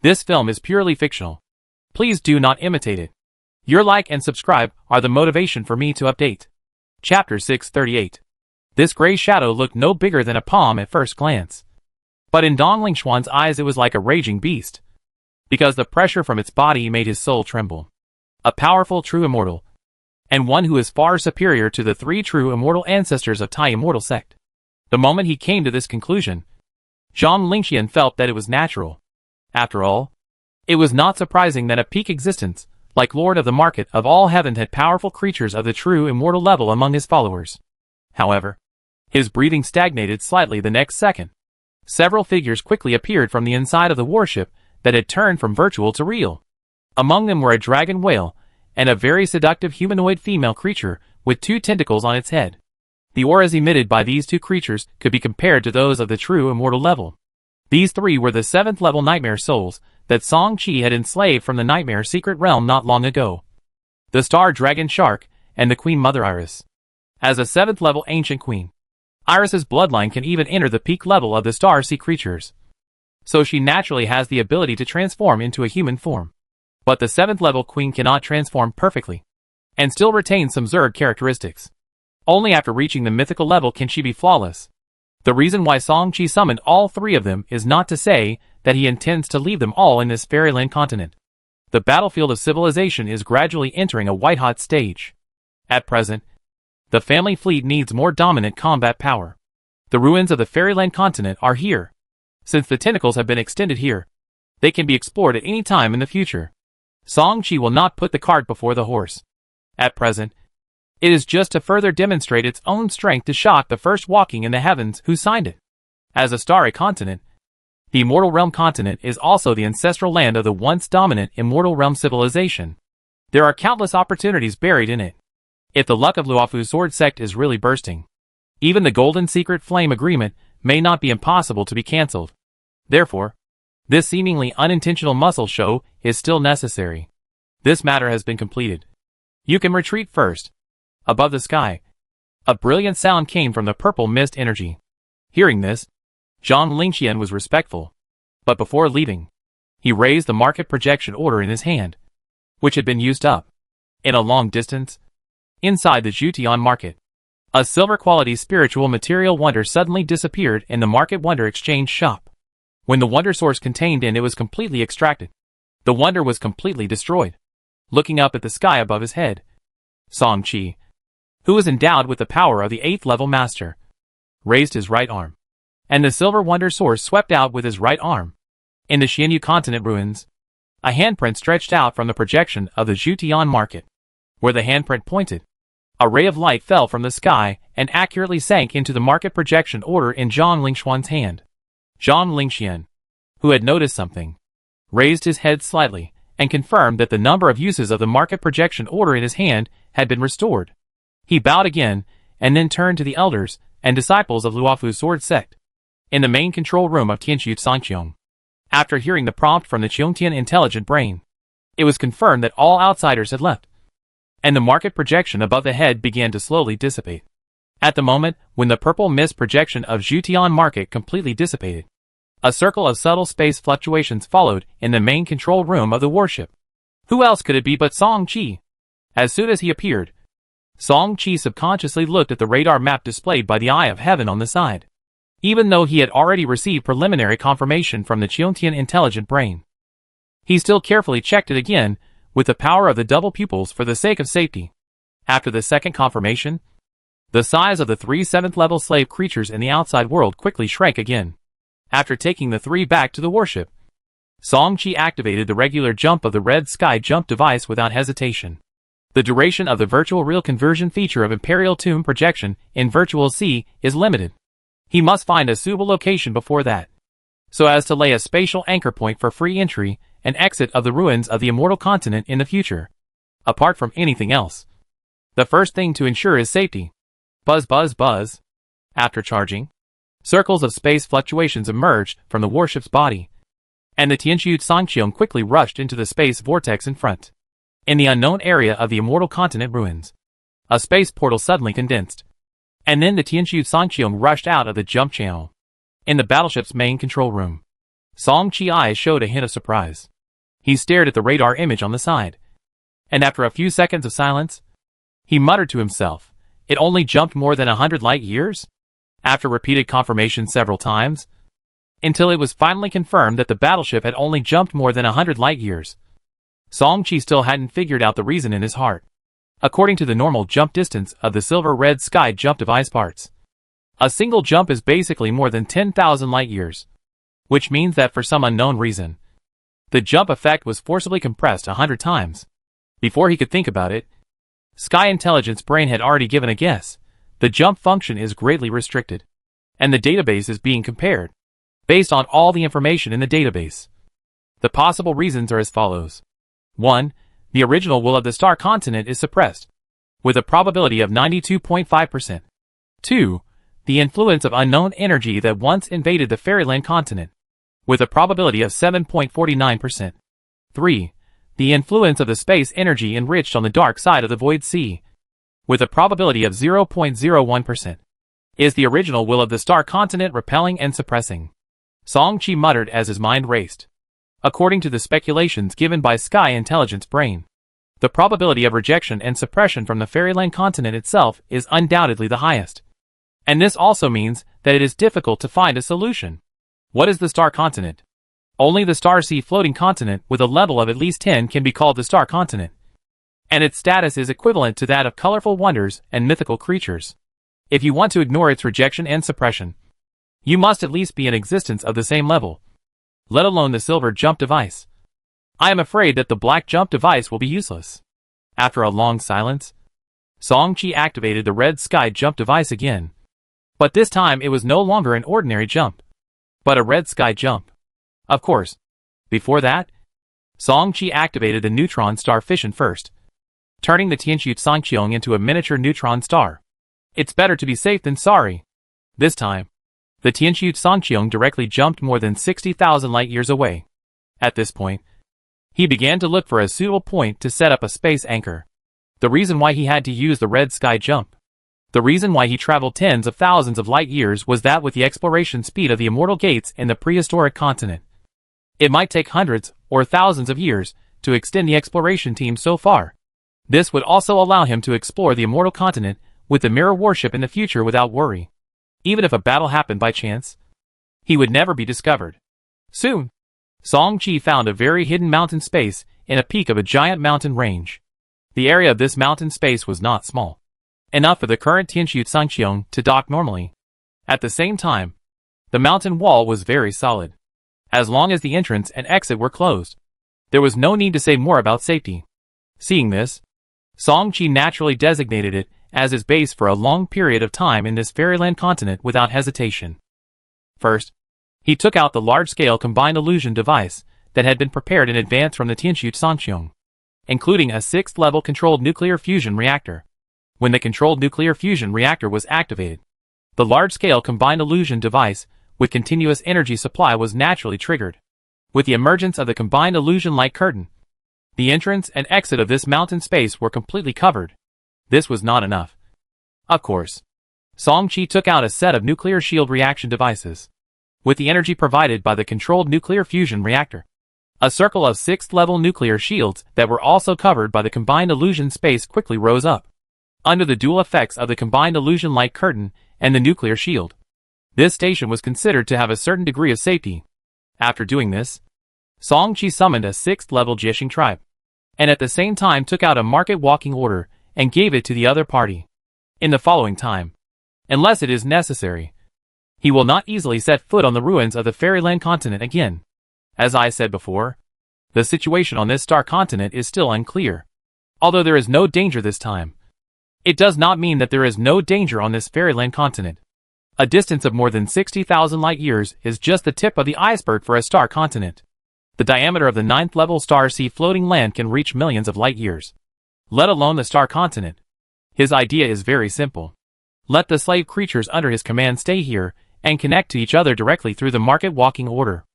This film is purely fictional. Please do not imitate it. Your like and subscribe are the motivation for me to update. Chapter 638. This gray shadow looked no bigger than a palm at first glance. But in Dong Lingxuan's eyes it was like a raging beast, because the pressure from its body made his soul tremble. A powerful true immortal, and one who is far superior to the three true immortal ancestors of Tai immortal sect. The moment he came to this conclusion, Zhang Lingxian felt that it was natural. After all, it was not surprising that a peak existence, like Lord of the Market of all heaven, had powerful creatures of the true immortal level among his followers. However, his breathing stagnated slightly the next second. Several figures quickly appeared from the inside of the warship that had turned from virtual to real. Among them were a dragon whale, and a very seductive humanoid female creature with 2 tentacles on its head. The auras emitted by these 2 creatures could be compared to those of the true immortal level. These 3 were the 7th level nightmare souls that Song Qi had enslaved from the nightmare secret realm not long ago. The star dragon shark and the queen mother Iris. As a 7th level ancient queen, Iris's bloodline can even enter the peak level of the star sea creatures, so she naturally has the ability to transform into a human form. But the 7th level queen cannot transform perfectly, and still retain some Zerg characteristics. Only after reaching the mythical level can she be flawless. The reason why Song Qi summoned all 3 of them is not to say that he intends to leave them all in this fairyland continent. The battlefield of civilization is gradually entering a white-hot stage. At present, the family fleet needs more dominant combat power. The ruins of the fairyland continent are here. Since the tentacles have been extended here, they can be explored at any time in the future. Song Qi will not put the cart before the horse. At present, it is just to further demonstrate its own strength to shock the first walking in the heavens who signed it. As a starry continent, the Immortal Realm continent is also the ancestral land of the once dominant Immortal Realm civilization. There are countless opportunities buried in it. If the luck of Luofu's sword sect is really bursting, even the Golden Secret Flame Agreement may not be impossible to be cancelled. Therefore, this seemingly unintentional muscle show is still necessary. This matter has been completed. You can retreat first. Above the sky, a brilliant sound came from the purple mist energy. Hearing this, Zhang Lingxian was respectful. But before leaving, he raised the market projection order in his hand, which had been used up. In a long distance, inside the Zhutian market, a silver-quality spiritual material wonder suddenly disappeared in the market wonder exchange shop. When the wonder source contained in it was completely extracted, the wonder was completely destroyed. Looking up at the sky above his head, Song Qi, who was endowed with the power of the 8th level master, raised his right arm, and the silver wonder source swept out with his right arm. In the Xianyu continent ruins, a handprint stretched out from the projection of the Zhutian market. Where the handprint pointed, a ray of light fell from the sky and accurately sank into the market projection order in Zhang Lingxuan's hand. Zhang Lingxian, who had noticed something, raised his head slightly and confirmed that the number of uses of the market projection order in his hand had been restored. He bowed again and then turned to the elders and disciples of Luofu's sword sect in the main control room of Tianqiu Sangqiong. After hearing the prompt from the Qiongtian intelligent brain, it was confirmed that all outsiders had left, and the market projection above the head began to slowly dissipate. At the moment when the purple mist projection of Zhutian market completely dissipated, a circle of subtle space fluctuations followed in the main control room of the warship. Who else could it be but Song Qi? As soon as he appeared, Song Qi subconsciously looked at the radar map displayed by the Eye of Heaven on the side. Even though he had already received preliminary confirmation from the Qiongtian intelligent brain, he still carefully checked it again with the power of the double pupils for the sake of safety. After the second confirmation, the size of the 3 7th level slave creatures in the outside world quickly shrank again. After taking the 3 back to the warship, Song Qi activated the regular jump of the red sky jump device without hesitation. The duration of the virtual real conversion feature of Imperial Tomb projection in Virtual C is limited. He must find a suitable location before that, so as to lay a spatial anchor point for free entry and exit of the ruins of the immortal continent in the future. Apart from anything else, the first thing to ensure is safety. Buzz buzz buzz. After charging, circles of space fluctuations emerged from the warship's body, and the Tianqiu Sangqiong quickly rushed into the space vortex in front. In the unknown area of the immortal continent ruins, a space portal suddenly condensed, and then the Tianqiu Sangqiong rushed out of the jump channel. In the battleship's main control room, Song Chi's eyes showed a hint of surprise. He stared at the radar image on the side. And after a few seconds of silence, he muttered to himself, "It only jumped more than 100 light years?" After repeated confirmation several times, until it was finally confirmed that the battleship had only jumped more than 100 light years. Song Chi still hadn't figured out the reason in his heart. According to the normal jump distance of the Silver-Red Sky jump device parts, a single jump is basically more than 10,000 light years, which means that for some unknown reason, the jump effect was forcibly compressed 100 times. Before he could think about it, Sky Intelligence Brain had already given a guess. The jump function is greatly restricted, and the database is being compared, based on all the information in the database. The possible reasons are as follows. 1. The original will of the star continent is suppressed, with a probability of 92.5%. 2. The influence of unknown energy that once invaded the Fairyland continent, with a probability of 7.49%. 3. The influence of the space energy enriched on the dark side of the Void Sea, with a probability of 0.01%. Is the original will of the star continent repelling and suppressing? Song Chi muttered as his mind raced. According to the speculations given by Sky Intelligence Brain, the probability of rejection and suppression from the Fairyland continent itself is undoubtedly the highest. And this also means that it is difficult to find a solution. What is the star continent? Only the star sea floating continent with a level of at least 10 can be called the star continent, and its status is equivalent to that of colorful wonders and mythical creatures. If you want to ignore its rejection and suppression, you must at least be in existence of the same level, let alone the silver jump device. I am afraid that the black jump device will be useless. After a long silence, Song Chi activated the red sky jump device again. But this time it was no longer an ordinary jump, but a red sky jump. Of course, before that, Song Chi activated the neutron star fission first, turning the Tianqiu Sangqiong into a miniature neutron star. It's better to be safe than sorry. This time, the Tianqiu Sangqiong directly jumped more than 60,000 light years away. At this point, he began to look for a suitable point to set up a space anchor. The reason why he had to use the red sky jump, the reason why he traveled tens of thousands of light years was that with the exploration speed of the immortal gates in the prehistoric continent, it might take hundreds or thousands of years to extend the exploration team so far. This would also allow him to explore the immortal continent with the mirror warship in the future without worry. Even if a battle happened by chance, he would never be discovered. Soon, Song Chi found a very hidden mountain space in a peak of a giant mountain range. The area of this mountain space was not small, enough for the current Tianqiu Sangqiong to dock normally. At the same time, the mountain wall was very solid. As long as the entrance and exit were closed, there was no need to say more about safety. Seeing this, Song Chi naturally designated it as his base for a long period of time in this Fairyland continent without hesitation. First, he took out the large-scale combined illusion device that had been prepared in advance from the Tianqiu Sangqiong, including a 6th-level controlled nuclear fusion reactor. When the controlled nuclear fusion reactor was activated, the large-scale combined illusion device with continuous energy supply was naturally triggered. With the emergence of the combined illusion light curtain, the entrance and exit of this mountain space were completely covered. This was not enough. Of course, Song Chi took out a set of nuclear shield reaction devices, with the energy provided by the controlled nuclear fusion reactor. A circle of 6th-level nuclear shields that were also covered by the combined illusion space quickly rose up, under the dual effects of the combined illusion light curtain and the nuclear shield. This station was considered to have a certain degree of safety. After doing this, Song Chi summoned a 6th-level Jiexing tribe, and at the same time took out a market walking order and gave it to the other party. In the following time, unless it is necessary, he will not easily set foot on the ruins of the Fairyland continent again. As I said before, the situation on this star continent is still unclear. Although there is no danger this time, it does not mean that there is no danger on this Fairyland continent. A distance of more than 60,000 light years is just the tip of the iceberg for a star continent. The diameter of the 9th-level star sea floating land can reach millions of light years, let alone the star continent. His idea is very simple. Let the slave creatures under his command stay here and connect to each other directly through the market walking order.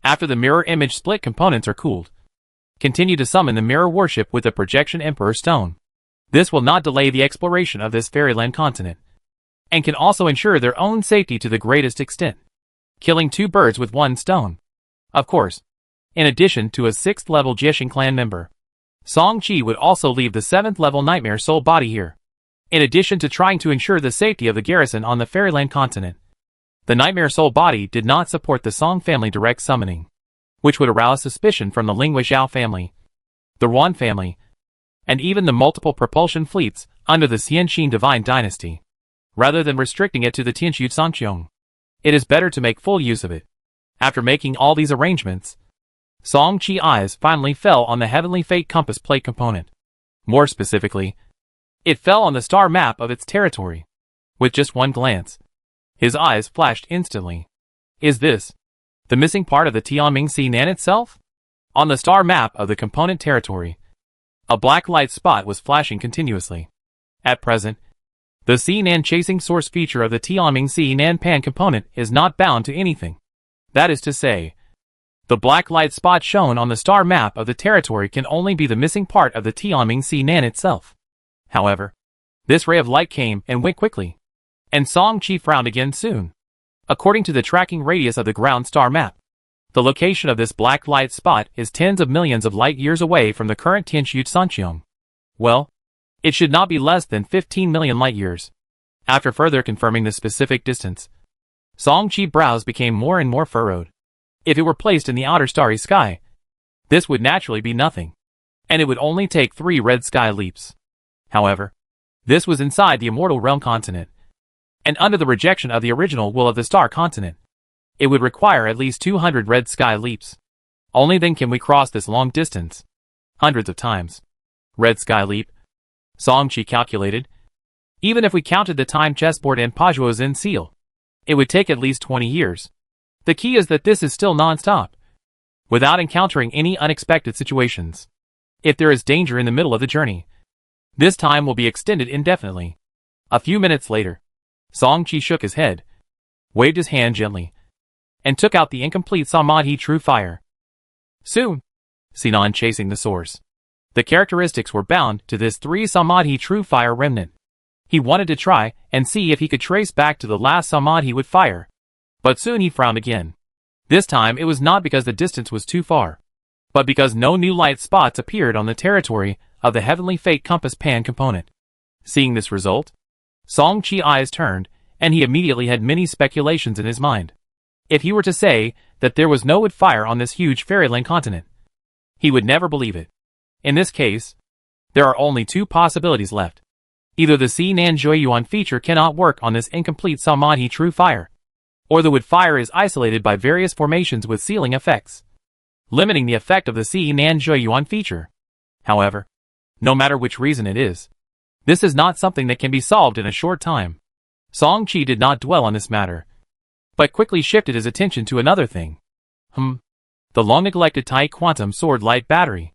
After the mirror image split components are cooled, continue to summon the mirror warship with the projection Emperor Stone. This will not delay the exploration of this Fairyland continent, and can also ensure their own safety to the greatest extent, killing 2 birds with 1 stone. Of course, in addition to a 6th-level Jiexing clan member, Song Qi would also leave the 7th-level Nightmare Soul body here. In addition to trying to ensure the safety of the garrison on the Fairyland continent, the Nightmare Soul body did not support the Song family direct summoning, which would arouse suspicion from the Ling Weixiao family, the Ruan family, and even the multiple propulsion fleets under the Xianxin Divine Dynasty. Rather than restricting it to the Tianxu Sangqiong, it is better to make full use of it. After making all these arrangements, Song Qi's eyes finally fell on the Heavenly Fate Compass plate component. More specifically, it fell on the star map of its territory. With just one glance, his eyes flashed instantly. Is this the missing part of the Tianming Xinan itself? On the star map of the component territory, a black light spot was flashing continuously. At present, the Xinan chasing source feature of the Tianming Xinan Pan component is not bound to anything. That is to say, the black light spot shown on the star map of the territory can only be the missing part of the Tianming Xinan itself. However, this ray of light came and went quickly, and Song Qi frowned again soon. According to the tracking radius of the ground star map, the location of this black light spot is tens of millions of light years away from the current Tianxu Sanqiong. Well, it should not be less than 15 million light years. After further confirming the specific distance, Song Qi's brows became more and more furrowed. If it were placed in the outer starry sky, this would naturally be nothing, and it would only take 3 red sky leaps. However, this was inside the Immortal Realm continent, and under the rejection of the original will of the star continent, it would require at least 200 red sky leaps. Only then can we cross this long distance. Hundreds of times. Red sky leap, Song Qi calculated. Even if we counted the time chessboard and Pajuo's in seal, it would take at least 20 years. The key is that this is still non-stop, without encountering any unexpected situations. If there is danger in the middle of the journey, this time will be extended indefinitely. A few minutes later, Song Qi shook his head, waved his hand gently, and took out the incomplete Samadhi True Fire. Soon, Sinan chasing the source. The characteristics were bound to this 3 Samadhi True Fire remnant. He wanted to try and see if he could trace back to the last Samadhi with fire. But soon he frowned again. This time it was not because the distance was too far, but because no new light spots appeared on the territory of the Heavenly Fate Compass Pan component. Seeing this result, Song Qi's eyes turned, and he immediately had many speculations in his mind. If he were to say that there was no wood fire on this huge fairyland continent, he would never believe it. In this case, there are only 2 possibilities left. Either the Xinan Zhuiyuan feature cannot work on this incomplete Samadhi True Fire, or the wood fire is isolated by various formations with sealing effects, limiting the effect of the Xinan Zhuiyuan feature. However, no matter which reason it is, this is not something that can be solved in a short time. Song Qi did not dwell on this matter, but quickly shifted his attention to another thing. The long-neglected Tai Quantum Sword Light Battery.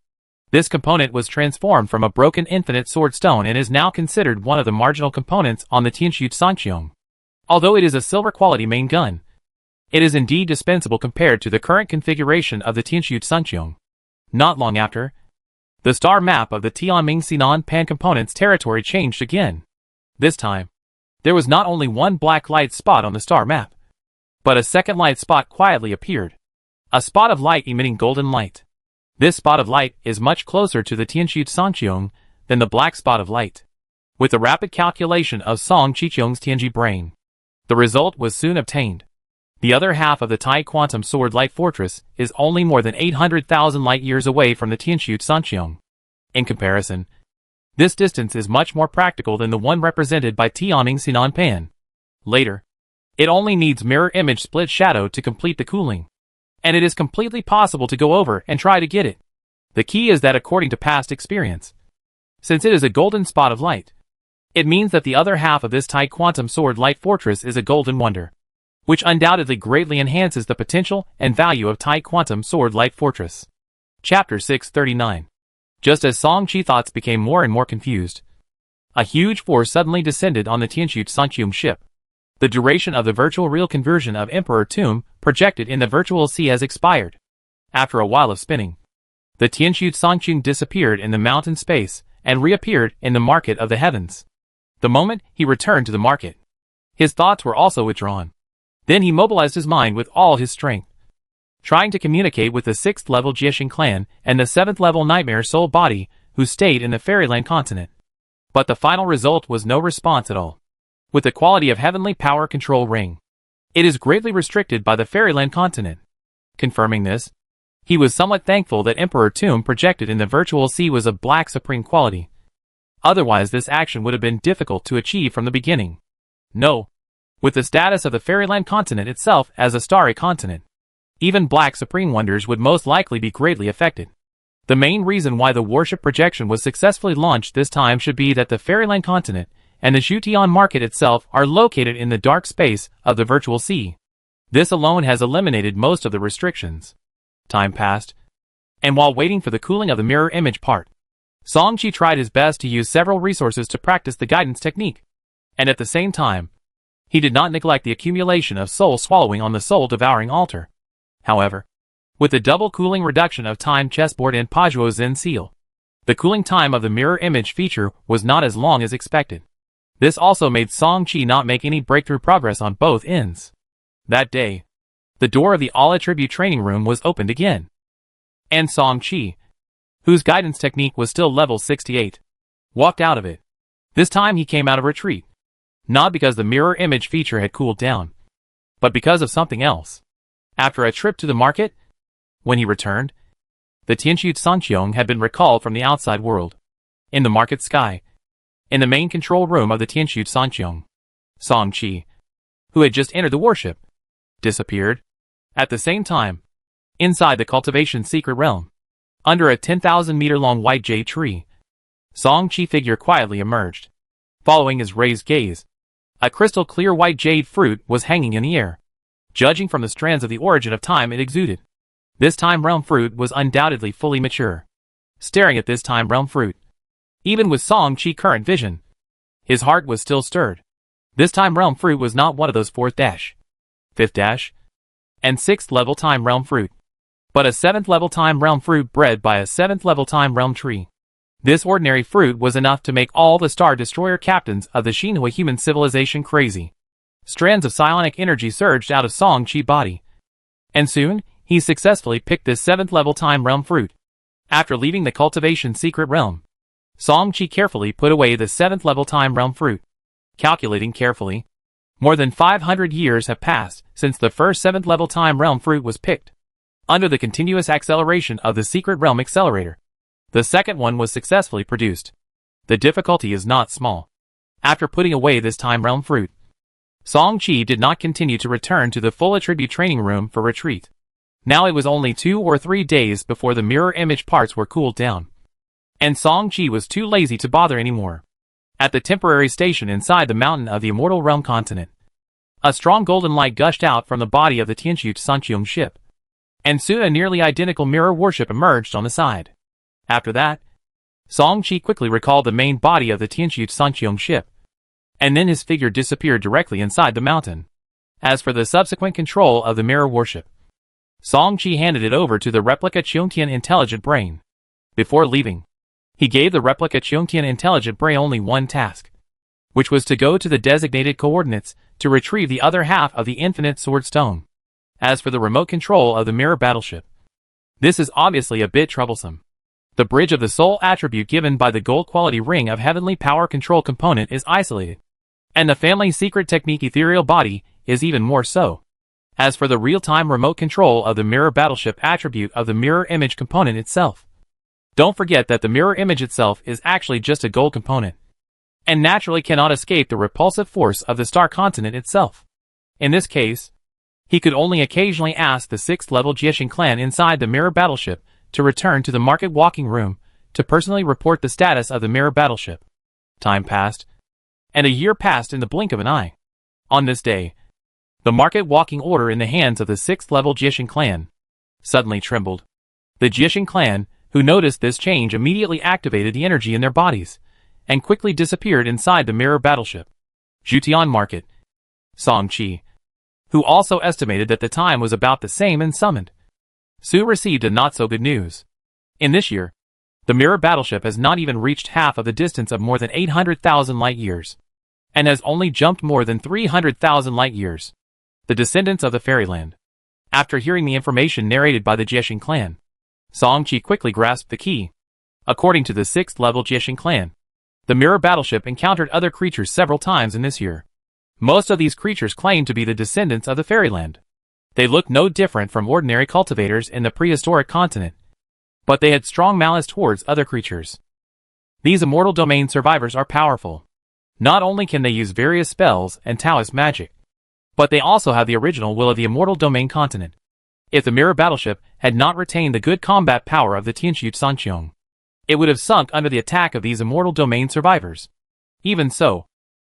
This component was transformed from a broken infinite sword stone and is now considered one of the marginal components on the Tianxu Sangqiong. Although it is a silver-quality main gun, it is indeed dispensable compared to the current configuration of the Tianxu Sangqiong. Not long after, the star map of the Tianming Xinan Pan component's territory changed again. This time, there was not only one black light spot on the star map, but a second light spot quietly appeared. A spot of light emitting golden light. This spot of light is much closer to the Tianxu Sangqiong than the black spot of light. With the rapid calculation of Song Qiqiong's Tianji brain, the result was soon obtained. The other half of the Tai Quantum Sword Light Fortress is only more than 800,000 light years away from the Tianxu Sangqiong. In comparison, this distance is much more practical than the one represented by Tianming Xinan Pan. Later, it only needs mirror image split shadow to complete the cooling, and it is completely possible to go over and try to get it. The key is that according to past experience, since it is a golden spot of light, it means that the other half of this Tai Quantum Sword Light Fortress is a golden wonder, which undoubtedly greatly enhances the potential and value of Tai Quantum Sword Light Fortress. Chapter 639. Just as Song Qi's thoughts became more and more confused, a huge force suddenly descended on the Tianxu Sangqiong ship. The duration of the virtual real conversion of Emperor Tomb projected in the virtual sea has expired. After a while of spinning, the Tianxu Sangqiong disappeared in the mountain space and reappeared in the market of the heavens. The moment he returned to the market, his thoughts were also withdrawn. Then he mobilized his mind with all his strength. trying to communicate with the 6th level Jiexing clan and the 7th level Nightmare Soul body, who stayed in the Fairyland continent. But the final result was no response at all. With the quality of Heavenly Power Control Ring, it is greatly restricted by the Fairyland continent. Confirming this, he was somewhat thankful that Emperor Tomb projected in the Virtual Sea was of Black Supreme quality. Otherwise this action would have been difficult to achieve from the beginning. No. With the status of the Fairyland continent itself as a starry continent, even Black Supreme wonders would most likely be greatly affected. The main reason why the warship projection was successfully launched this time should be that the Fairyland continent and the Jutian market itself are located in the dark space of the Virtual Sea. This alone has eliminated most of the restrictions. Time passed, and while waiting for the cooling of the mirror image part, Song-Chi tried his best to use several resources to practice the guidance technique, and at the same time, he did not neglect the accumulation of soul swallowing on the soul-devouring altar. However, with the double cooling reduction of time chessboard and Pajuo Zen seal, the cooling time of the mirror image feature was not as long as expected. This also made Song-Chi not make any breakthrough progress on both ends. That day, the door of the all-attribute training room was opened again, and Song-Chi, whose guidance technique was still level 68, walked out of it. This time he came out of retreat, not because the mirror image feature had cooled down, but because of something else. After a trip to the market, when he returned, the Tianxu Sanqiong had been recalled from the outside world. In the market sky, in the main control room of the Tianxu Sanqiong, Song-Chi, who had just entered the warship, disappeared. At the same time, inside the cultivation secret realm, under a 10,000-meter-long white jade tree, Song-Chi figure quietly emerged. Following his raised gaze, a crystal-clear white jade fruit was hanging in the air. Judging from the strands of the origin of time it exuded, this time realm fruit was undoubtedly fully mature. Staring at this time realm fruit, even with Song-Chi current vision, his heart was still stirred. This time realm fruit was not one of those 4th, 5th, and 6th level time realm fruit, but a 7th level time realm fruit bred by a 7th level time realm tree. This ordinary fruit was enough to make all the Star Destroyer captains of the Xinhua human civilization crazy. Strands of psionic energy surged out of Song-Chi body, and soon, he successfully picked this 7th level time realm fruit. After leaving the cultivation secret realm, Song-Chi carefully put away the 7th level time realm fruit. Calculating carefully, more than 500 years have passed since the first 7th level time realm fruit was picked. Under the continuous acceleration of the secret realm accelerator, the second one was successfully produced. The difficulty is not small. After putting away this time realm fruit, Song-Chi did not continue to return to the full attribute training room for retreat. Now it was only 2 or 3 days before the mirror image parts were cooled down, and Song-Chi was too lazy to bother anymore. At the temporary station inside the mountain of the Immortal Realm continent, a strong golden light gushed out from the body of the Tianxu Sanqiong ship, and soon a nearly identical mirror warship emerged on the side. After that, Song-Chi quickly recalled the main body of the Tianxu Sanqiong ship, and then his figure disappeared directly inside the mountain. As for the subsequent control of the mirror warship, Song-Chi handed it over to the replica Qiongtian intelligent brain. Before leaving, he gave the replica Qiongtian intelligent brain only one task, which was to go to the designated coordinates to retrieve the other half of the infinite sword stone. As for the remote control of the mirror battleship, this is obviously a bit troublesome. The bridge of the soul attribute given by the gold quality ring of heavenly power control component is isolated, and the family secret technique ethereal body is even more so. As for the real-time remote control of the mirror battleship attribute of the mirror image component itself, don't forget that the mirror image itself is actually just a gold component, and naturally cannot escape the repulsive force of the star continent itself. In this case, he could only occasionally ask the 6th level Jiexing clan inside the mirror battleship to return to the market walking room to personally report the status of the mirror battleship. Time passed, and a year passed in the blink of an eye. On this day, the market walking order in the hands of the 6th level Jiexing clan suddenly trembled. The Jiexing clan, who noticed this change, immediately activated the energy in their bodies and quickly disappeared inside the mirror battleship. Jutian market. Song-Chi, who also estimated that the time was about the same and summoned, soon received a not-so-good news. In this year, the mirror battleship has not even reached half of the distance of more than 800,000 light-years, and has only jumped more than 300,000 light-years. The descendants of the fairyland, After hearing the information narrated by the Jiexing clan, Song Qi quickly grasped the key. According to the 6th level Jiexing clan, the mirror battleship encountered other creatures several times in this year. Most of these creatures claimed to be the descendants of the fairyland. They looked no different from ordinary cultivators in the prehistoric continent, but they had strong malice towards other creatures. These immortal domain survivors are powerful. Not only can they use various spells and Taoist magic, but they also have the original will of the immortal domain continent. If the mirror battleship had not retained the good combat power of the Tianxu Sanqiong, it would have sunk under the attack of these immortal domain survivors. Even so,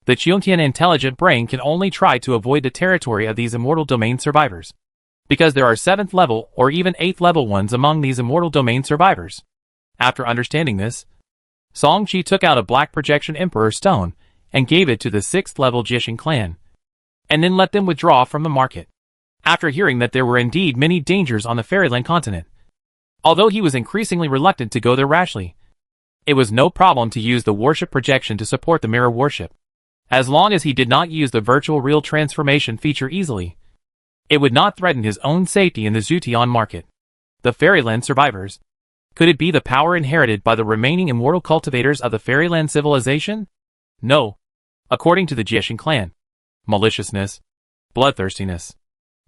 the Qiongtian intelligent brain can only try to avoid the territory of these immortal domain survivors, because there are 7th level or even 8th level ones among these immortal domain survivors. After understanding this, Song Qi took out a black projection emperor stone and gave it to the 6th level Jiexing clan, and then let them withdraw from the market. After hearing that there were indeed many dangers on the fairyland continent, although he was increasingly reluctant to go there rashly, it was no problem to use the worship projection to support the mirror worship. As long as he did not use the virtual real transformation feature easily, it would not threaten his own safety in the Zutian market. The fairyland survivors. Could it be the power inherited by the remaining immortal cultivators of the fairyland civilization? No. According to the Jiexing clan, maliciousness, bloodthirstiness.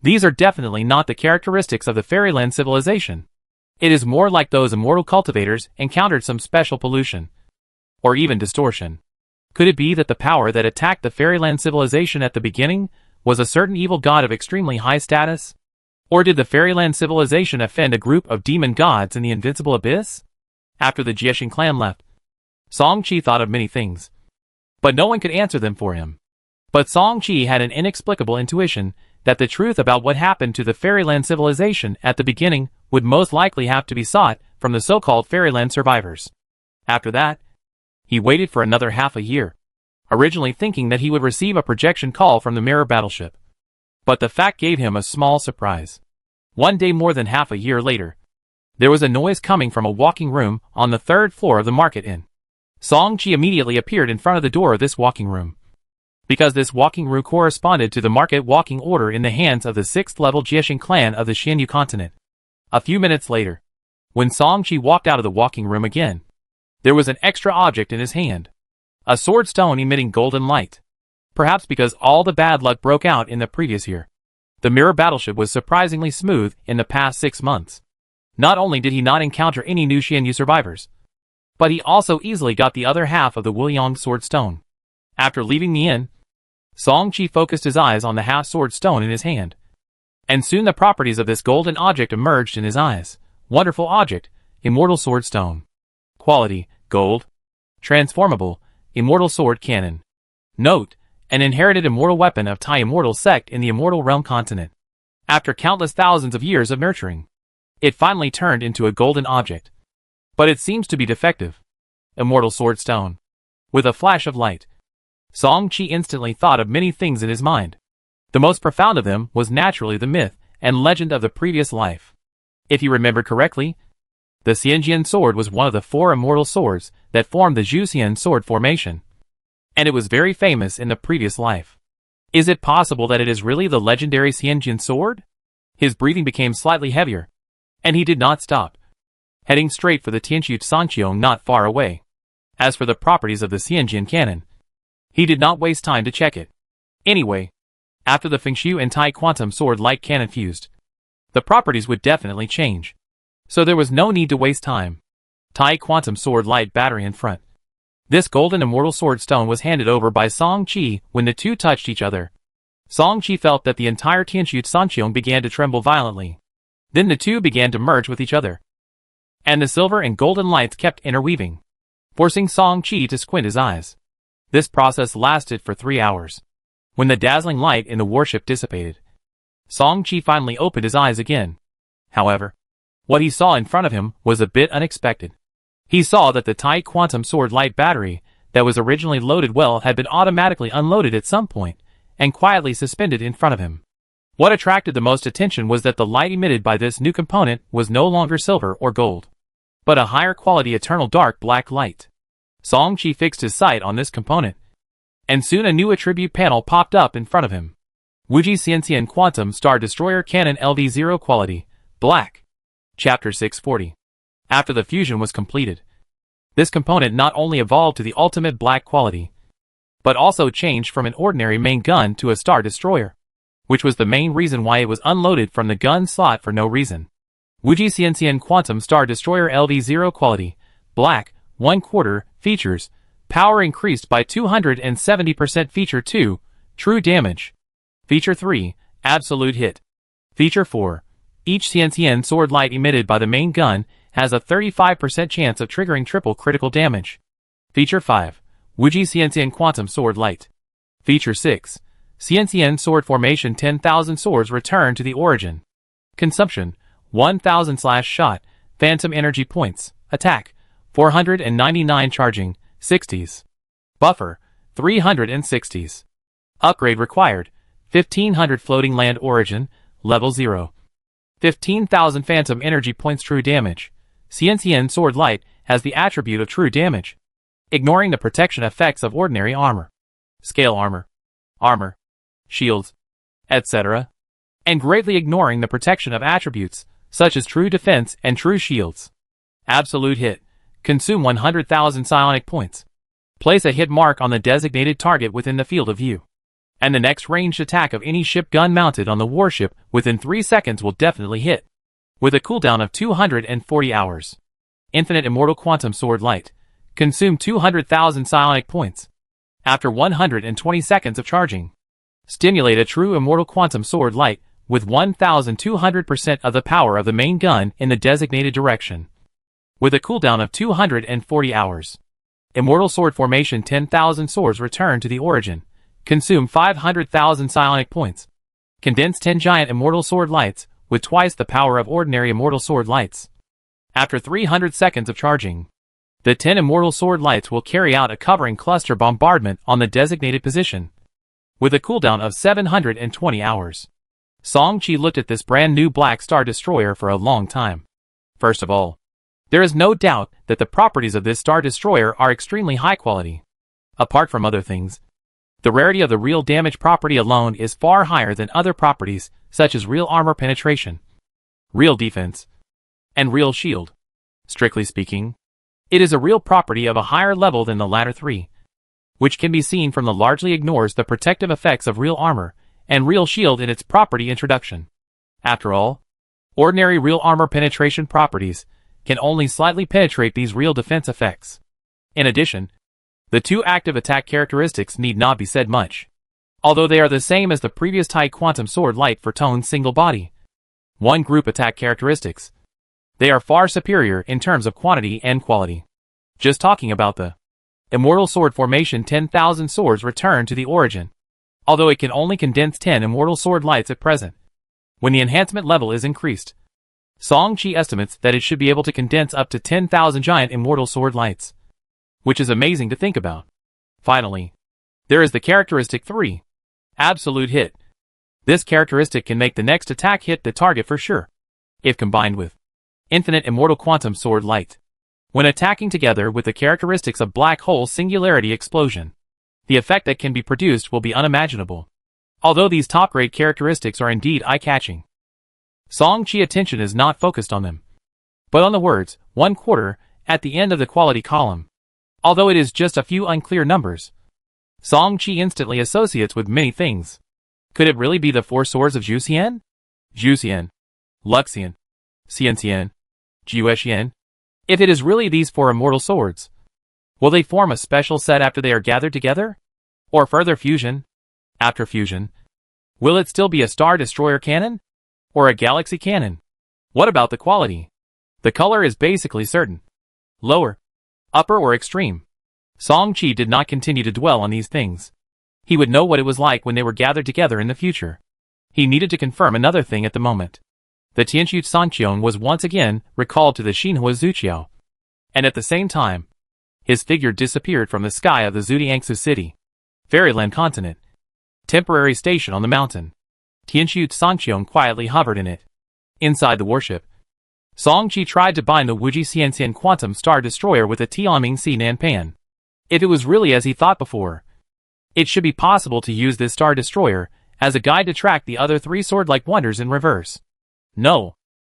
These are definitely not the characteristics of the fairyland civilization. It is more like those immortal cultivators encountered some special pollution, or even distortion. Could it be that the power that attacked the fairyland civilization at the beginning was a certain evil god of extremely high status? Or did the fairyland civilization offend a group of demon gods in the invincible abyss? After the Jiexing clan left, Song Qi thought of many things, but no one could answer them for him. But Song Qi had an inexplicable intuition that the truth about what happened to the fairyland civilization at the beginning would most likely have to be sought from the so-called fairyland survivors. After that, he waited for another half a year, originally thinking that he would receive a projection call from the mirror battleship. But the fact gave him a small surprise. One day more than half a year later, there was a noise coming from a walking room on the 3rd floor of the market inn. Song Qi immediately appeared in front of the door of this walking room, because this walking room corresponded to the market walking order in the hands of the 6th level Jiexing clan of the Xianyu continent. A few minutes later, when Song Qi walked out of the walking room again, there was an extra object in his hand. A sword stone emitting golden light. Perhaps because all the bad luck broke out in the previous year, the mirror battleship was surprisingly smooth in the past 6 months. Not only did he not encounter any new Xianyu survivors, but he also easily got the other half of the Wuliang sword stone. After leaving the inn, Song Qi focused his eyes on the half-sword stone in his hand, and soon the properties of this golden object emerged in his eyes. Wonderful object, immortal sword stone. Quality, gold. Transformable, immortal sword cannon. Note, an inherited immortal weapon of Tai immortal sect in the immortal realm continent. After countless thousands of years of nurturing, it finally turned into a golden object. But it seems to be defective. Immortal sword stone. With a flash of light, Song Qi instantly thought of many things in his mind. The most profound of them was naturally the myth and legend of the previous life. If he remembered correctly, the Xianjian sword was one of the 4 immortal swords that formed the Zhuxian sword formation, and it was very famous in the previous life. Is it possible that it is really the legendary Xianjian sword? His breathing became slightly heavier, and he did not stop, heading straight for the Tianxu Sanqiong not far away. As for the properties of the Xianjian cannon, he did not waste time to check it. Anyway, after the Fengshu and Tai quantum sword light cannon fused, the properties would definitely change. So there was no need to waste time. Tai quantum sword light battery in front. This golden immortal sword stone was handed over by Song Qi when the two touched each other. Song Qi felt that the entire Tianxu Sanqiong began to tremble violently. Then the two began to merge with each other, and the silver and golden lights kept interweaving, forcing Song Qi to squint his eyes. This process lasted for 3 hours. When the dazzling light in the warship dissipated, Song Qi finally opened his eyes again. However, what he saw in front of him was a bit unexpected. He saw that the Tai quantum sword light battery that was originally loaded well had been automatically unloaded at some point and quietly suspended in front of him. What attracted the most attention was that the light emitted by this new component was no longer silver or gold, but a higher quality eternal dark black light. Song Qi fixed his sight on this component, and soon a new attribute panel popped up in front of him. Wuji Xianxian Quantum Star Destroyer Cannon LV0 Quality, Black. Chapter 640. After the fusion was completed, this component not only evolved to the ultimate black quality, but also changed from an ordinary main gun to a Star Destroyer, which was the main reason why it was unloaded from the gun slot for no reason. Wuji Xianxian Quantum Star Destroyer LV0 Quality, Black, 1/4, Features, Power increased by 270%. Feature 2, True Damage. Feature 3, Absolute Hit. Feature 4, each Xianxian sword light emitted by the main gun has a 35% chance of triggering triple critical damage. Feature 5, Wuji Xianxian Quantum Sword Light. Feature 6, Xianxian Sword Formation 10,000 swords return to the origin. Consumption, 1,000/shot, Phantom Energy Points, Attack, 499 Charging, 60s. Buffer, 360s. Upgrade required, 1500 Floating Land Origin, Level 0. 15,000 Phantom Energy Points. True Damage. Xianxian Sword Light has the attribute of true damage, ignoring the protection effects of ordinary armor, scale armor, shields, etc., and greatly ignoring the protection of attributes such as true defense and true shields. Absolute Hit. Consume 100,000 psionic points. Place a hit mark on the designated target within the field of view, and the next ranged attack of any ship gun mounted on the warship within 3 seconds will definitely hit, with a cooldown of 240 hours. Infinite Immortal Quantum Sword Light. Consume 200,000 psionic points. After 120 seconds of charging, stimulate a true Immortal Quantum Sword Light with 1,200% of the power of the main gun in the designated direction, with a cooldown of 240 hours. Immortal Sword Formation 10,000 swords return to the origin. Consume 500,000 psionic points. Condense 10 giant Immortal Sword Lights with twice the power of ordinary Immortal Sword Lights. After 300 seconds of charging, the 10 Immortal Sword Lights will carry out a covering cluster bombardment on the designated position, with a cooldown of 720 hours. Song Chi looked at this brand new Black Star Destroyer for a long time. First of all, there is no doubt that the properties of this Star Destroyer are extremely high quality. Apart from other things, the rarity of the real damage property alone is far higher than other properties such as real armor penetration, real defense, and real shield. Strictly speaking, it is a real property of a higher level than the latter three, which can be seen from the largely ignores the protective effects of real armor and real shield in its property introduction. After all, ordinary real armor penetration properties can only slightly penetrate these real defense effects. In addition, the two active attack characteristics need not be said much, although they are the same as the previous type Quantum Sword Light for Tone's single body. One group attack characteristics. They are far superior in terms of quantity and quality. Just talking about the Immortal Sword Formation 10,000 swords return to the origin. Although it can only condense 10 Immortal Sword Lights at present, when the enhancement level is increased, Song Chi estimates that it should be able to condense up to 10,000 giant Immortal Sword Lights, which is amazing to think about. Finally, there is the characteristic 3, Absolute Hit. This characteristic can make the next attack hit the target for sure, if combined with Infinite Immortal Quantum Sword Light. When attacking together with the characteristics of Black Hole Singularity Explosion, the effect that can be produced will be unimaginable. Although these top-grade characteristics are indeed eye-catching, Song Chi attention is not focused on them, but on the words 1/4 at the end of the quality column. Although it is just a few unclear numbers, Song Chi instantly associates with many things. Could it really be the 4 swords of Juxian? Juxian, Luxian, Xianxian, Juexian? If it is really these 4 immortal swords, will they form a special set after they are gathered together? Or further fusion? After fusion, will it still be a Star Destroyer cannon? Or a Galaxy cannon? What about the quality? The color is basically certain. Lower, upper or extreme. Song Chi did not continue to dwell on these things. He would know what it was like when they were gathered together in the future. He needed to confirm another thing at the moment. The Tianshu Sanqion was once again recalled to the Xinhua Zuqiao, and at the same time, his figure disappeared from the sky of the Zhudiangsu city, Fairyland continent, temporary station on the mountain. Tianshu Sanqion quietly hovered in it. Inside the warship, Song Chi tried to bind the Wuji Xianxian Quantum Star Destroyer with a Tianming Si Nanpan. If it was really as he thought before, it should be possible to use this Star Destroyer as a guide to track the other three sword-like wonders in reverse. No.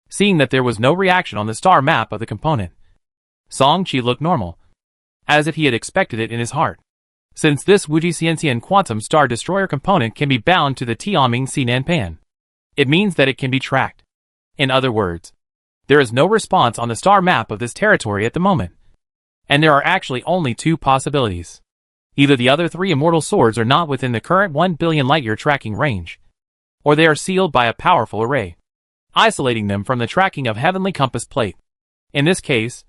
Seeing that there was no reaction on the star map of the component, Song-Chi looked normal, as if he had expected it in his heart. Since this Wuji Xianxian Quantum Star Destroyer component can be bound to the Tianming Xinan Pan, it means that it can be tracked. In other words, there is no response on the star map of this territory at the moment. And there are actually only two possibilities. Either the other three immortal swords are not within the current 1 billion light-year tracking range, or they are sealed by a powerful array, isolating them from the tracking of Heavenly Compass Plate. In this case,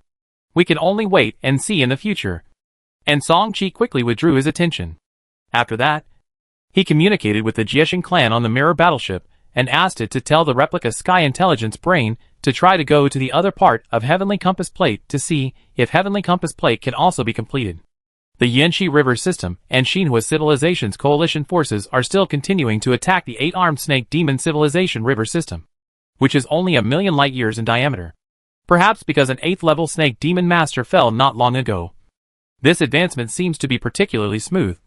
we can only wait and see in the future. And Song-Chi quickly withdrew his attention. After that, he communicated with the Jiexing clan on the mirror battleship and asked it to tell the replica Sky Intelligence Brain to try to go to the other part of Heavenly Compass Plate to see if Heavenly Compass Plate can also be completed. The Yanxi River System and Xinhua Civilization's coalition forces are still continuing to attack the 8-armed Snake Demon Civilization River System, which is only 1 million light-years in diameter. Perhaps because an 8th-level Snake Demon Master fell not long ago. This advancement seems to be particularly smooth,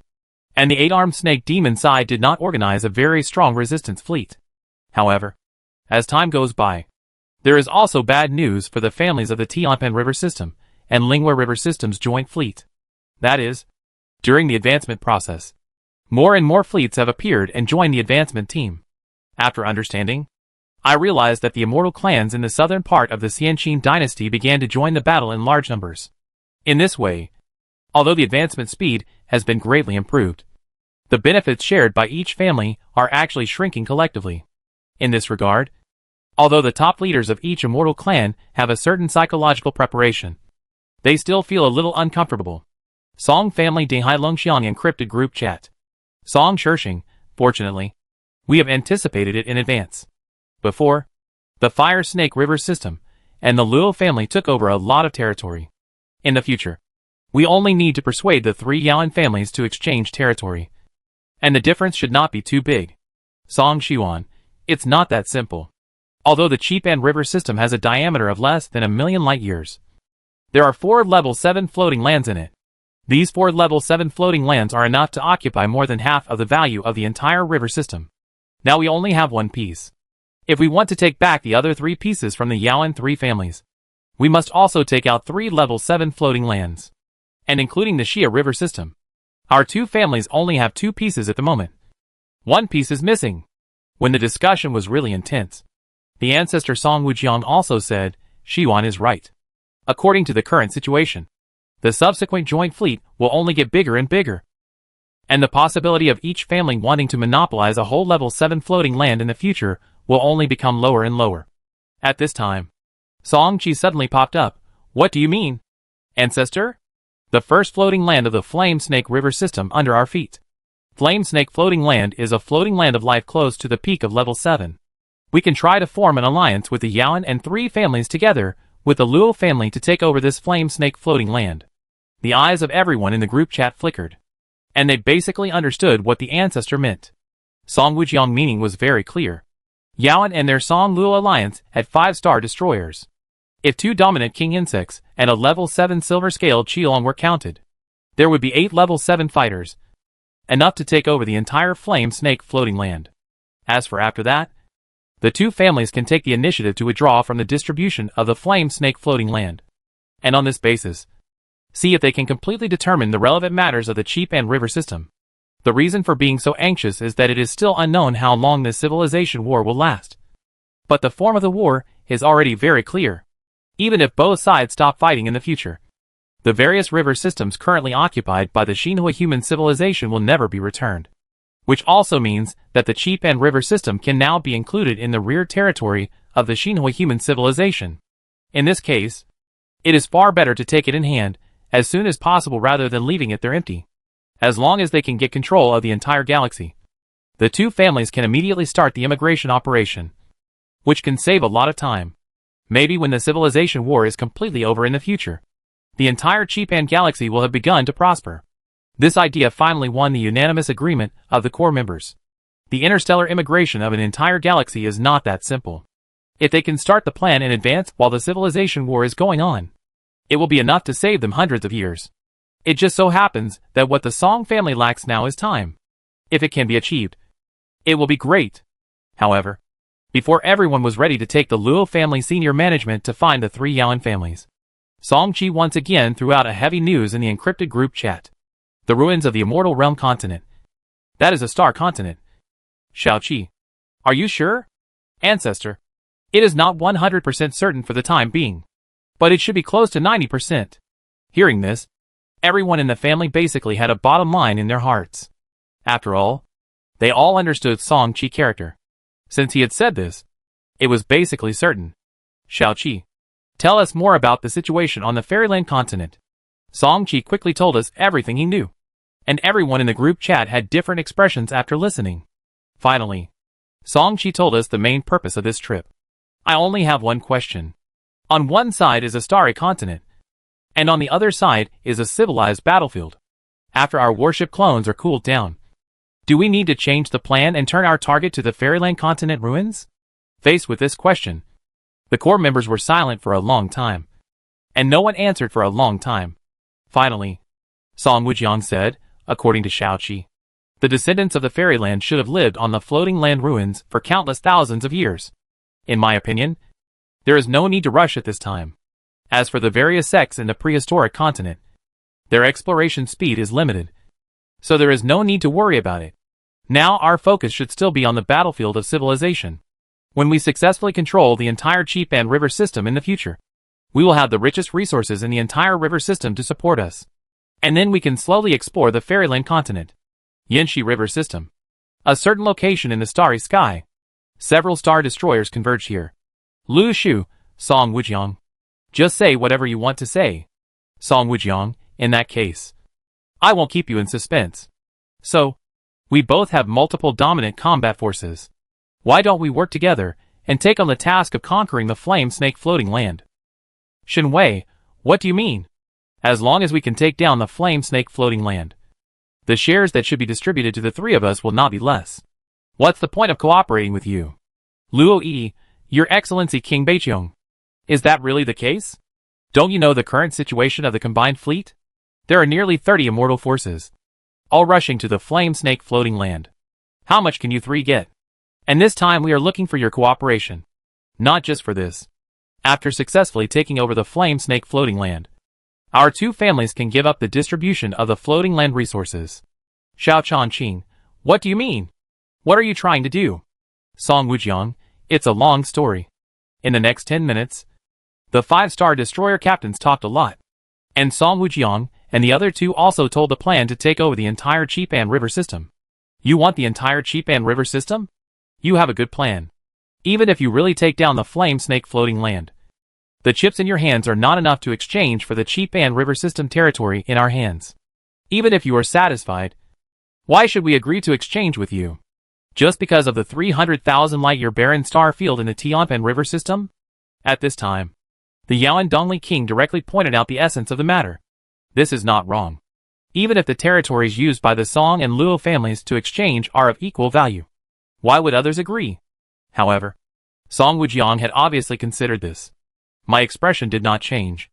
and the 8-armed Snake Demon side did not organize a very strong resistance fleet. However, as time goes by, there is also bad news for the families of the Tianpan River System and Linghua River System's joint fleet. That is, during the advancement process, more and more fleets have appeared and joined the advancement team. After understanding, I realized that the immortal clans in the southern part of the Xianqin dynasty began to join the battle in large numbers. In this way, although the advancement speed has been greatly improved, the benefits shared by each family are actually shrinking collectively. In this regard, although the top leaders of each immortal clan have a certain psychological preparation, they still feel a little uncomfortable. Song Family Dinghai Longxiang encrypted group chat. Song Shirshing, fortunately, we have anticipated it in advance. Before, the Fire Snake River System and the Luo family took over a lot of territory. In the future, we only need to persuade the 3 Yaoan families to exchange territory. And the difference should not be too big. Song Xiuan, it's not that simple. Although the Qipan River System has a diameter of less than 1 million light-years, there are 4 level 7 floating lands in it. These 4 level 7 floating lands are enough to occupy more than half of the value of the entire river system. Now we only have 1 piece. If we want to take back the other 3 pieces from the Yaoan 3 families, we must also take out 3 level 7 floating lands. And including the Xia River System, our 2 families only have 2 pieces at the moment. 1 piece is missing. When the discussion was really intense, the ancestor Song Wujiang also said, Xiuan is right. According to the current situation, the subsequent joint fleet will only get bigger and bigger. And the possibility of each family wanting to monopolize a whole level 7 floating land in the future will only become lower and lower. At this time, Song-Chi suddenly popped up. What do you mean? Ancestor? The first floating land of the Flame Snake River System under our feet. Flame Snake Floating Land is a floating land of life close to the peak of level 7. We can try to form an alliance with the Yaoan and 3 families together with the Luo family to take over this Flame Snake Floating Land. The eyes of everyone in the group chat flickered, and they basically understood what the ancestor meant. Song Wujiang meaning was very clear. Yaoan and their Song Luo alliance had 5-star destroyers. If 2 dominant king insects and a level 7 silver-scaled Qilong were counted, there would be 8 level 7 fighters, enough to take over the entire Flame Snake Floating Land. As for after that, the 2 families can take the initiative to withdraw from the distribution of the Flame Snake Floating Land. And on this basis, see if they can completely determine the relevant matters of the Qipan River System. The reason for being so anxious is that it is still unknown how long this civilization war will last. But the form of the war is already very clear. Even if both sides stop fighting in the future, the various river systems currently occupied by the Xinhua human civilization will never be returned. Which also means that the Qipan River System can now be included in the rear territory of the Xinhua human civilization. In this case, it is far better to take it in hand as soon as possible rather than leaving it there empty. As long as they can get control of the entire galaxy, the 2 families can immediately start the immigration operation, which can save a lot of time. Maybe when the civilization war is completely over in the future, the entire Qipan galaxy will have begun to prosper. This idea finally won the unanimous agreement of the core members. The interstellar immigration of an entire galaxy is not that simple. If they can start the plan in advance while the civilization war is going on, it will be enough to save them hundreds of years. It just so happens that what the Song family lacks now is time. If it can be achieved, It will be great. However, before everyone was ready to take the Luo family senior management to find the three Yaoan families, Song Chi once again threw out a heavy news in the encrypted group chat. The ruins of the Immortal Realm continent. That is a star continent. Xiao Qi. Are you sure? Ancestor. It is not 100% certain for the time being, but it should be close to 90%. Hearing this, everyone in the family basically had a bottom line in their hearts. After all, they all understood Song Chi character. Since he had said this, it was basically certain. Xiao Qi. Tell us more about the situation on the Fairyland continent. Song Chi quickly told us everything he knew, and everyone in the group chat had different expressions after listening. Finally, Song Chi told us the main purpose of this trip. I only have one question. On one side is a starry continent, and on the other side is a civilized battlefield. After our warship clones are cooled down, do we need to change the plan and turn our target to the Fairyland continent ruins? Faced with this question, the core members were silent for a long time, and no one answered for a long time. Finally, Song Wujiang said, according to Xiao Qi, the descendants of the Fairyland should have lived on the floating land ruins for countless thousands of years. In my opinion, there is no need to rush at this time. As for the various sects in the prehistoric continent, their exploration speed is limited, so there is no need to worry about it. Now our focus should still be on the battlefield of civilization. When we successfully control the entire Chipan River system in the future, we will have the richest resources in the entire river system to support us. And then we can slowly explore the Fairyland continent. Yanxi River System. A certain location in the starry sky. Several star destroyers converge here. Lu Shu, Song Wujiang. Just say whatever you want to say. Song Wujiang, in that case, I won't keep you in suspense. So, we both have multiple dominant combat forces. Why don't we work together and take on the task of conquering the flame snake floating land? Shen Wei, what do you mean? As long as we can take down the flame snake floating land, the shares that should be distributed to the three of us will not be less. What's the point of cooperating with you? Luo Yi, Your Excellency King Beiqiong. Is that really the case? Don't you know the current situation of the combined fleet? There are nearly 30 immortal forces, all rushing to the flame snake floating land. How much can you three get? And this time we are looking for your cooperation. Not just for this. After successfully taking over the flame snake floating land, our two families can give up the distribution of the floating land resources. Xiao Changqing, what do you mean? What are you trying to do? Song Wujiang, it's a long story. In the next 10 minutes, the 5-star destroyer captains talked a lot, and Song Wujiang and the other two also told the plan to take over the entire Chipan River system. You want the entire Chipan River system? You have a good plan. Even if you really take down the flame snake floating land, the chips in your hands are not enough to exchange for the Chipan River system territory in our hands. Even if you are satisfied, why should we agree to exchange with you? Just because of the 300,000 light-year barren star field in the Tianpan River system? At this time, the Yaoan Dongli King directly pointed out the essence of the matter. This is not wrong. Even if the territories used by the Song and Luo families to exchange are of equal value, why would others agree? However, Song Wujiang had obviously considered this. My expression did not change,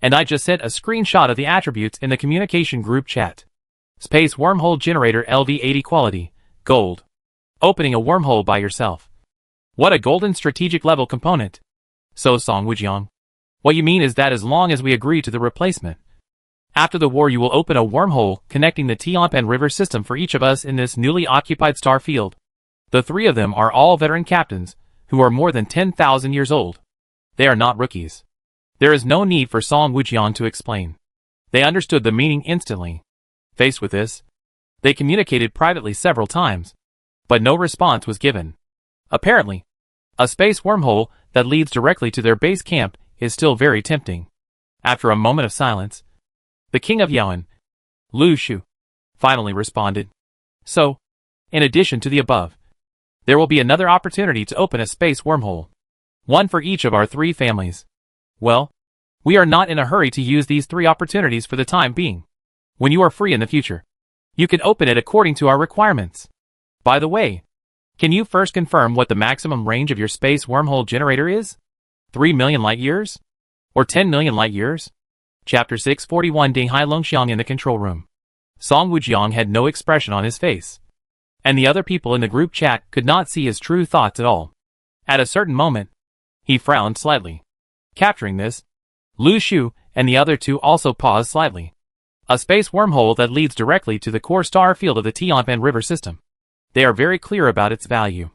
and I just sent a screenshot of the attributes in the communication group chat. Space wormhole generator LV80 quality, gold. Opening a wormhole by yourself. What a golden strategic level component. So Song Wujiang, what you mean is that as long as we agree to the replacement, after the war you will open a wormhole connecting the Tianpan River system for each of us in this newly occupied star field. The three of them are all veteran captains, who are more than 10,000 years old. They are not rookies. There is no need for Song Wujiang to explain. They understood the meaning instantly. Faced with this, they communicated privately several times, but no response was given. Apparently, a space wormhole that leads directly to their base camp is still very tempting. After a moment of silence, the king of Yaoan, Lu Shu, finally responded. So, in addition to the above, there will be another opportunity to open a space wormhole. One for each of our three families. Well, we are not in a hurry to use these three opportunities for the time being. When you are free in the future, you can open it according to our requirements. By the way, can you first confirm what the maximum range of your space wormhole generator is? 3 million light years? Or 10 million light years? Chapter 641 Ding Hai Longxiang in the control room. Song Wujiang had no expression on his face. and the other people in the group chat could not see his true thoughts at all. At a certain moment, he frowned slightly. Capturing this, Lu Shu and the other two also paused slightly. A space wormhole that leads directly to the core star field of the Tianpan River system. They are very clear about its value.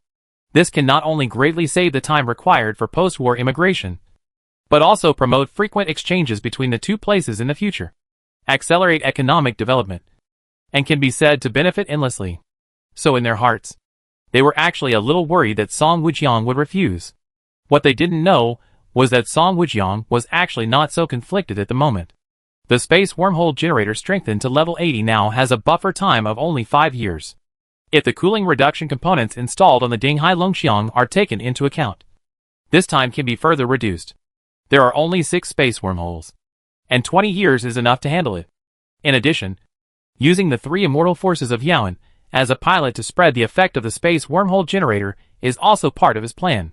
This can not only greatly save the time required for post-war immigration, but also promote frequent exchanges between the two places in the future, accelerate economic development, and can be said to benefit endlessly. So in their hearts, they were actually a little worried that Song Wujiang would refuse. What they didn't know was that Song Wujiang was actually not so conflicted at the moment. The space wormhole generator strengthened to level 80 now has a buffer time of only 5 years. If the cooling reduction components installed on the Dinghai Longxiang are taken into account, this time can be further reduced. There are only 6 space wormholes, and 20 years is enough to handle it. In addition, using the 3 immortal forces of Yaoan as a pilot to spread the effect of the space wormhole generator is also part of his plan.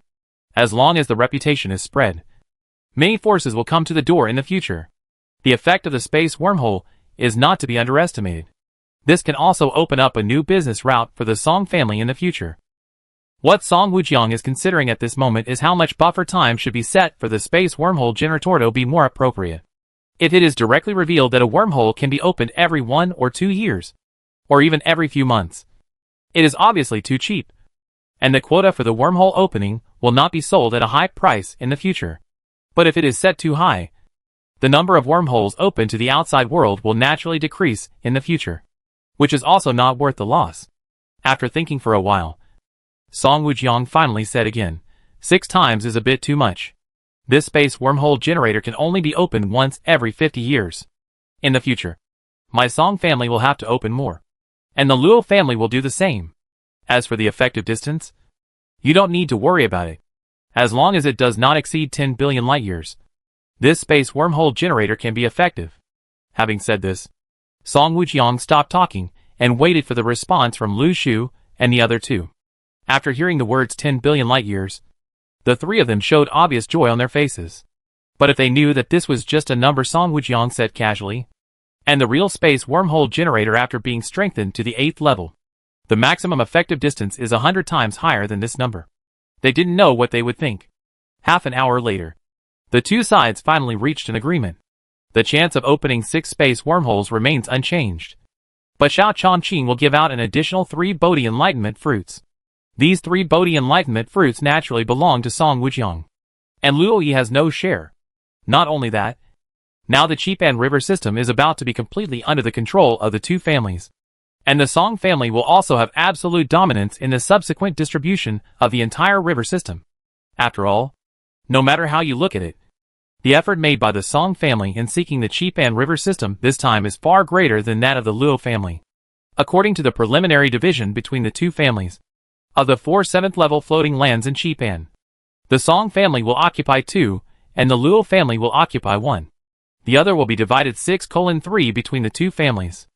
As long as the reputation is spread, many forces will come to the door in the future. The effect of the space wormhole is not to be underestimated. This can also open up a new business route for the Song family in the future. What Song Wujiang is considering at this moment is how much buffer time should be set for the space wormhole generator to be more appropriate. If it is directly revealed that a wormhole can be opened every 1 or 2 years, or even every few months, it is obviously too cheap, and the quota for the wormhole opening will not be sold at a high price in the future. But if it is set too high, the number of wormholes open to the outside world will naturally decrease in the future, which is also not worth the loss. After thinking for a while, Song Wujiang finally said again, 6 times is a bit too much. This space wormhole generator can only be opened once every 50 years. In the future, my Song family will have to open more, and the Luo family will do the same. As for the effective distance, you don't need to worry about it. As long as it does not exceed 10 billion light-years, this space wormhole generator can be effective. Having said this, Song Wujiang stopped talking and waited for the response from Lu Shu and the other two. After hearing the words 10 billion light-years, the 3 of them showed obvious joy on their faces. But if they knew that this was just a number Song Wujiang said casually, and the real space wormhole generator after being strengthened to the 8th level, the maximum effective distance is 100 times higher than this number, they didn't know what they would think. Half an hour later, the two sides finally reached an agreement. The chance of opening 6 space wormholes remains unchanged. But Xiao Chongqing will give out an additional 3 Bodhi Enlightenment fruits. These 3 Bodhi Enlightenment fruits naturally belong to Song Wujiang, and Luo Yi has no share. Not only that, now the Qipan River system is about to be completely under the control of the 2 families, and the Song family will also have absolute dominance in the subsequent distribution of the entire river system. After all, no matter how you look at it, the effort made by the Song family in seeking the Qipan River system this time is far greater than that of the Luo family. According to the preliminary division between the 2 families, of the 4 7th-level floating lands in Qipan, the Song family will occupy 2, and the Luo family will occupy 1. The other will be divided 6:3 between the 2 families.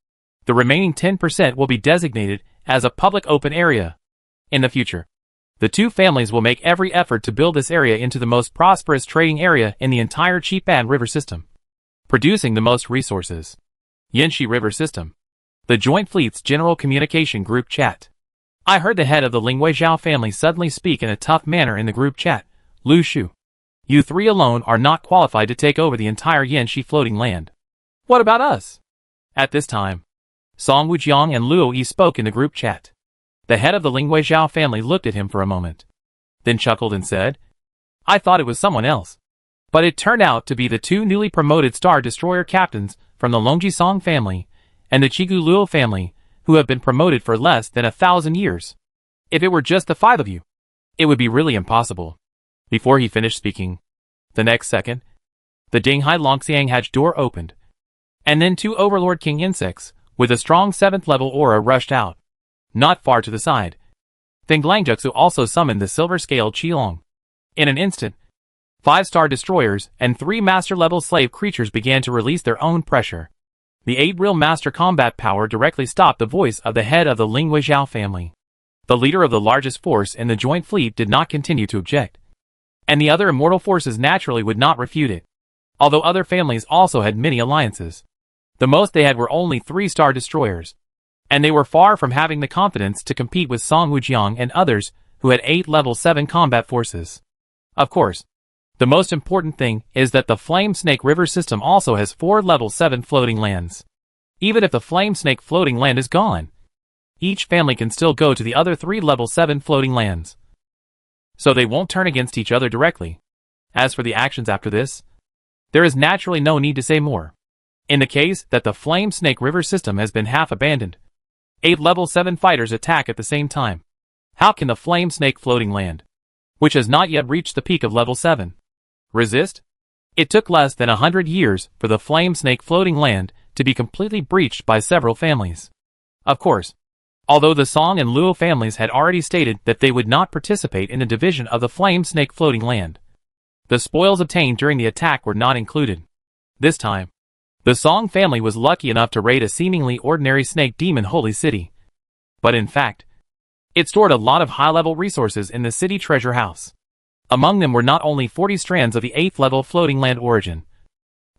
The remaining 10% will be designated as a public open area. In the future, the 2 families will make every effort to build this area into the most prosperous trading area in the entire Qipan River system, producing the most resources. Yanxi River System. The Joint Fleet's General Communication Group Chat. I heard the head of the Lingwei Zhao family suddenly speak in a tough manner in the group chat. Lu Shu, you 3 alone are not qualified to take over the entire Yanxi floating land. What about us? At this time, Song Wujiang and Luo Yi spoke in the group chat. The head of the Lingwei Zhao family looked at him for a moment, then chuckled and said, I thought it was someone else. But it turned out to be the 2 newly promoted Star Destroyer captains from the Longji Song family and the Qigu Luo family, who have been promoted for less than 1,000 years. If it were just the 5 of you, it would be really impossible. Before he finished speaking, the next second, the Dinghai Longxiang Hatch door opened, and then 2 Overlord King insects, with a strong 7th-level aura rushed out. Not far to the side, Thinglangjutsu also summoned the silver-scaled Qilong. In an instant, 5 Star Destroyers and 3 Master-level slave creatures began to release their own pressure. The 8 real Master combat power directly stopped the voice of the head of the Lingwei Zhao family. The leader of the largest force in the Joint Fleet did not continue to object, and the other immortal forces naturally would not refute it, although other families also had many alliances. The most they had were only 3 Star Destroyers, and they were far from having the confidence to compete with Song Wujiang and others who had 8 level 7 combat forces. Of course, the most important thing is that the Flame Snake River system also has 4 level 7 floating lands. Even if the Flame Snake floating land is gone, each family can still go to the other 3 level 7 floating lands. So they won't turn against each other directly. As for the actions after this, there is naturally no need to say more. In the case that the Flame Snake River system has been half abandoned, 8 level 7 fighters attack at the same time. How can the Flame Snake floating land, which has not yet reached the peak of level 7, resist? It took less than 100 years for the Flame Snake floating land to be completely breached by several families. Of course, although the Song and Luo families had already stated that they would not participate in the division of the Flame Snake floating land, the spoils obtained during the attack were not included. This time, the Song family was lucky enough to raid a seemingly ordinary snake demon holy city. But in fact, it stored a lot of high-level resources in the city treasure house. Among them were not only 40 strands of the 8th level floating land origin,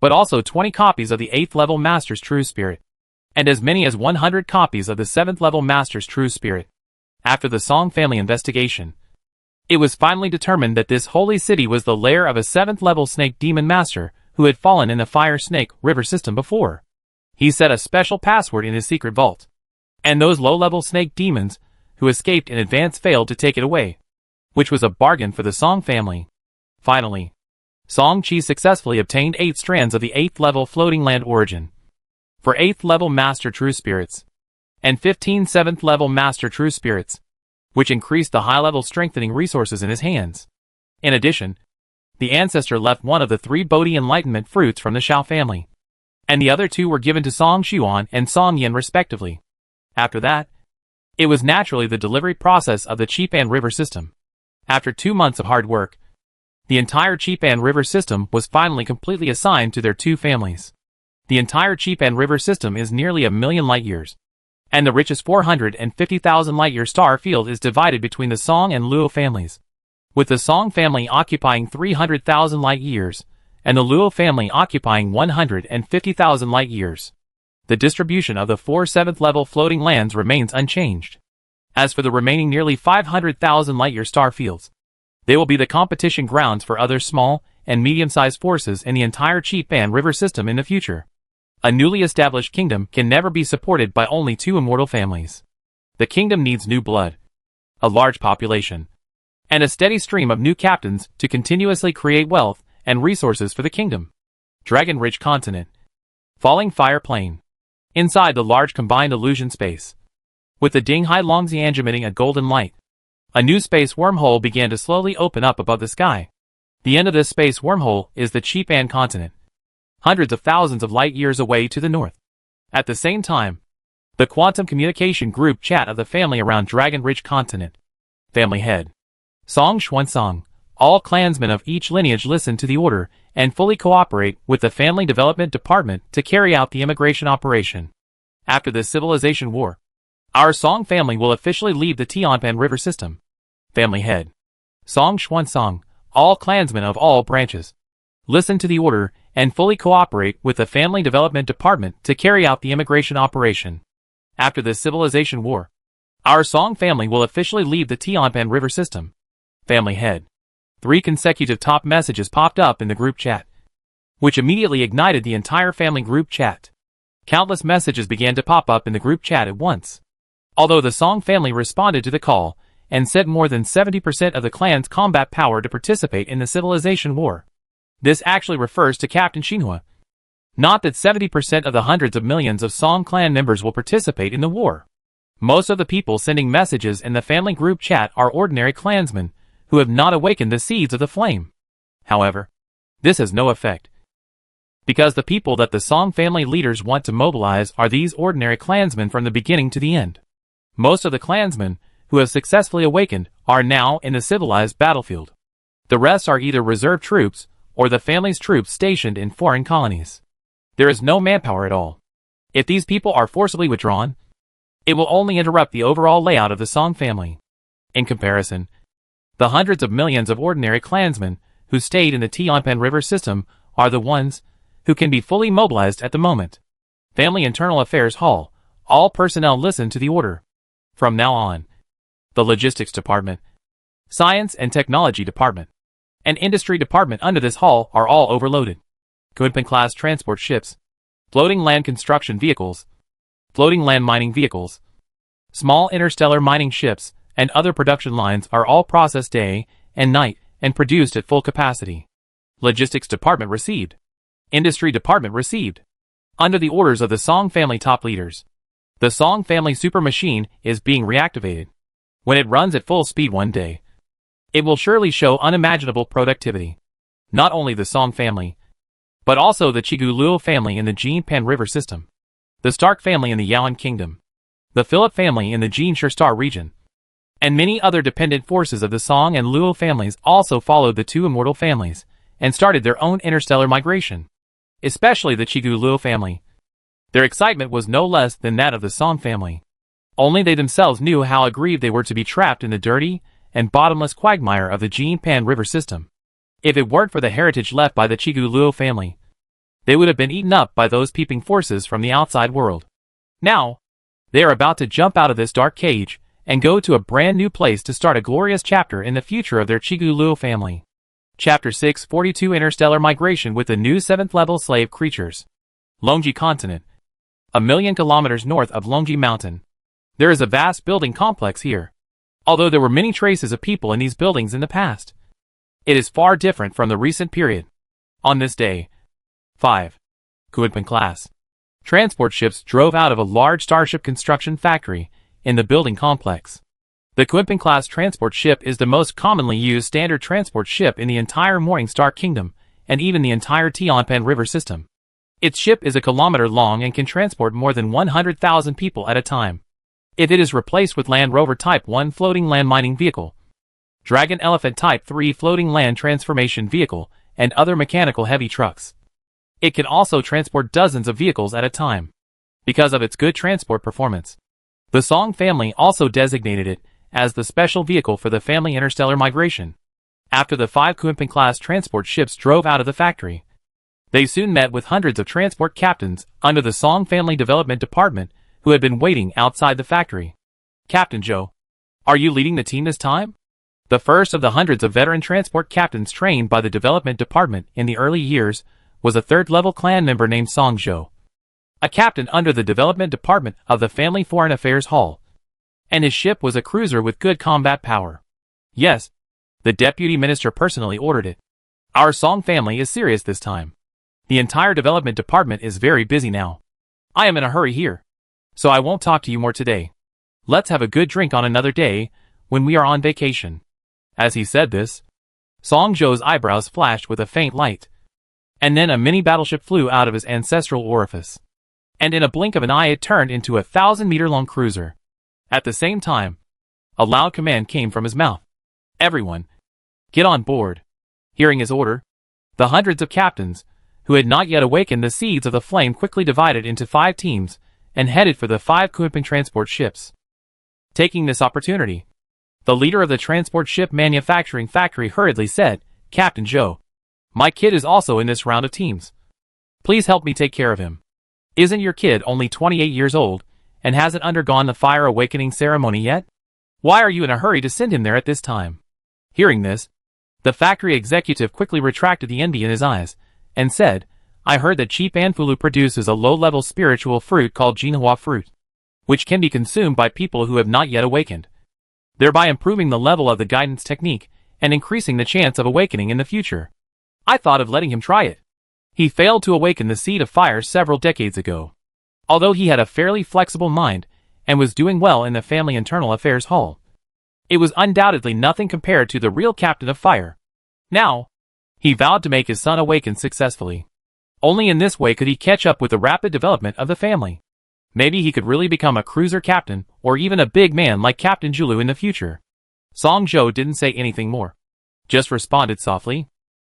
but also 20 copies of the 8th level Master's True Spirit, and as many as 100 copies of the 7th level Master's True Spirit. After the Song family investigation, it was finally determined that this holy city was the lair of a 7th level snake demon master who had fallen in the Fire Snake River system before. He set a special password in his secret vault, and those low-level snake demons who escaped in advance failed to take it away, which was a bargain for the Song family. Finally, Song Qi successfully obtained 8 strands of the 8th level floating land origin for 8th level Master True Spirits, and 15 7th level Master True Spirits, which increased the high-level strengthening resources in his hands. In addition, the ancestor left one of the 3 Bodhi Enlightenment fruits from the Shao family, and the other 2 were given to Song Xuan and Song Yin respectively. After that, it was naturally the delivery process of the Qipan River system. After 2 months of hard work, the entire Qipan River system was finally completely assigned to their 2 families. The entire Qipan River system is nearly 1,000,000 light-years, and the richest 450,000 light-year star field is divided between the Song and Luo families, with the Song family occupying 300,000 light-years, and the Luo family occupying 150,000 light-years. The distribution of the 4 7th level floating lands remains unchanged. As for the remaining nearly 500,000 light-year star fields, they will be the competition grounds for other small and medium-sized forces in the entire Qipan River system in the future. A newly established kingdom can never be supported by only 2 immortal families. The kingdom needs new blood, a large population, and a steady stream of new captains to continuously create wealth and resources for the kingdom. Dragon Ridge Continent. Falling Fire Plain. Inside the large combined illusion space, with the Dinghai Longxian emitting a golden light, a new space wormhole began to slowly open up above the sky. The end of this space wormhole is the Qipan continent, hundreds of thousands of light-years away to the north. At the same time, the quantum communication group chat of the family around Dragon Ridge Continent. Family Head. Song Xuansong. All clansmen of each lineage listen to the order and fully cooperate with the Family Development Department to carry out the immigration operation. After this civilization war, our Song family will officially leave the Tianpan River system. Family Head. Song Xuansong. All clansmen of all branches listen to the order and fully cooperate with the Family Development Department to carry out the immigration operation. After this civilization war, our Song family will officially leave the Tianpan River system. Family Head. 3 consecutive top messages popped up in the group chat, which immediately ignited the entire family group chat. Countless messages began to pop up in the group chat at once. Although the Song family responded to the call and sent more than 70% of the clan's combat power to participate in the civilization war, this actually refers to Captain Xinhua. Not that 70% of the hundreds of millions of Song clan members will participate in the war. Most of the people sending messages in the family group chat are ordinary clansmen who have not awakened the seeds of the flame. However, this has no effect, because the people that the Song family leaders want to mobilize are these ordinary clansmen from the beginning to the end. Most of the clansmen who have successfully awakened are now in the civilized battlefield. The rest are either reserve troops or the family's troops stationed in foreign colonies. There is no manpower at all. If these people are forcibly withdrawn, it will only interrupt the overall layout of the Song family. In comparison, the hundreds of millions of ordinary clansmen who stayed in the Tianpan River system are the ones who can be fully mobilized at the moment. Family Internal Affairs Hall. All personnel listen to the order. From now on, the Logistics Department, Science and Technology Department, and Industry Department under this hall are all overloaded. Kunpeng-class transport ships, floating land construction vehicles, floating land mining vehicles, small interstellar mining ships, and other production lines are all processed day and night and produced at full capacity. Logistics Department received. Industry Department received. Under the orders of the Song family top leaders, the Song family super machine is being reactivated. When it runs at full speed one day, it will surely show unimaginable productivity. Not only the Song family, but also the Chigu Luo family in the Jinpan River system, the Stark family in the Yaoan Kingdom, the Philip family in the Jinshi Star region, and many other dependent forces of the Song and Luo families also followed the two immortal families and started their own interstellar migration, especially the Chigu Luo family. Their excitement was no less than that of the Song family. Only they themselves knew how aggrieved they were to be trapped in the dirty and bottomless quagmire of the Jinpan River system. If it weren't for the heritage left by the Chigu Luo family, they would have been eaten up by those peeping forces from the outside world. Now, they are about to jump out of this dark cage and go to a brand new place to start a glorious chapter in the future of their Chigu Luo family. Chapter 642 Interstellar Migration with the new 7th level slave creatures. Longji Continent. 1,000,000 kilometers north of Longji Mountain. There is a vast building complex here. Although there were many traces of people in these buildings in the past, it is far different from the recent period. On this day, 5 Kunpeng-class transport ships drove out of a large starship construction factory in the building complex. The Kunpeng-class transport ship is the most commonly used standard transport ship in the entire Morningstar Kingdom and even the entire Tianpan River system. Its ship is a kilometer long and can transport more than 100,000 people at a time. If it is replaced with Land Rover Type 1 floating land mining vehicle, Dragon Elephant Type 3 floating land transformation vehicle, and other mechanical heavy trucks, it can also transport dozens of vehicles at a time. Because of its good transport performance, the Song family also designated it as the special vehicle for the family interstellar migration. After the 5 Kunpeng-class transport ships drove out of the factory, they soon met with hundreds of transport captains under the Song family development department who had been waiting outside the factory. Captain Zhou, are you leading the team this time? The first of the hundreds of veteran transport captains trained by the development department in the early years was a third-level clan member named Song Zhou, a captain under the development department of the Family Foreign Affairs Hall, and his ship was a cruiser with good combat power. Yes, the deputy minister personally ordered it. Our Song family is serious this time. The entire development department is very busy now. I am in a hurry here, so I won't talk to you more today. Let's have a good drink on another day when we are on vacation. As he said this, Song Zhou's eyebrows flashed with a faint light, and then a mini battleship flew out of his ancestral orifice, and in a blink of an eye it turned into a 1,000-meter-long cruiser. At the same time, a loud command came from his mouth. Everyone, get on board. Hearing his order, the hundreds of captains, who had not yet awakened the seeds of the flame, quickly divided into 5 teams and headed for the 5 Kunpeng transport ships. Taking this opportunity, the leader of the transport ship manufacturing factory hurriedly said, Captain Zhou, my kid is also in this round of teams. Please help me take care of him. Isn't your kid only 28 years old and hasn't undergone the fire awakening ceremony yet? Why are you in a hurry to send him there at this time? Hearing this, the factory executive quickly retracted the envy in his eyes and said, I heard that Chi Panfulu produces a low-level spiritual fruit called Jinhua fruit, which can be consumed by people who have not yet awakened, thereby improving the level of the guidance technique and increasing the chance of awakening in the future. I thought of letting him try it. He failed to awaken the seed of fire several decades ago. Although he had a fairly flexible mind and was doing well in the family internal affairs hall, it was undoubtedly nothing compared to the real captain of fire. Now, he vowed to make his son awaken successfully. Only in this way could he catch up with the rapid development of the family. Maybe he could really become a cruiser captain or even a big man like Captain Zhulu in the future. Song Zhou didn't say anything more, just responded softly.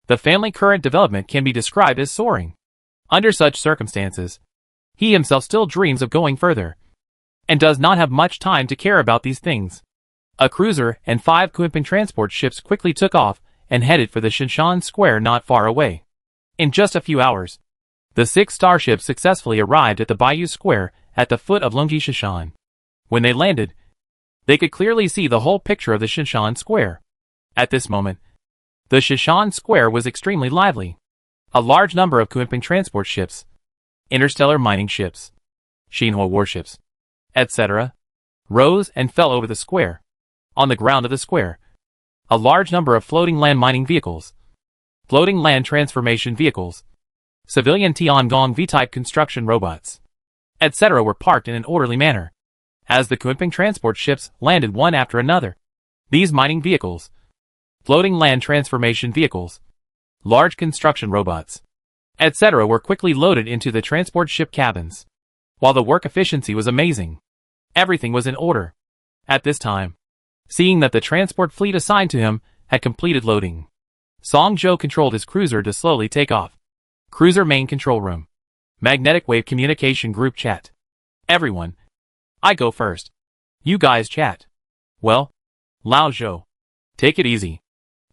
The family current development can be described as soaring. Under such circumstances, he himself still dreams of going further, and does not have much time to care about these things. A cruiser and 5 Kunpeng transport ships quickly took off and headed for the Shinshan Square not far away. In just a few hours, the 6 starships successfully arrived at the Bayou Square at the foot of Longji Shishan. When they landed, they could clearly see the whole picture of the Shishan Square. At this moment, the Shishan Square was extremely lively. A large number of Kunping transport ships, interstellar mining ships, Xinhua warships, etc., rose and fell over the square. On the ground of the square, a large number of floating land mining vehicles, floating land transformation vehicles, civilian Tiangong V-type construction robots, etc. were parked in an orderly manner. As the Kunping transport ships landed one after another, these mining vehicles, floating land transformation vehicles, large construction robots, etc. were quickly loaded into the transport ship cabins. While the work efficiency was amazing, everything was in order. At this time, seeing that the transport fleet assigned to him had completed loading, Song Zhou controlled his cruiser to slowly take off. Cruiser main control room. Magnetic wave communication group chat. Everyone. I go first. You guys chat. Well, Lao Zhou. Take it easy.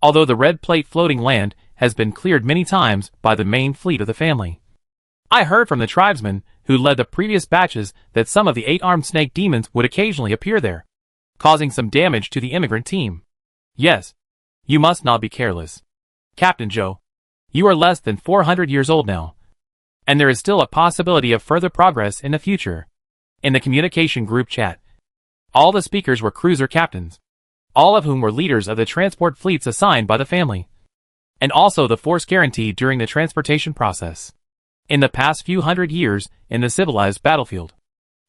Although the red plate floating land has been cleared many times by the main fleet of the family, I heard from the tribesmen who led the previous batches that some of the 8-armed snake demons would occasionally appear there, causing some damage to the immigrant team. Yes. You must not be careless. Captain Zhou, you are less than 400 years old now, and there is still a possibility of further progress in the future. In the communication group chat, all the speakers were cruiser captains, all of whom were leaders of the transport fleets assigned by the family, and also the force guaranteed during the transportation process. In the past few hundred years in the civilized battlefield,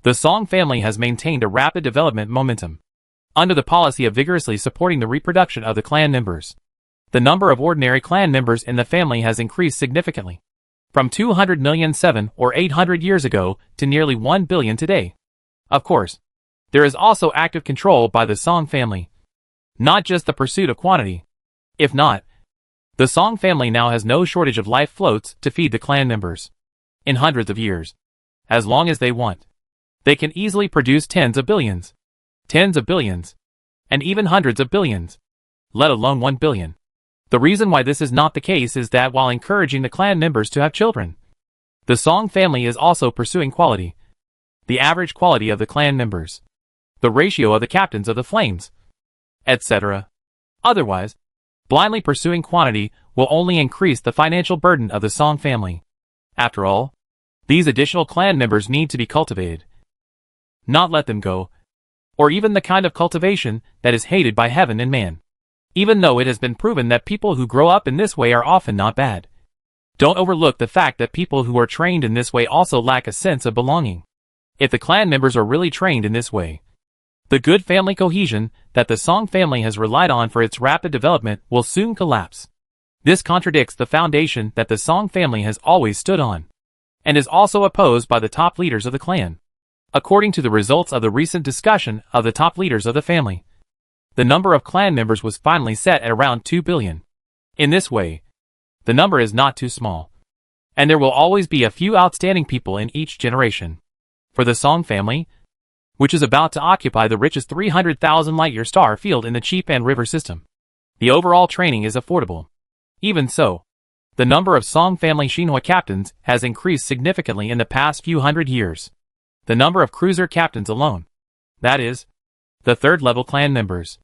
the Song family has maintained a rapid development momentum. Under the policy of vigorously supporting the reproduction of the clan members, the number of ordinary clan members in the family has increased significantly, from 200 million 7 or 800 years ago to nearly 1 billion today. Of course, there is also active control by the Song family, not just the pursuit of quantity. If not, the Song family now has no shortage of life floats to feed the clan members. In hundreds of years, as long as they want, they can easily produce tens of billions, and even hundreds of billions, let alone 1 billion. The reason why this is not the case is that while encouraging the clan members to have children, the Song family is also pursuing quality. The average quality of the clan members, the ratio of the captains of the flames, etc. Otherwise, blindly pursuing quantity will only increase the financial burden of the Song family. After all, these additional clan members need to be cultivated, not let them go, or even the kind of cultivation that is hated by heaven and man. Even though it has been proven that people who grow up in this way are often not bad, don't overlook the fact that people who are trained in this way also lack a sense of belonging. If the clan members are really trained in this way, the good family cohesion that the Song family has relied on for its rapid development will soon collapse. This contradicts the foundation that the Song family has always stood on, and is also opposed by the top leaders of the clan. According to the results of the recent discussion of the top leaders of the family, the number of clan members was finally set at around 2 billion. In this way, the number is not too small, and there will always be a few outstanding people in each generation. For the Song family, which is about to occupy the richest 300,000 light-year star field in the Chipan River system, the overall training is affordable. Even so, the number of Song family Xinhua captains has increased significantly in the past few hundred years. The number of cruiser captains alone, that is, the third-level clan members,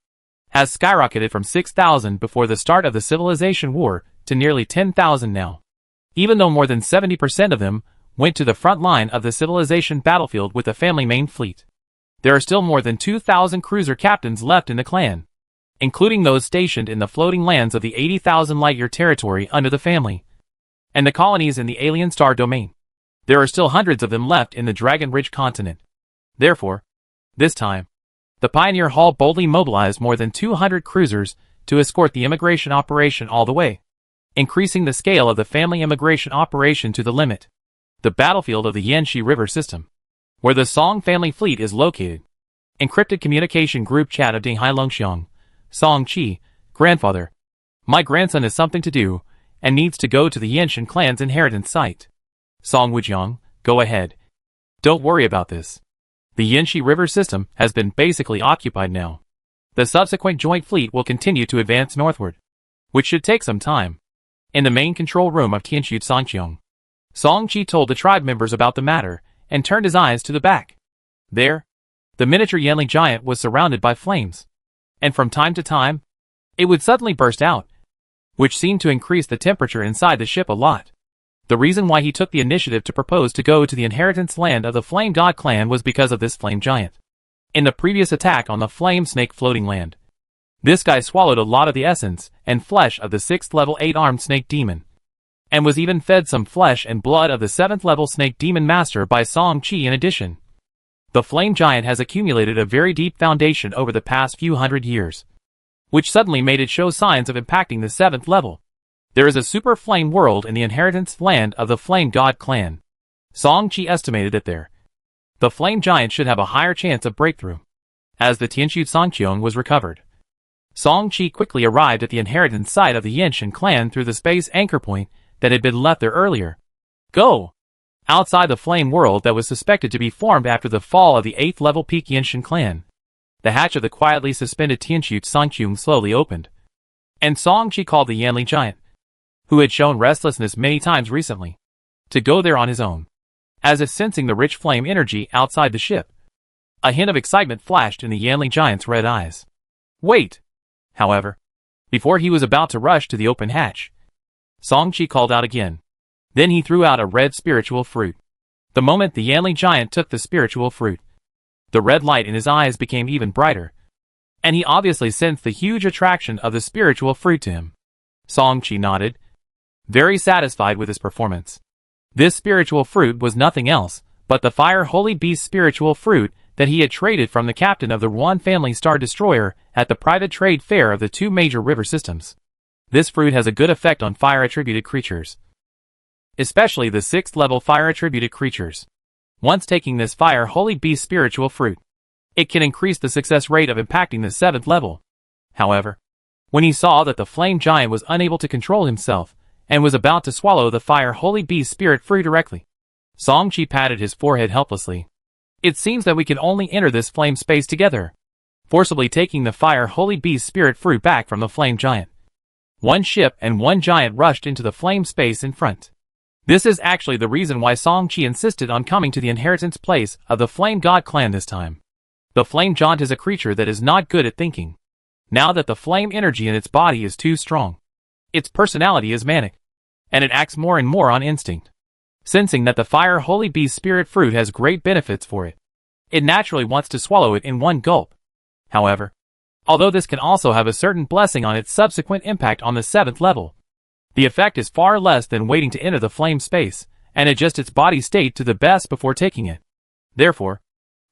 has skyrocketed from 6,000 before the start of the Civilization War to nearly 10,000 now. Even though more than 70% of them went to the front line of the civilization battlefield with the family main fleet, there are still more than 2,000 cruiser captains left in the clan, including those stationed in the floating lands of the 80,000 light-year territory under the family, and the colonies in the alien star domain. There are still hundreds of them left in the Dragon Ridge continent. Therefore, this time, the Pioneer Hall boldly mobilized more than 200 cruisers to escort the immigration operation all the way, increasing the scale of the family immigration operation to the limit. The battlefield of the Yanxi River system, where the Song family fleet is located. Encrypted communication group chat of Dinghai Longxiang. Song Qi, grandfather. My grandson has something to do, and needs to go to the Yanshan clan's inheritance site. Song Wujiang, go ahead. Don't worry about this. The Yanxi River system has been basically occupied now. The subsequent joint fleet will continue to advance northward, which should take some time. In the main control room of Tianxu Songqiang, Song Qi told the tribe members about the matter, and turned his eyes to the back. There, the miniature Yanli giant was surrounded by flames, and from time to time, it would suddenly burst out, which seemed to increase the temperature inside the ship a lot. The reason why he took the initiative to propose to go to the inheritance land of the Flame God clan was because of this flame giant. In the previous attack on the Flame Snake floating land, this guy swallowed a lot of the essence and flesh of the 6th level 8-armed snake demon, and was even fed some flesh and blood of the 7th level snake demon master by Song Chi in addition. The flame giant has accumulated a very deep foundation over the past few hundred years, which suddenly made it show signs of impacting the 7th level. There is a super flame world in the inheritance land of the Flame God clan. Song Chi estimated that the flame giant should have a higher chance of breakthrough. As the Tianshu Songqiong was recovered, Song Chi quickly arrived at the inheritance site of the Yinshan clan through the space anchor point that had been left there earlier. Go! Outside the flame world that was suspected to be formed after the fall of the 8th level peak Yinshan clan, the hatch of the quietly suspended Tianshu Songqiong slowly opened, and Song Chi called the Yanli giant, who had shown restlessness many times recently, to go there on his own. As if sensing the rich flame energy outside the ship, a hint of excitement flashed in the Yanli giant's red eyes. Wait! However, before he was about to rush to the open hatch, Song Chi called out again. Then he threw out a red spiritual fruit. The moment the Yanli giant took the spiritual fruit, the red light in his eyes became even brighter, and he obviously sensed the huge attraction of the spiritual fruit to him. Song Chi nodded, very satisfied with his performance. This spiritual fruit was nothing else but the Fire Holy Beast spiritual fruit that he had traded from the captain of the Ruan family star destroyer at the private trade fair of the 2 major river systems. This fruit has a good effect on fire-attributed creatures, especially the 6th level fire-attributed creatures. Once taking this Fire Holy Beast spiritual fruit, it can increase the success rate of impacting the 7th level. However, when he saw that the flame giant was unable to control himself, and was about to swallow the Fire Holy Beast spirit fruit directly, Song Chi patted his forehead helplessly. It seems that we can only enter this flame space together, forcibly taking the Fire Holy Beast spirit fruit back from the flame giant. One ship and one giant rushed into the flame space in front. This is actually the reason why Song Chi insisted on coming to the inheritance place of the Flame God clan this time. The flame giant is a creature that is not good at thinking. Now that the flame energy in its body is too strong, its personality is manic, and it acts more and more on instinct. Sensing that the Fire Holy Beast spirit fruit has great benefits for it, it naturally wants to swallow it in one gulp. However, although this can also have a certain blessing on its subsequent impact on the 7th level, the effect is far less than waiting to enter the flame space and adjust its body state to the best before taking it. Therefore,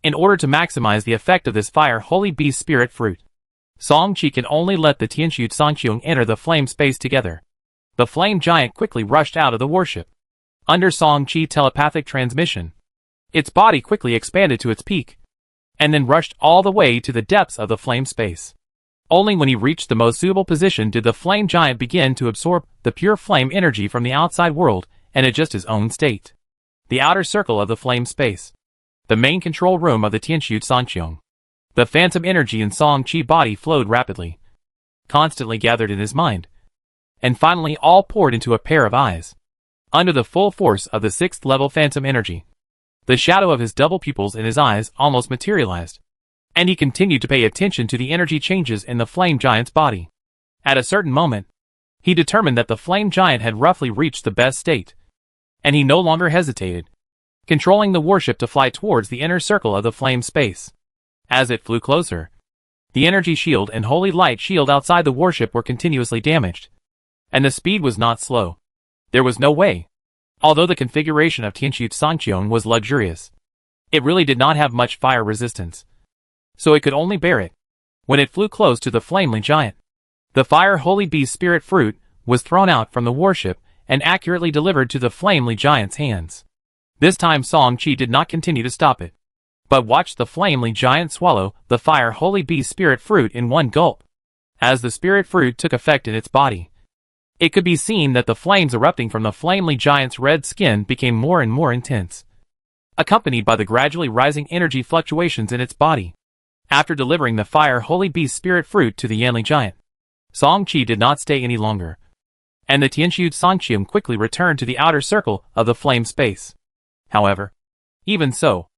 in order to maximize the effect of this Fire Holy Beast spirit fruit, Song Chi can only let the Tianshu Songqiong enter the flame space together. The flame giant quickly rushed out of the warship. Under Song Chi telepathic transmission, its body quickly expanded to its peak, and then rushed all the way to the depths of the flame space. Only when he reached the most suitable position did the flame giant begin to absorb the pure flame energy from the outside world and adjust his own state. The outer circle of the flame space, the main control room of the Tianshu Songqiong. The phantom energy in Song Chi body flowed rapidly, constantly gathered in his mind, and finally all poured into a pair of eyes. Under the full force of the 6th level phantom energy, the shadow of his double pupils in his eyes almost materialized, and he continued to pay attention to the energy changes in the flame giant's body. At a certain moment, he determined that the flame giant had roughly reached the best state, and he no longer hesitated, controlling the warship to fly towards the inner circle of the flame space. As it flew closer, the energy shield and holy light shield outside the warship were continuously damaged, and the speed was not slow. There was no way. Although the configuration of Tianshu Songqiong was luxurious, it really did not have much fire resistance, so it could only bear it. When it flew close to the flamely giant, the Fire Holy Beast spirit fruit was thrown out from the warship and accurately delivered to the flamely giant's hands. This time Song Chi did not continue to stop it, but watched the flamely giant swallow the Fire Holy Beast spirit fruit in one gulp. As the spirit fruit took effect in its body, it could be seen that the flames erupting from the flamely giant's red skin became more and more intense, accompanied by the gradually rising energy fluctuations in its body. After delivering the Fire Holy Beast spirit fruit to the Yanli giant, Song Chi did not stay any longer, and the Tianshu Songqiong quickly returned to the outer circle of the flame space. However, Even so,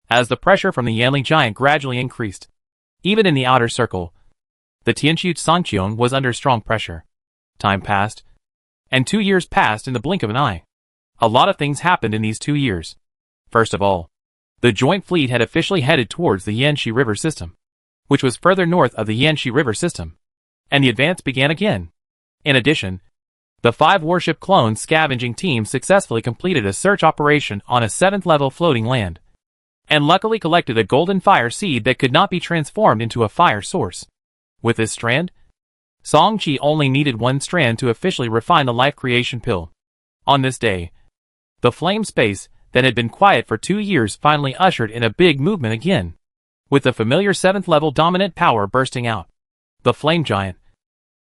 as the pressure from the Yanli giant gradually increased, even in the outer circle, the Tianqiu Sangqiong was under strong pressure. Time passed, and 2 years passed in the blink of an eye. A lot of things happened in these 2 years. First of all, the joint fleet had officially headed towards the Yanxi River system, which was further north of the Yanxi River system, and the advance began again. In addition, the 5 warship clone scavenging teams successfully completed a search operation on a 7th level floating land, and luckily collected a golden fire seed that could not be transformed into a fire source. With this strand, Song Qi only needed 1 strand to officially refine the life creation pill. On this day, the flame space that had been quiet for 2 years finally ushered in a big movement again, with the familiar 7th level dominant power bursting out. The flame giant,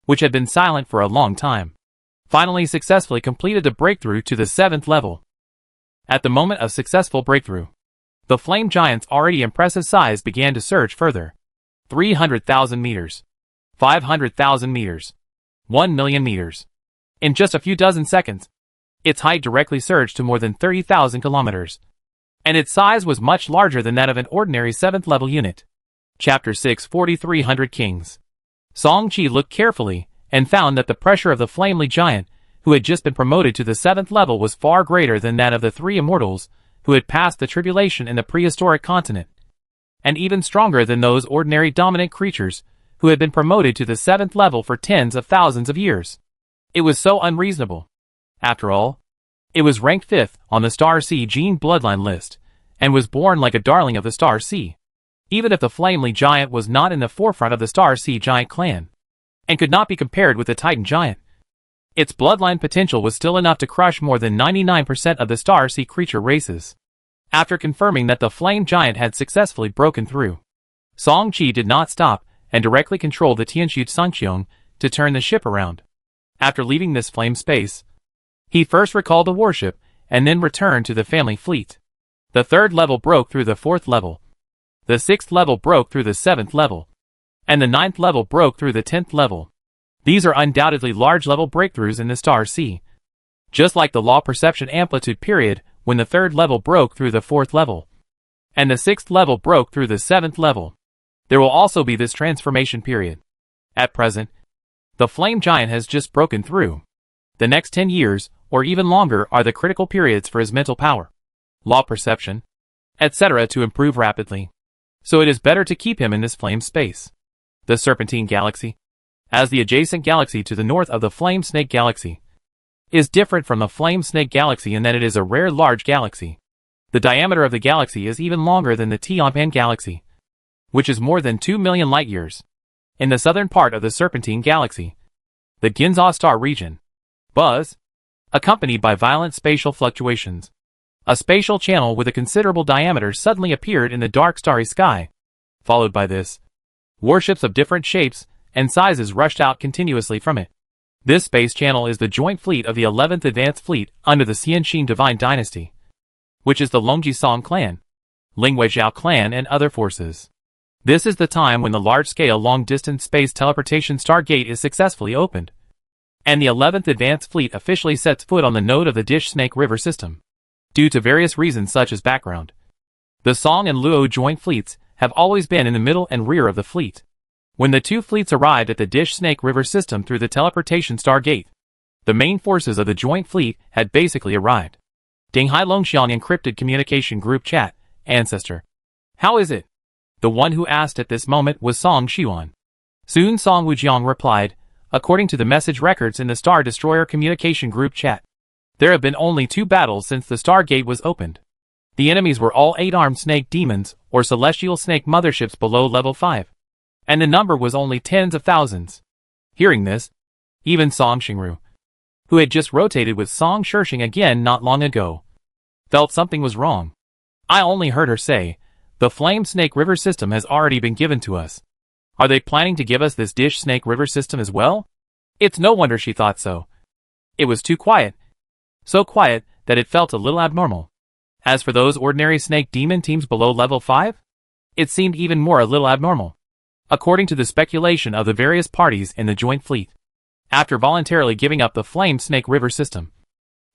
which had been silent for a long time, finally successfully completed the breakthrough to the 7th level. At the moment of successful breakthrough, the flame giant's already impressive size began to surge further. 300,000 meters. 500,000 meters. 1 million meters. In just a few dozen seconds, its height directly surged to more than 30,000 kilometers. And its size was much larger than that of an ordinary 7th level unit. Chapter 6 4,300 Kings. Song Qi looked carefully, and found that the pressure of the Flamely Giant, who had just been promoted to the 7th level, was far greater than that of the 3 immortals, who had passed the tribulation in the prehistoric continent, and even stronger than those ordinary dominant creatures, who had been promoted to the 7th level for tens of thousands of years. It was so unreasonable. After all, it was ranked 5th on the Star Sea gene bloodline list, and was born like a darling of the Star Sea. Even if the Flamely Giant was not in the forefront of the Star Sea Giant clan, and could not be compared with the Titan Giant, its bloodline potential was still enough to crush more than 99% of the Star Sea creature races. After confirming that the Flame Giant had successfully broken through, Song Qi did not stop, and directly controlled the Tianqiu Sangqiong to turn the ship around. After leaving this flame space, he first recalled the warship, and then returned to the family fleet. The 3rd level broke through the 4th level. The 6th level broke through the 7th level. And the 9th level broke through the 10th level. These are undoubtedly large level breakthroughs in the Star Sea. Just like the law perception amplitude period, when the 3rd level broke through the 4th level, and the 6th level broke through the 7th level, there will also be this transformation period. At present, the Flame Giant has just broken through. The next 10 years, or even longer, are the critical periods for his mental power, law perception, etc. to improve rapidly. So it is better to keep him in this flame space. The Serpentine Galaxy, as the adjacent galaxy to the north of the Flame Snake Galaxy, is different from the Flame Snake Galaxy in that it is a rare large galaxy. The diameter of the galaxy is even longer than the Tianpan Galaxy, which is more than 2 million light-years. In the southern part of the Serpentine Galaxy, the Ginza Star region, buzz, accompanied by violent spatial fluctuations, a spatial channel with a considerable diameter suddenly appeared in the dark starry sky. Followed by this, warships of different shapes and sizes rushed out continuously from it. This space channel is the joint fleet of the 11th Advanced Fleet under the Xianxin Divine Dynasty, which is the Longji Song clan, Lingwei clan, and other forces. This is the time when the large-scale long-distance space teleportation Stargate is successfully opened, and the 11th Advanced Fleet officially sets foot on the node of the Dish Snake River system. Due to various reasons such as background, the Song and Luo joint fleets have always been in the middle and rear of the fleet. When the 2 fleets arrived at the Dish Snake River system through the teleportation Stargate, the main forces of the joint fleet had basically arrived. Dinghai Longxiang encrypted communication group chat, Ancestor. How is it? The one who asked at this moment was Song Xiuan. Soon Song Wujiang replied, according to the message records in the Star Destroyer communication group chat, there have been only 2 battles since the Stargate was opened. The enemies were all 8-armed snake demons, or celestial snake motherships below level 5. And the number was only tens of thousands. Hearing this, even Song Xingru, who had just rotated with Song Shirshing again not long ago, felt something was wrong. I only heard her say, the Flame Snake River system has already been given to us. Are they planning to give us this Dish Snake River system as well? It's no wonder she thought so. It was too quiet. So quiet that it felt a little abnormal. As for those ordinary snake demon teams below level 5, it seemed even more a little abnormal. According to the speculation of the various parties in the joint fleet, after voluntarily giving up the Flame Snake River system,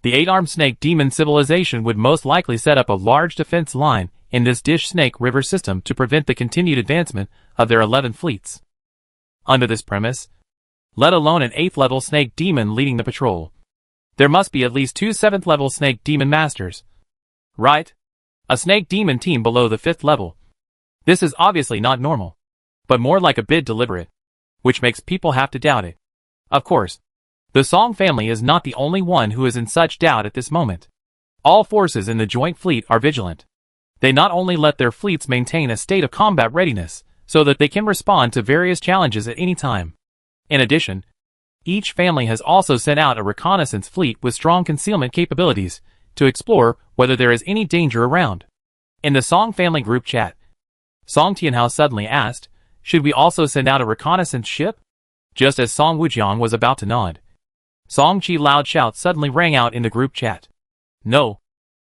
The 8-armed snake demon civilization would most likely set up a large defense line in this Dish Snake River system to prevent the continued advancement of their 11 fleets. Under this premise, let alone an 8th level snake demon leading the patrol, there must be at least 2 7th level snake demon masters. Right? A snake demon team below the 5th level. This is obviously not normal, but more like a bit deliberate, which makes people have to doubt it. Of course, the Song family is not the only one who is in such doubt at this moment. All forces in the joint fleet are vigilant. They not only let their fleets maintain a state of combat readiness, so that they can respond to various challenges at any time. In addition, each family has also sent out a reconnaissance fleet with strong concealment capabilities to explore whether there is any danger around. In the Song family group chat, Song Tianhao suddenly asked, should we also send out a reconnaissance ship? Just as Song Wujiang was about to nod, Song Qi loud shout suddenly rang out in the group chat. No,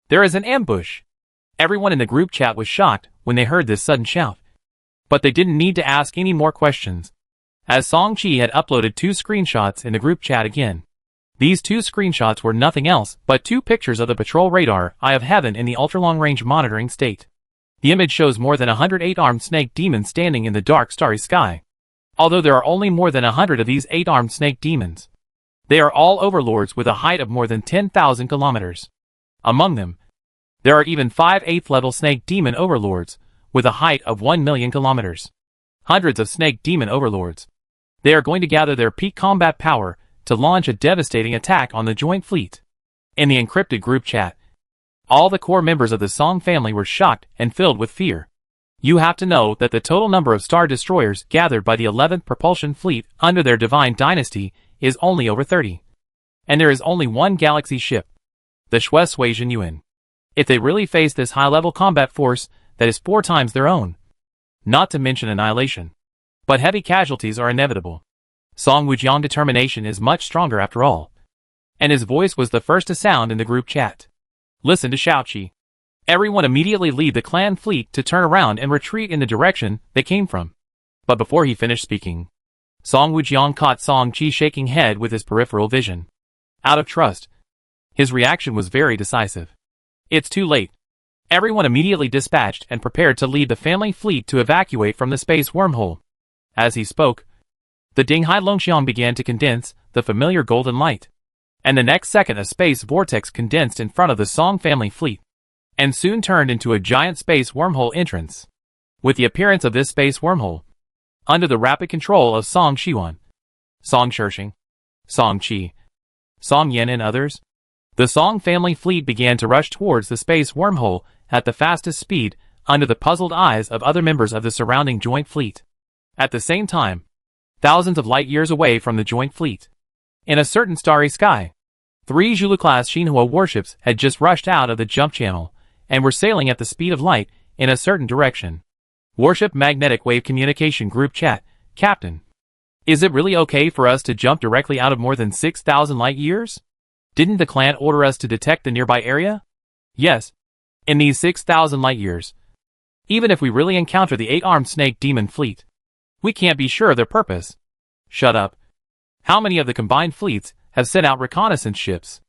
there is an ambush. Everyone in the group chat was shocked when they heard this sudden shout. But they didn't need to ask any more questions, as Song Qi had uploaded 2 screenshots in the group chat again. These 2 screenshots were nothing else but 2 pictures of the patrol radar Eye of Heaven in the ultra-long-range monitoring state. The image shows more than 108 armed snake demons standing in the dark starry sky. Although there are only more than 100 of these 8-armed snake demons, they are all overlords with a height of more than 10,000 kilometers. Among them, there are even 5 8th level snake demon overlords with a height of 1 million kilometers. Hundreds of snake demon overlords. They are going to gather their peak combat power to launch a devastating attack on the joint fleet. In the encrypted group chat, all the core members of the Song family were shocked and filled with fear. You have to know that the total number of star destroyers gathered by the 11th propulsion fleet under their divine dynasty is only over 30. And there is only one galaxy ship, the Shui Yuan. If they really face this high-level combat force that is 4 times their own, not to mention annihilation, but heavy casualties are inevitable. Song Wujiang's determination is much stronger after all, and his voice was the first to sound in the group chat. Listen to Shaoqi. Everyone immediately leave the clan fleet to turn around and retreat in the direction they came from. But before he finished speaking, Song Wujiang caught Song Qi shaking head with his peripheral vision. Out of trust, his reaction was very decisive. It's too late. Everyone immediately dispatched and prepared to lead the family fleet to evacuate from the space wormhole. As he spoke, the Dinghai Longxiang began to condense the familiar golden light. And the next second a space vortex condensed in front of the Song family fleet, and soon turned into a giant space wormhole entrance. With the appearance of this space wormhole, under the rapid control of Song Xiwan, Song Shishing, Song Qi, Song Yan and others, the Song family fleet began to rush towards the space wormhole at the fastest speed under the puzzled eyes of other members of the surrounding joint fleet. At the same time, thousands of light years away from the joint fleet, in a certain starry sky, 3 Zhulu-class Xinhua warships had just rushed out of the jump channel and were sailing at the speed of light in a certain direction. Warship Magnetic Wave Communication Group Chat, Captain. Is it really okay for us to jump directly out of more than 6,000 light years? Didn't the clan order us to detect the nearby area? Yes. In these 6,000 light years, even if we really encounter the 8-armed snake demon fleet, we can't be sure of their purpose. Shut up. How many of the combined fleets have sent out reconnaissance ships?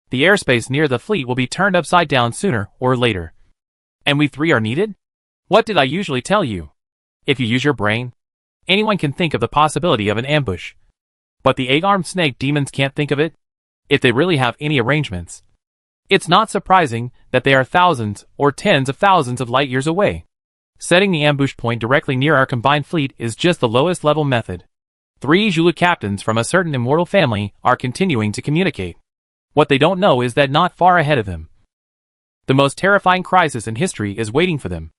The airspace near the fleet will be turned upside down sooner or later. And we 3 are needed? What did I usually tell you? If you use your brain, anyone can think of the possibility of an ambush. But the 8-armed snake demons can't think of it, if they really have any arrangements. It's not surprising that they are thousands or tens of thousands of light years away. Setting the ambush point directly near our combined fleet is just the lowest level method. 3 Zhulu captains from a certain immortal family are continuing to communicate. What they don't know is that not far ahead of them, the most terrifying crisis in history is waiting for them.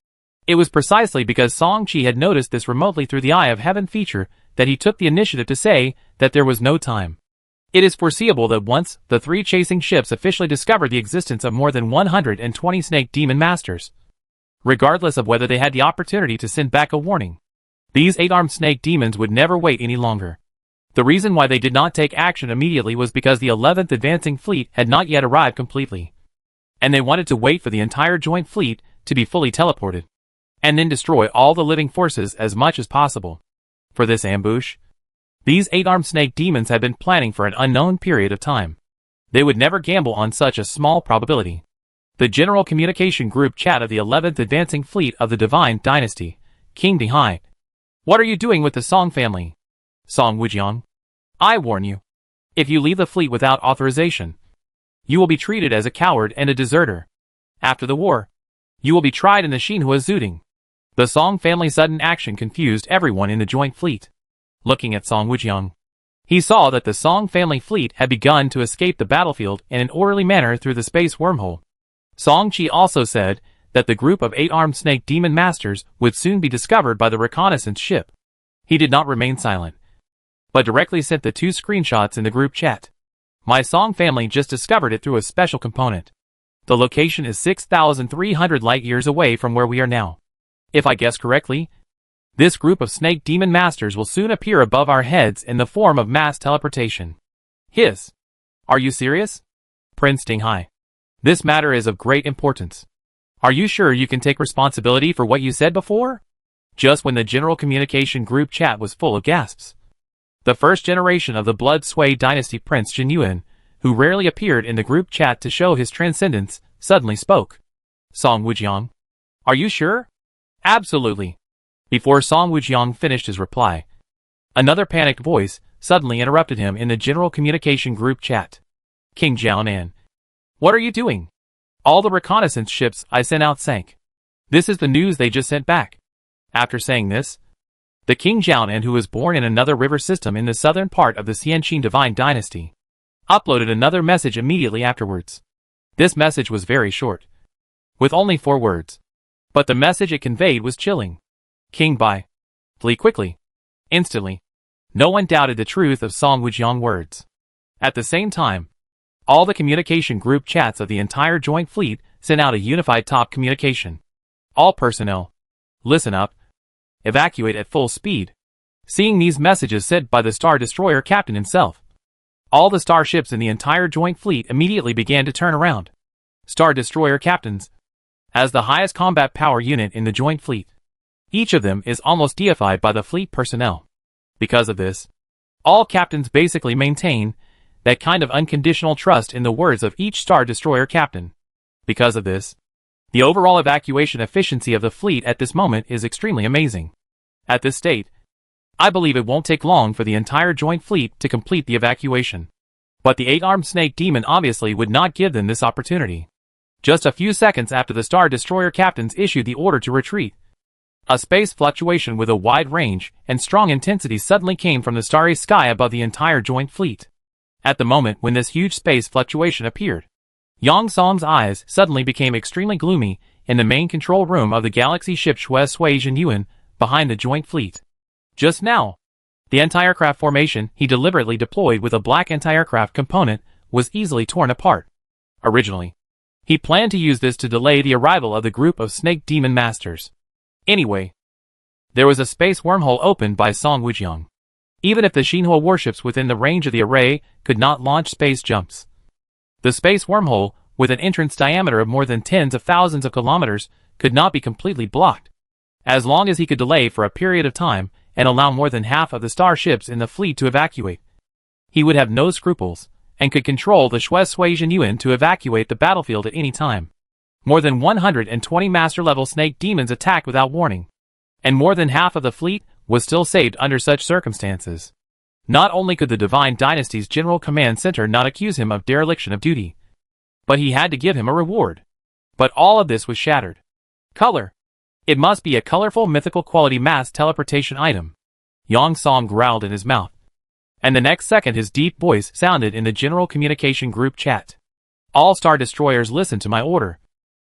It was precisely because Song Qi had noticed this remotely through the Eye of Heaven feature that he took the initiative to say that there was no time. It is foreseeable that once the 3 chasing ships officially discovered the existence of more than 120 snake demon masters, regardless of whether they had the opportunity to send back a warning, these 8-armed snake demons would never wait any longer. The reason why they did not take action immediately was because the 11th advancing fleet had not yet arrived completely, and they wanted to wait for the entire joint fleet to be fully teleported, and then destroy all the living forces as much as possible. For this ambush, these 8-armed snake demons had been planning for an unknown period of time. They would never gamble on such a small probability. The General Communication Group chat of the 11th Advancing Fleet of the Divine Dynasty, King Dihai. What are you doing with the Song family? Song Wujiang. I warn you. If you leave the fleet without authorization, you will be treated as a coward and a deserter. After the war, you will be tried in the Xinhua Zuding. The Song family's sudden action confused everyone in the joint fleet. Looking at Song Wujiang, he saw that the Song family fleet had begun to escape the battlefield in an orderly manner through the space wormhole. Song Qi also said that the group of 8-armed snake demon masters would soon be discovered by the reconnaissance ship. He did not remain silent, but directly sent the 2 screenshots in the group chat. My Song family just discovered it through a special component. The location is 6,300 light-years away from where we are now. If I guess correctly, this group of snake demon masters will soon appear above our heads in the form of mass teleportation. Hiss. Are you serious? Prince Dinghai. This matter is of great importance. Are you sure you can take responsibility for what you said before? Just when the General Communication Group chat was full of gasps, the first generation of the Blood Sway Dynasty Prince Jin Yuan, who rarely appeared in the group chat to show his transcendence, suddenly spoke. Song Wujiang. Are you sure? Absolutely. Before Song Wujiang finished his reply, another panicked voice suddenly interrupted him in the General Communication Group chat. King Jiaonan. What are you doing? All the reconnaissance ships I sent out sank. This is the news they just sent back. After saying this, the King Jiaonan, who was born in another river system in the southern part of the Xianqin Divine Dynasty, uploaded another message immediately afterwards. This message was very short, with only 4 words. But the message it conveyed was chilling. King Bai. Flee quickly. Instantly. No one doubted the truth of Song Wujiang's words. At the same time, all the communication group chats of the entire joint fleet sent out a unified top communication. All personnel, listen up. Evacuate at full speed. Seeing these messages sent by the Star Destroyer captain himself, all the starships in the entire joint fleet immediately began to turn around. Star Destroyer captains, as the highest combat power unit in the joint fleet, each of them is almost deified by the fleet personnel. Because of this, all captains basically maintain that kind of unconditional trust in the words of each Star Destroyer captain. Because of this, the overall evacuation efficiency of the fleet at this moment is extremely amazing. At this state, I believe it won't take long for the entire joint fleet to complete the evacuation. But the 8-armed snake demon obviously would not give them this opportunity. Just a few seconds after the Star Destroyer captains issued the order to retreat, a space fluctuation with a wide range and strong intensity suddenly came from the starry sky above the entire joint fleet. At the moment when this huge space fluctuation appeared, Yang Song's eyes suddenly became extremely gloomy in the main control room of the galaxy ship Shui Sui Jinyuan behind the joint fleet. Just now, the anti-aircraft formation he deliberately deployed with a black anti-aircraft component was easily torn apart. Originally, he planned to use this to delay the arrival of the group of snake demon masters. Anyway, there was a space wormhole opened by Song Wujiang. Even if the Xinhua warships within the range of the array could not launch space jumps, the space wormhole, with an entrance diameter of more than tens of thousands of kilometers, could not be completely blocked. As long as he could delay for a period of time and allow more than half of the starships in the fleet to evacuate, he would have no scruples and could control the Shui Sui Jinyuan to evacuate the battlefield at any time. More than 120 master-level snake demons attacked without warning, and more than half of the fleet was still saved under such circumstances. Not only could the Divine Dynasty's General Command Center not accuse him of dereliction of duty, but he had to give him a reward. But all of this was shattered. Color. It must be a colorful mythical quality mass teleportation item. Yang Song growled in his mouth. And the next second his deep voice sounded in the General Communication Group chat. All Star Destroyers listen to my order.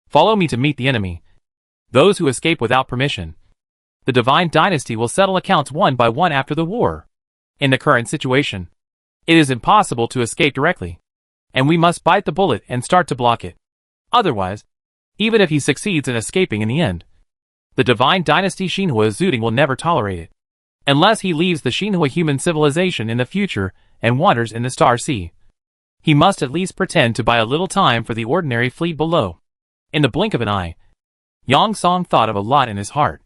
Follow me to meet the enemy. Those who escape without permission, the Divine Dynasty will settle accounts one by one after the war. In the current situation, it is impossible to escape directly, and we must bite the bullet and start to block it. Otherwise, even if he succeeds in escaping in the end, the Divine Dynasty Xinhua Zuding will never tolerate it. Unless he leaves the Xinhua human civilization in the future and wanders in the Star Sea, he must at least pretend to buy a little time for the ordinary fleet below. In the blink of an eye, Yang Song thought of a lot in his heart.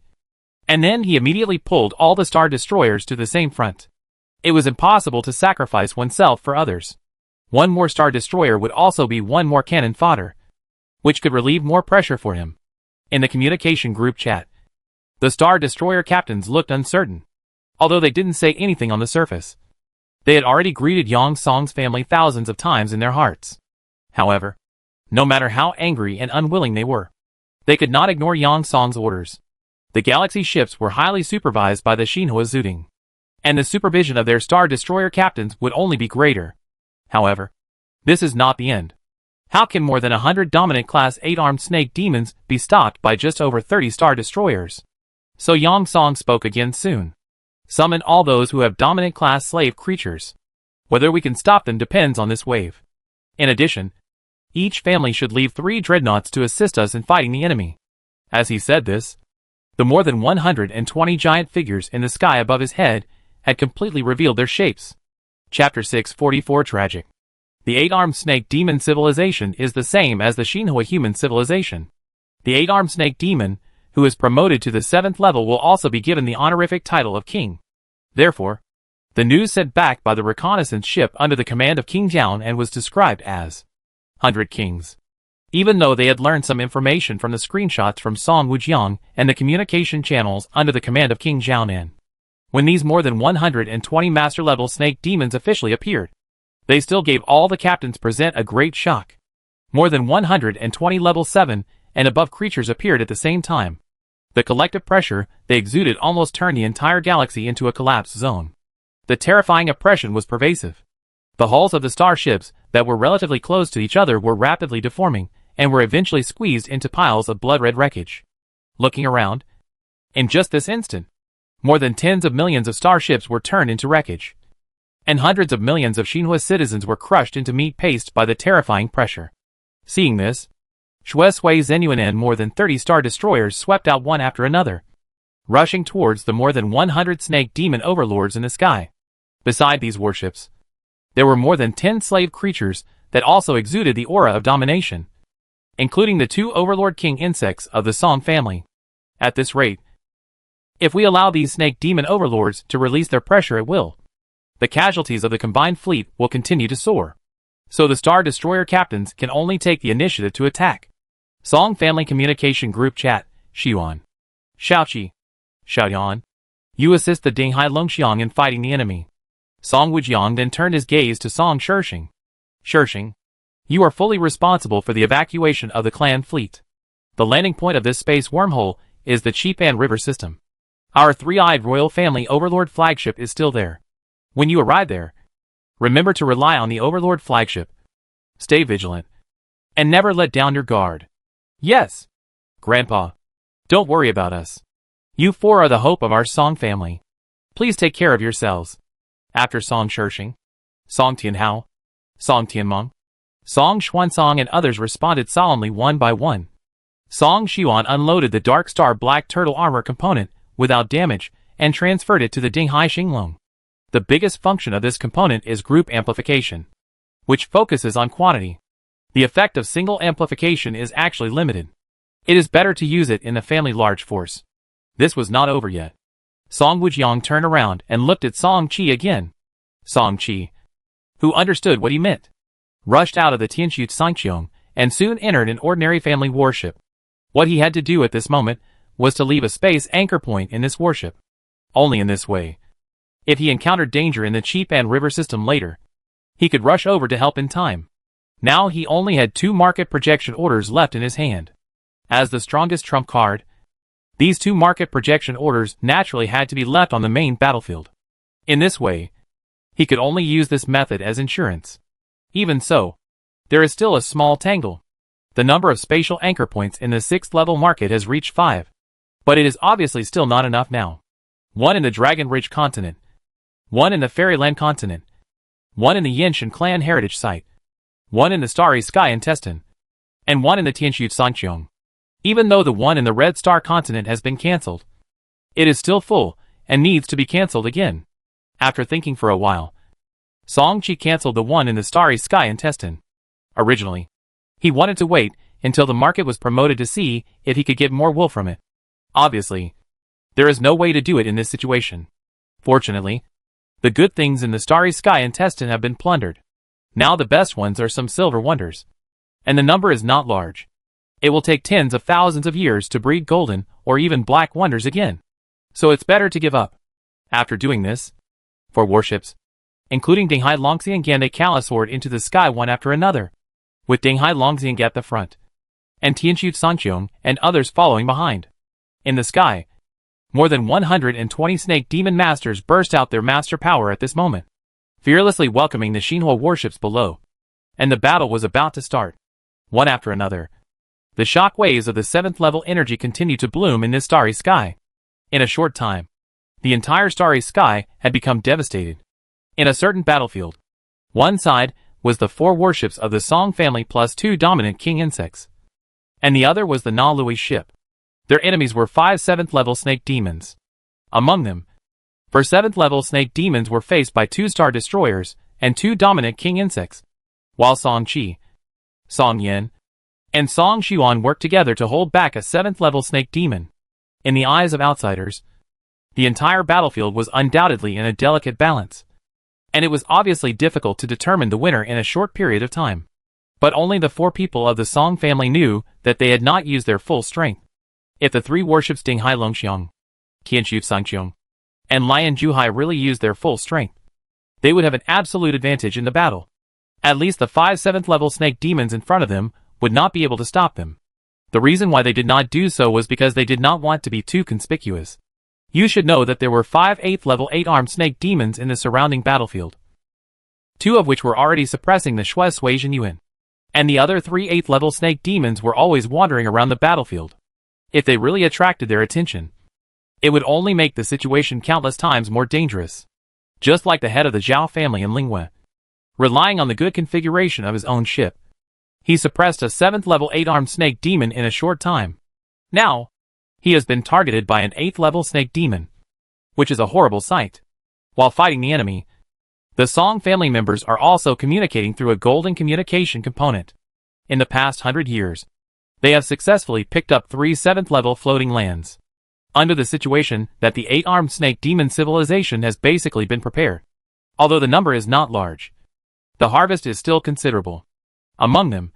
And then he immediately pulled all the Star Destroyers to the same front. It was impossible to sacrifice oneself for others. One more Star Destroyer would also be one more cannon fodder, which could relieve more pressure for him. In the communication group chat, the Star Destroyer captains looked uncertain, although they didn't say anything on the surface. They had already greeted Yang Song's family thousands of times in their hearts. However, no matter how angry and unwilling they were, they could not ignore Yang Song's orders. The Galaxy ships were highly supervised by the Xinhua Zuding, and the supervision of their Star Destroyer captains would only be greater. However, this is not the end. How can more than 100 dominant class 8-armed snake demons be stopped by just over 30 Star Destroyers? So Yang Song spoke again soon. Summon all those who have dominant class slave creatures. Whether we can stop them depends on this wave. In addition, each family should leave 3 dreadnoughts to assist us in fighting the enemy. As he said this, the more than 120 giant figures in the sky above his head had completely revealed their shapes. Chapter 644 Tragic. The 8-armed snake demon civilization is the same as the Xinhua human civilization. The 8-armed snake demon, who is promoted to the 7th level, will also be given the honorific title of king. Therefore, the news sent back by the reconnaissance ship under the command of King Jian and was described as 100 Kings. Even though they had learned some information from the screenshots from Song Wujiang and the communication channels under the command of King Jianan. When these more than 120 master-level snake demons officially appeared, they still gave all the captains present a great shock. More than 120 level 7 and above creatures appeared at the same time. The collective pressure they exuded almost turned the entire galaxy into a collapse zone. The terrifying oppression was pervasive. The hulls of the starships that were relatively close to each other were rapidly deforming and were eventually squeezed into piles of blood-red wreckage. Looking around, in just this instant, more than tens of millions of starships were turned into wreckage, and hundreds of millions of Xinhua citizens were crushed into meat paste by the terrifying pressure. Seeing this, Xue Sui Zenuan and more than 30 Star Destroyers swept out one after another, rushing towards the more than 100 snake demon overlords in the sky. Beside these warships, there were more than 10 slave creatures that also exuded the aura of domination, including the 2 Overlord King insects of the Song family. At this rate, if we allow these snake demon overlords to release their pressure at will, the casualties of the combined fleet will continue to soar. So the Star Destroyer captains can only take the initiative to attack. Song Family Communication Group Chat, Xiuan. Xiaoqi. Xiaoyan. You assist the Dinghai Longxiang in fighting the enemy. Song Wujiang then turned his gaze to Song Shishing. Shishing. You are fully responsible for the evacuation of the clan fleet. The landing point of this space wormhole is the Chipan River system. Our 3-eyed royal family Overlord flagship is still there. When you arrive there, remember to rely on the Overlord flagship. Stay vigilant, and never let down your guard. Yes, Grandpa. Don't worry about us. You 4 are the hope of our Song family. Please take care of yourselves. After Song Shishing, Song Tianhao, Song Tianmeng, Song Xuansong and others responded solemnly one by one. Song Xiuan unloaded the Dark Star Black Turtle armor component without damage and transferred it to the Dinghai Xinglong. The biggest function of this component is group amplification, which focuses on quantity. The effect of single amplification is actually limited. It is better to use it in a family large force. This was not over yet. Song Wujiang turned around and looked at Song Qi again. Song Qi, who understood what he meant, rushed out of the Tianxu Sangqiong and soon entered an ordinary family warship. What he had to do at this moment was to leave a space anchor point in this warship. Only in this way, if he encountered danger in the Chipan River system later, he could rush over to help in time. Now he only had 2 market projection orders left in his hand. As the strongest trump card, these 2 market projection orders naturally had to be left on the main battlefield. In this way, he could only use this method as insurance. Even so, there is still a small tangle. The number of spatial anchor points in the 6th level market has reached 5. But it is obviously still not enough now. 1 in the Dragon Ridge continent, 1 in the Fairyland continent, 1 in the Yenshin clan heritage site, 1 in the Starry Sky intestine, and 1 in the Tianxu Sangqiong. Even though the one in the Red Star continent has been cancelled, it is still full and needs to be cancelled again. After thinking for a while, Song Qi cancelled the one in the Starry Sky intestine. Originally, he wanted to wait until the market was promoted to see if he could get more wool from it. Obviously, there is no way to do it in this situation. Fortunately, the good things in the Starry Sky intestine have been plundered. Now the best ones are some silver wonders. And the number is not large. It will take tens of thousands of years to breed golden or even black wonders again. So it's better to give up. After doing this, 4 warships, including Dinghai Longxiang, they soared into the sky one after another, with Dinghai Longxiang at the front, and Tianqiu Sanqiong and others following behind. In the sky, more than 120 snake demon masters burst out their master power at this moment, fearlessly welcoming the Xinhua warships below. And the battle was about to start. One after another, the shock waves of the 7th level energy continued to bloom in this starry sky. In a short time, the entire starry sky had become devastated. In a certain battlefield, one side was the 4 warships of the Song family plus 2 dominant king insects, and the other was the Na Lui ship. Their enemies were 5 7th level snake demons. Among them, 4 7th level snake demons were faced by 2 star destroyers and 2 dominant king insects, while Song Qi, Song Yin, and Song Xuan worked together to hold back a 7th level snake demon. In the eyes of outsiders, the entire battlefield was undoubtedly in a delicate balance, and it was obviously difficult to determine the winner in a short period of time. But only the 4 people of the Song family knew that they had not used their full strength. If the 3 warships Dinghai Longxiang, Qianqiu Sanqiong, and Lian Zhuhai really used their full strength, they would have an absolute advantage in the battle. At least the 5 7th level snake demons in front of them would not be able to stop them. The reason why they did not do so was because they did not want to be too conspicuous. You should know that there were 5 8th level 8-armed snake demons in the surrounding battlefield, 2 of which were already suppressing the Shui Sui Yuan, and the other 3 8th level snake demons were always wandering around the battlefield. If they really attracted their attention, it would only make the situation countless times more dangerous. Just like the head of the Zhao family in Lingwei, relying on the good configuration of his own ship, he suppressed a 7th level 8-armed snake demon in a short time. Now, he has been targeted by an 8th level snake demon, which is a horrible sight. While fighting the enemy, the Song family members are also communicating through a golden communication component. In the past 100 years, they have successfully picked up 3 7th level floating lands. Under the situation that the 8-armed snake demon civilization has basically been prepared. Although the number is not large, the harvest is still considerable. Among them,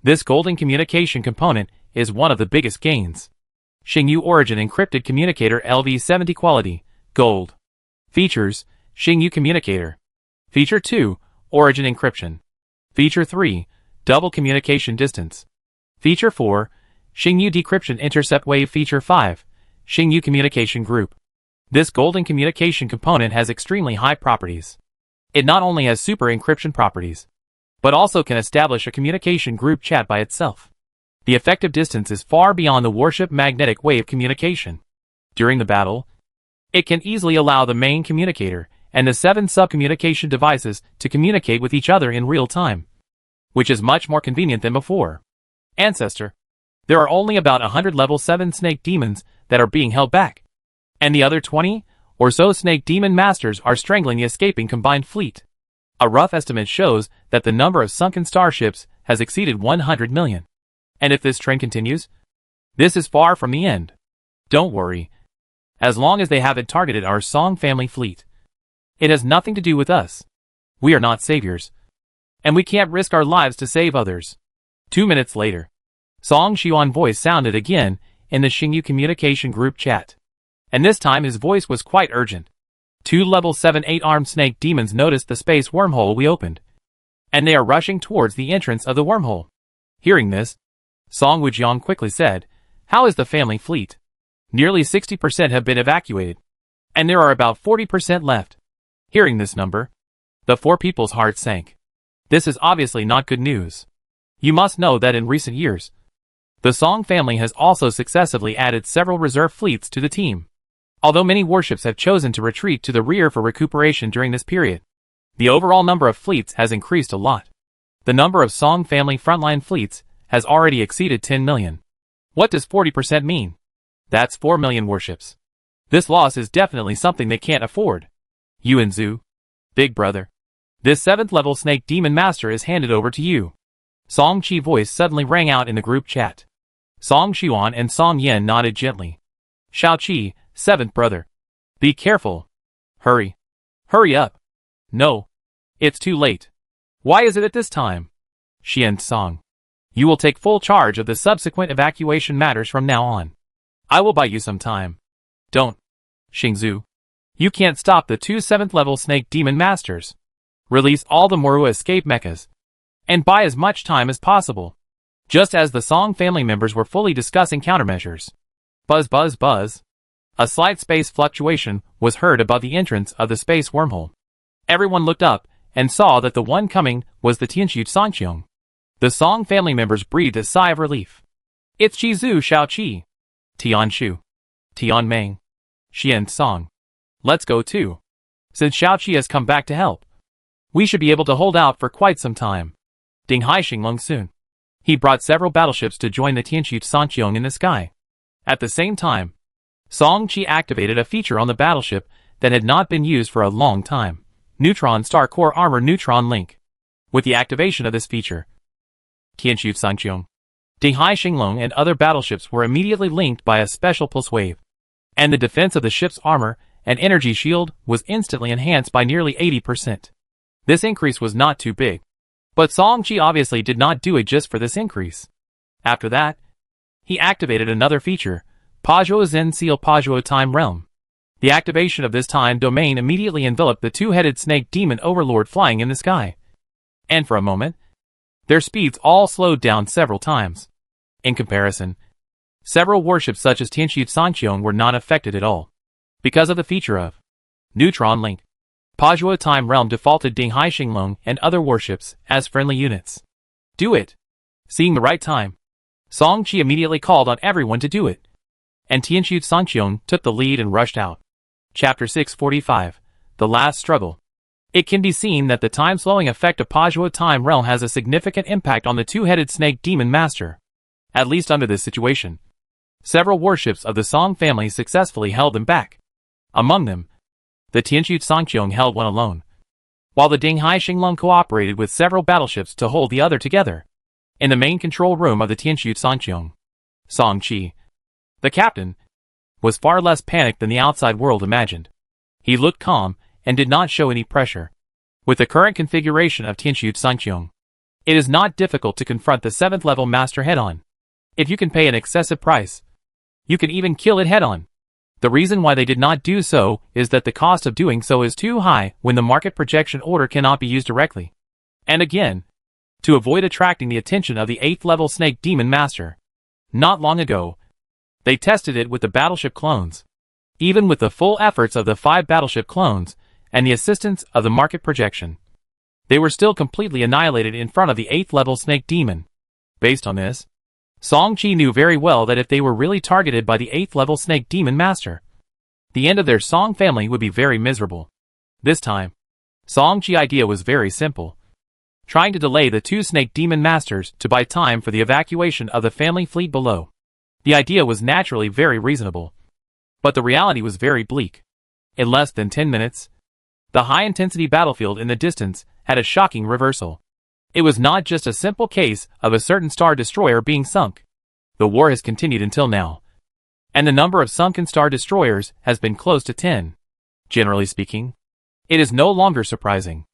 this golden communication component is one of the biggest gains. Xingyu Origin Encrypted Communicator LV70 Quality, Gold. Features, Xingyu Communicator. Feature 2, Origin Encryption. Feature 3, Double Communication Distance. Feature 4, Xingyu Decryption Intercept Wave. Feature 5, Xingyu Communication Group. This golden communication component has extremely high properties. It not only has super encryption properties, but also can establish a communication group chat by itself. The effective distance is far beyond the warship magnetic wave communication. During the battle, it can easily allow the main communicator and the 7 sub-communication devices to communicate with each other in real time, which is much more convenient than before. Ancestor, there are only about 100 level 7 snake demons that are being held back, and the other 20 or so snake demon masters are strangling the escaping combined fleet. A rough estimate shows that the number of sunken starships has exceeded 100 million. And if this trend continues, this is far from the end. Don't worry. As long as they haven't targeted our Song family fleet, it has nothing to do with us. We are not saviors, and we can't risk our lives to save others. 2 minutes later, Song Xuan voice sounded again in the Xingyu communication group chat. And this time his voice was quite urgent. 2 level 7 8-armed snake demons noticed the space wormhole we opened, and they are rushing towards the entrance of the wormhole. Hearing this, Song Wujiang quickly said, "How is the family fleet?" Nearly 60% have been evacuated, and there are about 40% left. Hearing this number, the 4 people's hearts sank. This is obviously not good news. You must know that in recent years, the Song family has also successively added several reserve fleets to the team. Although many warships have chosen to retreat to the rear for recuperation during this period, the overall number of fleets has increased a lot. The number of Song family frontline fleets has already exceeded 10 million. What does 40% mean? That's 4 million warships. This loss is definitely something they can't afford. Yuan Zhu, big brother, this 7th level snake demon master is handed over to you. Song Qi voice suddenly rang out in the group chat. Song Xuan and Song Yen nodded gently. Shao Qi, 7th brother. Be careful. Hurry. Hurry up. No. It's too late. Why is it at this time? Xian Song. You will take full charge of the subsequent evacuation matters from now on. I will buy you some time. Don't. Xingzhu. You can't stop the two 7th level Snake Demon Masters. Release all the Moru escape mechas. And buy as much time as possible. Just as the Song family members were fully discussing countermeasures. Buzz buzz buzz. A slight space fluctuation was heard above the entrance of the space wormhole. Everyone looked up and saw that the one coming was the Tianxu Sangqiong. The Song family members breathed a sigh of relief. It's Zhu Shaoqi. Tian Shu. Tian Meng. Xian Song. Let's go too. Since Shaoqi has come back to help, we should be able to hold out for quite some time. Ding Hai Xinglong soon. He brought several battleships to join the Tianxu Sangqiong in the sky. At the same time, Song Qi activated a feature on the battleship that had not been used for a long time. Neutron Star Core Armor Neutron Link. With the activation of this feature, Tianxu Sangqiong, Ding Hai Xinglong and other battleships were immediately linked by a special pulse wave. And the defense of the ship's armor and energy shield was instantly enhanced by nearly 80%. This increase was not too big. But Song Qi obviously did not do it just for this increase. After that, he activated another feature, Pazhuo Zen Seal Pazhuo Time Realm. The activation of this time domain immediately enveloped the two-headed snake demon overlord flying in the sky. And for a moment, their speeds all slowed down several times. In comparison, several warships such as Tianxu Sangqiong were not affected at all. Because of the feature of Neutron Link, Pazhuo Time Realm defaulted Ding Hai Xinglong and other warships as friendly units. Do it! Seeing the right time, Song Qi immediately called on everyone to do it. And Tianxu Sangqiong took the lead and rushed out. Chapter 645. The Last Struggle. It can be seen that the time-slowing effect of Pazhuo Time Realm has a significant impact on the two-headed snake demon master. At least under this situation, several warships of the Song family successfully held them back. Among them, the Tianxu Sangqiong held one alone, while the Ding Hai Xinglong cooperated with several battleships to hold the other together. In the main control room of the Tianxu Sangqiong, Song Qi, the captain, was far less panicked than the outside world imagined. He looked calm and did not show any pressure. With the current configuration of Tianxu Sangqiong, it is not difficult to confront the 7th level master head-on. If you can pay an excessive price, you can even kill it head-on. The reason why they did not do so is that the cost of doing so is too high when the market projection order cannot be used directly. And again, to avoid attracting the attention of the 8th level snake demon master. Not long ago, they tested it with the battleship clones. Even with the full efforts of the 5 battleship clones and the assistance of the market projection, they were still completely annihilated in front of the 8th level snake demon. Based on this, Song Qi knew very well that if they were really targeted by the 8th level snake demon master, the end of their Song family would be very miserable. This time, Song Qi's idea was very simple. Trying to delay the 2 snake demon masters to buy time for the evacuation of the family fleet below. The idea was naturally very reasonable. But the reality was very bleak. In less than 10 minutes, the high-intensity battlefield in the distance had a shocking reversal. It was not just a simple case of a certain star destroyer being sunk. The war has continued until now, and the number of sunken star destroyers has been close to 10. Generally speaking, it is no longer surprising.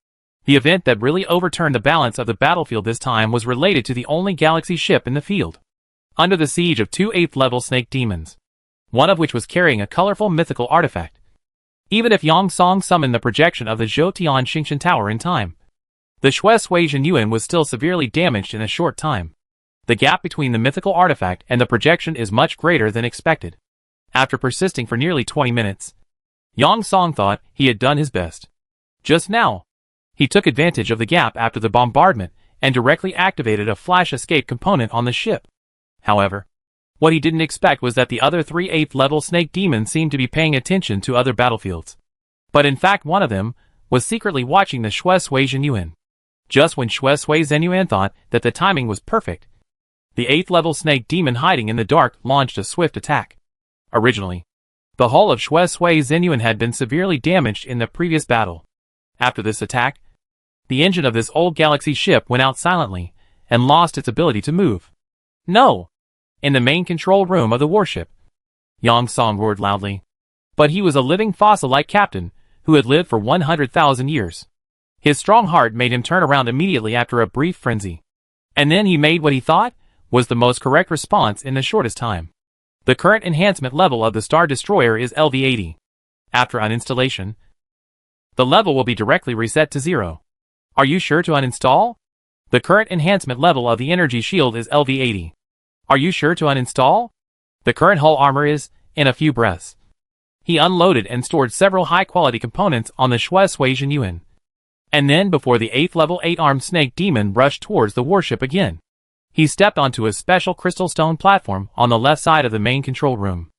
The event that really overturned the balance of the battlefield this time was related to the only galaxy ship in the field, under the siege of 2 8th level snake demons, one of which was carrying a colorful mythical artifact. Even if Yang Song summoned the projection of the Zhou-Tian Xingshan Tower in time, the Shui Sui Zhenyuan was still severely damaged in a short time. The gap between the mythical artifact and the projection is much greater than expected. After persisting for nearly 20 minutes, Yang Song thought he had done his best. Just now, he took advantage of the gap after the bombardment and directly activated a flash escape component on the ship. However, what he didn't expect was that the other 3 8th level snake demons seemed to be paying attention to other battlefields. But in fact one of them was secretly watching the Shui Sui Zhenyuan. Just when Shui Sui Zhenyuan thought that the timing was perfect, the 8th level snake demon hiding in the dark launched a swift attack. Originally, the hull of Shui Sui Zhenyuan had been severely damaged in the previous battle. After this attack, the engine of this old galaxy ship went out silently and lost its ability to move. No! In the main control room of the warship, Yang Song roared loudly. But he was a living fossil-like captain who had lived for 100,000 years. His strong heart made him turn around immediately after a brief frenzy. And then he made what he thought was the most correct response in the shortest time. The current enhancement level of the Star Destroyer is LV80. After uninstallation, the level will be directly reset to 0. Are you sure to uninstall? The current enhancement level of the energy shield is LV80. Are you sure to uninstall? The current hull armor is, in a few breaths. He unloaded and stored several high-quality components on the Shui Yuan. And then before the 8th level 8-armed snake demon rushed towards the warship again, he stepped onto a special crystal stone platform on the left side of the main control room.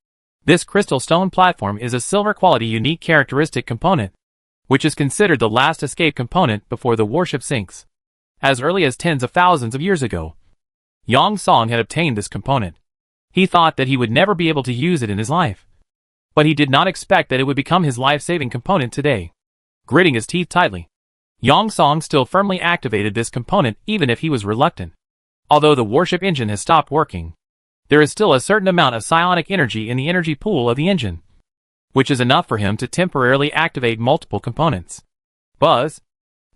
This crystal stone platform is a silver-quality unique characteristic component, which is considered the last escape component before the warship sinks. As early as tens of thousands of years ago, Yang Song had obtained this component. He thought that he would never be able to use it in his life. But he did not expect that it would become his life-saving component today. Gritting his teeth tightly, Yang Song still firmly activated this component even if he was reluctant. Although the warship engine has stopped working, there is still a certain amount of psionic energy in the energy pool of the engine, which is enough for him to temporarily activate multiple components. Buzz!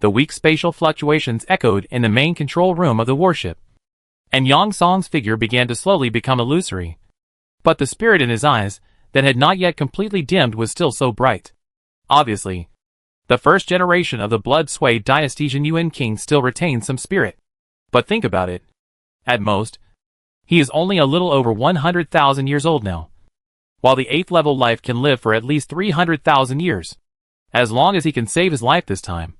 The weak spatial fluctuations echoed in the main control room of the warship, and Yang Song's figure began to slowly become illusory. But the spirit in his eyes, that had not yet completely dimmed, was still so bright. Obviously, the first generation of the blood-swayed dynasty Yuan king still retains some spirit. But think about it. At most, he is only a little over 100,000 years old now, while the 8th level life can live for at least 300,000 years, as long as he can save his life this time.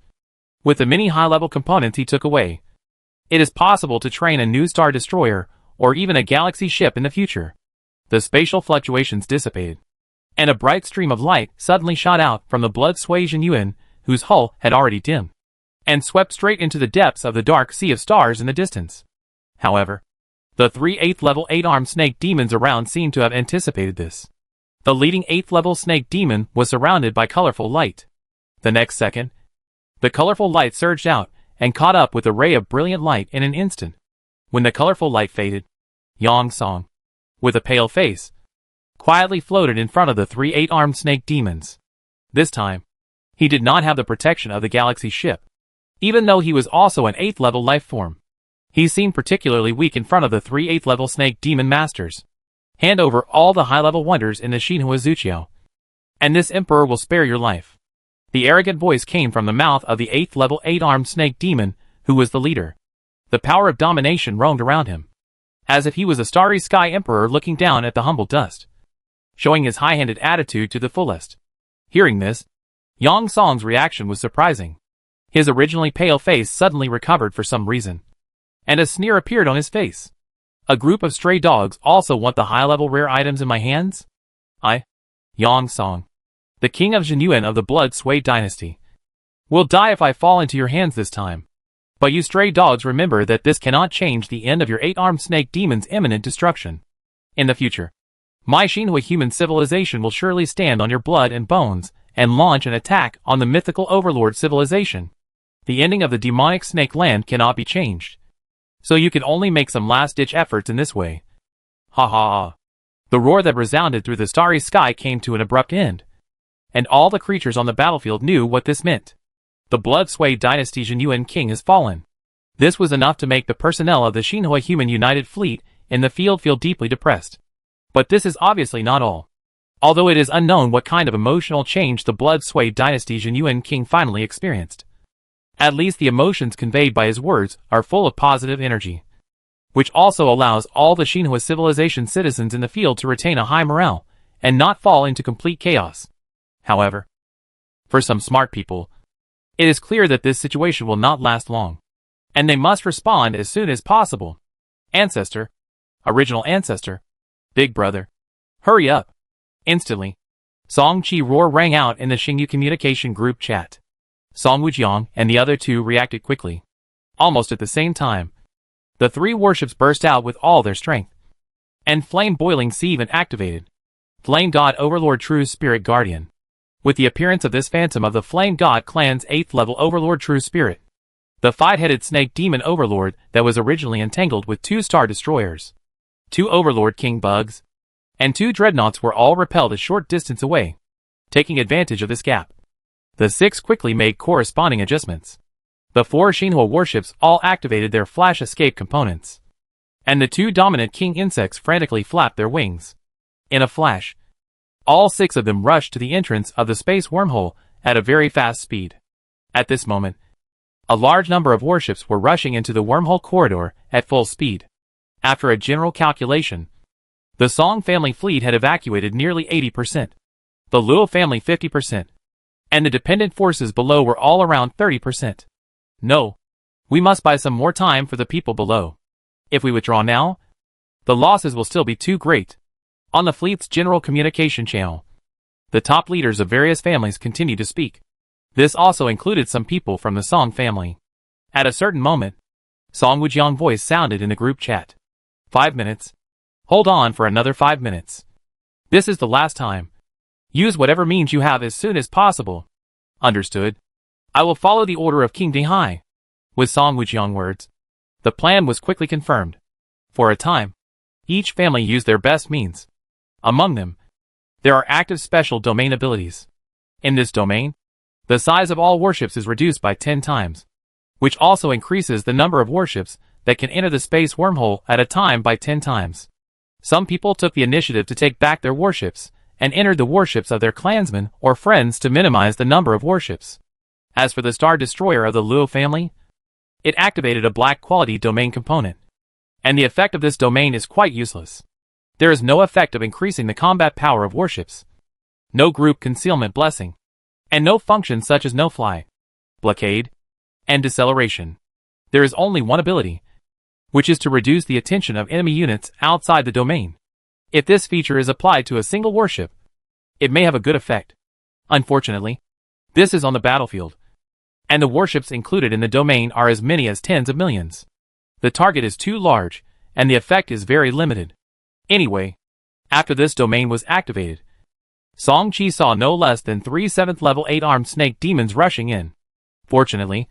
With the many high-level components he took away, it is possible to train a new Star Destroyer or even a galaxy ship in the future. The spatial fluctuations dissipated, and a bright stream of light suddenly shot out from the blood-swayed Yuan, whose hull had already dimmed, and swept straight into the depths of the dark sea of stars in the distance. However, the 3 8th level 8-armed snake demons around seemed to have anticipated this. The leading 8th level snake demon was surrounded by colorful light. The next second, the colorful light surged out and caught up with a ray of brilliant light in an instant. When the colorful light faded, Yang Song, with a pale face, quietly floated in front of the 3 8-armed snake demons. This time, he did not have the protection of the galaxy ship. Even though he was also an 8th level life form, he seemed particularly weak in front of the 3 8th level snake demon masters. Hand over all the high-level wonders in the Xinhua Zuqiao, and this emperor will spare your life. The arrogant voice came from the mouth of the 8th level 8-armed snake demon, who was the leader. The power of domination roamed around him, as if he was a starry sky emperor looking down at the humble dust, showing his high-handed attitude to the fullest. Hearing this, Yang Song's reaction was surprising. His originally pale face suddenly recovered for some reason, and a sneer appeared on his face. A group of stray dogs also want the high-level rare items in my hands? I, Yang Song, the king of Yuan of the blood-swayed dynasty, will die if I fall into your hands this time. But you stray dogs, remember that this cannot change the end of your 8-armed snake demon's imminent destruction. In the future, my Xinhua human civilization will surely stand on your blood and bones and launch an attack on the mythical overlord civilization. The ending of the demonic snake land cannot be changed, so you can only make some last-ditch efforts in this way. Ha ha ha. The roar that resounded through the starry sky came to an abrupt end, and all the creatures on the battlefield knew what this meant. The blood-swayed dynasty Yuan king has fallen. This was enough to make the personnel of the Xinhua Human United Fleet in the field feel deeply depressed. But this is obviously not all. Although it is unknown what kind of emotional change the blood-swayed dynasty Yuan king finally experienced, at least the emotions conveyed by his words are full of positive energy, which also allows all the Xinhua civilization citizens in the field to retain a high morale and not fall into complete chaos. However, for some smart people, it is clear that this situation will not last long, and they must respond as soon as possible. Ancestor, original ancestor, big brother, hurry up. Instantly, Song Chi roar rang out in the Xingyu communication group chat. Song Wujiang and the other two reacted quickly. Almost at the same time, the 3 warships burst out with all their strength, and Flame Boiling Sea even activated. Flame God Overlord True Spirit Guardian. With the appearance of this phantom of the Flame God clan's 8th level Overlord True Spirit, the 5-headed snake demon overlord that was originally entangled with 2 Star Destroyers, 2 Overlord King Bugs, and 2 Dreadnoughts were all repelled a short distance away, taking advantage of this gap. The 6 quickly made corresponding adjustments. The 4 Shinhwa warships all activated their flash escape components. And the 2 dominant king insects frantically flapped their wings. In a flash, all 6 of them rushed to the entrance of the space wormhole at a very fast speed. At this moment, a large number of warships were rushing into the wormhole corridor at full speed. After a general calculation, the Song family fleet had evacuated nearly 80%, the Luo family 50%, and the dependent forces below were all around 30%. No, we must buy some more time for the people below. If we withdraw now, the losses will still be too great. On the fleet's general communication channel, the top leaders of various families continued to speak. This also included some people from the Song family. At a certain moment, Song Wujiang's voice sounded in the group chat. 5 minutes. Hold on for another 5 minutes. This is the last time. Use whatever means you have as soon as possible. Understood. I will follow the order of King Dinghai. With Song Wujiang's words, the plan was quickly confirmed. For a time, each family used their best means. Among them, there are active special domain abilities. In this domain, the size of all warships is reduced by 10 times, which also increases the number of warships that can enter the space wormhole at a time by 10 times. Some people took the initiative to take back their warships and entered the warships of their clansmen or friends to minimize the number of warships. As for the Star Destroyer of the Luo family, it activated a black quality domain component, and the effect of this domain is quite useless. There is no effect of increasing the combat power of warships, no group concealment blessing, and no functions such as no-fly, blockade, and deceleration. There is only one ability, which is to reduce the attention of enemy units outside the domain. If this feature is applied to a single warship, it may have a good effect. Unfortunately, this is on the battlefield, and the warships included in the domain are as many as tens of millions. The target is too large, and the effect is very limited. Anyway, after this domain was activated, Song Chi saw no less than 3 7th level 8-armed snake demons rushing in. Fortunately,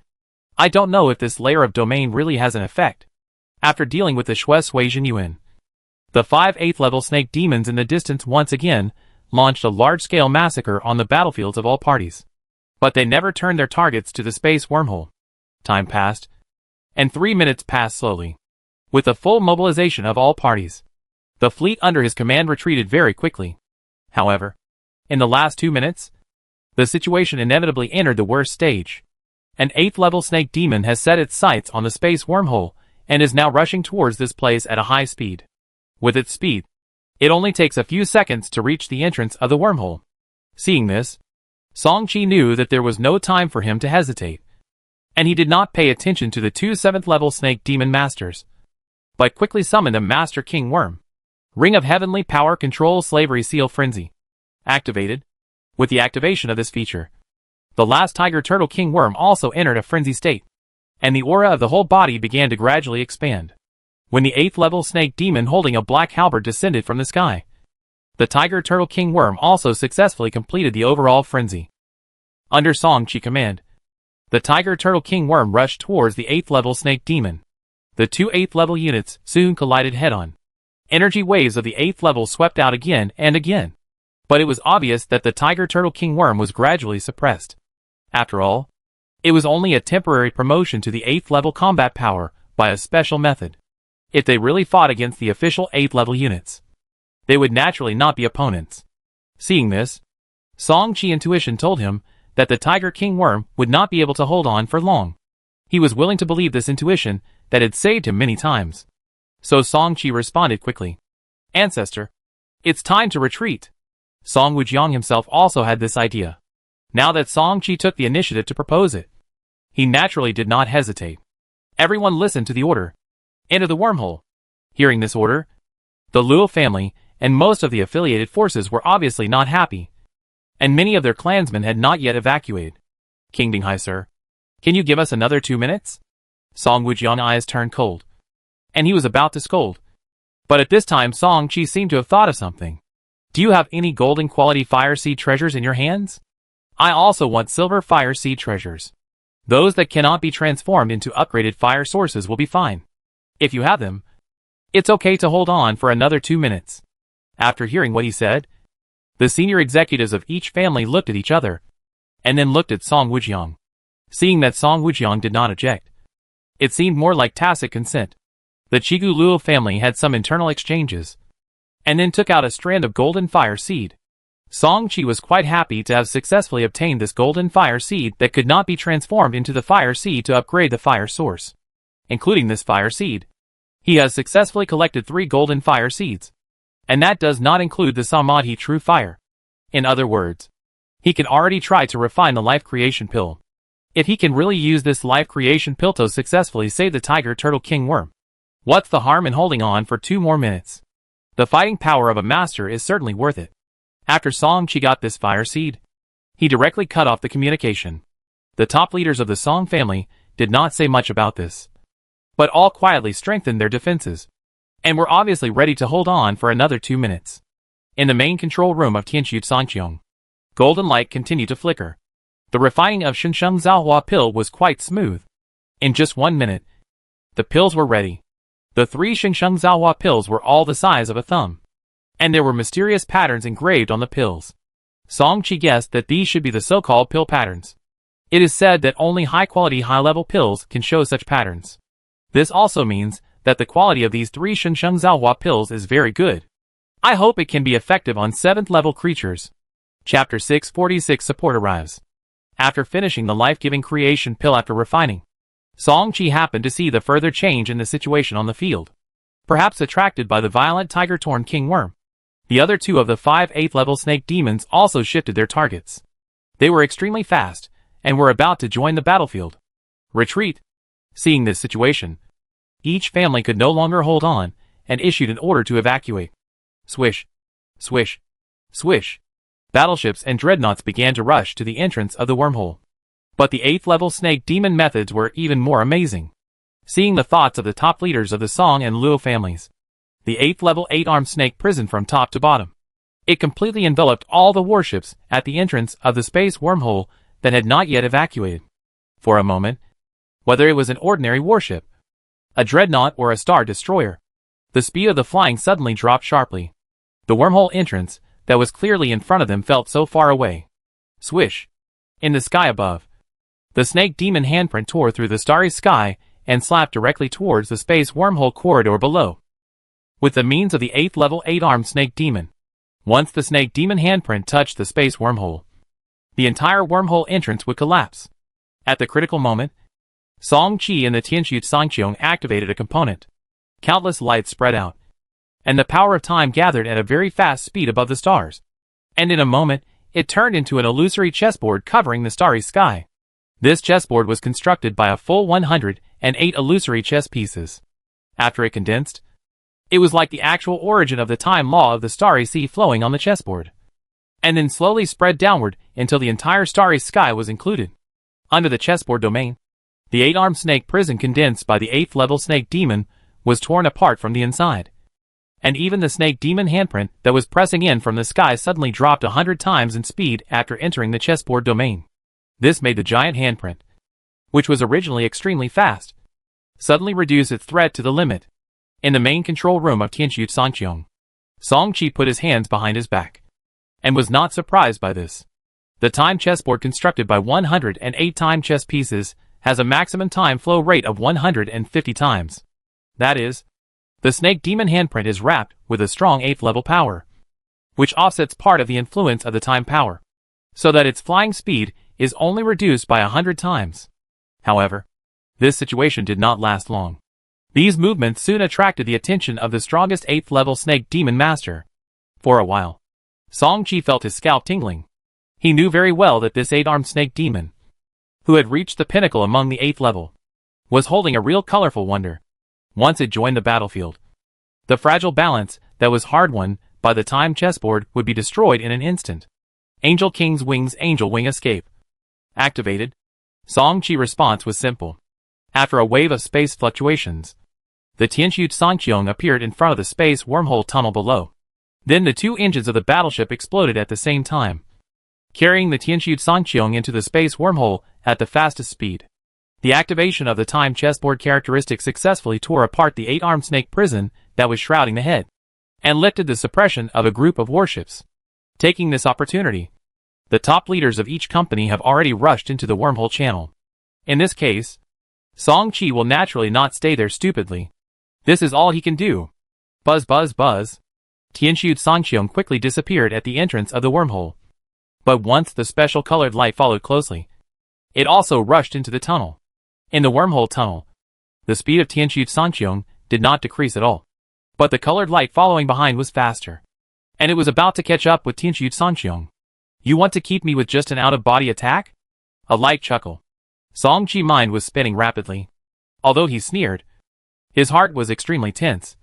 I don't know if this layer of domain really has an effect. After dealing with the Shui Sui Jin Yuan, the 5 8th level snake demons in the distance once again launched a large-scale massacre on the battlefields of all parties. But they never turned their targets to the space wormhole. Time passed, and 3 minutes passed slowly. With the full mobilization of all parties, the fleet under his command retreated very quickly. However, in the last 2 minutes, the situation inevitably entered the worst stage. An 8th level snake demon has set its sights on the space wormhole and is now rushing towards this place at a high speed. With its speed, it only takes a few seconds to reach the entrance of the wormhole. Seeing this, Song Chi knew that there was no time for him to hesitate, and he did not pay attention to the 2 7th level snake demon masters, but quickly summoned a Master King Worm. Ring of Heavenly Power Control Slavery Seal Frenzy. Activated. With the activation of this feature, the last Tiger Turtle King Worm also entered a frenzy state, and the aura of the whole body began to gradually expand. When the 8th level snake demon holding a black halberd descended from the sky, the Tiger Turtle King Worm also successfully completed the overall frenzy. Under Song Chi command, the Tiger Turtle King Worm rushed towards the 8th level snake demon. The 2 8th level units soon collided head-on. Energy waves of the 8th level swept out again and again, but it was obvious that the Tiger Turtle King Worm was gradually suppressed. After all, it was only a temporary promotion to the 8th level combat power by a special method. If they really fought against the official 8th level units, they would naturally not be opponents. Seeing this, Song Chi intuition told him that the Tiger King Worm would not be able to hold on for long. He was willing to believe this intuition that had saved him many times. So Song Chi responded quickly. Ancestor, it's time to retreat. Song Wujiang himself also had this idea. Now that Song Chi took the initiative to propose it, he naturally did not hesitate. Everyone listened to the order. Enter the wormhole. Hearing this order, the Luo family and most of the affiliated forces were obviously not happy, and many of their clansmen had not yet evacuated. King Dinghai, sir, can you give us another 2 minutes? Song Wujiang's eyes turned cold, and he was about to scold. But at this time Song Chi seemed to have thought of something. Do you have any golden quality fire seed treasures in your hands? I also want silver fire seed treasures. Those that cannot be transformed into upgraded fire sources will be fine. If you have them, it's okay to hold on for another 2 minutes. After hearing what he said, the senior executives of each family looked at each other. and then looked at Song Wujiang. Seeing that Song Wujiang did not eject, it seemed more like tacit consent. The Chigu Luo family had some internal exchanges, and then took out a strand of golden fire seed. Song Qi was quite happy to have successfully obtained this golden fire seed that could not be transformed into the fire seed to upgrade the fire source. Including this fire seed, he has successfully collected 3 golden fire seeds. And that does not include the Samadhi true fire. In other words, he can already try to refine the life creation pill. If he can really use this life creation pill to successfully save the tiger turtle king worm, what's the harm in holding on for 2 more minutes? The fighting power of a master is certainly worth it. After Song Qi got this fire seed, he directly cut off the communication. The top leaders of the Song family did not say much about this, but all quietly strengthened their defenses, and were obviously ready to hold on for another 2 minutes. In the main control room of Tianxu Sangqiong, golden light continued to flicker. The refining of Shensheng Zaohua pill was quite smooth. In just 1 minute, the pills were ready. The 3 Shensheng Zaohua pills were all the size of a thumb, and there were mysterious patterns engraved on the pills. Song Qi guessed that these should be the so-called pill patterns. It is said that only high-quality, high-level pills can show such patterns. This also means that the quality of these 3 Shensheng Zaohua pills is very good. I hope it can be effective on 7th level creatures. Chapter 646 Support arrives. After finishing the life-giving creation pill after refining, Song Qi happened to see the further change in the situation on the field. Perhaps attracted by the violent tiger-torn king worm, the other 2 of the 5 8th level snake demons also shifted their targets. They were extremely fast, and were about to join the battlefield. Retreat! Seeing this situation, each family could no longer hold on, and issued an order to evacuate. Swish! Swish! Swish! Battleships and dreadnoughts began to rush to the entrance of the wormhole. But the 8th level snake demon methods were even more amazing. Seeing the thoughts of the top leaders of the Song and Luo families, the 8th level 8-armed snake prison from top to bottom, it completely enveloped all the warships at the entrance of the space wormhole that had not yet evacuated. For a moment, whether it was an ordinary warship, a dreadnought or a star destroyer, the speed of the flying suddenly dropped sharply. The wormhole entrance that was clearly in front of them felt so far away. Swish! In the sky above, the snake demon handprint tore through the starry sky and slapped directly towards the space wormhole corridor below. With the means of the 8th level 8-armed snake demon, once the snake demon handprint touched the space wormhole, the entire wormhole entrance would collapse. At the critical moment, Song Qi and the Tianxu Sangqiong activated a component. Countless lights spread out, and the power of time gathered at a very fast speed above the stars. And in a moment, it turned into an illusory chessboard covering the starry sky. This chessboard was constructed by a full 108 illusory chess pieces. After it condensed, it was like the actual origin of the time law of the starry sea flowing on the chessboard, and then slowly spread downward until the entire starry sky was included. Under the chessboard domain, the 8-armed snake prison condensed by the 8th level snake demon was torn apart from the inside. And even the snake demon handprint that was pressing in from the sky suddenly dropped 100 times in speed after entering the chessboard domain. This made the giant handprint, which was originally extremely fast, suddenly reduce its threat to the limit. In the main control room of Tianxu Sangqiong, Song Qi put his hands behind his back, and was not surprised by this. The time chessboard constructed by 108 time chess pieces has a maximum time flow rate of 150 times. That is, the snake demon handprint is wrapped with a strong 8th level power, which offsets part of the influence of the time power, so that its flying speed is only reduced by 100 times. However, this situation did not last long. These movements soon attracted the attention of the strongest 8th level snake demon master. For a while, Song Qi felt his scalp tingling. He knew very well that this 8-armed snake demon, who had reached the pinnacle among the 8th level, was holding a real colorful wonder. Once it joined the battlefield, the fragile balance that was hard-won by the time chessboard would be destroyed in an instant. Angel King's Wings Angel Wing Escape. Activated. Song Qi response was simple. After a wave of space fluctuations, the Tianxu Sangqiong appeared in front of the space wormhole tunnel below. Then the 2 engines of the battleship exploded at the same time, carrying the Tianxu Sangqiong into the space wormhole at the fastest speed. The activation of the time chessboard characteristic successfully tore apart the 8-armed snake prison that was shrouding the head, and lifted the suppression of a group of warships. Taking this opportunity, The top leaders of each company have already rushed into the wormhole channel. In this case, Song Chi will naturally not stay there stupidly. This is all he can do. Buzz buzz buzz. Tianqiu Songqiong quickly disappeared at the entrance of the wormhole. But once the special colored light followed closely, it also rushed into the tunnel. In the wormhole tunnel, the speed of Tianqiu Songqiong did not decrease at all. But the colored light following behind was faster. And it was about to catch up with Tianqiu Songqiong. You want to keep me with just an out-of-body attack? A light chuckle. Song Chi's mind was spinning rapidly. Although he sneered, his heart was extremely tense.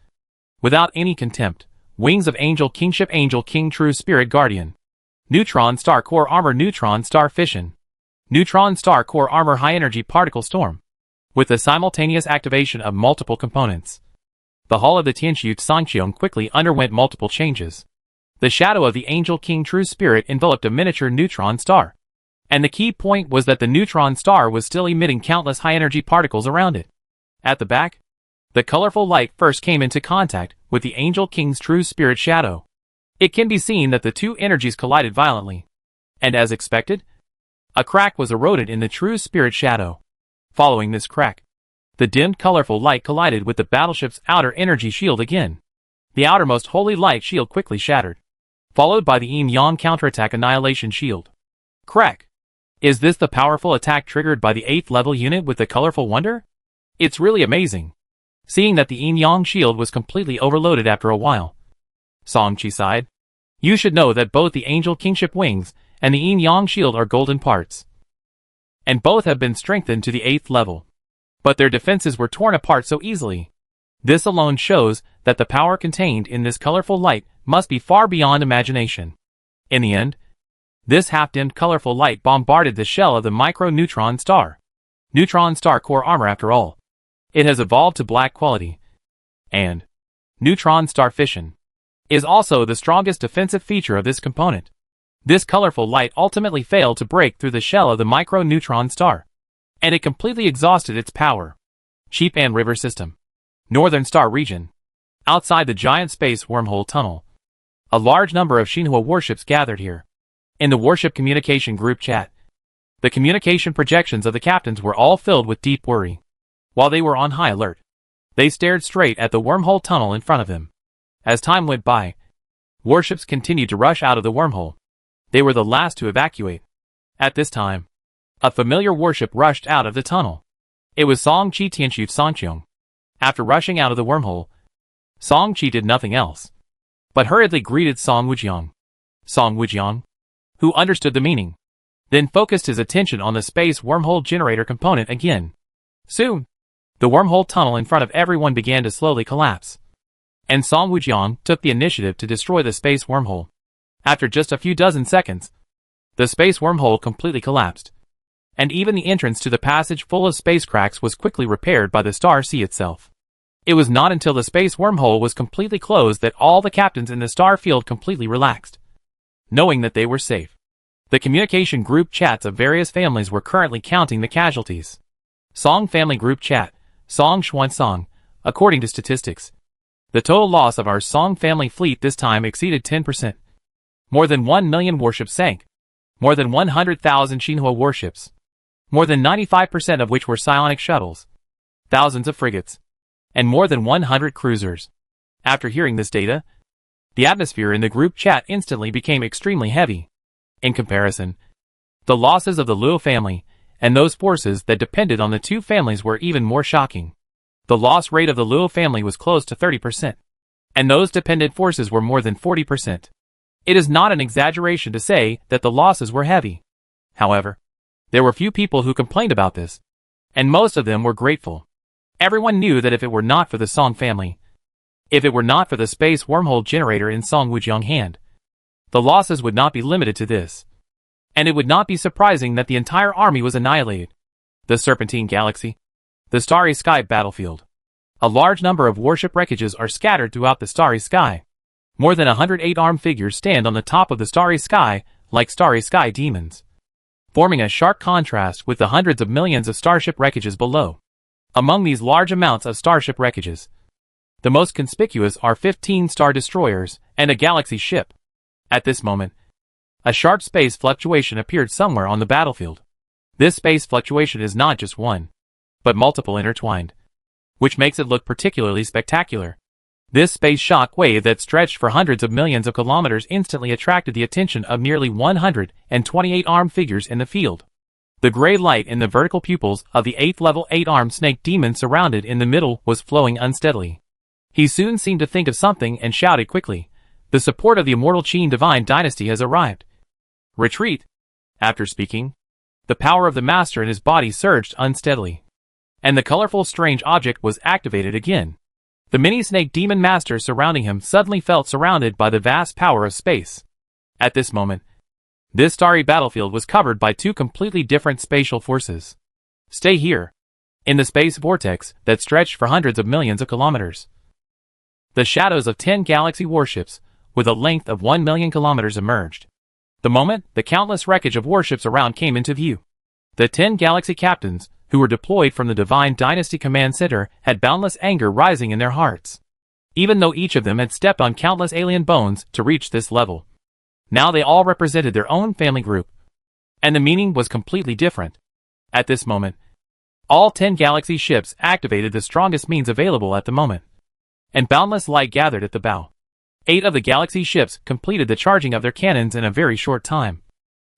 Without any contempt, Wings of Angel Kingship Angel King True Spirit Guardian. Neutron Star Core Armor Neutron Star Fission. Neutron Star Core Armor High Energy Particle Storm. With the simultaneous activation of multiple components, the hull of the Tianqiu Songqiong quickly underwent multiple changes. The shadow of the Angel King True Spirit enveloped a miniature neutron star. And the key point was that the neutron star was still emitting countless high-energy particles around it. At the back, the colorful light first came into contact with the Angel King's True Spirit shadow. It can be seen that the two energies collided violently. And as expected, a crack was eroded in the True Spirit shadow. Following this crack, the dimmed colorful light collided with the battleship's outer energy shield again. The outermost holy light shield quickly shattered, followed by the Yin-Yang counterattack annihilation shield. Crack! Is this the powerful attack triggered by the 8th level unit with the colorful wonder? It's really amazing. Seeing that the Yin-Yang shield was completely overloaded after a while, Song Chi sighed. You should know that both the Angel Kingship Wings and the Yin-Yang shield are golden parts, and both have been strengthened to the 8th level. But their defenses were torn apart so easily. This alone shows that the power contained in this colorful light must be far beyond imagination. In the end, this half-dimmed colorful light bombarded the shell of the micro-neutron star. Neutron star core armor after all. It has evolved to black quality. And neutron star fission is also the strongest defensive feature of this component. This colorful light ultimately failed to break through the shell of the micro-neutron star, and it completely exhausted its power. Sheep and River System. Northern Star Region. Outside the giant space wormhole tunnel, a large number of Xinhua warships gathered here. In the warship communication group chat, the communication projections of the captains were all filled with deep worry. While they were on high alert, they stared straight at the wormhole tunnel in front of them. As time went by, warships continued to rush out of the wormhole. They were the last to evacuate. At this time, a familiar warship rushed out of the tunnel. It was Song Chi Tianqiu Songqiong. After rushing out of the wormhole, Song Chi did nothing else but hurriedly greeted Song Wujiang. Song Wujiang, who understood the meaning, then focused his attention on the space wormhole generator component again. Soon, the wormhole tunnel in front of everyone began to slowly collapse, and Song Wujiang took the initiative to destroy the space wormhole. After just a few dozen seconds, the space wormhole completely collapsed, and even the entrance to the passage full of space cracks was quickly repaired by the star sea itself. It was not until the space wormhole was completely closed that all the captains in the star field completely relaxed, knowing that they were safe. The communication group chats of various families were currently counting the casualties. Song Family Group Chat, Song Xuan Song. According to statistics, the total loss of our Song family fleet this time exceeded 10%. More than 1 million warships sank. More than 100,000 Xinhua warships. More than 95% of which were psionic shuttles. Thousands of frigates. And more than 100 cruisers. After hearing this data, the atmosphere in the group chat instantly became extremely heavy. In comparison, the losses of the Luo family and those forces that depended on the two families were even more shocking. The loss rate of the Luo family was close to 30%, and those dependent forces were more than 40%. It is not an exaggeration to say that the losses were heavy. However, there were few people who complained about this, and most of them were grateful. Everyone knew that if it were not for the Song family, if it were not for the space wormhole generator in Song Wujiang's hand, the losses would not be limited to this. And it would not be surprising that the entire army was annihilated. The Serpentine Galaxy. The Starry Sky Battlefield. A large number of warship wreckages are scattered throughout the starry sky. More than 108 armed figures stand on the top of the starry sky, like starry sky demons, forming a sharp contrast with the hundreds of millions of starship wreckages below. Among these large amounts of starship wreckages, the most conspicuous are 15 star destroyers and a galaxy ship. At this moment, A sharp space fluctuation appeared somewhere on the battlefield. This space fluctuation is not just one, but multiple intertwined, which makes it look particularly spectacular. This space shock wave that stretched for hundreds of millions of kilometers instantly attracted the attention of nearly 128 armed figures in the field. The gray light in the vertical pupils of the 8th level 8-armed snake demon surrounded in the middle was flowing unsteadily. He soon seemed to think of something and shouted quickly, "The support of the immortal Qin divine dynasty has arrived. Retreat!" After speaking, the power of the master in his body surged unsteadily, and the colorful strange object was activated again. The mini-snake demon master surrounding him suddenly felt surrounded by the vast power of space. At this moment, this starry battlefield was covered by two completely different spatial forces. Stay here, in the space vortex that stretched for hundreds of millions of kilometers. The shadows of 10 galaxy warships, with a length of 1 million kilometers emerged. The moment the countless wreckage of warships around came into view, the 10 galaxy captains, who were deployed from the Divine Dynasty Command Center, had boundless anger rising in their hearts. Even though each of them had stepped on countless alien bones to reach this level, now they all represented their own family group, and the meaning was completely different. At this moment, all 10 galaxy ships activated the strongest means available at the moment, and boundless light gathered at the bow. 8 of the galaxy ships completed the charging of their cannons in a very short time,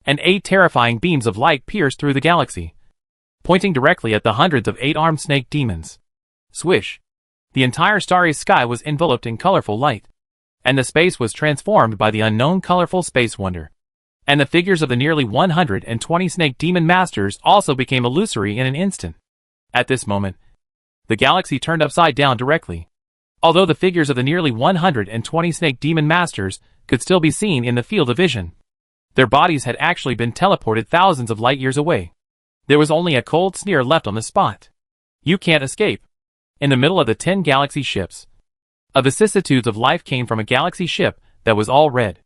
and 8 terrifying beams of light pierced through the galaxy, pointing directly at the hundreds of 8-armed snake demons. Swish! The entire starry sky was enveloped in colorful light, and the space was transformed by the unknown colorful space wonder. And the figures of the nearly 120 snake demon masters also became illusory in an instant. At this moment, the galaxy turned upside down directly. Although the figures of the nearly 120 snake demon masters could still be seen in the field of vision, their bodies had actually been teleported thousands of light years away. There was only a cold sneer left on the spot. "You can't escape." In the middle of the 10 galaxy ships, a vicissitudes of life came from a galaxy ship that was all red.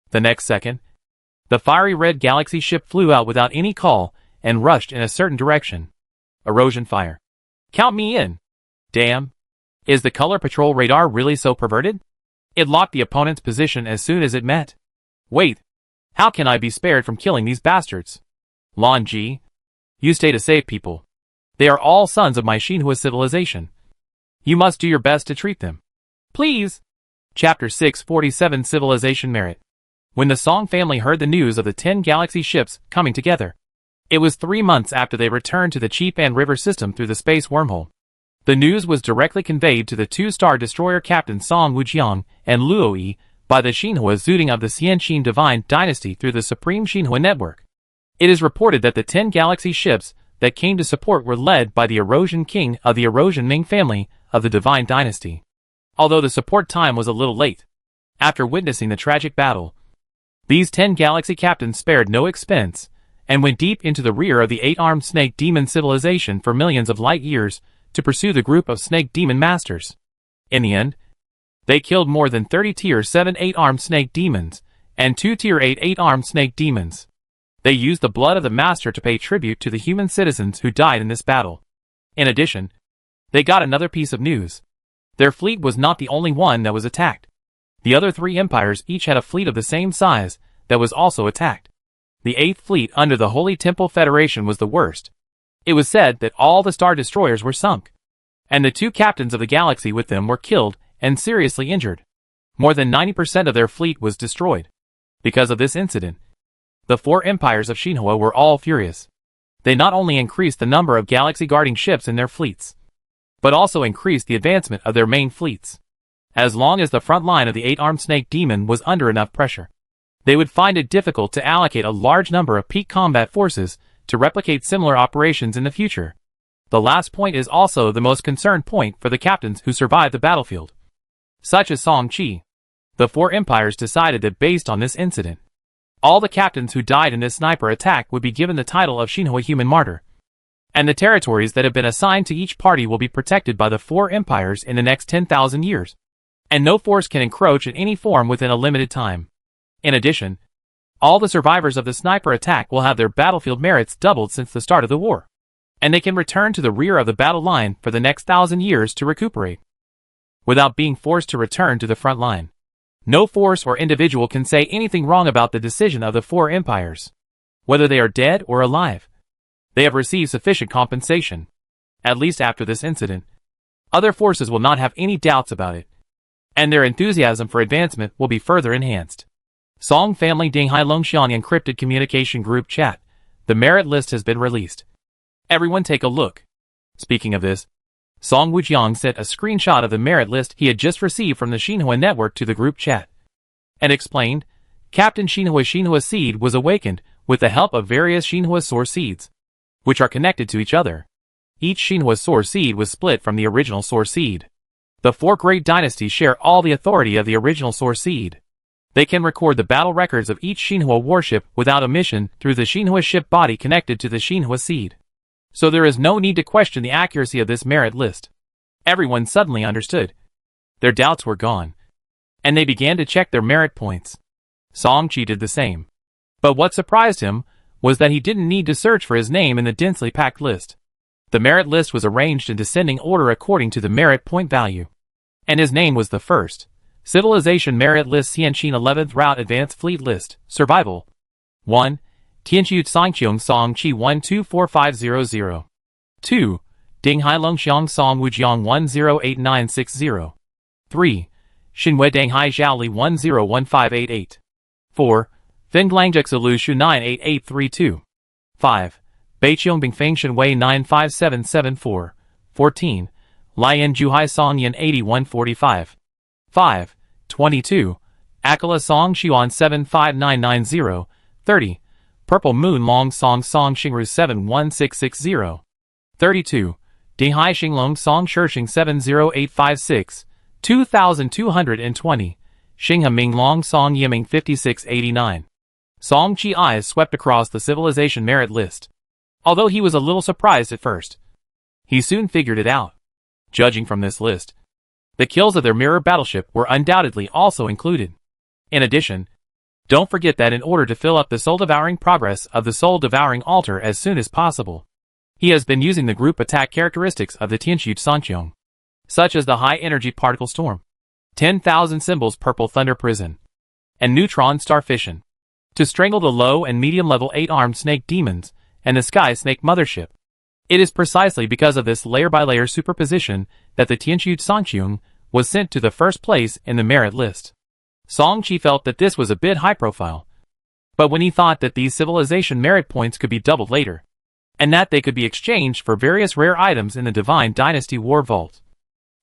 The next second, the fiery red galaxy ship flew out without any call and rushed in a certain direction. Erosion fire. Count me in. Damn. Is the Color Patrol radar really so perverted? It locked the opponent's position as soon as it met. Wait. How can I be spared from killing these bastards? Lon G. You stay to save people. They are all sons of my Xinhua civilization. You must do your best to treat them. Please. Chapter 647 Civilization Merit. When the Song family heard the news of the 10 galaxy ships coming together, it was 3 months after they returned to the Qipan River system through the space wormhole. The news was directly conveyed to the 2-star destroyer captains Song Wujiang and Luo Yi by the Xinhua Zooting of the Xianqin Divine Dynasty through the Supreme Xinhua Network. It is reported that the 10 galaxy ships that came to support were led by the Erosion King of the Erosion Ming family of the Divine Dynasty. Although the support time was a little late, after witnessing the tragic battle, these 10 galaxy captains spared no expense and went deep into the rear of the 8-armed snake demon civilization for millions of light years to pursue the group of snake demon masters. In the end, they killed more than 30 Tier 7 8-armed snake demons and 2 Tier 8 8-armed snake demons. They used the blood of the master to pay tribute to the human citizens who died in this battle. In addition, they got another piece of news. Their fleet was not the only one that was attacked. The other 3 empires each had a fleet of the same size that was also attacked. The 8th fleet under the Holy Temple Federation was the worst. It was said that all the star destroyers were sunk, and the 2 captains of the galaxy with them were killed and seriously injured. More than 90% of their fleet was destroyed. Because of this incident, the 4 empires of Xinhua were all furious. They not only increased the number of galaxy-guarding ships in their fleets, but also increased the advancement of their main fleets. As long as the front line of the 8-armed snake demon was under enough pressure, they would find it difficult to allocate a large number of peak combat forces to replicate similar operations in the future. The last point is also the most concerned point for the captains who survived the battlefield, such as Song Qi. The 4 empires decided that based on this incident, all the captains who died in this sniper attack would be given the title of Xinhua Human Martyr, and the territories that have been assigned to each party will be protected by the 4 empires in the next 10,000 years, and no force can encroach in any form within a limited time. In addition, all the survivors of the sniper attack will have their battlefield merits doubled since the start of the war, and they can return to the rear of the battle line for the next 1,000 years to recuperate, without being forced to return to the front line. No force or individual can say anything wrong about the decision of the four empires. Whether they are dead or alive, they have received sufficient compensation. At least after this incident, other forces will not have any doubts about it, and their enthusiasm for advancement will be further enhanced. Song Family Dinghai Longxiang Encrypted Communication Group Chat. The merit list has been released. Everyone take a look. Speaking of this, Song Wujiang sent a screenshot of the merit list he had just received from the Xinhua network to the group chat, and explained, Captain Xinhua seed was awakened with the help of various Xinhua source seeds, which are connected to each other. Each Xinhua source seed was split from the original source seed. The four great dynasties share all the authority of the original source seed. They can record the battle records of each Xinhua warship without omission through the Xinhua ship body connected to the Xinhua seed. So there is no need to question the accuracy of this merit list. Everyone suddenly understood. Their doubts were gone, and they began to check their merit points. Song Qi did the same. But what surprised him was that he didn't need to search for his name in the densely packed list. The merit list was arranged in descending order according to the merit point value, and his name was the first. Civilization Merit List Xianqin 11th Route Advanced Fleet List Survival 1. Tianqiu Sangqiong Song Qi 124500 2. Dinghai Longxiang Song Wujiang 108960 3. Xinhua Danghai Zhaoli 101588 4. Fenglangjiu Lu Shu 98832 5. Beiqiong Bingfeng Shenwei 95774 14. Lian Juhai Song Yan 8145 5. 22. Akala Song Xuan 75990 30. Purple Moon Long Song Song Xingru 71660 32. Dinghai Xinglong Song Shishing 70856 2220 Xingha Ming Long Song Yiming 5689. Song Qi eyes swept across the civilization merit list. Although he was a little surprised at first, he soon figured it out. Judging from this list, the kills of their mirror battleship were undoubtedly also included. In addition, don't forget that in order to fill up the soul-devouring progress of the soul-devouring altar as soon as possible, he has been using the group attack characteristics of the Tianqiu Sangqiong, such as the high-energy particle storm, 10,000 symbols purple thunder prison, and neutron star fission, to strangle the low and medium-level 8-armed snake demons and the sky snake mothership. It is precisely because of this layer-by-layer superposition that the Tianqiu Sangqiong was sent to the first place in the merit list. Song Qi felt that this was a bit high-profile, but when he thought that these civilization merit points could be doubled later, and that they could be exchanged for various rare items in the Divine Dynasty War Vault,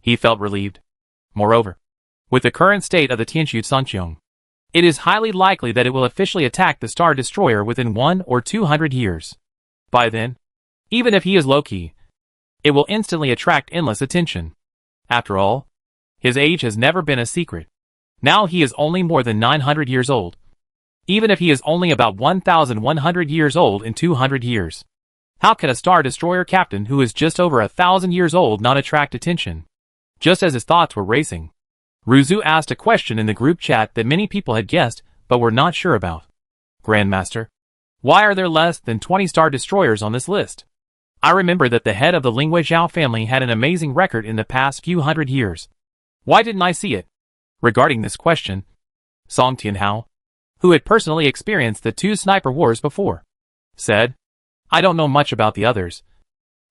he felt relieved. Moreover, with the current state of the Tianqiu Sangqiong, it is highly likely that it will officially attack the Star Destroyer within 1 or 200 years. By then, even if he is low-key, it will instantly attract endless attention. After all, his age has never been a secret. Now he is only more than 900 years old. Even if he is only about 1,100 years old in 200 years, how can a Star Destroyer captain who is just over 1,000 years old not attract attention? Just as his thoughts were racing, Ruzu asked a question in the group chat that many people had guessed but were not sure about. Grandmaster, why are there less than 20 Star Destroyers on this list? I remember that the head of the Lingwei Zhao family had an amazing record in the past few hundred years. Why didn't I see it? Regarding this question, Song Tianhao, who had personally experienced the 2 sniper wars before, said, I don't know much about the others,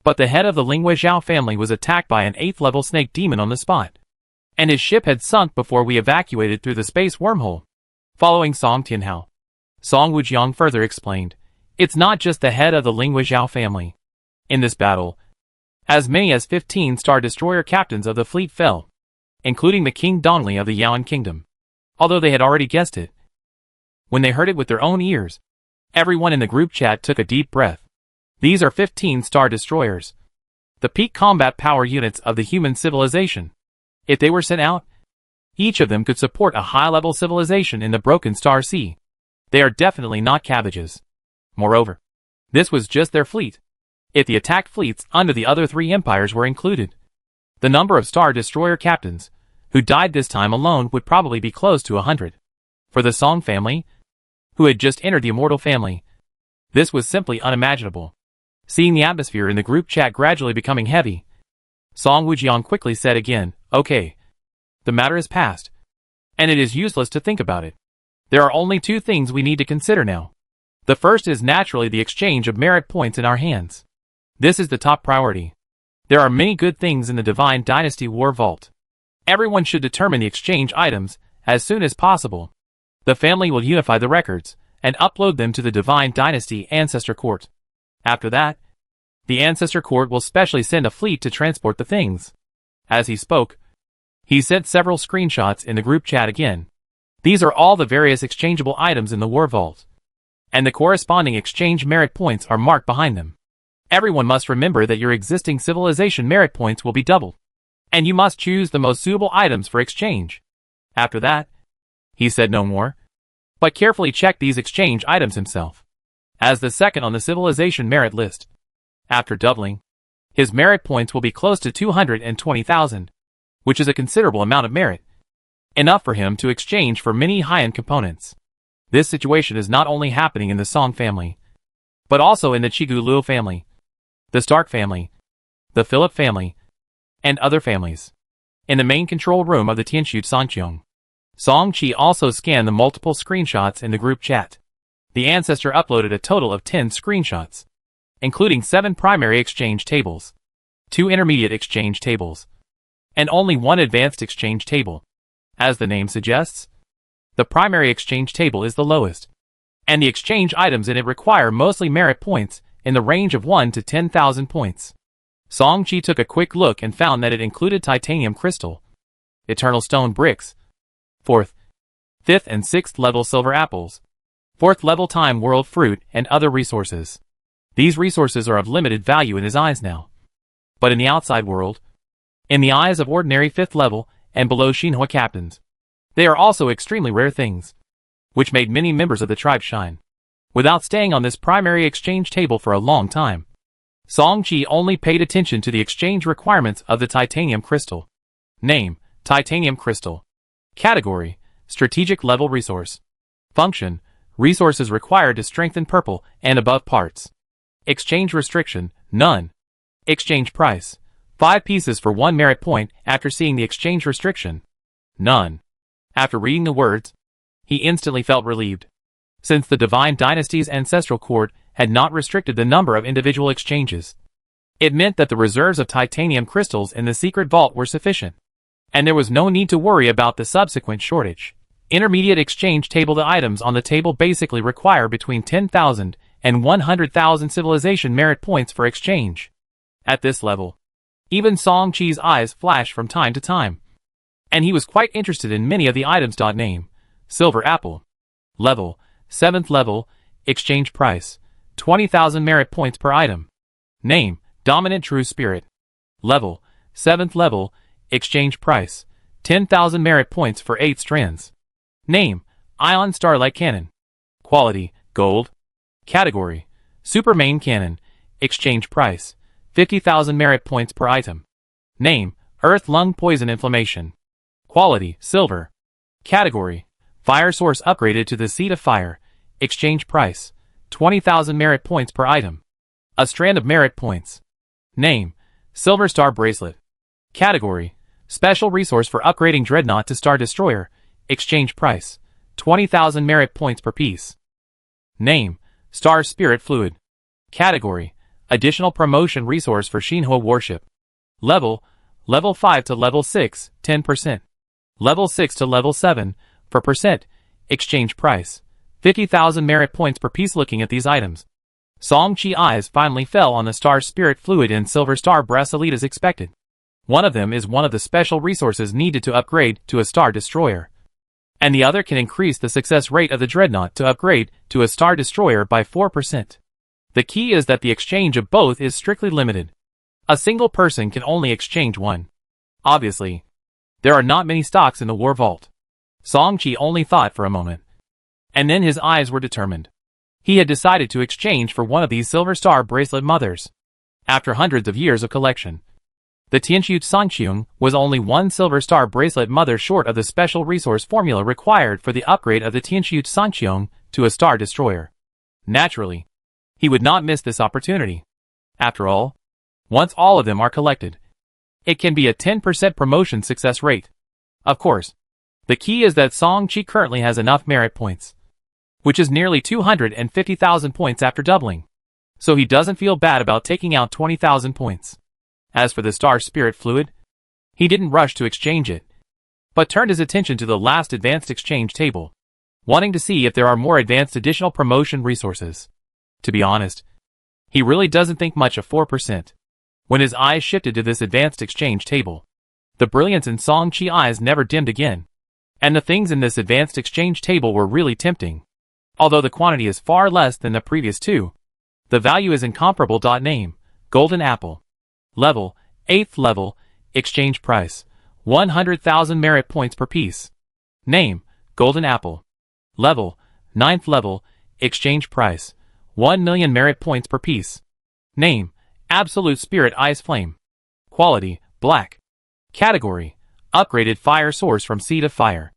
but the head of the Lingwei Zhao family was attacked by an 8th-level snake demon on the spot, and his ship had sunk before we evacuated through the space wormhole. Following Song Tianhao, Song Wujiang further explained, it's not just the head of the Lingwei Zhao family. In this battle, as many as 15 Star Destroyer captains of the fleet fell, including the King Dongli of the Yaoan Kingdom. Although they had already guessed it, when they heard it with their own ears, everyone in the group chat took a deep breath. These are 15 Star Destroyers, the peak combat power units of the human civilization. If they were sent out, each of them could support a high-level civilization in the Broken Star Sea. They are definitely not cabbages. Moreover, this was just their fleet. If the attacked fleets under the other 3 empires were included, the number of Star Destroyer captains who died this time alone would probably be close to 100. For the Song family, who had just entered the Immortal family, this was simply unimaginable. Seeing the atmosphere in the group chat gradually becoming heavy, Song Wujiang quickly said again, okay, the matter is past, and it is useless to think about it. There are only two things we need to consider now. The first is naturally the exchange of merit points in our hands. This is the top priority. There are many good things in the Divine Dynasty War Vault. Everyone should determine the exchange items as soon as possible. The family will unify the records and upload them to the Divine Dynasty Ancestor Court. After that, the Ancestor Court will specially send a fleet to transport the things. As he spoke, he sent several screenshots in the group chat again. These are all the various exchangeable items in the War Vault, and the corresponding exchange merit points are marked behind them. Everyone must remember that your existing civilization merit points will be doubled, and you must choose the most suitable items for exchange. After that, he said no more, but carefully checked these exchange items himself, as the second on the civilization merit list. After doubling, his merit points will be close to 220,000, which is a considerable amount of merit, enough for him to exchange for many high-end components. This situation is not only happening in the Song family, but also in the Chigu Luo family, the Stark family, the Philip family, and other families. In the main control room of the Tianxu Sangqiong, Song Qi also scanned the multiple screenshots in the group chat. The ancestor uploaded a total of 10 screenshots, including 7 primary exchange tables, 2 intermediate exchange tables, and only 1 advanced exchange table. As the name suggests, the primary exchange table is the lowest, and the exchange items in it require mostly merit points in the range of 1 to 10,000 points. Song Qi took a quick look and found that it included titanium crystal, eternal stone bricks, 4th, 5th and 6th level silver apples, 4th level time world fruit, and other resources. These resources are of limited value in his eyes now, but in the outside world, in the eyes of ordinary 5th level and below Xinhua captains, they are also extremely rare things, which made many members of the tribe shine. Without staying on this primary exchange table for a long time, Song Qi only paid attention to the exchange requirements of the titanium crystal. Name: Titanium crystal. Category: Strategic level resource. Function: Resources required to strengthen purple and above parts. Exchange restriction: None. Exchange price: 5 pieces for 1 merit point. After seeing the exchange restriction, None. After reading the words, he instantly felt relieved. Since the Divine Dynasty's Ancestral Court had not restricted the number of individual exchanges, it meant that the reserves of titanium crystals in the secret vault were sufficient, and there was no need to worry about the subsequent shortage. Intermediate exchange table: The items on the table basically require between 10,000 and 100,000 civilization merit points for exchange. At this level, even Song Qi's eyes flashed from time to time, and he was quite interested in many of the items. Name: Silver apple. Level: 7th level. Exchange price: 20,000 merit points per item. Name: Dominant True Spirit. Level: 7th level. Exchange price: 10,000 merit points for 8 strands. Name: Ion Starlight Cannon. Quality: Gold. Category: Super Main Cannon. Exchange price: 50,000 merit points per item. Name: Earth Lung Poison Inflammation. Quality: Silver. Category: Fire Source upgraded to the Seed of Fire. Exchange price: 20,000 merit points per item. A strand of merit points. Name: Silver Star Bracelet. Category: Special resource for upgrading Dreadnought to Star Destroyer. Exchange price: 20,000 merit points per piece. Name: Star Spirit Fluid. Category: Additional promotion resource for Xinhua Warship. Level: Level 5 to Level 6, 10%. Level 6 to Level 7, 4%. Exchange price: 50,000 merit points per piece. Looking at these items, Song Qi's eyes finally fell on the Star Spirit Fluid and Silver Star Bracelet as expected. One of them is one of the special resources needed to upgrade to a Star Destroyer, and the other can increase the success rate of the Dreadnought to upgrade to a Star Destroyer by 4%. The key is that the exchange of both is strictly limited. A single person can only exchange one. Obviously, there are not many stocks in the War Vault. Song Qi only thought for a moment, and then his eyes were determined. He had decided to exchange for one of these Silver Star Bracelet mothers. After hundreds of years of collection, the Tianxu Sangqiong was only one Silver Star Bracelet mother short of the special resource formula required for the upgrade of the Tianxu Sangqiong to a Star Destroyer. Naturally, he would not miss this opportunity. After all, once all of them are collected, it can be a 10% promotion success rate. Of course, The key is that Song Chi currently has enough merit points, which is nearly 250,000 points after doubling, so he doesn't feel bad about taking out 20,000 points. As for the Star Spirit Fluid, he didn't rush to exchange it, but turned his attention to the last advanced exchange table, wanting to see if there are more advanced additional promotion resources. To be honest, he really doesn't think much of 4%. When his eyes shifted to this advanced exchange table, the brilliance in Song Chi's eyes never dimmed again, and the things in this advanced exchange table were really tempting. Although the quantity is far less than the previous two, the value is incomparable. Name, Golden Apple. Level, 8th level, exchange price, 100,000 merit points per piece. Name, Golden Apple. Level, 9th level, exchange price, 1 million merit points per piece. Name, Absolute Spirit Ice Flame. Quality, black. Category, upgraded fire source from Seed of Fire.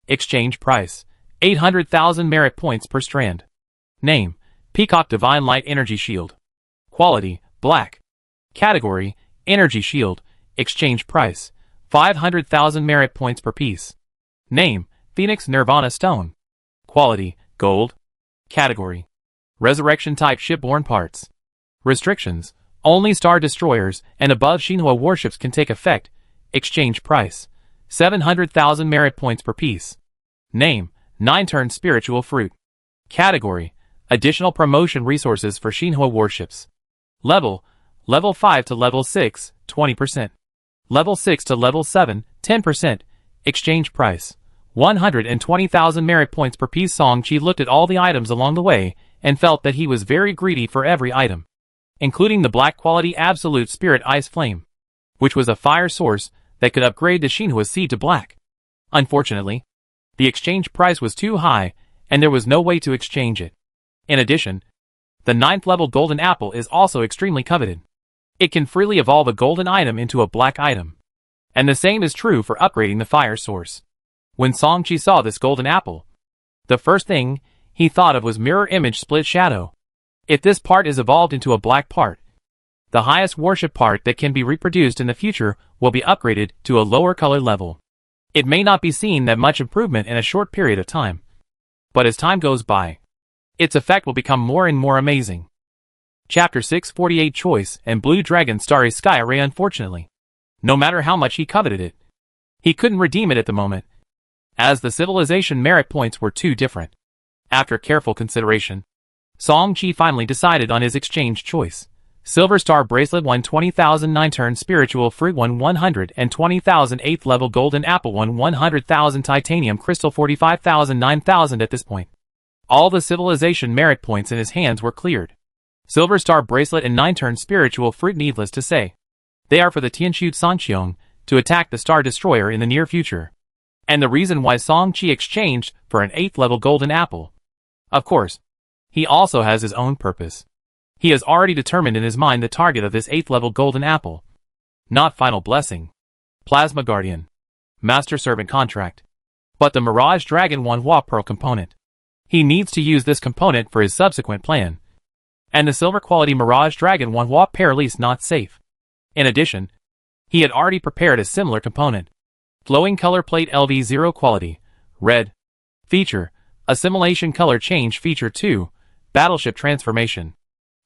Exchange price, 800,000 merit points per strand. Name, Peacock Divine Light Energy Shield. Quality, black. Category, Energy Shield. Exchange price, 500,000 merit points per piece. Name, Phoenix Nirvana Stone. Quality, gold. Category, Resurrection Type Shipborne Parts. Restrictions, only Star Destroyers and above Shinhua warships can take effect. Exchange price, 700,000 merit points per piece. Name, 9-turn Spiritual Fruit. Category, additional promotion resources for Shinhua warships. Level 5 to level 6, 20%. Level 6 to level 7, 10%. Exchange price, 120,000 merit points per piece. Song Chi looked at all the items along the way and felt that he was very greedy for every item, including the black quality Absolute Spirit Ice Flame, which was a fire source that could upgrade the Shinhua Seed to black. Unfortunately, the exchange price was too high, and there was no way to exchange it. In addition, the 9th level Golden Apple is also extremely coveted. It can freely evolve a golden item into a black item, and the same is true for upgrading the fire source. When Song Chi saw this Golden Apple, the first thing he thought of was Mirror Image Split Shadow. If this part is evolved into a black part, the highest worship part that can be reproduced in the future will be upgraded to a lower color level. It may not be seen that much improvement in a short period of time, but as time goes by, its effect will become more and more amazing. Chapter 648 Choice and Blue Dragon Starry Sky Array. Unfortunately, no matter how much he coveted it, he couldn't redeem it at the moment, as the civilization merit points were too different. After careful consideration, Song Chi finally decided on his exchange choice. Silver Star Bracelet 120,000 9-turn Spiritual Fruit 120,000 8th level Golden Apple 100,000 Titanium Crystal 45,000 9,000. At this point, all the civilization merit points in his hands were cleared. Silver Star Bracelet and 9-turn Spiritual Fruit, needless to say, they are for the Tianshu Sanqiong to attack the Star Destroyer in the near future, and the reason why Song Chi exchanged for an 8th level Golden Apple. Of course, he also has his own purpose. He has already determined in his mind the target of this 8th level Golden Apple. Not Final Blessing, Plasma Guardian, Master Servant Contract, but the Mirage Dragon 1 Hua Pearl component. He needs to use this component for his subsequent plan, and the silver quality Mirage Dragon 1 Hua Pearl is not safe. In addition, he had already prepared a similar component. Flowing Color Plate LV0 Quality, Red. Feature, Assimilation Color Change. Feature 2, Battleship Transformation.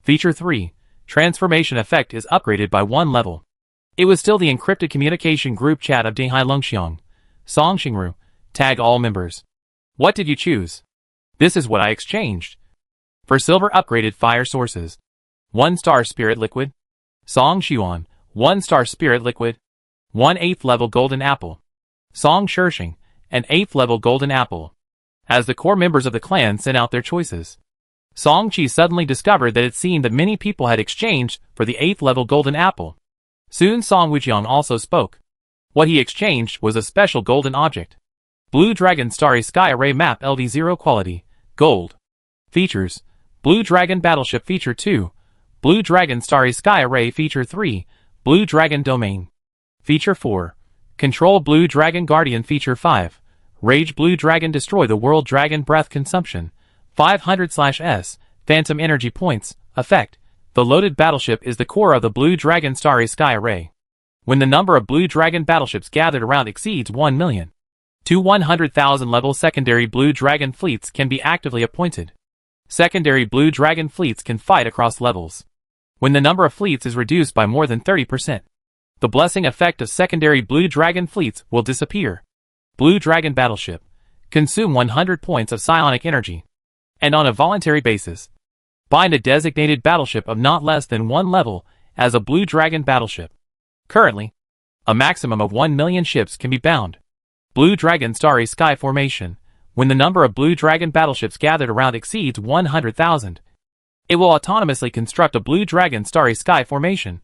Feature 3, Transformation Effect is upgraded by 1 level. It was still the encrypted communication group chat of Dinghai Longxiang. Song Xingru, tag all members. What did you choose? This is what I exchanged. For silver upgraded fire sources, 1-star Spirit Liquid. Song Xuan, 1-star Spirit Liquid. 1 8th level Golden Apple. Song Shirshing, an 8th level Golden Apple. As the core members of the clan sent out their choices, Song Chi suddenly discovered that it seemed that many people had exchanged for the 8th level Golden Apple. Soon Song Wujiang also spoke. What he exchanged was a special golden object. Blue Dragon Starry Sky Array Map LV0 Quality, Gold. Features, Blue Dragon Battleship. Feature 2, Blue Dragon Starry Sky Array. Feature 3, Blue Dragon Domain. Feature 4, Control Blue Dragon Guardian. Feature 5, Rage Blue Dragon Destroy the World Dragon Breath Consumption, 500/S, Phantom Energy Points. Effect, the loaded battleship is the core of the Blue Dragon Starry Sky Array. When the number of Blue Dragon battleships gathered around exceeds 1 million, Two 100,000 level secondary Blue Dragon fleets can be actively appointed. Secondary Blue Dragon fleets can fight across levels. When the number of fleets is reduced by more than 30%, the blessing effect of secondary Blue Dragon fleets will disappear. Blue Dragon Battleship. Consume 100 points of psionic energy. And on a voluntary basis, bind a designated battleship of not less than 1 level as a Blue Dragon battleship. Currently, a maximum of 1 million ships can be bound. Blue Dragon Starry Sky Formation. When the number of Blue Dragon battleships gathered around exceeds 100,000, it will autonomously construct a Blue Dragon Starry Sky Formation,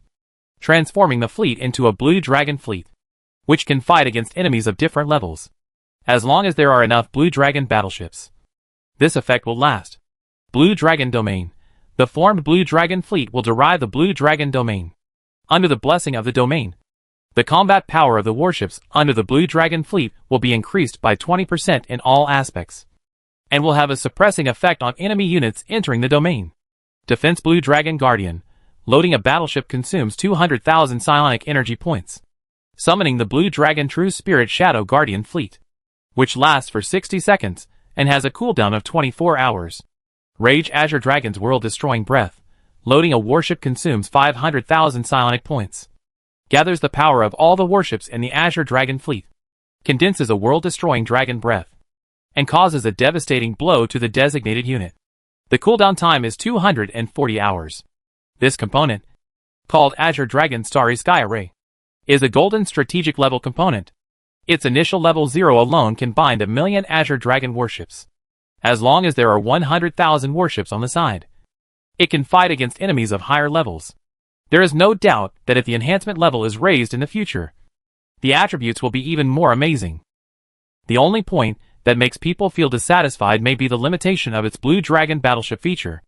transforming the fleet into a Blue Dragon fleet, which can fight against enemies of different levels, as long as there are enough Blue Dragon battleships. This effect will last. Blue Dragon Domain. The formed Blue Dragon fleet will derive the Blue Dragon Domain. Under the blessing of the domain, the combat power of the warships under the Blue Dragon fleet will be increased by 20% in all aspects, and will have a suppressing effect on enemy units entering the domain. Defense Blue Dragon Guardian. Loading a battleship consumes 200,000 psionic energy points. Summoning the Blue Dragon True Spirit Shadow Guardian fleet, which lasts for 60 seconds and has a cooldown of 24 hours. Rage Azure Dragon's World-Destroying Breath. Loading a warship consumes 500,000 psionic points. Gathers the power of all the warships in the Azure Dragon fleet. Condenses a world-destroying dragon breath, and causes a devastating blow to the designated unit. The cooldown time is 240 hours. This component, called Azure Dragon Starry Sky Array, is a golden strategic level component. Its initial level 0 alone can bind 1 million Azure Dragon warships. As long as there are 100,000 warships on the side, it can fight against enemies of higher levels. There is no doubt that if the enhancement level is raised in the future, the attributes will be even more amazing. The only point that makes people feel dissatisfied may be the limitation of its Blue Dragon battleship feature.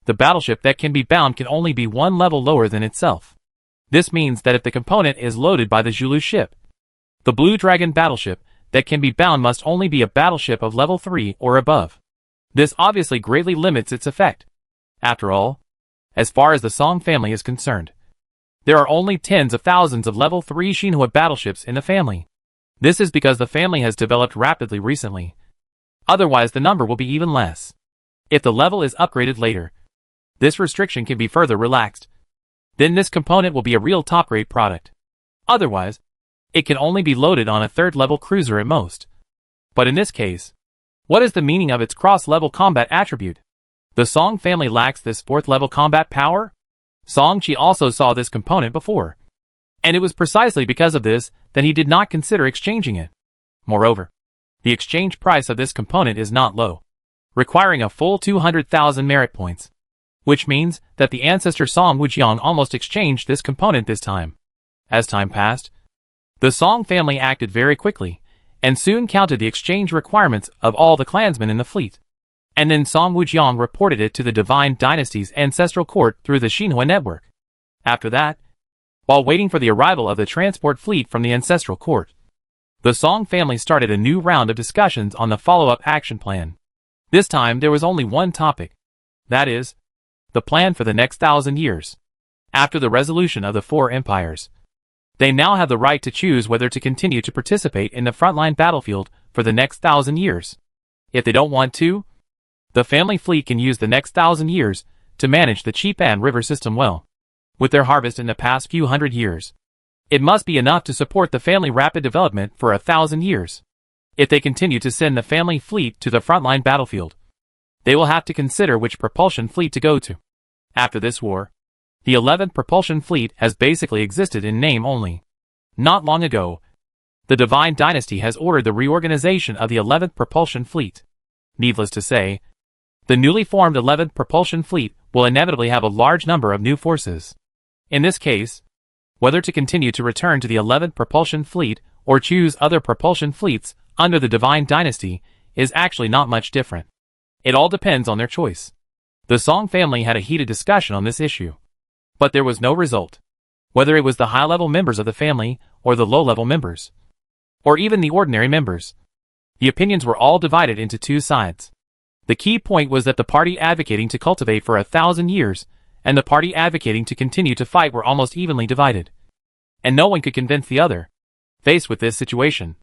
The battleship that can be bound can only be 1 level lower than itself. This means that if the component is loaded by the Zulu ship, the Blue Dragon battleship that can be bound must only be a battleship of level 3 or above. This obviously greatly limits its effect. After all, as far as the Song family is concerned, there are only tens of thousands of level 3 Shinhua battleships in the family. This is because the family has developed rapidly recently. Otherwise the number will be even less. If the level is upgraded later, this restriction can be further relaxed. Then this component will be a real top-grade product. Otherwise, it can only be loaded on a 3rd level cruiser at most. But in this case, what is the meaning of its cross-level combat attribute? The Song family lacks this 4th level combat power? Song-Chi also saw this component before, and it was precisely because of this that he did not consider exchanging it. Moreover, the exchange price of this component is not low, requiring a full 200,000 merit points, which means that the ancestor Song Wujiang almost exchanged this component this time. As time passed, the Song family acted very quickly, and soon counted the exchange requirements of all the clansmen in the fleet. And then Song Wujiang reported it to the Divine Dynasty's ancestral court through the Shinhua network. After that, while waiting for the arrival of the transport fleet from the ancestral court, the Song family started a new round of discussions on the follow-up action plan. This time there was only one topic. That is, the plan for the next 1,000 years. After the resolution of the 4 empires, they now have the right to choose whether to continue to participate in the frontline battlefield for the next 1,000 years. If they don't want to, the family fleet can use the next 1,000 years to manage the Chipan River system well. With their harvest in the past few hundred years, it must be enough to support the family rapid development for 1,000 years. If they continue to send the family fleet to the frontline battlefield, they will have to consider which propulsion fleet to go to. After this war, the 11th propulsion fleet has basically existed in name only. Not long ago, the Divine Dynasty has ordered the reorganization of the 11th propulsion fleet. Needless to say, the newly formed 11th propulsion fleet will inevitably have a large number of new forces. In this case, whether to continue to return to the 11th propulsion fleet or choose other propulsion fleets under the Divine Dynasty is actually not much different. It all depends on their choice. The Song family had a heated discussion on this issue, but there was no result. Whether it was the high-level members of the family or the low-level members, or even the ordinary members, the opinions were all divided into 2 sides. The key point was that the party advocating to cultivate for 1,000 years and the party advocating to continue to fight were almost evenly divided, and no one could convince the other. Faced with this situation,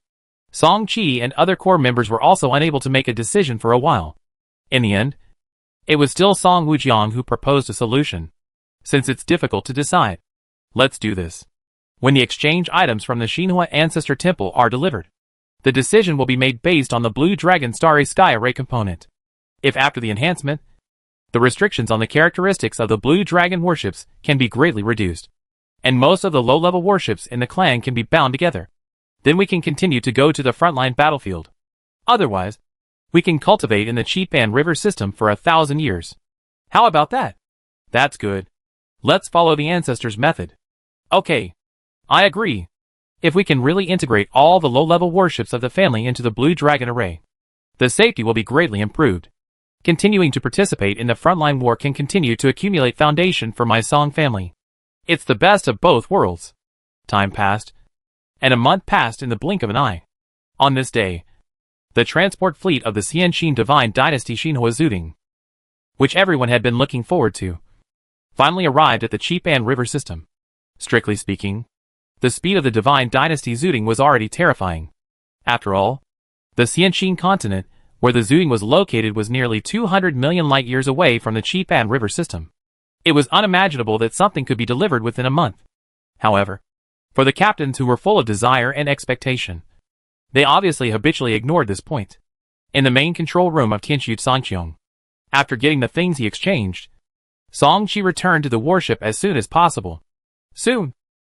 Song Chi and other core members were also unable to make a decision for a while. In the end, it was still Song Wujiang who proposed a solution. Since it's difficult to decide, let's do this. When the exchange items from the Xinhua Ancestor Temple are delivered, the decision will be made based on the Blue Dragon Starry Sky Array component. If after the enhancement, the restrictions on the characteristics of the Blue Dragon warships can be greatly reduced, and most of the low-level warships in the clan can be bound together, then we can continue to go to the frontline battlefield. Otherwise, we can cultivate in the Chipan River system for 1,000 years. How about that? That's good. Let's follow the ancestors' method. Okay. I agree. If we can really integrate all the low-level warships of the family into the Blue Dragon array, the safety will be greatly improved. Continuing to participate in the frontline war can continue to accumulate foundation for my Song family. It's the best of both worlds. Time passed, and a month passed in the blink of an eye. On this day, the transport fleet of the Xianxin Divine Dynasty Xinhua Zuding, which everyone had been looking forward to, finally arrived at the Chipan River system. Strictly speaking, the speed of the Divine Dynasty Zuding was already terrifying. After all, the Xianxin continent, where the Zuding was located, was nearly 200 million light-years away from the Chipan River system. It was unimaginable that something could be delivered within a month. However, for the captains who were full of desire and expectation, they obviously habitually ignored this point. In the main control room of Tianxu Sangqiong, after getting the things he exchanged, Song Chi returned to the warship as soon as possible. Soon,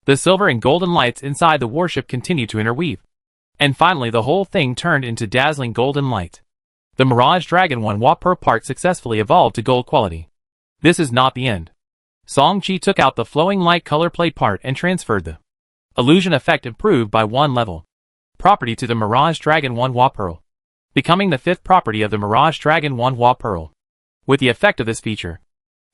the silver and golden lights inside the warship continued to interweave, and finally the whole thing turned into dazzling golden light. The Mirage Dragon 1 Wapur part successfully evolved to gold quality. This is not the end. Song Chi took out the flowing light color plate part and transferred the illusion effect improved by 1 level property to the Mirage Dragon 1 Wapur, becoming the 5th property of the Mirage Dragon 1 Wapur. With the effect of this feature,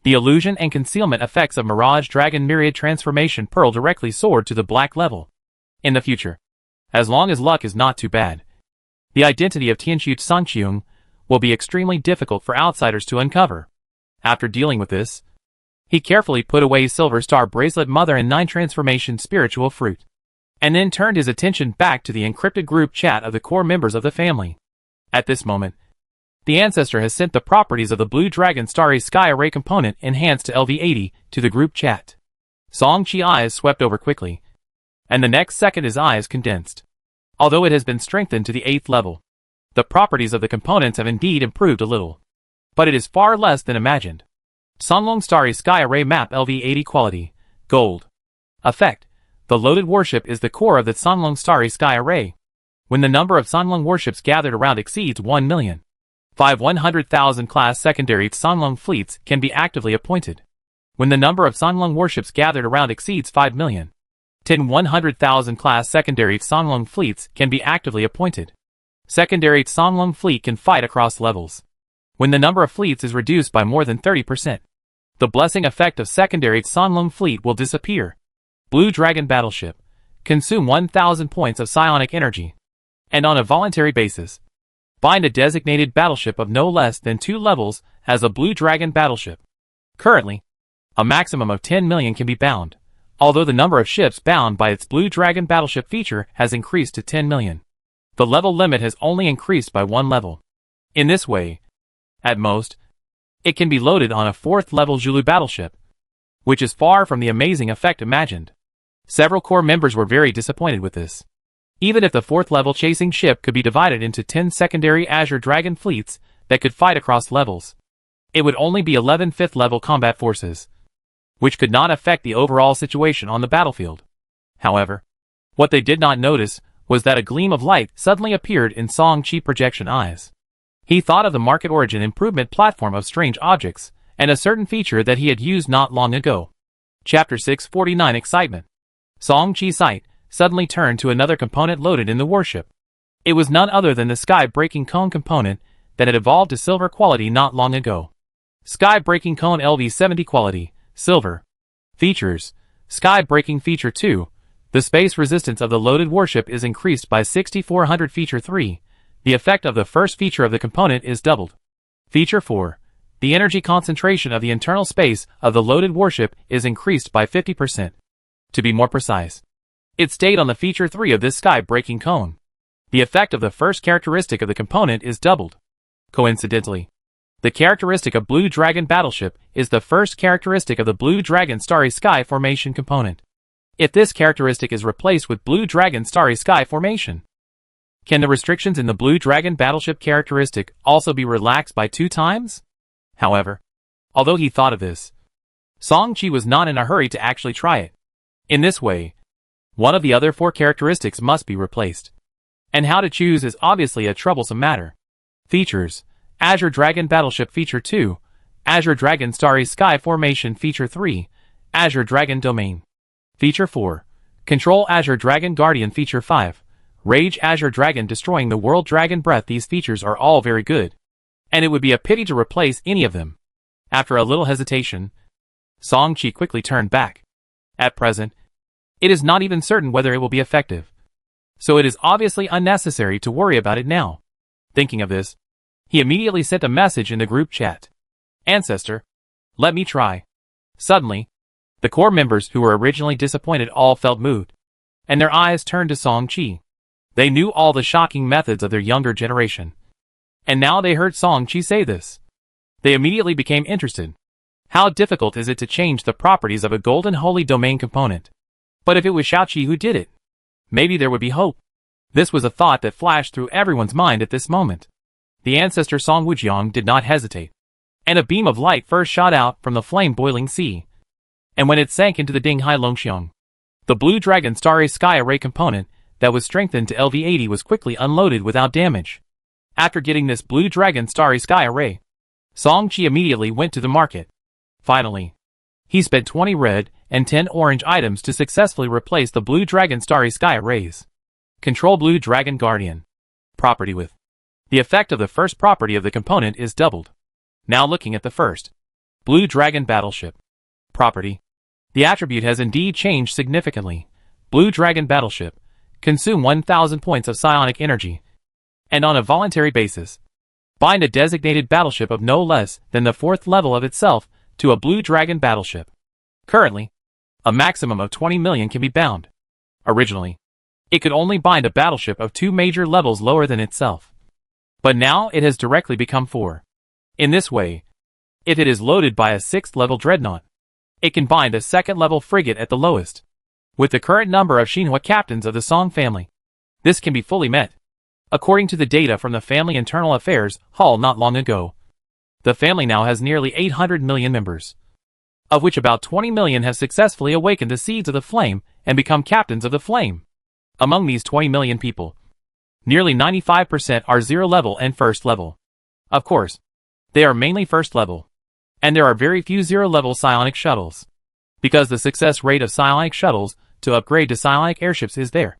the illusion and concealment effects of Mirage Dragon Myriad Transformation Pearl directly soared to the black level. In the future, as long as luck is not too bad, the identity of Tianxu Sangqiong will be extremely difficult for outsiders to uncover. After dealing with this, he carefully put away Silver Star Bracelet Mother and 9 Transformation Spiritual Fruit, and then turned his attention back to the encrypted group chat of the core members of the family. At this moment, the Ancestor has sent the properties of the Blue Dragon Starry Sky Array component enhanced to LV80 to the group chat. Song Chi's eyes swept over quickly, and the next second his eyes condensed. Although it has been strengthened to the 8th level, the properties of the components have indeed improved a little, but it is far less than imagined. Sunlong Starry Sky Array Map LV80 Quality, Gold. Effect: the loaded warship is the core of the Sunlong Starry Sky Array. When the number of Sunlong warships gathered around exceeds 1,100,000 class secondary Sunlong fleets can be actively appointed. When the number of Sunlong warships gathered around exceeds 5,100,000 class secondary Sunlong fleets can be actively appointed. Secondary Sunlong fleet can fight across levels. When the number of fleets is reduced by more than 30%, the blessing effect of secondary Sunlong fleet will disappear. Blue Dragon Battleship. Consume 1,000 points of psionic energy, and on a voluntary basis, bind a designated battleship of no less than 2 levels as a Blue Dragon battleship. Currently, a maximum of 10 million can be bound, although the number of ships bound by its Blue Dragon battleship feature has increased to 10 million. The level limit has only increased by 1 level. In this way, at most, it can be loaded on a 4th level Zulu battleship, which is far from the amazing effect imagined. Several core members were very disappointed with this. Even if the 4th level chasing ship could be divided into 10 secondary Azure Dragon fleets that could fight across levels, it would only be 11 5th level combat forces, which could not affect the overall situation on the battlefield. However, what they did not notice was that a gleam of light suddenly appeared in Song Chi projection eyes. He thought of the market origin improvement platform of strange objects, and a certain feature that he had used not long ago. Chapter 649 Excitement. Song Chi's sight suddenly turned to another component loaded in the warship. It was none other than the Sky-Breaking Cone component that had evolved to silver quality not long ago. Sky-Breaking Cone LV70 quality, silver. Features: Sky-Breaking Feature 2. The space resistance of the loaded warship is increased by 6400. Feature 3. The effect of the first feature of the component is doubled. Feature 4. The energy concentration of the internal space of the loaded warship is increased by 50%. To be more precise, it stayed on the Feature 3 of this Sky-Breaking Cone. The effect of the first characteristic of the component is doubled. Coincidentally, the characteristic of Blue Dragon Battleship is the first characteristic of the Blue Dragon Starry Sky Formation component. If this characteristic is replaced with Blue Dragon Starry Sky Formation, can the restrictions in the Blue Dragon Battleship characteristic also be relaxed by 2 times? However, although he thought of this, Song-Chi was not in a hurry to actually try it. In this way, one of the other 4 characteristics must be replaced. And how to choose is obviously a troublesome matter. Features: Azure Dragon Battleship Feature 2, Azure Dragon Starry Sky Formation Feature 3, Azure Dragon Domain. Feature 4, Control Azure Dragon Guardian Feature 5, Rage Azure Dragon Destroying the World Dragon Breath. These features are all very good, and it would be a pity to replace any of them. After a little hesitation, Song-Chi quickly turned back. At present, it is not even certain whether it will be effective, so it is obviously unnecessary to worry about it now. Thinking of this, he immediately sent a message in the group chat. Ancestor, let me try. Suddenly, the core members who were originally disappointed all felt moved, and their eyes turned to Song-Chi. They knew all the shocking methods of their younger generation, and now they heard Song-Chi say this. They immediately became interested. How difficult is it to change the properties of a Golden Holy Domain component? But if it was Xiaoqi who did it, maybe there would be hope. This was a thought that flashed through everyone's mind at this moment. The ancestor Song Wujiang did not hesitate, and a beam of light first shot out from the flame-boiling sea. And when it sank into the Dinghai Longxiang, the Blue Dragon Starry Sky Array component that was strengthened to LV80 was quickly unloaded without damage. After getting this Blue Dragon Starry Sky Array, Song-Chi immediately went to the market. Finally, he spent 20 red and 10 orange items to successfully replace the Blue Dragon Starry Sky Arrays. Control Blue Dragon Guardian. Property with. The effect of the first property of the component is doubled. Now looking at the first. Blue Dragon Battleship. Property. The attribute has indeed changed significantly. Blue Dragon Battleship. Consume 1000 points of psionic energy. And on a voluntary basis, bind a designated battleship of no less than the 4th level of itself to a Blue Dragon Battleship. Currently, a maximum of 20 million can be bound. Originally, it could only bind a battleship of 2 major levels lower than itself. But now it has directly become 4. In this way, if it is loaded by a 6th level dreadnought, it can bind a 2nd level frigate at the lowest. With the current number of Xinhua captains of the Song family, this can be fully met. According to the data from the Family Internal Affairs Hall not long ago, the family now has nearly 800 million members, of which about 20 million have successfully awakened the seeds of the flame and become captains of the flame. Among these 20 million people, nearly 95% are 0 level and 1st level. Of course, they are mainly 1st level, and there are very few 0 level psionic shuttles, because the success rate of psionic shuttles to upgrade to psionic airships is there.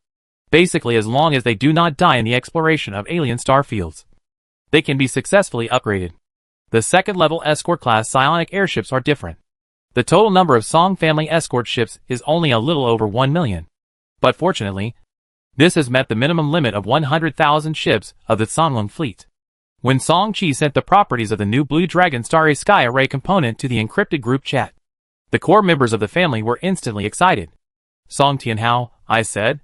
Basically, as long as they do not die in the exploration of alien star fields, they can be successfully upgraded. The 2nd level escort class psionic airships are different. The total number of Song family escort ships is only a little over 1 million. But fortunately, this has met the minimum limit of 100,000 ships of the Songlong fleet. When Song-Chi sent the properties of the new Blue Dragon Starry Sky Array component to the encrypted group chat, the core members of the family were instantly excited. Song Tianhao, I said,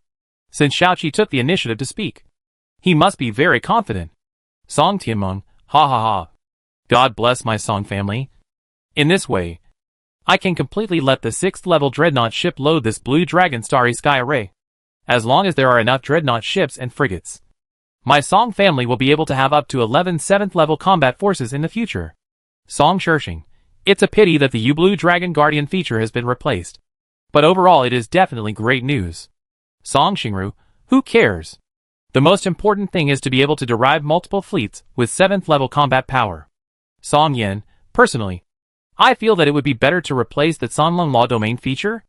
since Xiaoqi took the initiative to speak. He must be very confident. Song Tianmeng, ha ha ha. God bless my Song family. In this way, I can completely let the 6th level dreadnought ship load this Blue Dragon Starry Sky Array. As long as there are enough dreadnought ships and frigates, my Song family will be able to have up to 11 7th level combat forces in the future. Song Shirshing, it's a pity that the U Blue Dragon Guardian feature has been replaced, but overall it is definitely great news. Song Xingru, who cares? The most important thing is to be able to derive multiple fleets with 7th level combat power. Song Yin, personally, I feel that it would be better to replace the Songlong Law Domain feature.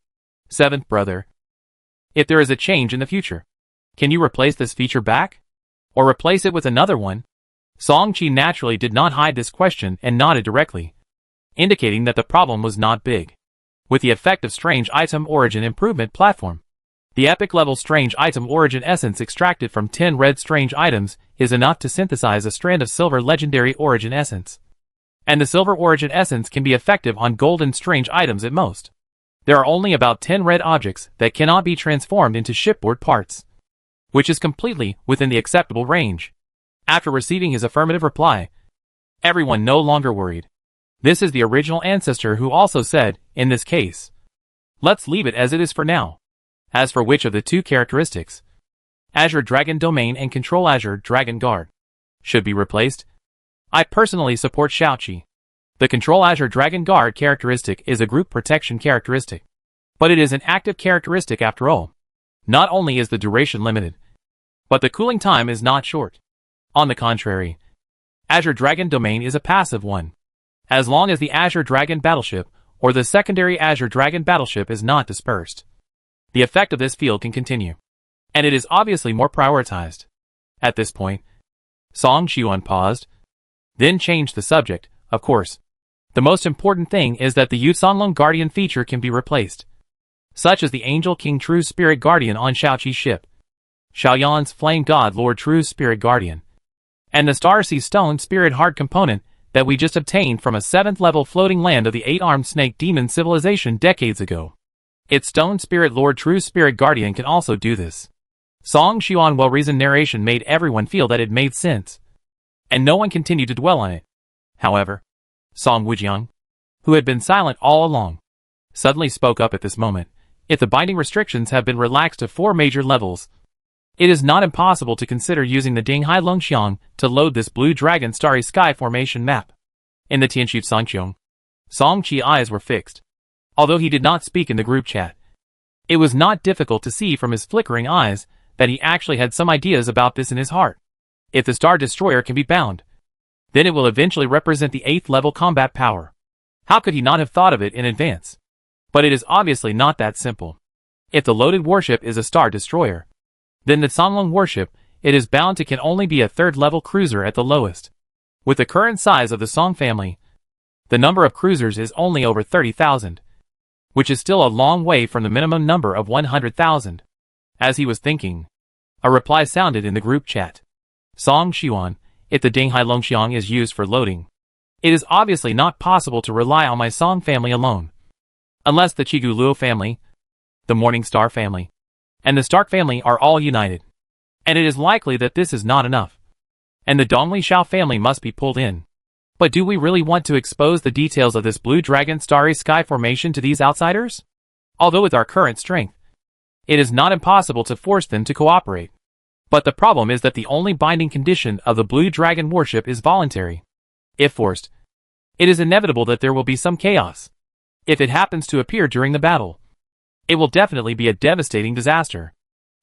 7th brother. If there is a change in the future, can you replace this feature back? Or replace it with another one? Song-Chi naturally did not hide this question and nodded directly, indicating that the problem was not big. With the effect of Strange Item Origin Improvement Platform, the epic level Strange Item Origin Essence extracted from 10 red strange items is enough to synthesize a strand of silver legendary origin essence. And the silver origin essence can be effective on golden strange items at most. There are only about 10 red objects that cannot be transformed into shipboard parts. which is completely within the acceptable range. After receiving his affirmative reply, everyone no longer worried. This is the original ancestor who also said, in this case, let's leave it as it is for now. As for which of the two characteristics, Azure Dragon Domain and Control Azure Dragon Guard, should be replaced, I personally support Xiaoqi. The Control Azure Dragon Guard characteristic is a group protection characteristic, but it is an active characteristic after all. Not only is the duration limited, but the cooling time is not short. On the contrary, Azure Dragon Domain is a passive one. As long as the Azure Dragon battleship or the secondary Azure Dragon battleship is not dispersed, the effect of this field can continue, and it is obviously more prioritized. At this point, Song Qiuan paused, then changed the subject. Of course, the most important thing is that the Yusanlong Guardian feature can be replaced, such as the Angel King True Spirit Guardian on Xiaoqi's ship, Xiaoyan's Flame God Lord True Spirit Guardian, and the Starsea Stone Spirit Hard component that we just obtained from a 7th level floating land of the 8-armed snake demon civilization decades ago. Its Stone Spirit Lord True Spirit Guardian can also do this. Song Qiuan's well-reasoned narration made everyone feel that it made sense, and no one continued to dwell on it. However, Song Wujiang, who had been silent all along, suddenly spoke up at this moment. If the binding restrictions have been relaxed to 4 major levels, it is not impossible to consider using the Dinghai Longxiang to load this Blue Dragon Starry Sky Formation map. In the Tianshu Sangqiong, Song Qi's eyes were fixed. Although he did not speak in the group chat, it was not difficult to see from his flickering eyes that he actually had some ideas about this in his heart. If the Star Destroyer can be bound, then it will eventually represent the 8th level combat power. How could he not have thought of it in advance? But it is obviously not that simple. If the loaded warship is a Star Destroyer, then the Sanlong warship, it is bound to can only be a 3rd level cruiser at the lowest. With the current size of the Song family, the number of cruisers is only over 30,000, which is still a long way from the minimum number of 100,000. As he was thinking, a reply sounded in the group chat. Song Qiuan, if the Dinghai Longxiang is used for loading, it is obviously not possible to rely on my Song family alone. Unless the Qigu Luo family, the Morning Star family, and the Stark family are all united. And it is likely that this is not enough, and the Dongli Xiao family must be pulled in. But do we really want to expose the details of this Blue Dragon Starry Sky formation to these outsiders? Although with our current strength, it is not impossible to force them to cooperate. But the problem is that the only binding condition of the Blue Dragon warship is voluntary. If forced, it is inevitable that there will be some chaos. If it happens to appear during the battle, it will definitely be a devastating disaster.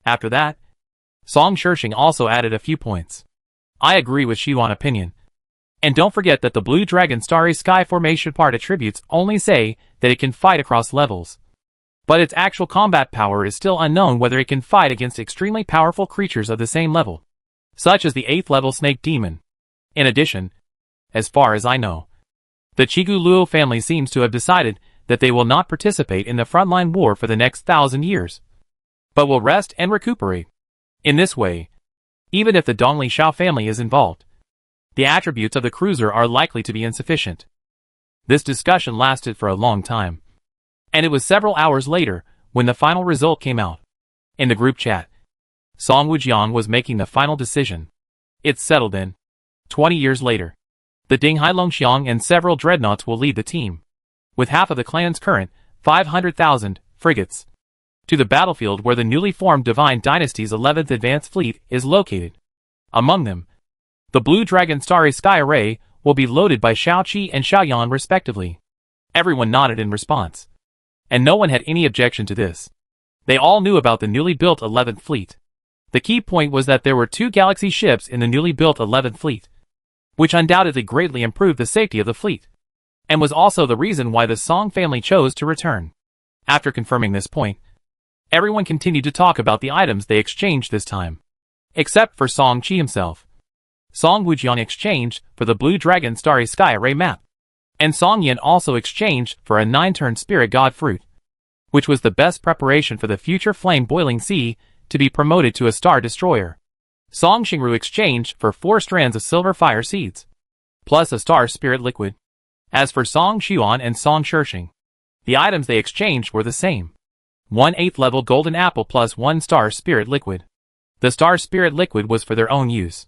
After that, Song Shirshing also added a few points. I agree with Qiuan's opinion. And don't forget that the Blue Dragon Starry Sky formation part attributes only say that it can fight across levels. But its actual combat power is still unknown, whether it can fight against extremely powerful creatures of the same level, such as the 8th level Snake Demon. In addition, as far as I know, the Qigu Luo family seems to have decided that they will not participate in the frontline war for the next 1,000 years, but will rest and recuperate. In this way, even if the Dongli Xiao family is involved, the attributes of the cruiser are likely to be insufficient. This discussion lasted for a long time, and it was several hours later when the final result came out. In the group chat, Song Wujiang was making the final decision. It's settled then. 20 years later, the Dinghai Longxiang and several dreadnoughts will lead the team, with half of the clan's current 500,000 frigates, to the battlefield where the newly formed Divine Dynasty's 11th Advanced Fleet is located. Among them, the Blue Dragon Starry Sky Array will be loaded by Xiaoqi and Xiaoyan respectively. Everyone nodded in response, and no one had any objection to this. They all knew about the newly built 11th Fleet. The key point was that there were 2 Galaxy ships in the newly built 11th Fleet, which undoubtedly greatly improved the safety of the fleet, and was also the reason why the Song family chose to return. After confirming this point, everyone continued to talk about the items they exchanged this time, except for Song Qi himself. Song Wujiang exchanged for the Blue Dragon Starry Sky Array map, and Song Yin also exchanged for a 9-turn Spirit God fruit, which was the best preparation for the future Flame Boiling Sea to be promoted to a Star Destroyer. Song Xingru exchanged for 4 strands of Silver Fire Seeds, plus a Star Spirit Liquid. As for Song Qiuan and Song Shirshing, the items they exchanged were the same. 1 8th level Golden Apple plus 1 Star Spirit Liquid. The Star Spirit liquid was for their own use,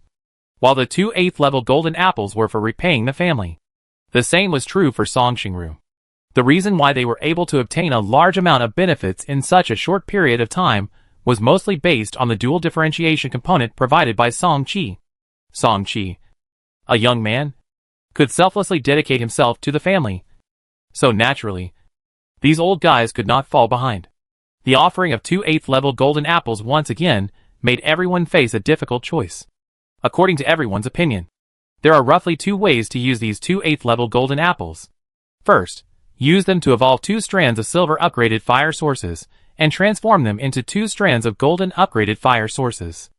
while the 2 8th level golden apples were for repaying the family. The same was true for Song Xingru. The reason why they were able to obtain a large amount of benefits in such a short period of time was mostly based on the dual differentiation component provided by Song Qi. Song Qi, a young man, could selflessly dedicate himself to the family. So naturally, these old guys could not fall behind. The offering of 2 8th level golden apples once again made everyone face a difficult choice. According to everyone's opinion, there are roughly 2 ways to use these 2 8th level golden apples. First, use them to evolve 2 strands of silver upgraded fire sources and transform them into 2 strands of golden upgraded fire sources.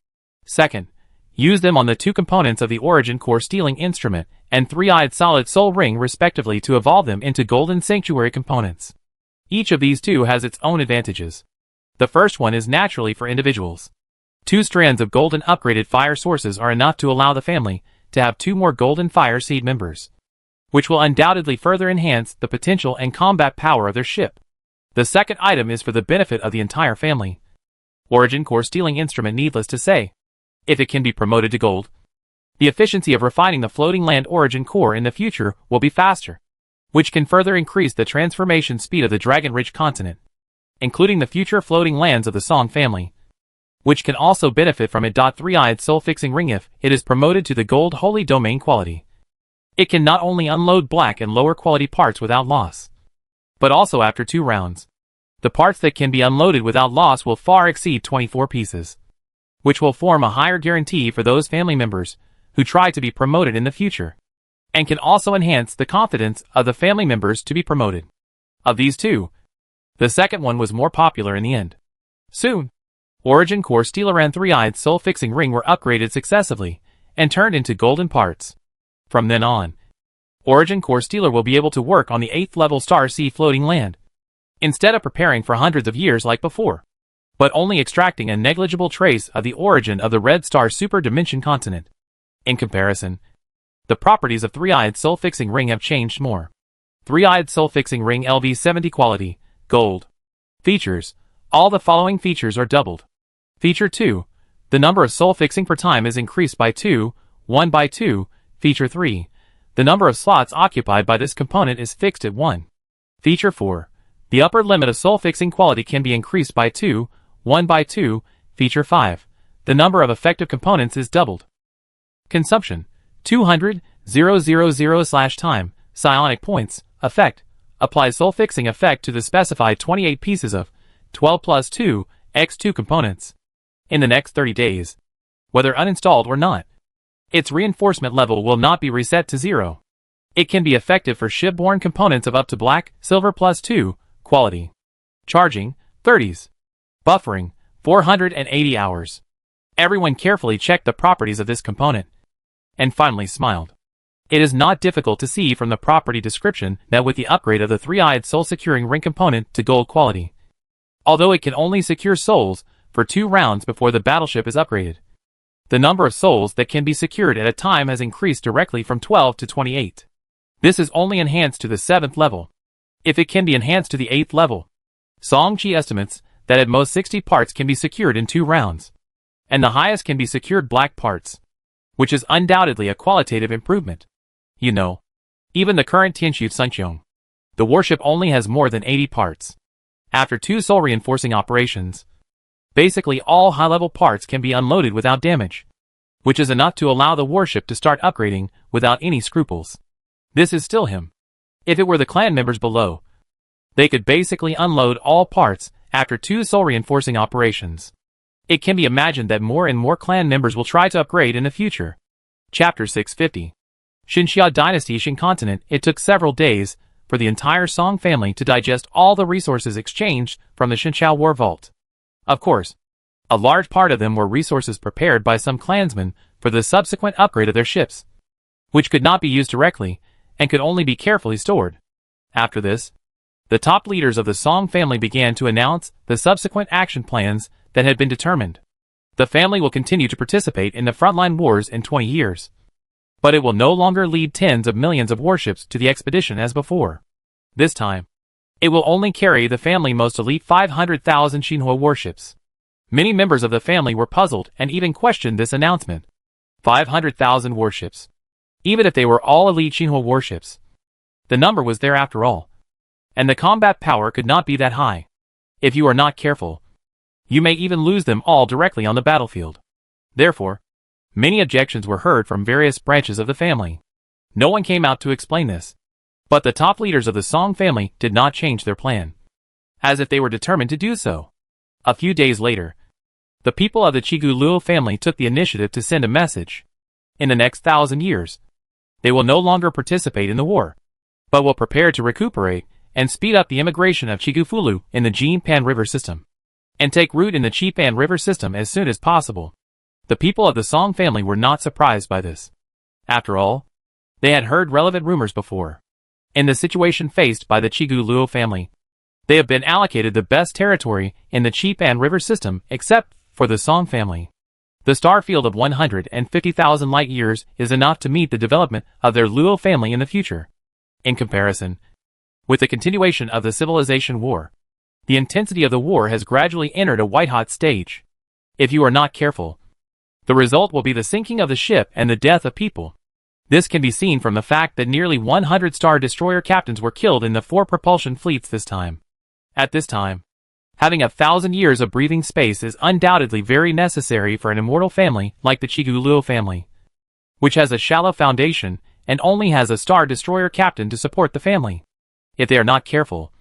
Second, use them on the 2 components of the Origin Core Stealing Instrument and 3-eyed Solid Soul Ring respectively to evolve them into Golden Sanctuary components. Each of these 2 has its own advantages. The first one is naturally for individuals. 2 strands of golden upgraded fire sources are enough to allow the family to have 2 more golden fire seed members, which will undoubtedly further enhance the potential and combat power of their ship. The second item is for the benefit of the entire family. Origin Core Stealing Instrument, needless to say, if it can be promoted to gold, the efficiency of refining the floating land Origin Core in the future will be faster, which can further increase the transformation speed of the Dragon Ridge continent, including the future floating lands of the Song family, which can also benefit from it. 3-eyed Soul Fixing Ring, if it is promoted to the Gold Holy Domain quality, it can not only unload black and lower quality parts without loss, but also after 2 rounds. The parts that can be unloaded without loss will far exceed 24 pieces, which will form a higher guarantee for those family members who try to be promoted in the future, and can also enhance the confidence of the family members to be promoted. Of these 2, the second one was more popular in the end. Soon, Origin Core Stealer and 3-eyed Soul Fixing Ring were upgraded successively and turned into golden parts. From then on, Origin Core Stealer will be able to work on the 8th level Star Sea floating land, instead of preparing for hundreds of years like before, but only extracting a negligible trace of the origin of the Red Star Super Dimension continent. In comparison, the properties of 3-eyed Soul Fixing Ring have changed more. 3-eyed Soul Fixing Ring LV70 quality, gold. Features, all the following features are doubled. Feature 2, the number of soul fixing per time is increased by 2, 1 by 2. Feature 3, the number of slots occupied by this component is fixed at 1. Feature 4, the upper limit of soul fixing quality can be increased by 2, 1 by 2. Feature 5, the number of effective components is doubled. Consumption, 200,000/time, psionic points. Effect, apply soul fixing effect to the specified 28 pieces of 12 plus 2, x2 components in the next 30 days, whether uninstalled or not. Its reinforcement level will not be reset to 0. It can be effective for shipborne components of up to black, silver plus 2, quality. Charging, 30s. Buffering, 480 hours. Everyone carefully checked the properties of this component, and finally smiled. It is not difficult to see from the property description that with the upgrade of the 3-eyed soul securing ring component to gold quality, although it can only secure souls for 2 rounds before the battleship is upgraded, the number of souls that can be secured at a time has increased directly from 12 to 28. This is only enhanced to the 7th level. If it can be enhanced to the 8th level, Song Qi estimates that at most 60 parts can be secured in 2 rounds, and the highest can be secured black parts, which is undoubtedly a qualitative improvement. You know, even the current Tianshu Suncheong, the warship only has more than 80 parts. After 2 soul reinforcing operations, basically all high-level parts can be unloaded without damage, which is enough to allow the warship to start upgrading without any scruples. This is still him. If it were the clan members below, they could basically unload all parts after 2 soul reinforcing operations. It can be imagined that more and more clan members will try to upgrade in the future. Chapter 650. Xinxia Dynasty Xin Continent. It took several days for the entire Song family to digest all the resources exchanged from the Xinqiao War Vault. Of course, a large part of them were resources prepared by some clansmen for the subsequent upgrade of their ships, which could not be used directly and could only be carefully stored. After this, the top leaders of the Song family began to announce the subsequent action plans that had been determined. The family will continue to participate in the frontline wars in 20 years, but it will no longer lead tens of millions of warships to the expedition as before. This time, it will only carry the family most elite 500,000 Xinhua warships. Many members of the family were puzzled and even questioned this announcement. 500,000 warships. Even if they were all elite Xinhua warships, the number was there after all, and the combat power could not be that high. If you are not careful, you may even lose them all directly on the battlefield. Therefore, many objections were heard from various branches of the family. No one came out to explain this. But the top leaders of the Song family did not change their plan, as if they were determined to do so. A few days later, the people of the Qigu Luo family took the initiative to send a message. In the next 1,000 years, they will no longer participate in the war, but will prepare to recuperate and speed up the immigration of Qigu Fulu in the Jinpan River system, and take root in the Qipan River system as soon as possible. The people of the Song family were not surprised by this. After all, they had heard relevant rumors before. In the situation faced by the Qigu Luo family, they have been allocated the best territory in the Qipan River system except for the Song family. The star field of 150,000 light years is enough to meet the development of their Luo family in the future. In comparison, with the continuation of the civilization war, the intensity of the war has gradually entered a white-hot stage. If you are not careful, the result will be the sinking of the ship and the death of people. This can be seen from the fact that nearly 100 Star Destroyer captains were killed in the 4 propulsion fleets this time. At this time, having 1,000 years of breathing space is undoubtedly very necessary for an immortal family like the Qigu Luo family, which has a shallow foundation and only has a Star Destroyer captain to support the family. If they are not careful,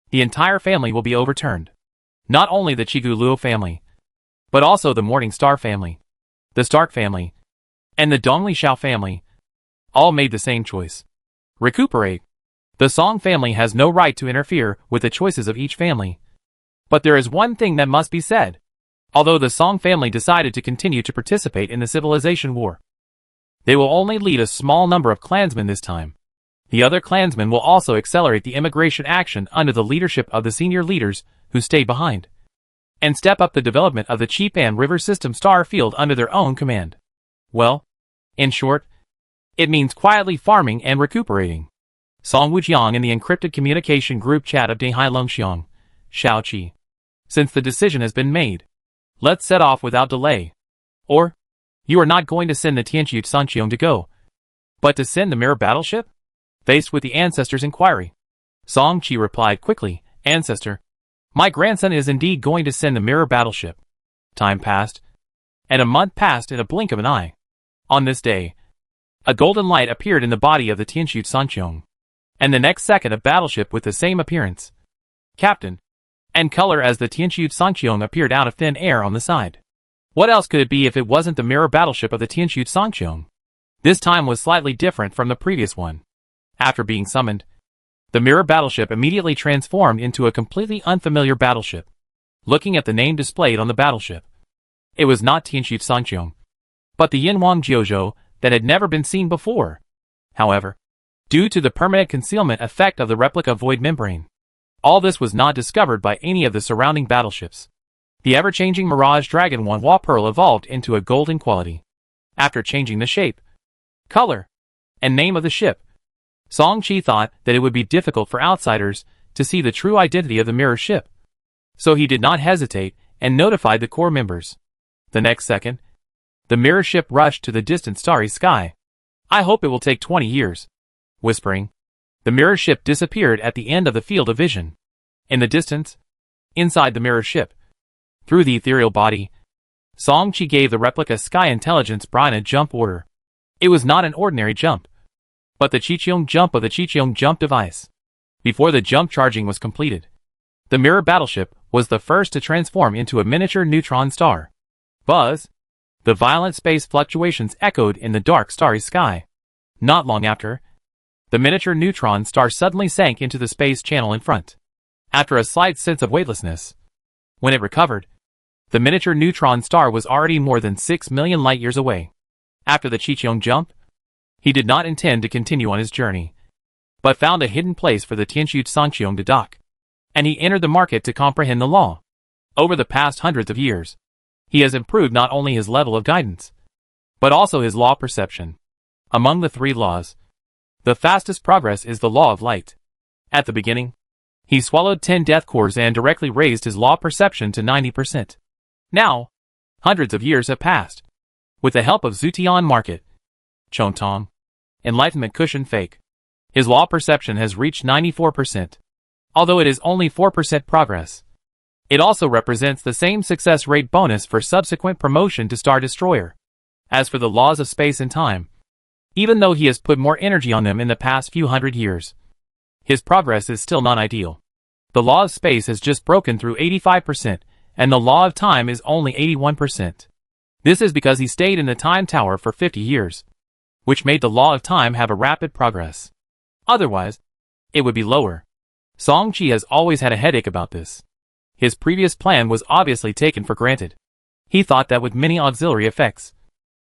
the entire family will be overturned. Not only the Qigu Luo family, but also the Morning Star family, the Stark family, and the Dongli Shao family, all made the same choice. Recuperate. The Song family has no right to interfere with the choices of each family. But there is one thing that must be said. Although the Song family decided to continue to participate in the civilization war, they will only lead a small number of clansmen this time. The other clansmen will also accelerate the immigration action under the leadership of the senior leaders who stay behind, and step up the development of the Qipan River System star field under their own command. Well, in short, it means quietly farming and recuperating. Song Wujiang in the encrypted communication group chat of Dehai Longxiang, Shaoqi. Since the decision has been made, let's set off without delay. Or, you are not going to send the Tianqiu Sanqiong to go, but to send the mirror battleship? Faced with the ancestor's inquiry, Song Qi replied quickly, Ancestor, my grandson is indeed going to send the mirror battleship. Time passed, and a month passed in a blink of an eye. On this day, a golden light appeared in the body of the Tianqiu Sanqiong, and the next second a battleship with the same appearance, captain, and color as the Tianqiu Sanqiong appeared out of thin air on the side. What else could it be if it wasn't the mirror battleship of the Tianqiu Sanqiong? This time was slightly different from the previous one. After being summoned, the mirror battleship immediately transformed into a completely unfamiliar battleship. Looking at the name displayed on the battleship, it was not Tianqiu Sanqiong, but the Yinhuang Jiuzhou that had never been seen before. However, due to the permanent concealment effect of the replica void membrane, all this was not discovered by any of the surrounding battleships. The ever-changing Mirage Dragon Wanhua Pearl evolved into a golden quality. After changing the shape, color, and name of the ship, Song Qi thought that it would be difficult for outsiders to see the true identity of the mirror ship. So he did not hesitate and notified the core members. The next second, the mirror ship rushed to the distant starry sky. I hope it will take 20 years. Whispering, the mirror ship disappeared at the end of the field of vision. In the distance, inside the mirror ship, through the ethereal body, Song Qi gave the replica Sky Intelligence Brine a jump order. It was not an ordinary jump, but the Qiqiong jump of the Qiqiong jump device. Before the jump charging was completed, the mirror battleship was the first to transform into a miniature neutron star. Buzz! The violent space fluctuations echoed in the dark starry sky. Not long after, the miniature neutron star suddenly sank into the space channel in front. After a slight sense of weightlessness, when it recovered, the miniature neutron star was already more than 6 million light-years away. After the Qiqiong jump, he did not intend to continue on his journey, but found a hidden place for the Tianqiu Sanqiong to dock, and he entered the market to comprehend the law. Over the past hundreds of years, he has improved not only his level of guidance, but also his law perception. Among the 3 laws, the fastest progress is the law of light. At the beginning, he swallowed 10 death cores and directly raised his law perception to 90%. Now, hundreds of years have passed. With the help of Zutian Market, Chontong, Enlightenment Cushion Fake, his law perception has reached 94%. Although it is only 4% progress, it also represents the same success rate bonus for subsequent promotion to Star Destroyer. As for the laws of space and time, even though he has put more energy on them in the past few hundred years, his progress is still not ideal. The law of space has just broken through 85%, and the law of time is only 81%. This is because he stayed in the time tower for 50 years, which made the law of time have a rapid progress. Otherwise, it would be lower. Song Chi has always had a headache about this. His previous plan was obviously taken for granted. He thought that with many auxiliary effects,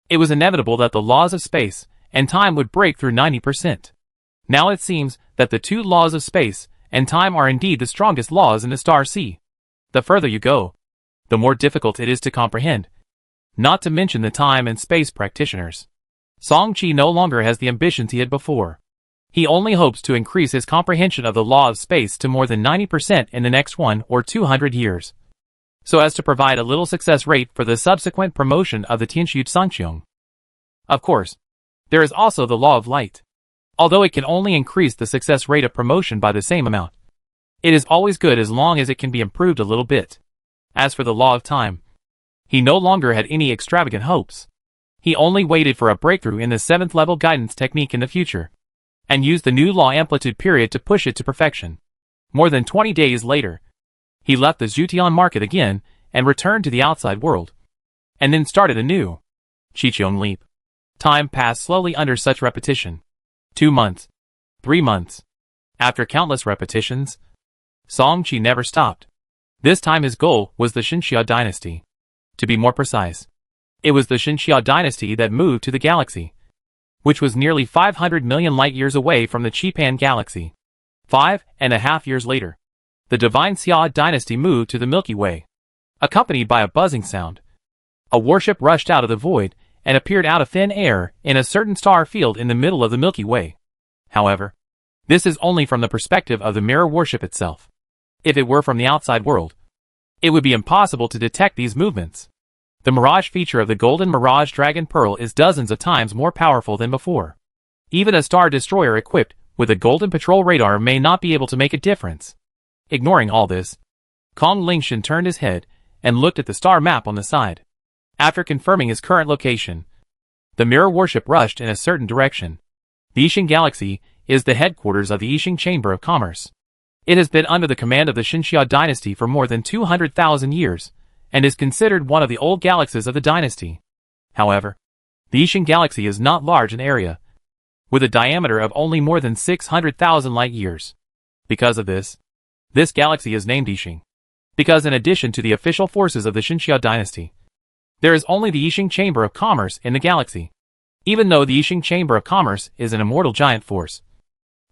it was inevitable that the laws of space and time would break through 90%. Now it seems that the two laws of space and time are indeed the strongest laws in the Star Sea. The further you go, the more difficult it is to comprehend, not to mention the time and space practitioners. Song Chi no longer has the ambitions he had before. He only hopes to increase his comprehension of the law of space to more than 90% in the next 1 or 200 years, so as to provide a little success rate for the subsequent promotion of the Tianqiu Sangqiong. Of course, there is also the law of light. Although it can only increase the success rate of promotion by the same amount, it is always good as long as it can be improved a little bit. As for the law of time, he no longer had any extravagant hopes. He only waited for a breakthrough in the 7th level guidance technique in the future, and used the new law amplitude period to push it to perfection. More than 20 days later, he left the Zutian market again and returned to the outside world, and then started anew. Chicheong leap. Time passed slowly under such repetition. 2 months. 3 months. After countless repetitions, Song Chi never stopped. This time his goal was the Xinxia dynasty. To be more precise, it was the Xinxia dynasty that moved to the galaxy, which was nearly 500 million light-years away from the Qipan galaxy. 5.5 years later, the Divine Xia dynasty moved to the Milky Way. Accompanied by a buzzing sound, a warship rushed out of the void and appeared out of thin air in a certain star field in the middle of the Milky Way. However, this is only from the perspective of the mirror warship itself. If it were from the outside world, it would be impossible to detect these movements. The mirage feature of the Golden Mirage Dragon Pearl is dozens of times more powerful than before. Even a Star Destroyer equipped with a Golden Patrol radar may not be able to make a difference. Ignoring all this, Kong Lingshan turned his head and looked at the star map on the side. After confirming his current location, the mirror warship rushed in a certain direction. The Yixing Galaxy is the headquarters of the Yixing Chamber of Commerce. It has been under the command of the Xinxia dynasty for more than 200,000 years, and is considered one of the old galaxies of the dynasty. However, the Yixing Galaxy is not large in area, with a diameter of only more than 600,000 light-years. Because of this galaxy is named Yixing, because in addition to the official forces of the Xinxia dynasty, there is only the Yixing Chamber of Commerce in the galaxy. Even though the Yixing Chamber of Commerce is an immortal giant force,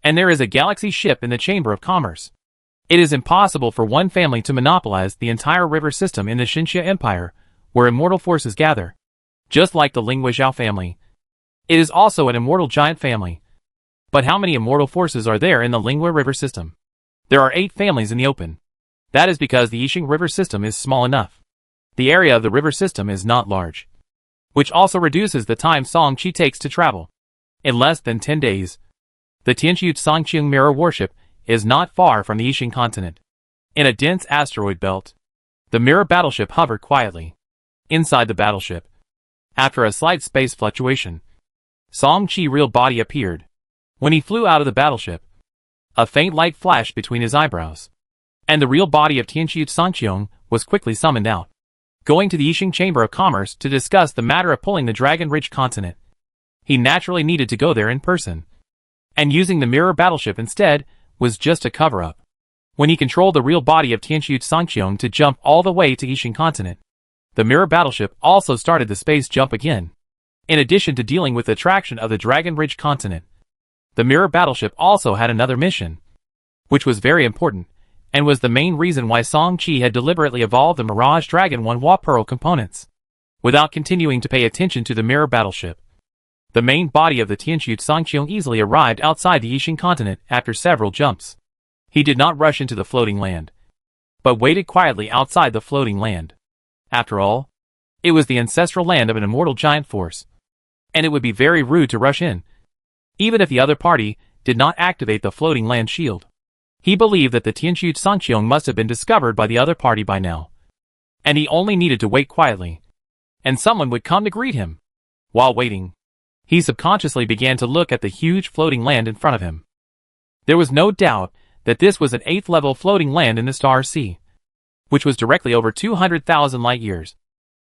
and there is a galaxy ship in the Chamber of Commerce, it is impossible for one family to monopolize the entire river system in the Xinxia Empire, where immortal forces gather. Just like the Linghui Zhao family, it is also an immortal giant family. But how many immortal forces are there in the Linghui River system? There are 8 families in the open. That is because the Yixing River system is small enough. The area of the river system is not large, which also reduces the time Song Chi takes to travel. In less than 10 days, the Tianqiu Sangqiang mirror warship is not far from the Yixing continent. In a dense asteroid belt, the mirror battleship hovered quietly. Inside the battleship, after a slight space fluctuation, Song Chi's real body appeared. When he flew out of the battleship, a faint light flashed between his eyebrows, and the real body of Tianqiu Sangqiang was quickly summoned out. Going to the Yixing Chamber of Commerce to discuss the matter of pulling the Dragon Ridge continent, he naturally needed to go there in person, and using the mirror battleship instead was just a cover-up. When he controlled the real body of Tianqiu Sangqiang to jump all the way to Yixing continent, the mirror battleship also started the space jump again. In addition to dealing with the attraction of the Dragon Ridge continent, the mirror battleship also had another mission, which was very important, and was the main reason why Song Chi had deliberately evolved the Mirage Dragon 1 Hua Pearl components, without continuing to pay attention to the mirror battleship. The main body of the Tianqiu Sangqiang easily arrived outside the Yixing continent after several jumps. He did not rush into the floating land, but waited quietly outside the floating land. After all, it was the ancestral land of an immortal giant force, and it would be very rude to rush in, even if the other party did not activate the floating land shield. He believed that the Tianqiu Sangqiong must have been discovered by the other party by now, and he only needed to wait quietly, and someone would come to greet him. While waiting, he subconsciously began to look at the huge floating land in front of him. There was no doubt that this was an 8th level floating land in the Star Sea, which was directly over 200,000 light years,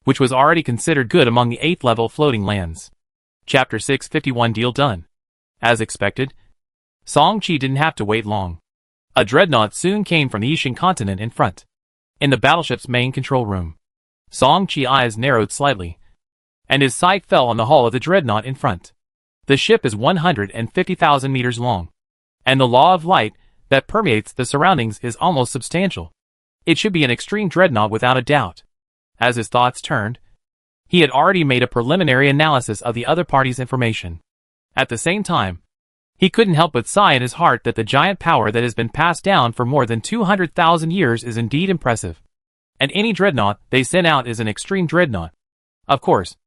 which was already considered good among the 8th level floating lands. Chapter 651 Deal done. As expected, Song Qi didn't have to wait long. A dreadnought soon came from the Yixing continent in front. In the battleship's main control room, Song Qi's eyes narrowed slightly, and his sight fell on the hull of the dreadnought in front. The ship is 150,000 meters long, and the law of light that permeates the surroundings is almost substantial. It should be an extreme dreadnought without a doubt. As his thoughts turned, he had already made a preliminary analysis of the other party's information. At the same time, he couldn't help but sigh in his heart that the giant power that has been passed down for more than 200,000 years is indeed impressive. And any dreadnought they sent out is an extreme dreadnought. Of course,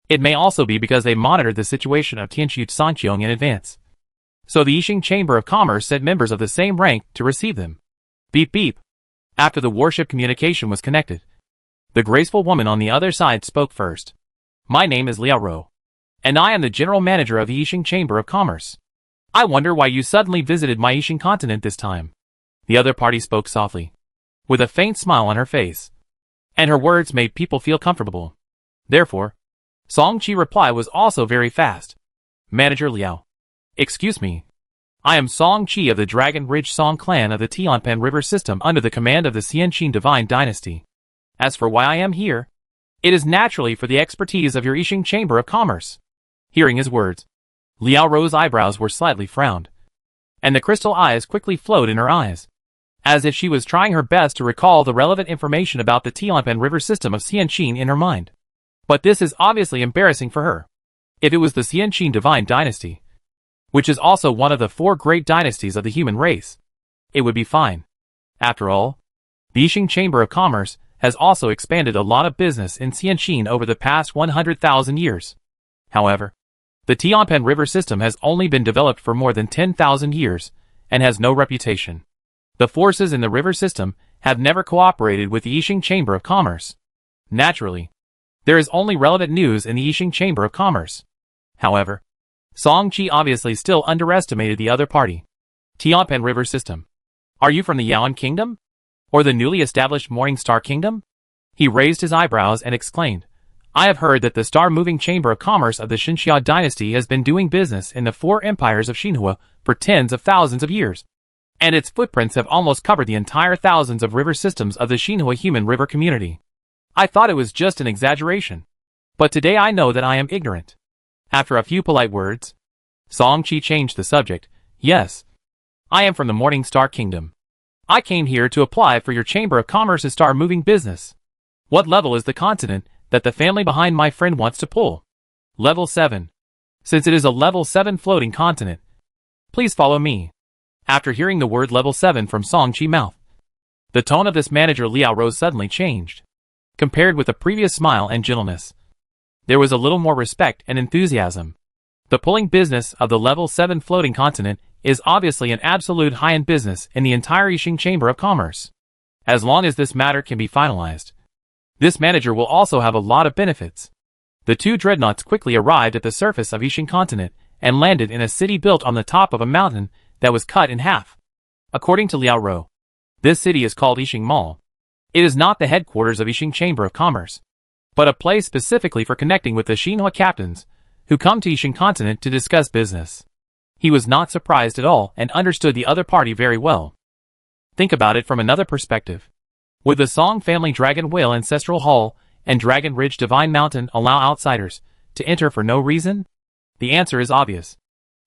it may also be because they monitored the situation of Tianqiu Sangqiong in advance. So the Yixing Chamber of Commerce sent members of the same rank to receive them. Beep beep. After the warship communication was connected, the graceful woman on the other side spoke first. My name is Liao Ro, and I am the general manager of the Yixing Chamber of Commerce. I wonder why you suddenly visited my Yixing continent this time. The other party spoke softly, with a faint smile on her face, and her words made people feel comfortable. Therefore, Song Qi's reply was also very fast. Manager Liao. Excuse me. I am Song Qi of the Dragon Ridge Song clan of the Tianpan River system under the command of the Xianqin Divine Dynasty. As for why I am here, it is naturally for the expertise of your Yixing Chamber of Commerce. Hearing his words, Liao Ro's eyebrows were slightly frowned, and the crystal eyes quickly flowed in her eyes, as if she was trying her best to recall the relevant information about the Tianpan River system of Xianqin in her mind. But this is obviously embarrassing for her. If it was the Xianqin Divine Dynasty, which is also one of the 4 great dynasties of the human race, it would be fine. After all, the Yixing Chamber of Commerce has also expanded a lot of business in Xianqin over the past 100,000 years. However, the Tianpan River system has only been developed for more than 10,000 years and has no reputation. The forces in the river system have never cooperated with the Yixing Chamber of Commerce. Naturally, there is only relevant news in the Yixing Chamber of Commerce. However, Song Qi obviously still underestimated the other party. Tianpan River System. Are you from the Yaoan Kingdom? Or the newly established Morning Star Kingdom? He raised his eyebrows and exclaimed, I have heard that the star-moving Chamber of Commerce of the Xinxia dynasty has been doing business in the 4 empires of Xinhua for tens of thousands of years, and its footprints have almost covered the entire thousands of river systems of the Xinhua human river community. I thought it was just an exaggeration, but today I know that I am ignorant. After a few polite words, Song Qi changed the subject. Yes, I am from the Morning Star Kingdom. I came here to apply for your Chamber of Commerce's star-moving business. What level is the continent that the family behind my friend wants to pull? Level 7. Since it is a level 7 floating continent, please follow me. After hearing the word level 7 from Song Qi's mouth, the tone of this manager Liao Ro suddenly changed. Compared with the previous smile and gentleness, there was a little more respect and enthusiasm. The pulling business of the level 7 floating continent is obviously an absolute high-end business in the entire Yixing Chamber of Commerce. As long as this matter can be finalized, this manager will also have a lot of benefits. The 2 dreadnoughts quickly arrived at the surface of Yixing continent and landed in a city built on the top of a mountain that was cut in half. According to Liao Ro, this city is called Yixing Mall. It is not the headquarters of Yixing Chamber of Commerce, but a place specifically for connecting with the Xinhua captains who come to Yixing continent to discuss business. He was not surprised at all and understood the other party very well. Think about it from another perspective. Would the Song family Dragon Whale Ancestral Hall and Dragon Ridge Divine Mountain allow outsiders to enter for no reason? The answer is obvious.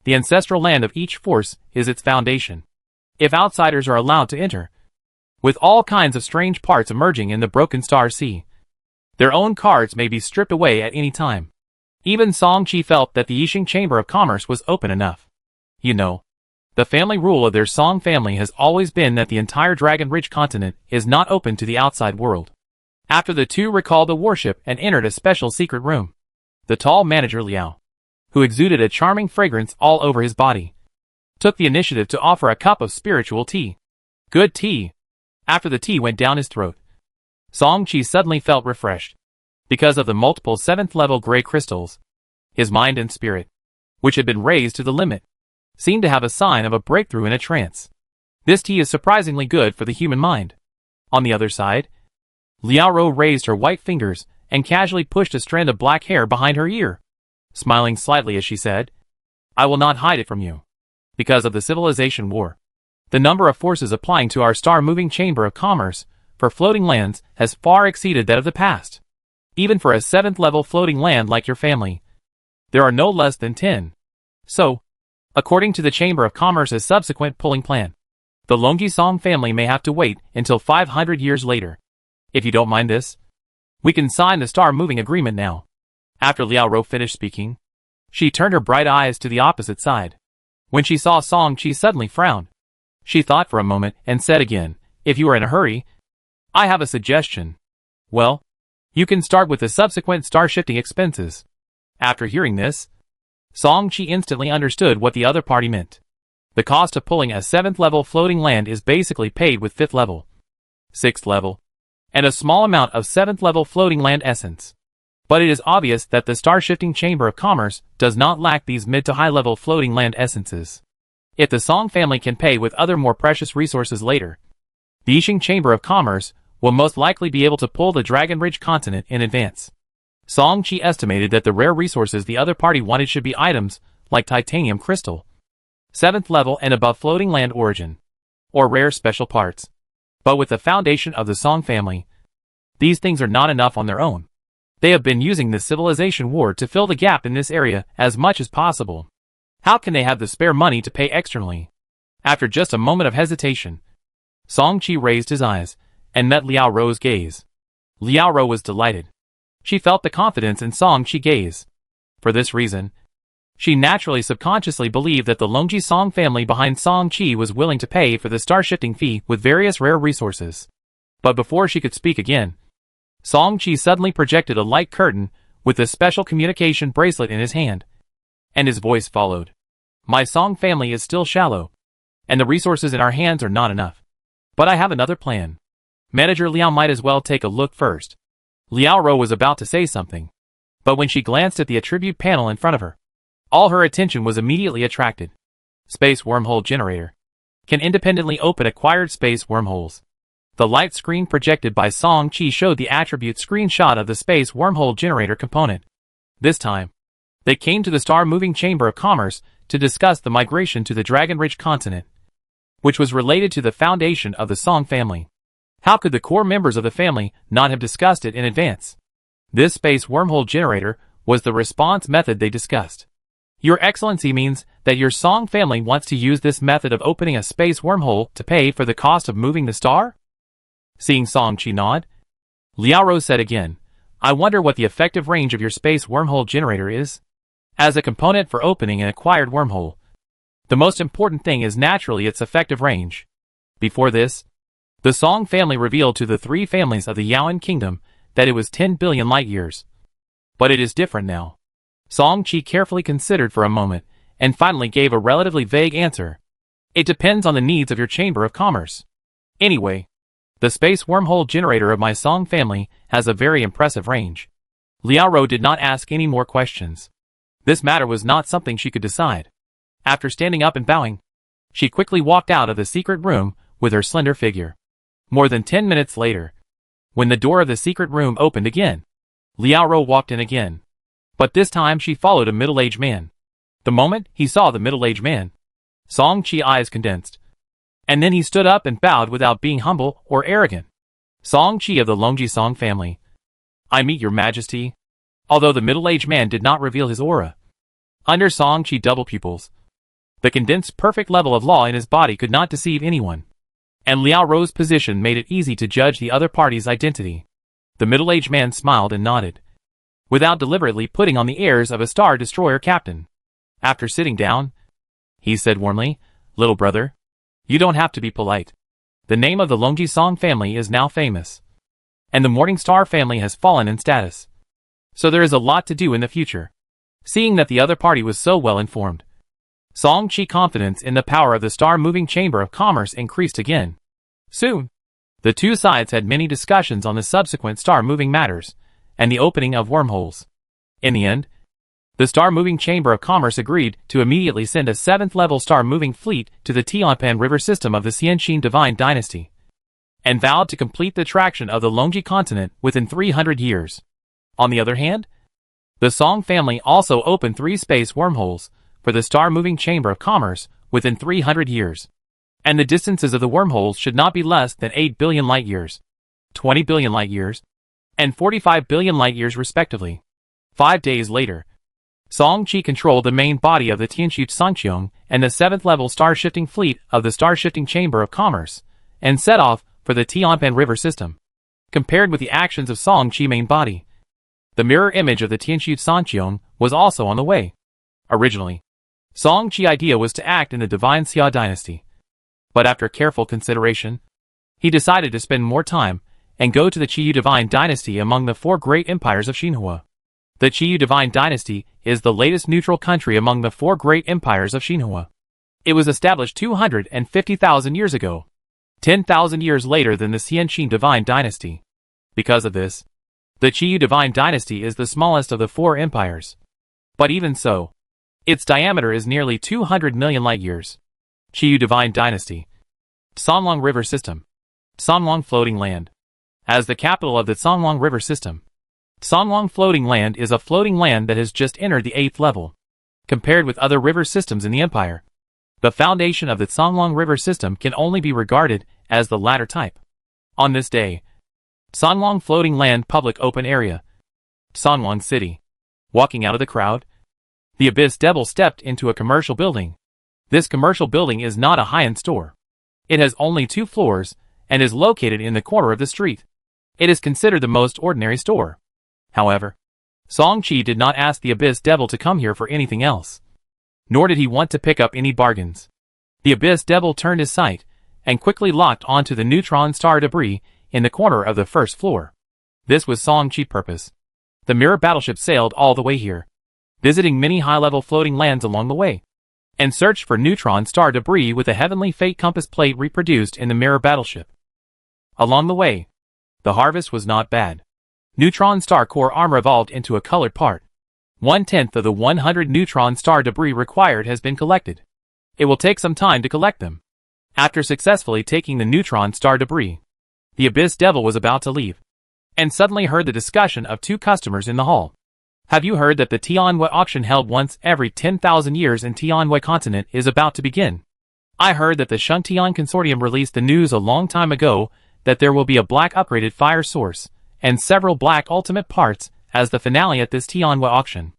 The ancestral land of each force is its foundation. If outsiders are allowed to enter, with all kinds of strange parts emerging in the Broken Star Sea, their own cards may be stripped away at any time. Even Song Qi felt that the Yixing Chamber of Commerce was open enough. You know, the family rule of their Song family has always been that the entire Dragon Ridge continent is not open to the outside world. After the two recalled the warship and entered a special secret room, the tall manager Liao, who exuded a charming fragrance all over his body, took the initiative to offer a cup of spiritual tea. Good tea. After the tea went down his throat, Song Chi suddenly felt refreshed. Because of the multiple 7th-level gray crystals, his mind and spirit, which had been raised to the limit, seemed to have a sign of a breakthrough in a trance. This tea is surprisingly good for the human mind. On the other side, Liao Ro raised her white fingers and casually pushed a strand of black hair behind her ear, smiling slightly as she said, "I will not hide it from you. Because of the civilization war, the number of forces applying to our star-moving chamber of commerce for floating lands has far exceeded that of the past. Even for a 7th-level floating land like your family, there are no less than 10. So, according to the Chamber of Commerce's subsequent pulling plan, the Longjisong family may have to wait until 500 years later. If you don't mind this, we can sign the star-moving agreement now." After Liao Ro finished speaking, she turned her bright eyes to the opposite side. When she saw Song, she suddenly frowned. She thought for a moment and said again, "If you are in a hurry, I have a suggestion." "Well, you can start with the subsequent star-shifting expenses." After hearing this, Song Chi instantly understood what the other party meant. The cost of pulling a 7th-level floating land is basically paid with 5th level, 6th level, and a small amount of 7th-level floating land essence. But it is obvious that the star-shifting Chamber of Commerce does not lack these mid to high-level floating land essences. If the Song family can pay with other more precious resources later, the Yixing Chamber of Commerce will most likely be able to pull the Dragon Ridge continent in advance. Song Chi estimated that the rare resources the other party wanted should be items like titanium crystal, 7th level and above floating land origin, or rare special parts. But with the foundation of the Song family, these things are not enough on their own. They have been using the civilization war to fill the gap in this area as much as possible. How can they have the spare money to pay externally? After just a moment of hesitation, Song Chi raised his eyes and met Liao Ro's gaze. Liao Ro was delighted. She felt the confidence in Song Chi's gaze. For this reason, she naturally subconsciously believed that the Longjisong family behind Song Chi was willing to pay for the star-shifting fee with various rare resources. But before she could speak again, Song Chi suddenly projected a light curtain with a special communication bracelet in his hand, and his voice followed. "My Song family is still shallow, and the resources in our hands are not enough. But I have another plan. Manager Liao might as well take a look first." Liao Ro was about to say something, but when she glanced at the attribute panel in front of her, all her attention was immediately attracted. Space wormhole generator. Can independently open acquired space wormholes. The light screen projected by Song Chi showed the attribute screenshot of the space wormhole generator component. This time, they came to the star-moving Chamber of Commerce to discuss the migration to the Dragon Ridge continent, which was related to the foundation of the Song family. How could the core members of the family not have discussed it in advance? This space wormhole generator was the response method they discussed. "Your Excellency means that your Song family wants to use this method of opening a space wormhole to pay for the cost of moving the star?" Seeing Song Chi nod, Liao Ro said again, "I wonder what the effective range of your space wormhole generator is. As a component for opening an acquired wormhole, the most important thing is naturally its effective range. Before this, the Song family revealed to the three families of the Yaoan Kingdom that it was 10 billion light-years. But it is different now." Song Chi carefully considered for a moment, and finally gave a relatively vague answer. "It depends on the needs of your Chamber of Commerce. Anyway, the space wormhole generator of my Song family has a very impressive range." Liao Ro did not ask any more questions. This matter was not something she could decide. After standing up and bowing, she quickly walked out of the secret room with her slender figure. More than 10 minutes later, when the door of the secret room opened again, Liao Ro walked in again. But this time she followed a middle-aged man. The moment he saw the middle-aged man, Song Chi's eyes condensed. And then he stood up and bowed without being humble or arrogant. "Song Chi of the Longjisong family. I meet your majesty." Although the middle-aged man did not reveal his aura, under Song Chi double pupils, the condensed perfect level of law in his body could not deceive anyone. And Liao Ro's position made it easy to judge the other party's identity. The middle-aged man smiled and nodded, without deliberately putting on the airs of a Star Destroyer captain. After sitting down, he said warmly, "Little brother, you don't have to be polite. The name of the Longjisong family is now famous. and the Morning Star family has fallen in status. So there is a lot to do in the future. Seeing that the other party was so well informed, Song Chi's confidence in the power of the star-moving Chamber of Commerce increased again. Soon, the two sides had many discussions on the subsequent star-moving matters and the opening of wormholes. In the end, the star-moving Chamber of Commerce agreed to immediately send a 7th-level star-moving fleet to the Tianpan River system of the Xianxin Divine Dynasty, and vowed to complete the traction of the Longji continent within 300 years. On the other hand, the Song family also opened 3 space wormholes for the star-moving Chamber of Commerce within 300 years, and the distances of the wormholes should not be less than 8 billion light-years, 20 billion light-years, and 45 billion light-years respectively. 5 days later, Song Chi controlled the main body of the Tianxu Sangqiong and the 7th-level star-shifting fleet of the star-shifting Chamber of Commerce, and set off for the Tianpan River system. Compared with the actions of Song Chi's main body, the mirror image of the Tianxu Sangqiong was also on the way. Originally, Song Chi's idea was to act in the Divine Xia dynasty, but after careful consideration, he decided to spend more time and go to the Qiyu Divine Dynasty among the 4 great empires of Xinhua. The Qiyu Divine Dynasty is the latest neutral country among the 4 great empires of Xinhua. It was established 250,000 years ago, 10,000 years later than the Xianxin Divine Dynasty. Because of this, the Qiyu Divine Dynasty is the smallest of the 4 empires. But even so, its diameter is nearly 200 million light-years. Qiyu Divine Dynasty. Sanlong River System. Sanlong Floating Land. As the capital of the Sanlong River System, Sanlong Floating Land is a floating land that has just entered the 8th level. Compared with other river systems in the empire, the foundation of the Sanlong River System can only be regarded as the latter type. On this day, Sanlong Floating Land Public Open Area, Sanlong City. Walking out of the crowd, the Abyss Devil stepped into a commercial building. This commercial building is not a high-end store. It has only 2 floors and is located in the corner of the street. It is considered the most ordinary store. However, Song Chi did not ask the Abyss Devil to come here for anything else. Nor did he want to pick up any bargains. The Abyss Devil turned his sight and quickly locked onto the neutron star debris in the corner of the 1st floor. This was Song Chi's purpose. The mirror battleship sailed all the way here, visiting many high-level floating lands along the way, and searched for neutron star debris with a heavenly fate compass plate reproduced in the mirror battleship. Along the way, the harvest was not bad. Neutron star core armor evolved into a colored part. 1/10 of the 100 neutron star debris required has been collected. It will take some time to collect them. After successfully taking the neutron star debris, the Abyss Devil was about to leave, and suddenly heard the discussion of 2 customers in the hall. Have you heard that the Tianwei auction held once every 10,000 years in Tianwei continent is about to begin? I heard that the Shengtian Consortium released the news a long time ago that there will be a black upgraded fire source and several black ultimate parts as the finale at this Tianwei auction.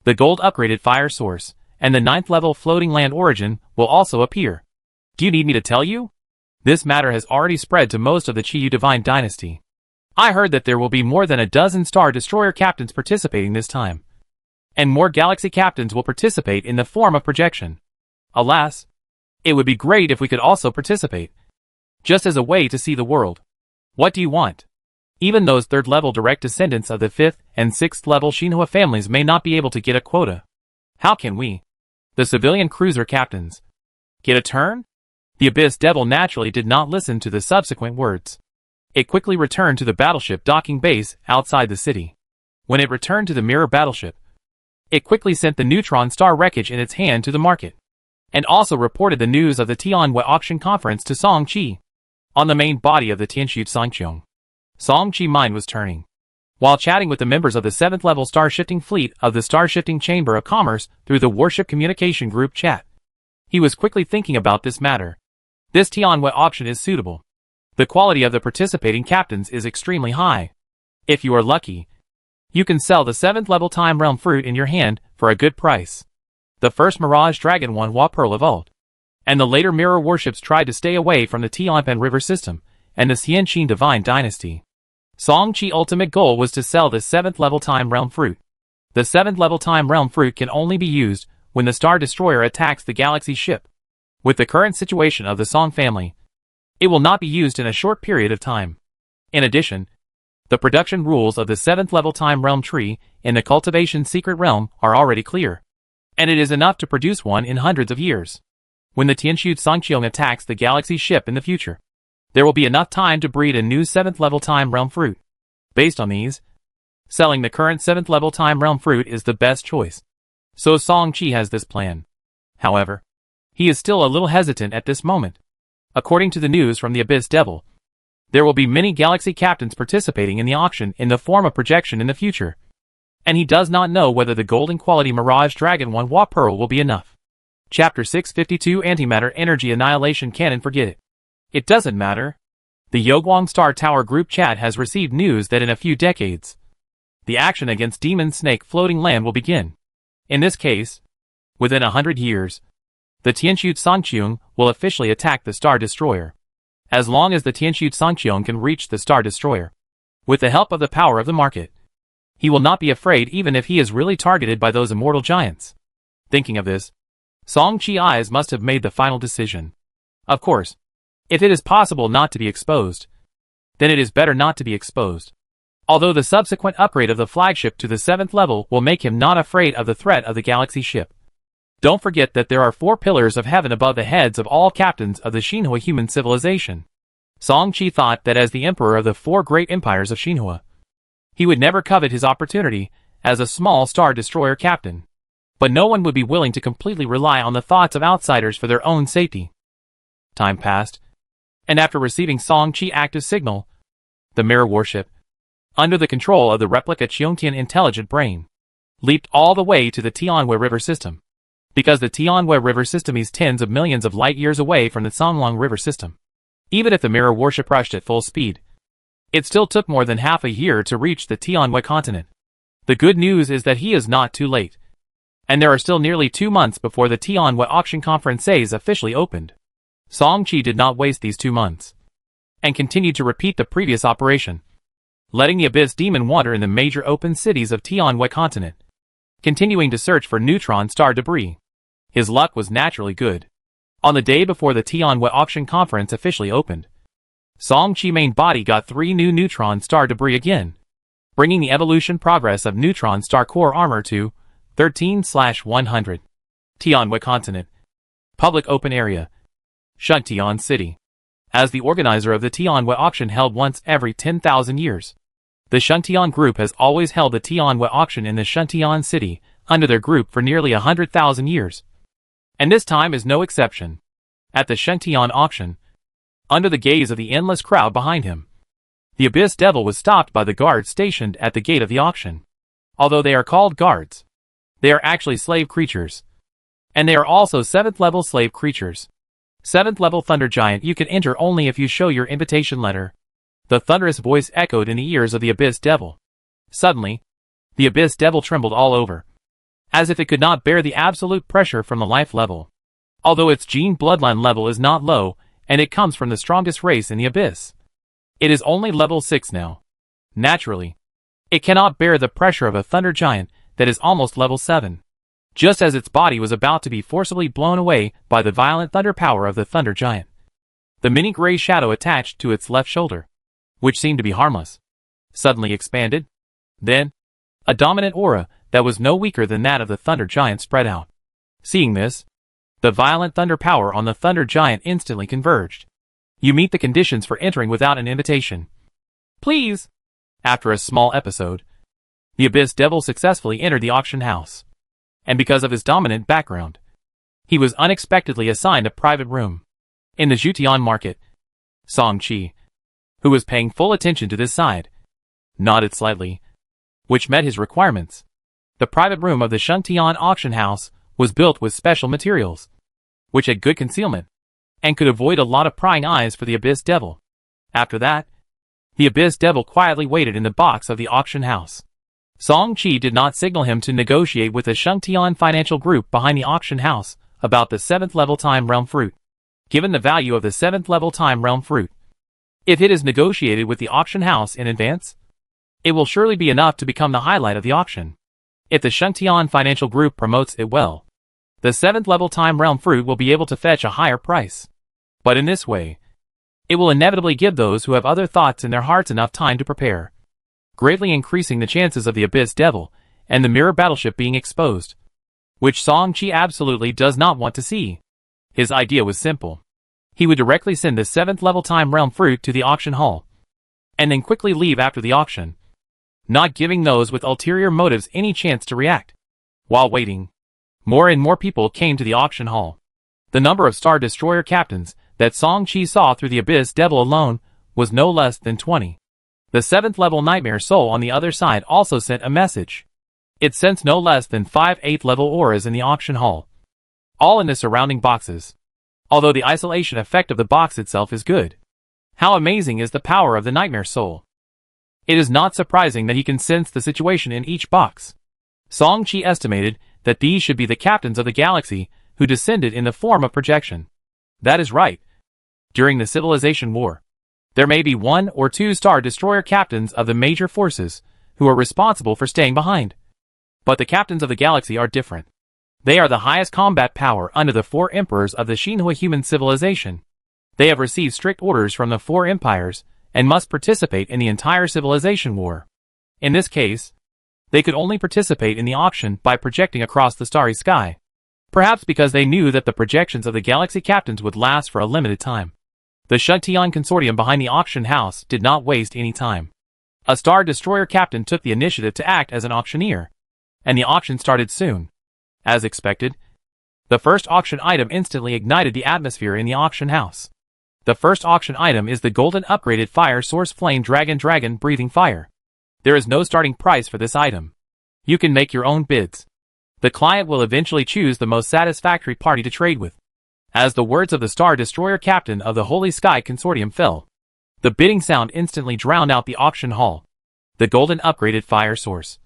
The gold upgraded fire source and the 9th level floating land origin will also appear. Do you need me to tell you? This matter has already spread to most of the Qiyu Divine Dynasty. I heard that there will be more than a dozen Star Destroyer captains participating this time, and more Galaxy captains will participate in the form of projection. Alas, it would be great if we could also participate, just as a way to see the world. What do you want? Even those 3rd level direct descendants of the 5th and 6th level Xinhua families may not be able to get a quota. How can we, the civilian cruiser captains, get a turn? The Abyss Devil naturally did not listen to the subsequent words. It quickly returned to the battleship docking base outside the city. When it returned to the mirror battleship, it quickly sent the neutron star wreckage in its hand to the market, and also reported the news of the Tianwei auction conference to Song Chi. On the main body of the Tianxu Sangqiong, Song Chi's mind was turning. While chatting with the members of the 7th level star-shifting fleet of the Star-Shifting Chamber of Commerce through the Warship Communication Group chat, he was quickly thinking about this matter. This Tianwei auction is suitable. The quality of the participating captains is extremely high. If you are lucky, you can sell the 7th level Time Realm fruit in your hand for a good price. The first Mirage Dragon 1 Hua Pearl evolved, and the later mirror warships tried to stay away from the Tianpan River system and the Xianxin Divine Dynasty. Song Chi's ultimate goal was to sell the 7th level Time Realm fruit. The 7th level Time Realm fruit can only be used when the Star Destroyer attacks the Galaxy ship. With the current situation of the Song family, it will not be used in a short period of time. In addition, The production rules of the 7th level Time Realm tree in the Cultivation Secret Realm are already clear, and it is enough to produce one in hundreds of years. When the Tianxu Songqiong attacks the galaxy ship in the future, there will be enough time to breed a new 7th level Time Realm fruit. Based on these, selling the current 7th level Time Realm fruit is the best choice. So Song Qi has this plan. However, he is still a little hesitant at this moment. According to the news from the Abyss Devil, there will be many galaxy captains participating in the auction in the form of projection in the future, and he does not know whether the golden quality Mirage Dragon 1 Hua Pearl will be enough. Chapter 652 Antimatter Energy Annihilation Cannon. Forget it. It doesn't matter. The Yoguang Star Tower group chat has received news that in a few decades, the action against Demon Snake Floating Land will begin. In this case, within 100 years, the Tianxu Songqiong will officially attack the Star Destroyer. As long as the Tianxu Songqiong can reach the Star Destroyer, with the help of the power of the market, he will not be afraid even if he is really targeted by those immortal giants. Thinking of this, Song Qi's eyes must have made the final decision. Of course, if it is possible not to be exposed, then it is better not to be exposed. Although the subsequent upgrade of the flagship to the 7th level will make him not afraid of the threat of the galaxy ship. Don't forget that there are 4 pillars of heaven above the heads of all captains of the Xinhua human civilization. Song Qi thought that as the emperor of the 4 great empires of Xinhua, he would never covet his opportunity as a small Star Destroyer captain. But no one would be willing to completely rely on the thoughts of outsiders for their own safety. Time passed, and after receiving Song Qi active signal, the mirror warship, under the control of the replica Qiongtian intelligent brain, leaped all the way to the Tianhui River system. Because the Tianhui River system is tens of millions of light years away from the Songlong River system. Even if the mirror warship rushed at full speed, it still took more than half a year to reach the Tianhui continent. The good news is that he is not too late, and there are still nearly 2 months before the Tianhui Auction Conference is officially opened. Song Qi did not waste these 2 months, and continued to repeat the previous operation, letting the Abyss Demon wander in the major open cities of Tianhui continent, continuing to search for neutron star debris. His luck was naturally good. On the day before the Tianhui Auction Conference officially opened, Song Qi's main body got 3 new neutron star debris again, bringing the evolution progress of neutron star core armor to 13/100. Tianhui continent. Public open area. Shuntian City. As the organizer of the Tianhui auction held once every 10,000 years, the Shuntian group has always held the Tianhui auction in the Shuntian City under their group for nearly 100,000 years. And this time is no exception. At the Shuntian auction, under the gaze of the endless crowd behind him, the Abyss Devil was stopped by the guards stationed at the gate of the auction. Although they are called guards, they are actually slave creatures. And they are also 7th level slave creatures. 7th level Thunder Giant you can enter only if you show your invitation letter. The thunderous voice echoed in the ears of the Abyss Devil. Suddenly, the Abyss Devil trembled all over, as if it could not bear the absolute pressure from the life level. Although its gene bloodline level is not low, and it comes from the strongest race in the Abyss, it is only level 6 now. Naturally, it cannot bear the pressure of a Thunder Giant that is almost level 7. Just as its body was about to be forcibly blown away by the violent thunder power of the Thunder Giant, the mini gray shadow attached to its left shoulder, which seemed to be harmless, suddenly expanded. Then, a dominant aura that was no weaker than that of the Thunder Giant spread out. Seeing this, the violent thunder power on the Thunder Giant instantly converged. You meet the conditions for entering without an invitation. Please! After a small episode, the Abyss Devil successfully entered the auction house. And because of his dominant background, he was unexpectedly assigned a private room in the Zhutian market. Song Qi, who was paying full attention to this side, nodded slightly, which met his requirements. The private room of the Shuntian auction house was built with special materials, which had good concealment, and could avoid a lot of prying eyes for the Abyss Devil. After that, the Abyss Devil quietly waited in the box of the auction house. Song Qi did not signal him to negotiate with the Shuntian financial group behind the auction house about the 7th level Time Realm fruit. Given the value of the 7th level Time Realm fruit, if it is negotiated with the auction house in advance, it will surely be enough to become the highlight of the auction. If the Shuntian financial group promotes it well, the 7th level Time Realm fruit will be able to fetch a higher price. But in this way, it will inevitably give those who have other thoughts in their hearts enough time to prepare. greatly increasing the chances of the Abyss Devil and the mirror battleship being exposed, which Song Chi absolutely does not want to see. His idea was simple. He would directly send the 7th level Time Realm fruit to the auction hall, and then quickly leave after the auction, not giving those with ulterior motives any chance to react. While waiting, more and more people came to the auction hall. The number of Star Destroyer captains that Song Chi saw through the Abyss Devil alone was no less than 20. The 7th level Nightmare Soul on the other side also sent a message. It sensed no less than 5 8th level auras in the auction hall, all in the surrounding boxes. Although the isolation effect of the box itself is good, how amazing is the power of the Nightmare Soul. It is not surprising that he can sense the situation in each box. Song Chi estimated that these should be the captains of the galaxy who descended in the form of projection. That is right. During the Civilization War, there may be 1 or 2 Star Destroyer captains of the major forces who are responsible for staying behind. But the captains of the galaxy are different. They are the highest combat power under the 4 emperors of the Shinhua human civilization. They have received strict orders from the 4 empires and must participate in the entire civilization war. In this case, they could only participate in the auction by projecting across the starry sky. Perhaps because they knew that the projections of the galaxy captains would last for a limited time. The Shuntian consortium behind the auction house did not waste any time. A Star Destroyer captain took the initiative to act as an auctioneer, and the auction started soon. As expected, the first auction item instantly ignited the atmosphere in the auction house. The first auction item is the golden upgraded fire source Flame Dragon breathing fire. There is no starting price for this item. You can make your own bids. The client will eventually choose the most satisfactory party to trade with. As the words of the Star Destroyer captain of the Holy Sky Consortium fell, the bidding sound instantly drowned out the auction hall. The golden upgraded fire source.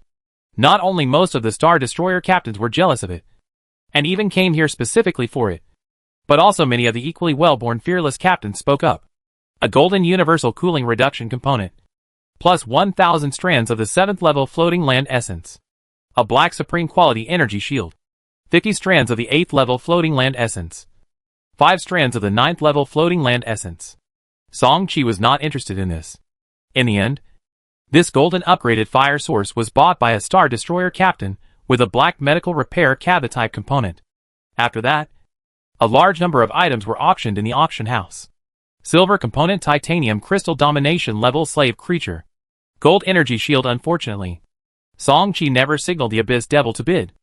Not only most of the Star Destroyer captains were jealous of it, and even came here specifically for it, but also many of the equally well-born fearless captains spoke up. A golden universal cooling reduction component, plus 1,000 strands of the 7th level floating land essence. A black supreme quality energy shield. 50 strands of the 8th level floating land essence. 5 strands of the 9th level floating land essence. Song Chi was not interested in this. In the end, this golden upgraded fire source was bought by a Star Destroyer captain with a black medical repair cabinet type component. After that, a large number of items were auctioned in the auction house. Silver component titanium crystal domination level slave creature. Gold energy shield. Unfortunately, Song Chi never signaled the Abyss Devil to bid.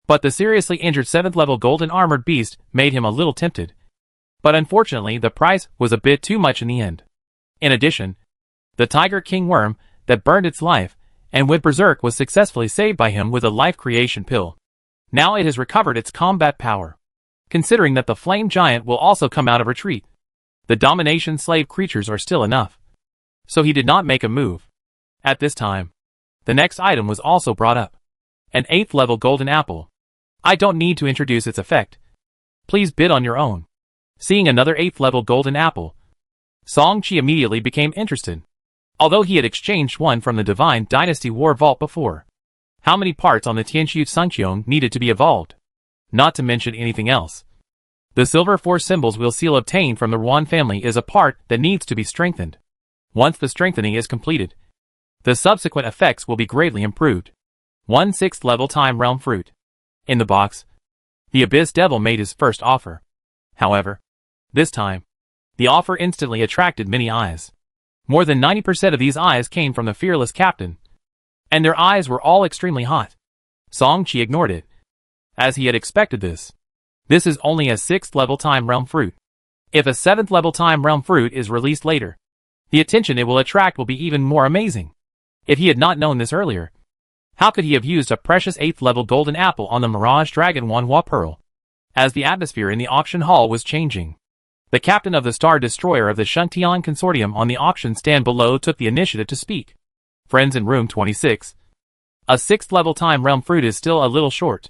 But the seriously injured 7th level golden armored beast made him a little tempted. But unfortunately the price was a bit too much in the end. In addition, the Tiger King worm that burned its life and went berserk was successfully saved by him with a life creation pill. Now it has recovered its combat power. Considering that the flame giant will also come out of retreat, the domination slave creatures are still enough. So he did not make a move. At this time, the next item was also brought up. An 8th level golden apple. I don't need to introduce its effect. Please bid on your own. Seeing another 8th level golden apple, Song Chi immediately became interested. Although he had exchanged one from the Divine Dynasty War Vault before. How many parts on the Tianqiu Sunqiong needed to be evolved? Not to mention anything else. The silver 4 symbols will seal obtained from the Ruan family is a part that needs to be strengthened. Once the strengthening is completed, the subsequent effects will be greatly improved. 1 6th level Time Realm fruit. In the box, the Abyss Devil made his first offer. However, this time, the offer instantly attracted many eyes. More than 90% of these eyes came from the fearless captain, and their eyes were all extremely hot. Song Chi ignored it, as he had expected this. This is only a 6th level Time Realm fruit. If a 7th level Time Realm fruit is released later, the attention it will attract will be even more amazing. If he had not known this earlier, how could he have used a precious 8th level golden apple on the Mirage Dragon Wanhua Pearl? As the atmosphere in the auction hall was changing, the captain of the Star Destroyer of the Shuntian Consortium on the auction stand below took the initiative to speak. Friends in room 26. A 6th level Time Realm fruit is still a little short.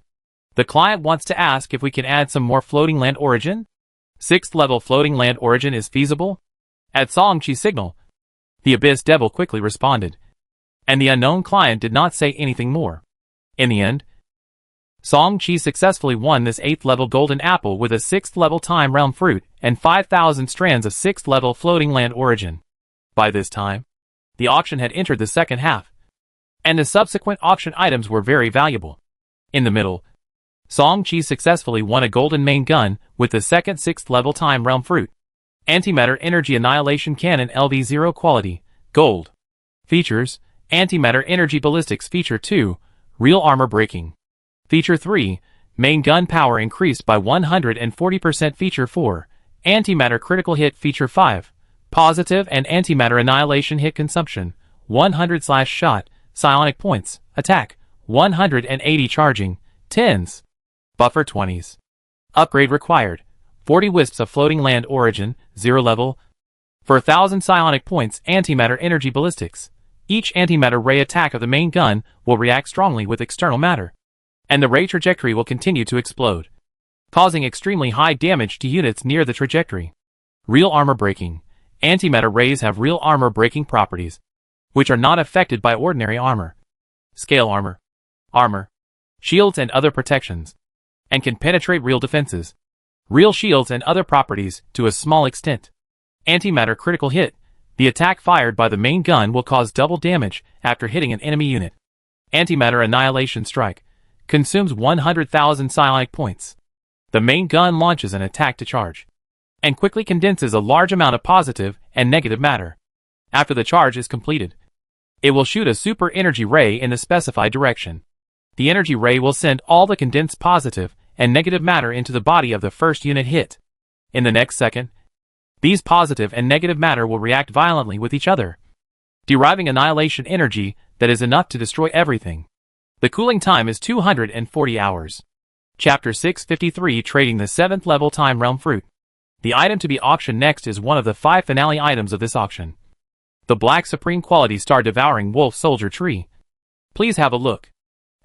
The client wants to ask if we can add some more floating land origin. 6th level floating land origin is feasible? At Song Chi's signal, the Abyss Devil quickly responded, and the unknown client did not say anything more. In the end, Song Chi successfully won this 8th level golden apple with a 6th level Time Realm fruit and 5,000 strands of 6th level floating land origin. By this time, the auction had entered the second half. and the subsequent auction items were very valuable. In the middle, Song Chi successfully won a golden main gun with the second 6th level Time Realm Fruit. Antimatter Energy Annihilation Cannon LV0 Quality, Gold. Features, Antimatter Energy Ballistics Feature 2, Real Armor Breaking. Feature 3, Main Gun Power Increased by 140%. Feature 4, Antimatter Critical Hit. Feature 5, Positive and Antimatter Annihilation Hit Consumption, 100/shot, Psionic Points, Attack, 180 Charging, 10s. Buffer 20s. Upgrade required, 40 Wisps of Floating Land Origin, 0 level. For 1000 Psionic Points, Antimatter Energy Ballistics. Each antimatter ray attack of the main gun will react strongly with external matter, and the ray trajectory will continue to explode, causing extremely high damage to units near the trajectory. Real Armor Breaking. Antimatter rays have real armor breaking properties, which are not affected by ordinary armor, scale armor, shields and other protections, and can penetrate real defenses, real shields and other properties to a small extent. Antimatter Critical Hit. The attack fired by the main gun will cause double damage after hitting an enemy unit. Antimatter Annihilation Strike. Consumes 100,000 psionic points. The main gun launches an attack to charge, and quickly condenses a large amount of positive and negative matter. After the charge is completed, it will shoot a super energy ray in the specified direction. The energy ray will send all the condensed positive and negative matter into the body of the first unit hit. In the next second, these positive and negative matter will react violently with each other, deriving annihilation energy that is enough to destroy everything. The cooling time is 240 hours. Chapter 653 Trading the 7th level Time Realm Fruit. The item to be auctioned next is one of the 5 finale items of this auction. The Black Supreme Quality Star Devouring Wolf Soldier Tree. Please have a look.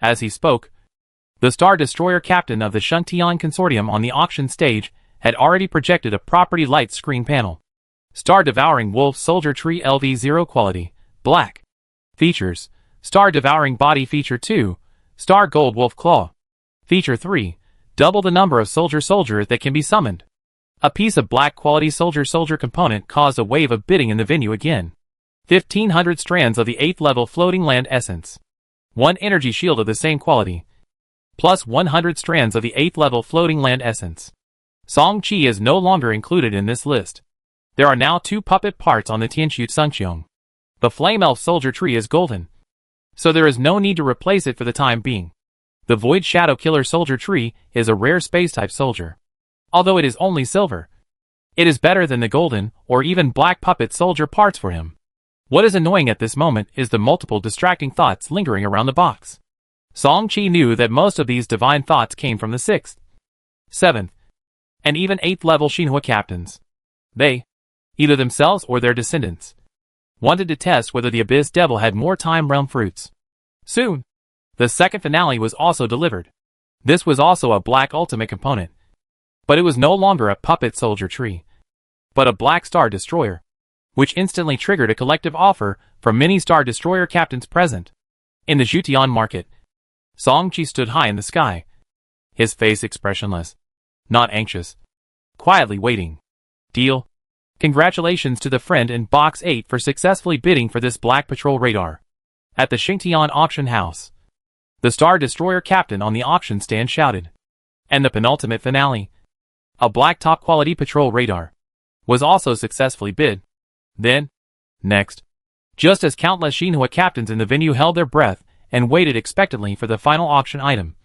As he spoke, the Star Destroyer captain of the Shuntian Consortium on the auction stage had already projected a property light screen panel. Star Devouring Wolf Soldier Tree LV0 Quality, Black. Features, Star Devouring Body. Feature 2, Star Gold Wolf Claw. Feature 3, double the number of soldiers that can be summoned. A piece of black quality soldier component caused a wave of bidding in the venue again. 1500 strands of the 8th level Floating Land Essence. 1 energy shield of the same quality, plus 100 strands of the 8th level Floating Land Essence. Song Chi is no longer included in this list. There are now 2 puppet parts on the Tianxu Sungqiong. The Flame Elf Soldier Tree is golden, so there is no need to replace it for the time being. The Void Shadow Killer Soldier Tree is a rare space-type soldier. Although it is only silver, it is better than the golden or even black puppet soldier parts for him. What is annoying at this moment is the multiple distracting thoughts lingering around the box. Song Chi knew that most of these divine thoughts came from the 6th, 7th, and even 8th level Xinhua captains. They, either themselves or their descendants, wanted to test whether the Abyss Devil had more Time Realm fruits. Soon, the second finale was also delivered. This was also a black ultimate component, but it was no longer a puppet soldier tree, but a black Star Destroyer, which instantly triggered a collective offer from many Star Destroyer captains present. In the Jutian market, Song Chi stood high in the sky, his face expressionless, not anxious, quietly waiting. Deal. Congratulations to the friend in Box 8 for successfully bidding for this Black Patrol radar. At the Xingtian auction house, the Star Destroyer captain on the auction stand shouted. And the penultimate finale, a black top-quality patrol radar, was also successfully bid. Then, next, just as countless Xinhua captains in the venue held their breath and waited expectantly for the final auction item,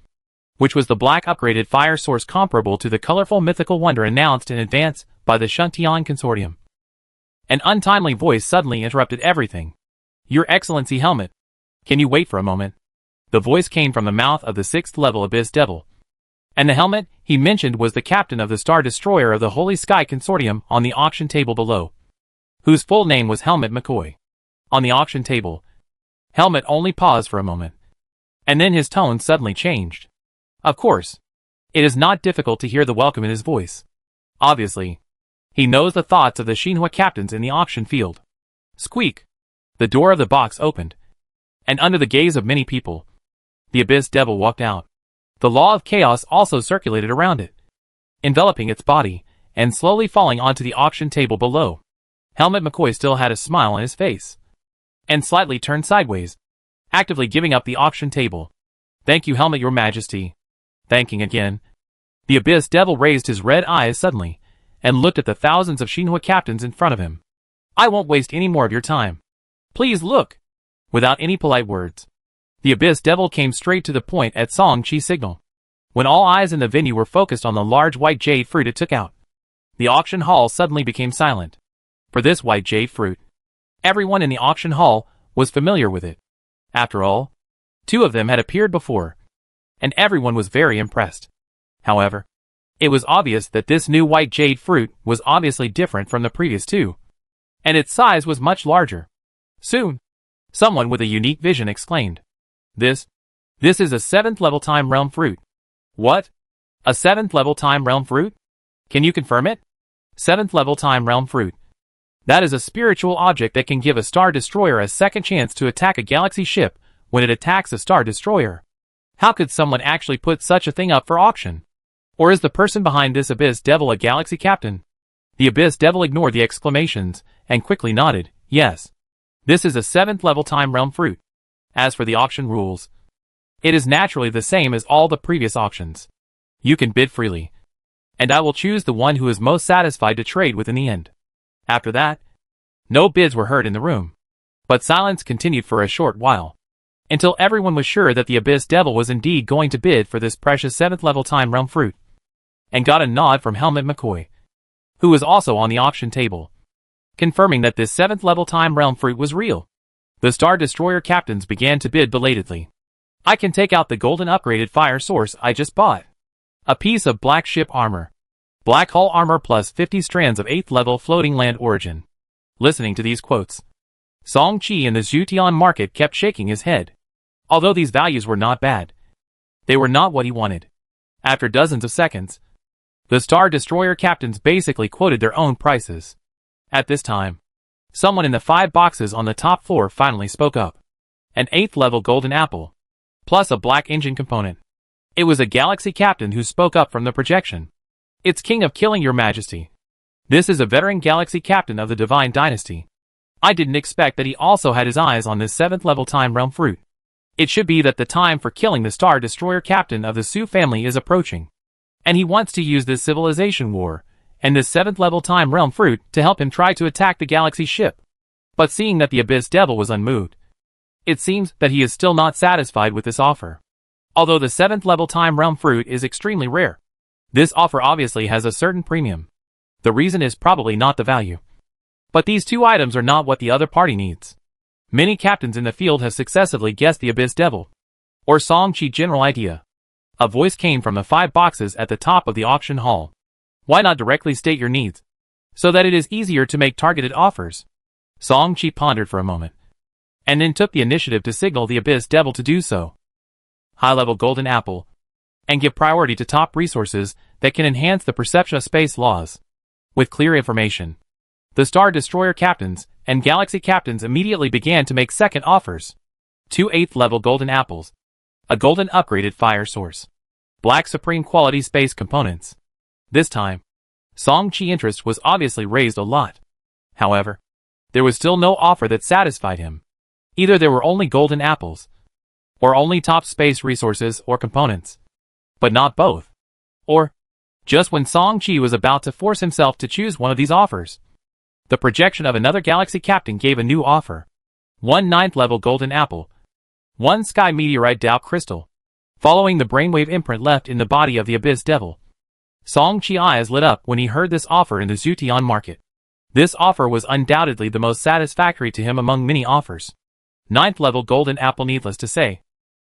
which was the black upgraded fire source comparable to the colorful mythical wonder announced in advance by the Shuntian Consortium. An untimely voice suddenly interrupted everything. Your Excellency Helmet, can you wait for a moment? The voice came from the mouth of the 6th level Abyss Devil. And the helmet he mentioned was the captain of the Star Destroyer of the Holy Sky Consortium on the auction table below, whose full name was Helmet McCoy. On the auction table, Helmet only paused for a moment, and then his tone suddenly changed. Of course, it is not difficult to hear the welcome in his voice. Obviously, he knows the thoughts of the Xinhua captains in the auction field. Squeak! The door of the box opened, and under the gaze of many people, the Abyss Devil walked out. The law of chaos also circulated around it, enveloping its body, and slowly falling onto the auction table below. Helmet McCoy still had a smile on his face, and slightly turned sideways. actively giving up the auction table. "Thank you, Helmet, your majesty." Thanking again. The Abyss Devil raised his red eyes suddenly, and looked at the thousands of Shinhua captains in front of him. "I won't waste any more of your time. Please look." Without any polite words, the Abyss Devil came straight to the point at Song Chi's signal. When all eyes in the venue were focused on the large white jade fruit it took out, the auction hall suddenly became silent. For this white jade fruit, everyone in the auction hall was familiar with it. After all, 2 of them had appeared before, and everyone was very impressed. However, it was obvious that this new white jade fruit was obviously different from the previous 2, and its size was much larger. Soon, someone with a unique vision exclaimed, This is a 7th level time realm fruit." "What? A 7th level time realm fruit? Can you confirm it?" "7th level time realm fruit. That is a spiritual object that can give a Star Destroyer a second chance to attack a galaxy ship when it attacks a Star Destroyer. How could someone actually put such a thing up for auction? Or is the person behind this Abyss Devil a galaxy captain?" The Abyss Devil ignored the exclamations and quickly nodded, "Yes. This is a 7th level time realm fruit. As for the auction rules, it is naturally the same as all the previous auctions. You can bid freely, and I will choose the one who is most satisfied to trade with in the end." After that, no bids were heard in the room, but silence continued for a short while, until everyone was sure that the Abyss Devil was indeed going to bid for this precious 7th level time realm fruit, and got a nod from Helmet McCoy, who was also on the auction table, confirming that this 7th level time realm fruit was real. The Star Destroyer captains began to bid belatedly. "I can take out the golden upgraded fire source I just bought. A piece of black ship armor. Black hull armor plus 50 strands of 8th level floating land origin." Listening to these quotes, Song Chi in the Zutian market kept shaking his head. Although these values were not bad, they were not what he wanted. After dozens of seconds, the Star Destroyer captains basically quoted their own prices. At this time, someone in the 5 boxes on the top floor finally spoke up. "An 8th level golden apple, plus a black engine component." It was a galaxy captain who spoke up from the projection. "It's King of Killing, your majesty. This is a veteran galaxy captain of the Divine Dynasty. I didn't expect that he also had his eyes on this 7th level time realm fruit. It should be that the time for killing the Star Destroyer captain of the Su family is approaching, and he wants to use this civilization war and this 7th level time realm fruit to help him try to attack the galaxy ship." But seeing that the Abyss Devil was unmoved, it seems that he is still not satisfied with this offer. Although the 7th level time realm fruit is extremely rare, this offer obviously has a certain premium. The reason is probably not the value, but these 2 items are not what the other party needs. Many captains in the field have successively guessed the Abyss Devil, or Song Chi general idea. A voice came from the 5 boxes at the top of the auction hall. "Why not directly state your needs, so that it is easier to make targeted offers?" Song Chi pondered for a moment, and then took the initiative to signal the Abyss Devil to do so. "High-level golden apple, and give priority to top resources that can enhance the perception of space laws." With clear information, the Star Destroyer captains and Galaxy captains immediately began to make second offers. 2 8th level golden apples, a golden upgraded fire source, black supreme quality space components. This time, Song Chi interest was obviously raised a lot. However, there was still no offer that satisfied him. Either there were only golden apples, or only top space resources or components, but not both. Or, just when Song Chi was about to force himself to choose one of these offers, the projection of another galaxy captain gave a new offer. 1 9th level golden apple, 1 sky meteorite Dao crystal. Following the brainwave imprint left in the body of the Abyss Devil, Song Chi's eyes lit up when he heard this offer in the Zutian market. This offer was undoubtedly the most satisfactory to him among many offers. 9th level golden apple, needless to say.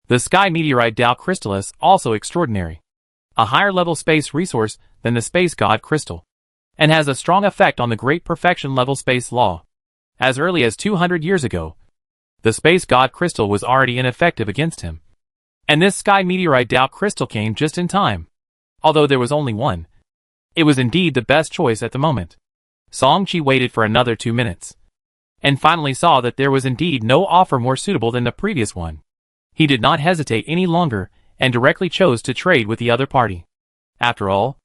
The sky meteorite Dao crystal is also extraordinary. A higher level space resource than the space god crystal, and has a strong effect on the great perfection level space law. As early as 200 years ago, the space god crystal was already ineffective against him, and this sky meteorite Dao crystal came just in time. Although there was only one, it was indeed the best choice at the moment. Song Chi waited for another 2 minutes, and finally saw that there was indeed no offer more suitable than the previous one. He did not hesitate any longer and directly chose to trade with the other party. After all,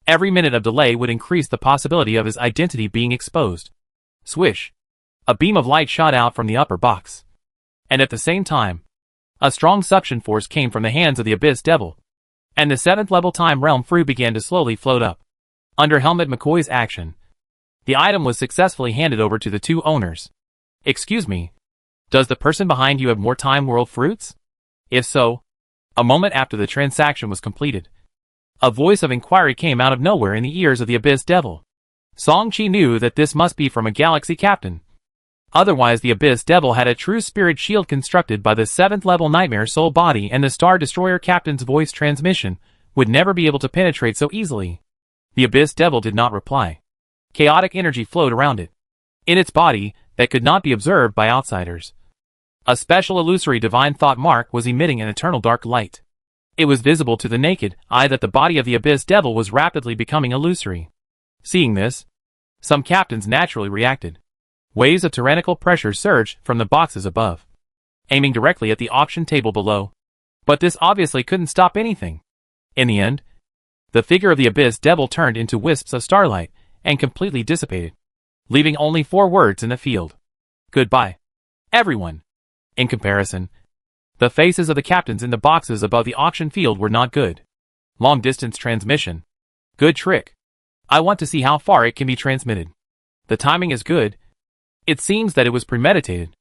every minute of delay would increase the possibility of his identity being exposed. Swish! A beam of light shot out from the upper box, and at the same time, A strong suction force came from the hands of the Abyss Devil, and the 7th level Time Realm fruit began to slowly float up. Under Helmut McCoy's action, the item was successfully handed over to the two owners. Excuse me, does the person behind you have more Time World fruits? If so, a moment after the transaction was completed, a voice of inquiry came out of nowhere in the ears of the Abyss Devil. Song-Chi knew that this must be from a galaxy captain. Otherwise the Abyss Devil had a true spirit shield constructed by the 7th level Nightmare Soul body, and the Star Destroyer captain's voice transmission would never be able to penetrate so easily. The Abyss Devil did not reply. Chaotic energy flowed around it, in its body, that could not be observed by outsiders. A special illusory divine thought mark was emitting an eternal dark light. It was visible to the naked eye that the body of the Abyss Devil was rapidly becoming illusory. Seeing this, some captains naturally reacted. Waves of tyrannical pressure surged from the boxes above, aiming directly at the auction table below. But this obviously couldn't stop anything. In the end, the figure of the Abyss Devil turned into wisps of starlight and completely dissipated, leaving only 4 words in the field. Goodbye, everyone. In comparison, the faces of the captains in the boxes above the auction field were not good. Long-distance transmission. Good trick. I want to see how far it can be transmitted. The timing is good. It seems that it was premeditated.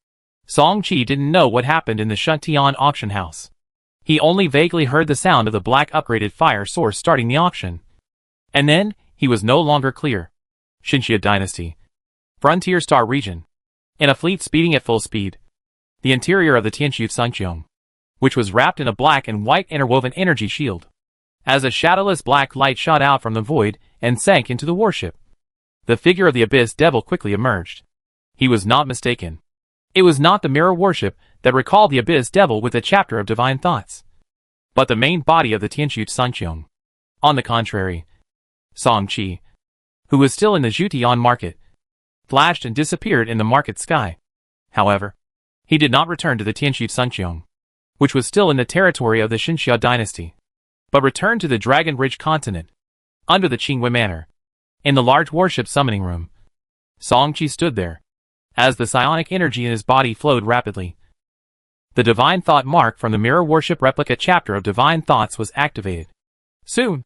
Song-Chi didn't know what happened in the Shuntian auction house. He only vaguely heard the sound of the black upgraded fire source starting the auction. And then, he was no longer clear. Xinxia Dynasty. Frontier Star Region. In a fleet speeding at full speed. The interior of the Tianxu Sungqiong, which was wrapped in a black and white interwoven energy shield. As a shadowless black light shot out from the void and sank into the warship, the figure of the Abyss Devil quickly emerged. He was not mistaken. It was not the mirror warship that recalled the Abyss Devil with a chapter of divine thoughts, but the main body of the Tianxu Sungqiong. On the contrary, Song-Chi, who was still in the Zhutian market, flashed and disappeared in the market sky. However, he did not return to the Tianxu Sungqiong, which was still in the territory of the Xinxia dynasty, but returned to the Dragon Ridge continent, under the Qingwei Manor. In the large warship summoning room, Song-Chi stood there, as the psionic energy in his body flowed rapidly. The divine thought mark from the mirror warship replica chapter of divine thoughts was activated. Soon,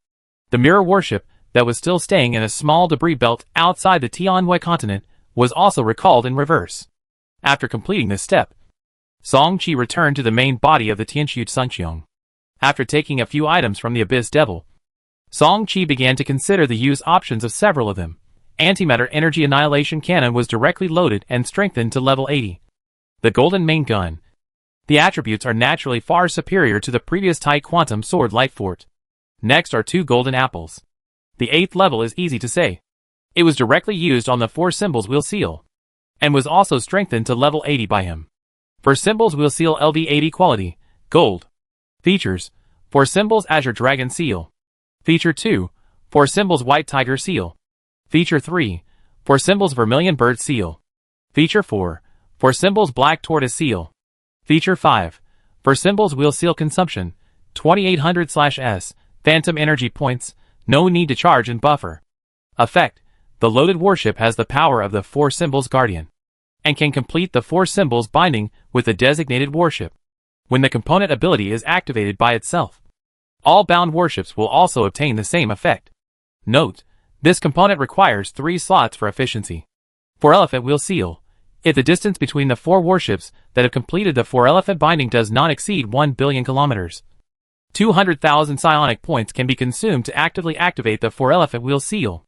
the mirror warship, that was still staying in a small debris belt outside the Tianwei continent, was also recalled in reverse. After completing this step, Song-Chi returned to the main body of the Tianxu Sungqiong. After taking a few items from the Abyss Devil, Song-Chi began to consider the use options of several of them. Antimatter Energy Annihilation Cannon was directly loaded and strengthened to level 80. The Golden Main Gun. The attributes are naturally far superior to the previous Tight Quantum Sword Light Fort. Next are 2 Golden Apples. The 8th level is easy to say. It was directly used on the 4 Symbols Wheel Seal, and was also strengthened to level 80 by him. For Symbols Wheel Seal LV80 Quality, Gold. Features, for Symbols Azure Dragon Seal. Feature 2, for Symbols White Tiger Seal. Feature 3, for Symbols Vermilion Bird Seal. Feature 4, for Symbols Black Tortoise Seal. Feature 5, for Symbols Wheel Seal Consumption, 2800/S, Phantom Energy Points, no need to charge and buffer. Effect, the loaded warship has the power of the 4 Symbols Guardian, and can complete the 4 symbols binding with the designated warship, when the component ability is activated by itself. All bound warships will also obtain the same effect. Note, this component requires 3 slots for efficiency. For Elephant Wheel Seal, if the distance between the 4 warships that have completed the 4 elephant binding does not exceed 1 billion kilometers, 200,000 psionic points can be consumed to actively activate the 4 elephant wheel seal.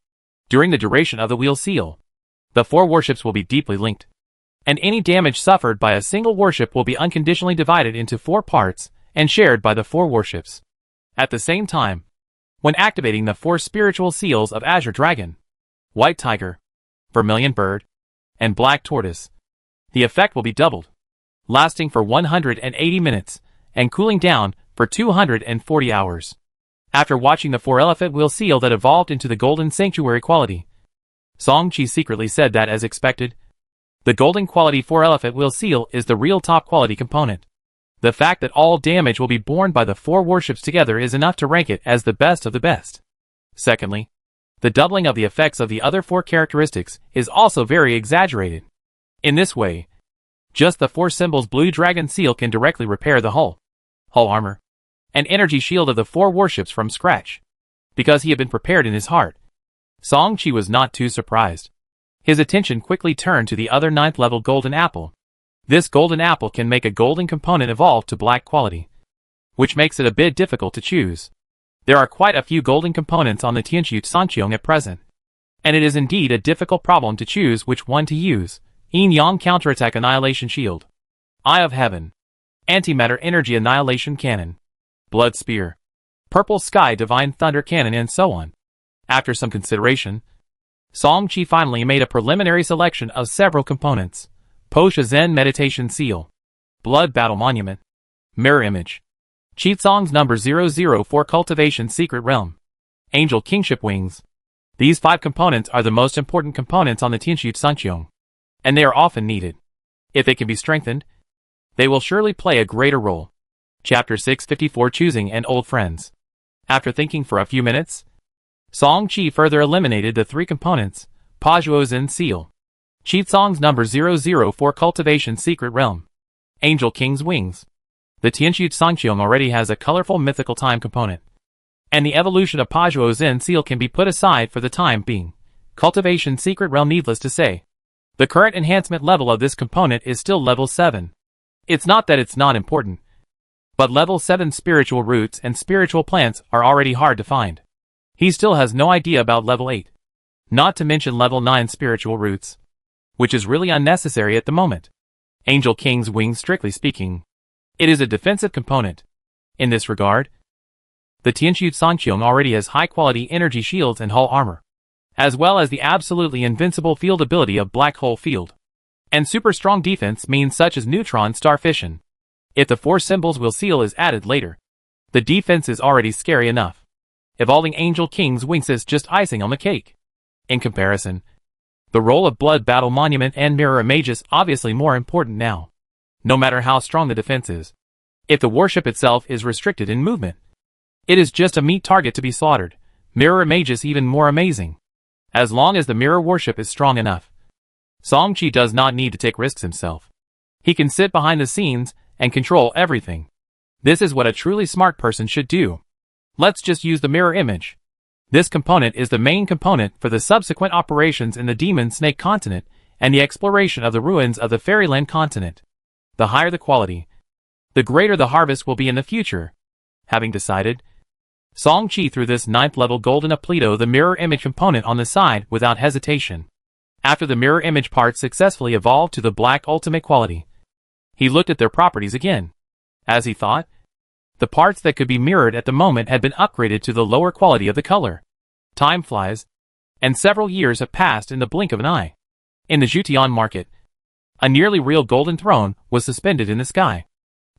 During the duration of the wheel seal, the 4 warships will be deeply linked, and any damage suffered by a single warship will be unconditionally divided into 4 parts and shared by the 4 warships. At the same time, when activating the 4 spiritual seals of Azure Dragon, White Tiger, Vermilion Bird, and Black Tortoise, the effect will be doubled, lasting for 180 minutes, and cooling down for 240 hours. After watching the 4 elephant wheel seal that evolved into the Golden Sanctuary quality, Song-Chi secretly said that, as expected, the Golden Quality 4 elephant wheel seal is the real top quality component. The fact that all damage will be borne by the 4 warships together is enough to rank it as the best of the best. Secondly, the doubling of the effects of the other 4 characteristics is also very exaggerated. In this way, Just the 4 symbols blue dragon seal can directly repair the hull armor, and energy shield of the 4 warships from scratch. Because he had been prepared in his heart, Song Chi was not too surprised. His attention quickly turned to the other 9th level golden apple. This golden apple can make a golden component evolve to black quality, which makes it a bit difficult to choose. There are quite a few golden components on the Tianqiu Sanqiong at present, and it is indeed a difficult problem to choose which one to use. Yin Yang Counterattack Annihilation Shield, Eye of Heaven, Antimatter Energy Annihilation Cannon, Blood Spear, Purple Sky Divine Thunder Cannon, and so on. After some consideration, Song Chi finally made a preliminary selection of several components: Posha Zen Meditation Seal, Blood Battle Monument, Mirror Image, Qitsong's number 004 Cultivation Secret Realm, Angel Kingship Wings. These 5 components are the most important components on the Tianqiu Sanqiong, and they are often needed. If they can be strengthened, they will surely play a greater role. Chapter 654, Choosing and Old Friends. After thinking for a few minutes, Song Chi further eliminated the 3 components: Pajuo Zen Seal, Qitsong's number 004 Cultivation Secret Realm, Angel King's Wings. The Tianqiu Sanqiong already has a colorful mythical time component, and the evolution of Pajuo Zen Seal can be put aside for the time being. Cultivation Secret Realm, needless to say, the current enhancement level of this component is still level 7. It's not that it's not important, but level 7 spiritual roots and spiritual plants are already hard to find. He still has no idea about level 8. Not to mention level 9 spiritual roots, which is really unnecessary at the moment. Angel King's Wings, strictly speaking, it is a defensive component. In this regard, the Tianqiu Sanqiong already has high-quality energy shields and hull armor, as well as the absolutely invincible field ability of Black Hole Field. And super strong defense means such as Neutron Star Fission. If the 4 symbols will seal is added later, the defense is already scary enough. Evolving Angel King's Wings is just icing on the cake. In comparison, the role of Blood Battle Monument and Mirror Image is obviously more important now. No matter how strong the defense is, if the warship itself is restricted in movement, it is just a meat target to be slaughtered. Mirror Image is even more amazing. As long as the mirror warship is strong enough, Song Chi does not need to take risks himself. He can sit behind the scenes and control everything. This is what a truly smart person should do. Let's just use the mirror image. This component is the main component for the subsequent operations in the Demon Snake continent and the exploration of the ruins of the Fairyland continent. The higher the quality, the greater the harvest will be in the future. Having decided, Song Chi threw this 9th level golden Apleto the mirror image component on the side without hesitation. After the mirror image parts successfully evolved to the black ultimate quality, he looked at their properties again. As he thought, the parts that could be mirrored at the moment had been upgraded to the lower quality of the color. Time flies, and several years have passed in the blink of an eye. In the Jutian market, a nearly real golden throne was suspended in the sky.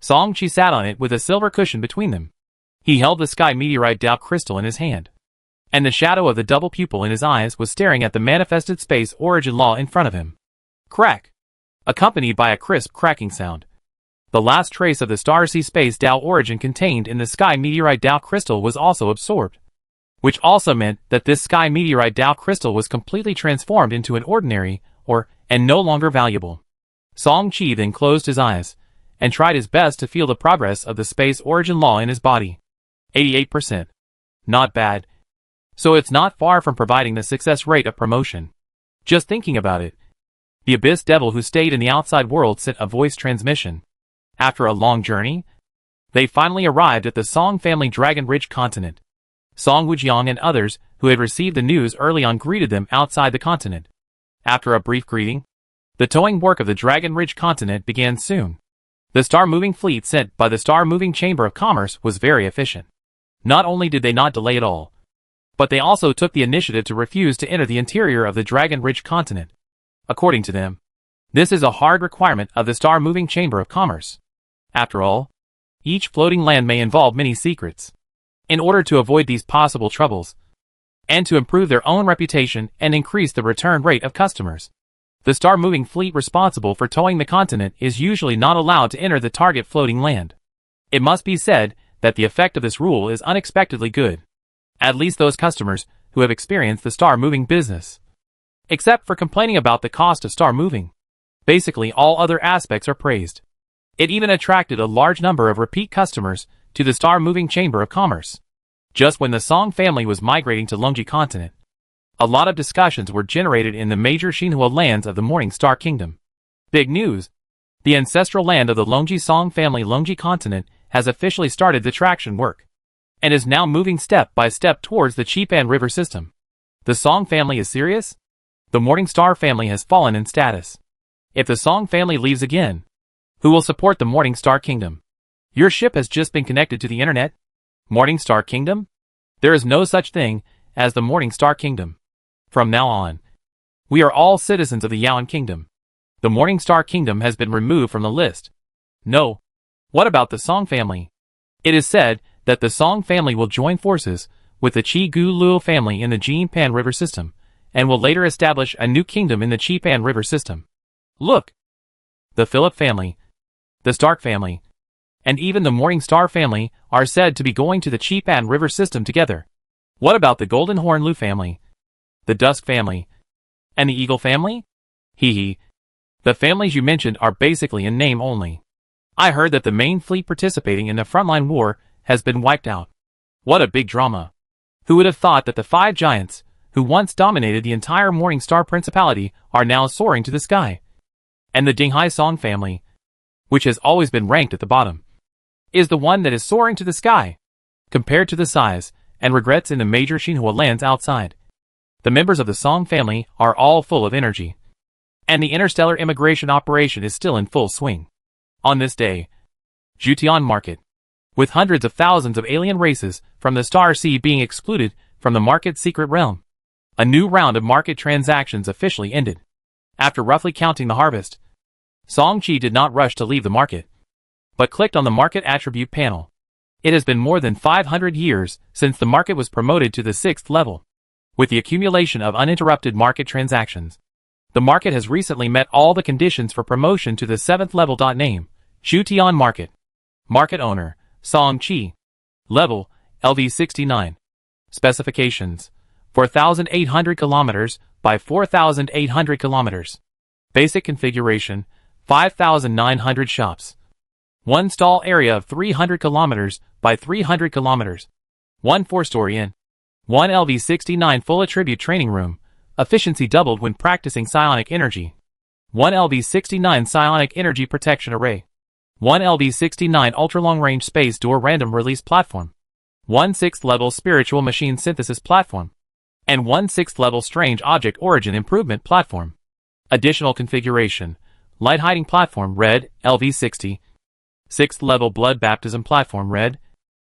Song Chi sat on it with a silver cushion between them. He held the sky meteorite Dao crystal in his hand, and the shadow of the double pupil in his eyes was staring at the manifested space origin law in front of him. Crack! Accompanied by a crisp cracking sound. The last trace of the star sea space Dao origin contained in the sky meteorite Dao crystal was also absorbed, which also meant that this sky meteorite Dao crystal was completely transformed into an ordinary, and no longer valuable. Song Chi then closed his eyes, and tried his best to feel the progress of the space origin law in his body. 88%. Not bad. So it's not far from providing the success rate of promotion. Just thinking about it, the Abyss Devil who stayed in the outside world sent a voice transmission. After a long journey, they finally arrived at the Song family Dragon Ridge continent. Song Wujiang and others who had received the news early on greeted them outside the continent. After a brief greeting, the towing work of the Dragon Ridge continent began soon. The star-moving fleet sent by the Star-Moving Chamber of Commerce was very efficient. Not only did they not delay at all, but they also took the initiative to refuse to enter the interior of the Dragon Ridge continent. According to them, this is a hard requirement of the Star-Moving Chamber of Commerce. After all, each floating land may involve many secrets. In order to avoid these possible troubles, and to improve their own reputation and increase the return rate of customers, the star-moving fleet responsible for towing the continent is usually not allowed to enter the target floating land. It must be said that the effect of this rule is unexpectedly good. At least those customers who have experienced the star-moving business. Except for complaining about the cost of star-moving. Basically all other aspects are praised. It even attracted a large number of repeat customers to the Star Moving Chamber of Commerce. Just when the Song family was migrating to Longji continent, a lot of discussions were generated in the major Xinhua lands of the Morning Star Kingdom. Big news! The ancestral land of the Longji Song family Longji continent has officially started the traction work, and is now moving step by step towards the Qipan River system. The Song family is serious? The Morning Star family has fallen in status. If the Song family leaves again, who will support the Morning Star Kingdom? Your ship has just been connected to the internet? Morning Star Kingdom? There is no such thing as the Morning Star Kingdom. From now on, we are all citizens of the Yaoan Kingdom. The Morning Star Kingdom has been removed from the list. No. What about the Song family? It is said that the Song family will join forces with the Qi Gu Luo family in the Qipan River system, and will later establish a new kingdom in the Qipan River system. Look! The Philip family, the Stark family, and even the Morning Star family are said to be going to the Qipan River system together. What about the Golden Horn Lu family, the Dusk family, and the Eagle family? Hee. The families you mentioned are basically in name only. I heard that the main fleet participating in the frontline war has been wiped out. What a big drama. Who would have thought that the 5 giants, who once dominated the entire Morning Star Principality, are now soaring to the sky? And the Dinghai Song family, which has always been ranked at the bottom, is the one that is soaring to the sky, compared to the size and regrets in the major Xinhua lands outside. The members of the Song family are all full of energy, and the interstellar immigration operation is still in full swing. On this day, Jutian Market, with hundreds of thousands of alien races from the Star Sea being excluded from the market's secret realm, a new round of market transactions officially ended. After roughly counting the harvest, Song Qi did not rush to leave the market, but clicked on the market attribute panel. It has been more than 500 years since the market was promoted to the 6th level. With the accumulation of uninterrupted market transactions, the market has recently met all the conditions for promotion to the 7th level. Name: Jutian Market. Market owner: Song Qi. Level: LV69. Specifications: 4,800 kilometers by 4,800 kilometers. Basic configuration: 5,900 shops. 1 stall area of 300 kilometers by 300 kilometers. 1 4-story inn. 1 LV69 full attribute training room. Efficiency doubled when practicing psionic energy. 1 LV69 psionic energy protection array. 1 LV69 ultra-long-range space door random release platform. 1 6th level spiritual machine synthesis platform. And 1 6th level strange object origin improvement platform. Additional configuration: light hiding platform red, LV60. 6th level blood baptism platform red.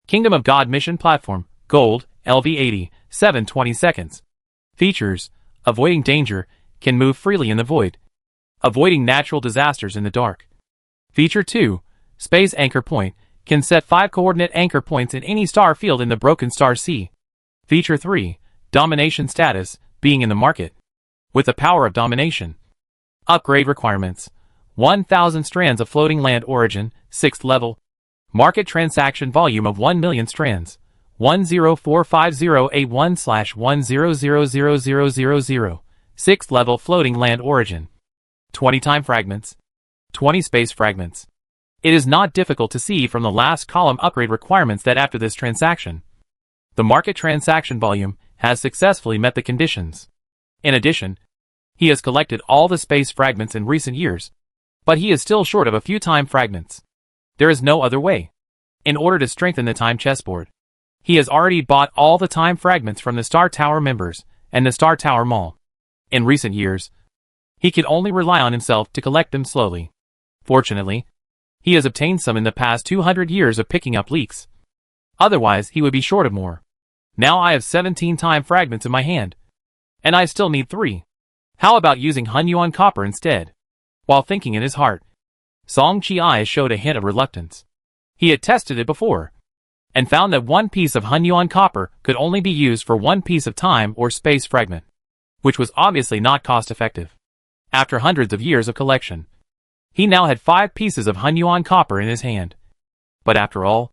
Kingdom of God mission platform gold, LV80, 720 seconds. Features: avoiding danger, can move freely in the void. Avoiding natural disasters in the dark. Feature 2, space anchor point, can set 5 coordinate anchor points in any star field in the Broken Star Sea. Feature 3, domination status, being in the market, with the power of domination. Upgrade requirements: 1,000 strands of floating land origin, 6th level. Market transaction volume of 1 million strands. 1045081/1000000. 6th level floating land origin. 20 time fragments. 20 space fragments. It is not difficult to see from the last column upgrade requirements that after this transaction, the market transaction volume has successfully met the conditions. In addition, he has collected all the space fragments in recent years, but he is still short of a few time fragments. There is no other way. In order to strengthen the time chessboard, he has already bought all the time fragments from the Star Tower members and the Star Tower Mall. In recent years, he could only rely on himself to collect them slowly. Fortunately, he has obtained some in the past 200 years of picking up leaks. Otherwise, he would be short of more. Now I have 17 time fragments in my hand, and I still need 3. How about using Hunyuan copper instead? While thinking in his heart, Song Qi eyes showed a hint of reluctance. He had tested it before, and found that 1 piece of Hunyuan copper could only be used for 1 piece of time or space fragment, which was obviously not cost-effective. After hundreds of years of collection, he now had 5 pieces of Hunyuan copper in his hand. But after all,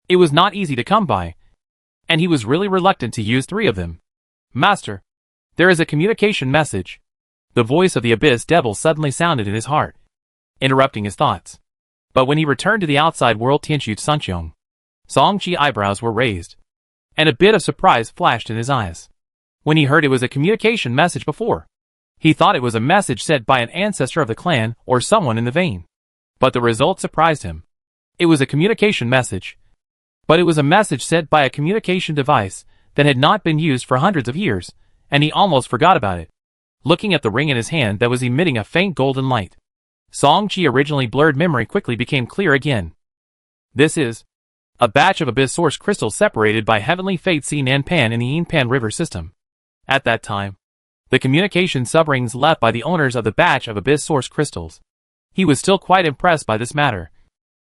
it was not easy to come by, and he was really reluctant to use 3 of them. Master, there is a communication message. The voice of the Abyss Devil suddenly sounded in his heart, interrupting his thoughts. But when he returned to the outside world, Tianxu Sanqiong, Song-Chi eyebrows were raised, and a bit of surprise flashed in his eyes. When he heard it was a communication message before, he thought it was a message sent by an ancestor of the clan or someone in the vein. But the result surprised him. It was a communication message. But it was a message sent by a communication device that had not been used for hundreds of years, and he almost forgot about it. Looking at the ring in his hand that was emitting a faint golden light, Song-Chi originally blurred memory quickly became clear again. This is a batch of Abyss Source crystals separated by Heavenly Fate Si Nan Pan in the Yin Pan River system. At that time, the communication subrings left by the owners of the batch of Abyss Source crystals. He was still quite impressed by this matter,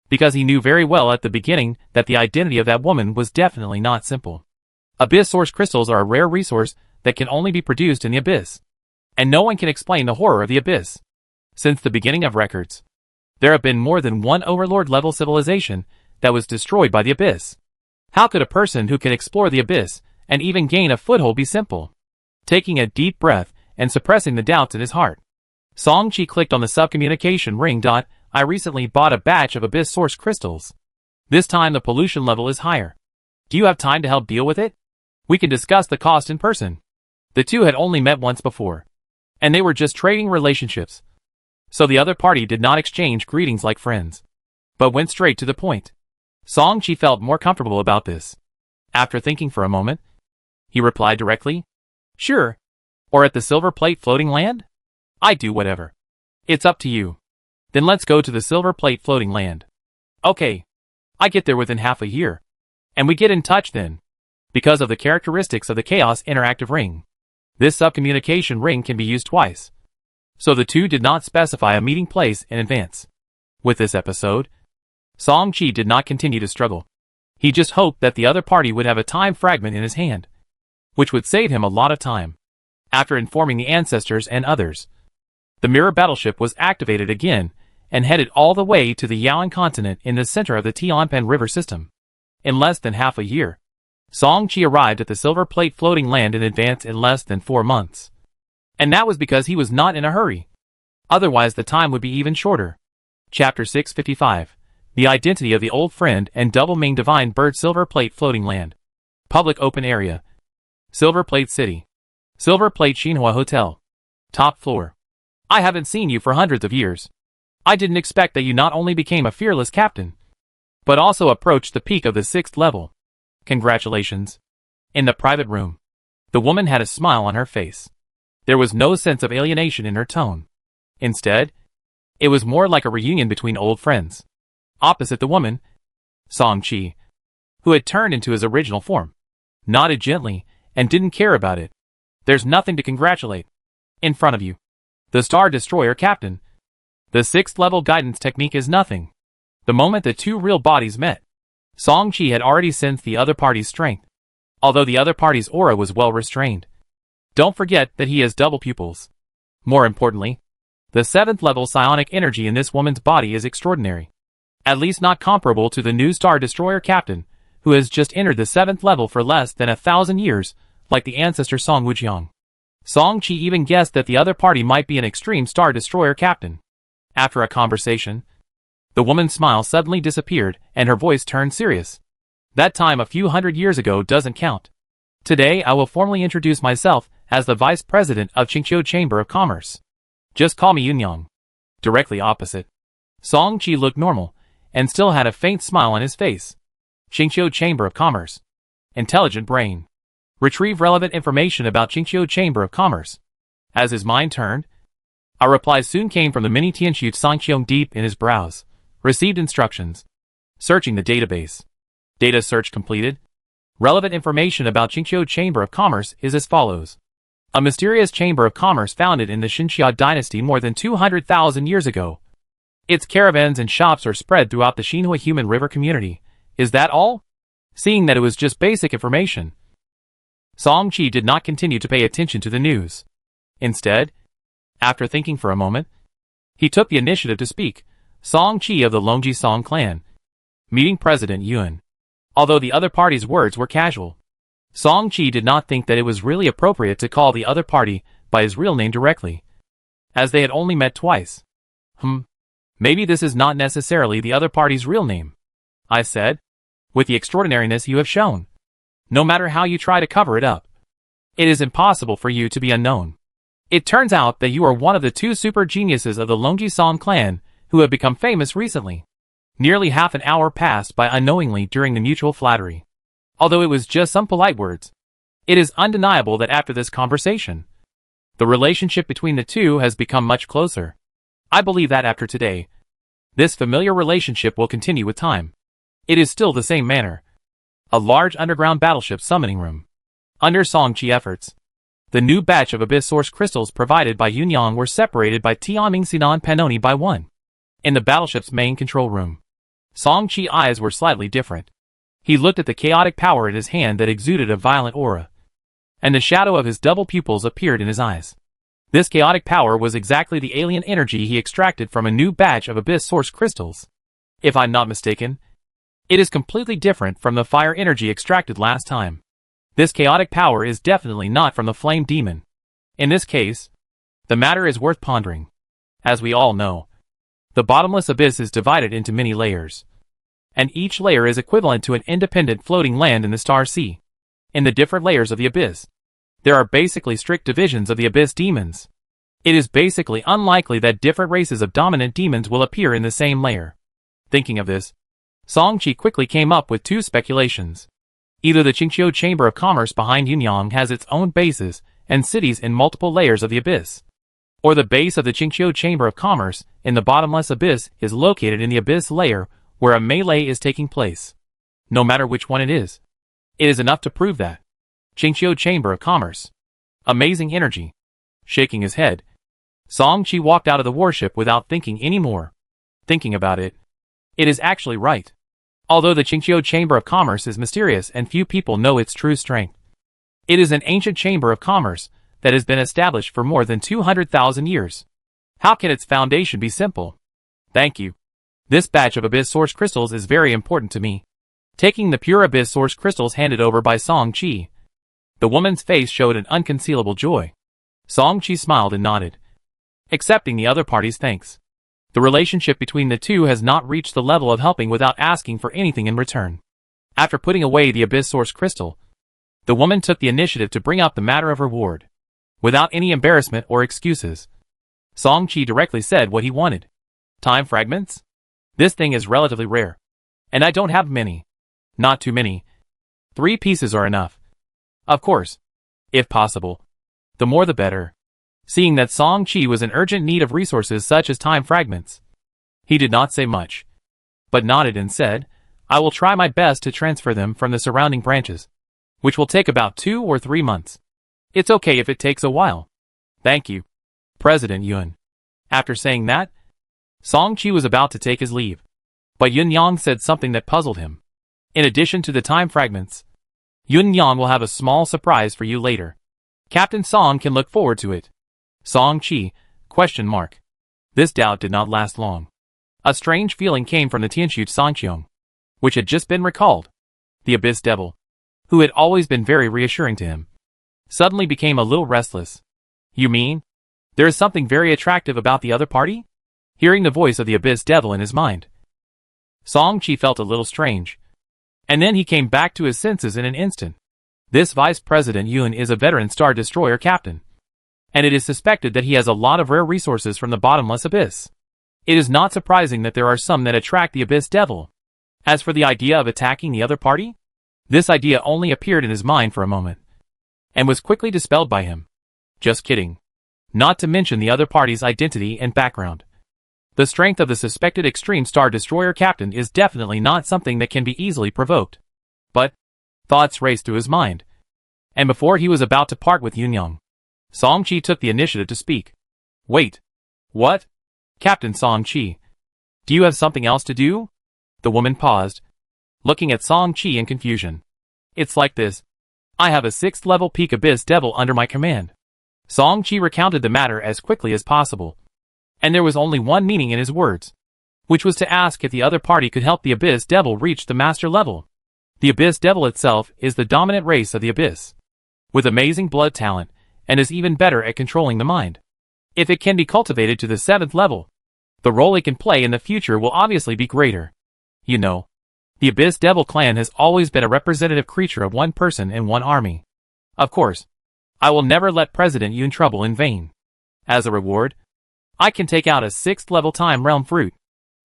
because he knew very well at the beginning that the identity of that woman was definitely not simple. Abyss Source crystals are a rare resource that can only be produced in the Abyss, and no one can explain the horror of the Abyss. Since the beginning of records, there have been more than one Overlord-level civilization that was destroyed by the Abyss. How could a person who can explore the Abyss and even gain a foothold be simple? Taking a deep breath and suppressing the doubts in his heart, Song-Chi clicked on the subcommunication ring. I recently bought a batch of Abyss Source crystals. This time the pollution level is higher. Do you have time to help deal with it? We can discuss the cost in person. The two had only met once before, and they were just trading relationships. So the other party did not exchange greetings like friends, but went straight to the point. Song-Chi felt more comfortable about this. After thinking for a moment, he replied directly, "Sure. Or at the Silver Plate Floating Land? I do whatever. It's up to you. Then let's go to the Silver Plate Floating Land." Okay. I get there within half a year. And we get in touch then. Because of the characteristics of the Chaos Interactive Ring, this subcommunication ring can be used twice. So the two did not specify a meeting place in advance. With this episode, Song-Chi did not continue to struggle. He just hoped that the other party would have a time fragment in his hand, which would save him a lot of time. After informing the ancestors and others, the mirror battleship was activated again and headed all the way to the Yaoan continent in the center of the Tianpan River system. In less than half a year, Song-Chi arrived at the Silver Plate Floating Land in advance in less than 4 months. And that was because he was not in a hurry. Otherwise the time would be even shorter. Chapter 655. The Identity of the Old Friend and Double Ming Divine Bird. Silver Plate Floating Land. Public Open Area. Silver Plate City. Silver Plate Xinhua Hotel. Top floor. I haven't seen you for hundreds of years. I didn't expect that you not only became a fearless captain, but also approached the peak of the 6th level. Congratulations. In the private room, the woman had a smile on her face. There was no sense of alienation in her tone. Instead, it was more like a reunion between old friends. Opposite the woman, Song-Chi, who had turned into his original form, nodded gently and didn't care about it. There's nothing to congratulate. In front of you, the Star Destroyer Captain. The 6th level guidance technique is nothing. The moment the two real bodies met, Song-Chi had already sensed the other party's strength, although the other party's aura was well restrained. Don't forget that he has double pupils. More importantly, the 7th level psionic energy in this woman's body is extraordinary. At least not comparable to the new Star Destroyer Captain, who has just entered the 7th level for less than 1,000 years, like the ancestor Song Wujiang. Song-Chi even guessed that the other party might be an extreme Star Destroyer Captain. After a conversation, the woman's smile suddenly disappeared and her voice turned serious. That time a few hundred years ago doesn't count. Today I will formally introduce myself as the Vice President of Qingqiu Chamber of Commerce. Just call me Yunyang. Directly opposite, Song-Chi looked normal, and still had a faint smile on his face. Qingqiu Chamber of Commerce. Intelligent brain. Retrieve relevant information about Qingqiu Chamber of Commerce. As his mind turned, a reply soon came from the mini Tianxu Sangqiong deep in his brows. Received instructions. Searching the database. Data search completed. Relevant information about Qingqiu Chamber of Commerce is as follows. A mysterious chamber of commerce founded in the Xinxia dynasty more than 200,000 years ago. Its caravans and shops are spread throughout the Xinhua human river community. Is that all? Seeing that it was just basic information, Song-Chi did not continue to pay attention to the news. Instead, after thinking for a moment, he took the initiative to speak. Song-Chi of the Longji Song clan. Meeting President Yuan. Although the other party's words were casual, Song-Chi did not think that it was really appropriate to call the other party by his real name directly. as they had only met twice. Maybe this is not necessarily the other party's real name, I said, with the extraordinariness you have shown. No matter how you try to cover it up, it is impossible for you to be unknown. It turns out that you are one of the two super geniuses of the Longji-san clan who have become famous recently. Nearly half an hour passed by unknowingly during the mutual flattery. Although it was just some polite words, it is undeniable that after this conversation, the relationship between the two has become much closer. I believe that after today, this familiar relationship will continue with time. It is still the same manner. A large underground battleship summoning room. Under Song-Chi efforts, the new batch of Abyss Source crystals provided by Yunyang were separated by Tianming Sinan Panoni by one. In the battleship's main control room, Song-Chi's eyes were slightly different. He looked at the chaotic power in his hand that exuded a violent aura, and the shadow of his double pupils appeared in his eyes. This chaotic power was exactly the alien energy he extracted from a new batch of Abyss Source crystals. If I'm not mistaken, it is completely different from the fire energy extracted last time. This chaotic power is definitely not from the Flame Demon. In this case, the matter is worth pondering. As we all know, the bottomless abyss is divided into many layers, and each layer is equivalent to an independent floating land in the Star Sea. In the different layers of the abyss, there are basically strict divisions of the abyss demons. It is basically unlikely that different races of dominant demons will appear in the same layer. Thinking of this, Song-Chi quickly came up with two speculations. Either the Qingqiu Chamber of Commerce behind Yunyang has its own bases and cities in multiple layers of the abyss, or the base of the Qingqiu Chamber of Commerce in the bottomless abyss is located in the abyss layer where a melee is taking place. No matter which one it is enough to prove that. Qingqiu Chamber of Commerce. Amazing energy. Shaking his head, Song-Chi walked out of the warship without thinking any more. Thinking about it, it is actually right. Although the Qingqiu Chamber of Commerce is mysterious and few people know its true strength, it is an ancient chamber of commerce that has been established for more than 200,000 years. How can its foundation be simple? Thank you. This batch of Abyss Source crystals is very important to me. Taking the pure Abyss Source crystals handed over by Song-Chi, the woman's face showed an unconcealable joy. Song-Chi smiled and nodded, accepting the other party's thanks. The relationship between the two has not reached the level of helping without asking for anything in return. After putting away the Abyss Source crystal, the woman took the initiative to bring up the matter of reward. Without any embarrassment or excuses, Song-Chi directly said what he wanted. Time fragments? This thing is relatively rare, and I don't have many. Not too many. 3 pieces are enough. Of course, if possible, the more the better. Seeing that Song-Chi was in urgent need of resources such as time fragments, he did not say much, but nodded and said, I will try my best to transfer them from the surrounding branches, which will take about 2 or 3 months. It's okay if it takes a while. Thank you, President Yun. After saying that, Song-Chi was about to take his leave, but Yunyang said something that puzzled him. In addition to the time fragments, Yunyang will have a small surprise for you later. Captain Song can look forward to it. Song-Chi, ? This doubt did not last long. A strange feeling came from the Tianxu Sangqiong, which had just been recalled. The Abyss Devil, who had always been very reassuring to him, suddenly became a little restless. You mean, there is something very attractive about the other party? Hearing the voice of the Abyss Devil in his mind, Song-Chi felt a little strange, and then he came back to his senses in an instant. This Vice President Yun is a veteran Star Destroyer captain, and it is suspected that he has a lot of rare resources from the bottomless abyss. It is not surprising that there are some that attract the Abyss Devil. As for the idea of attacking the other party, this idea only appeared in his mind for a moment, and was quickly dispelled by him. Just kidding. Not to mention the other party's identity and background. The strength of the suspected Extreme Star Destroyer captain is definitely not something that can be easily provoked. But thoughts raced through his mind, and before he was about to part with Yunyang, Song-Chi took the initiative to speak. Wait. What? Captain Song-Chi, do you have something else to do? The woman paused, looking at Song-Chi in confusion. It's like this. I have a 6th level peak Abyss Devil under my command. Song-Chi recounted the matter as quickly as possible, and there was only one meaning in his words, which was to ask if the other party could help the Abyss Devil reach the master level. The Abyss Devil itself is the dominant race of the Abyss, with amazing blood talent, and is even better at controlling the mind. If it can be cultivated to the 7th level, the role it can play in the future will obviously be greater. You know, the Abyss Devil clan has always been a representative creature of one person in one army. Of course, I will never let President Yun trouble in vain. As a reward, I can take out a 6th level time realm fruit.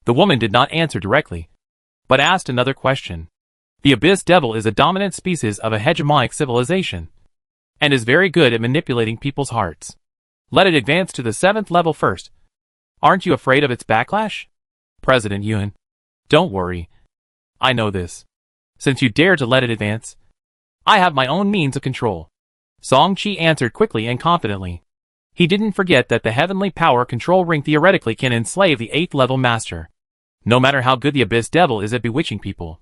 The woman did not answer directly, but asked another question. The Abyss Devil is a dominant species of a hegemonic civilization, and is very good at manipulating people's hearts. Let it advance to the 7th level first. Aren't you afraid of its backlash? President Yun. Don't worry. I know this. Since you dare to let it advance, I have my own means of control. Song Qi answered quickly and confidently. He didn't forget that the heavenly power control ring theoretically can enslave the 8th level master. No matter how good the Abyss Devil is at bewitching people,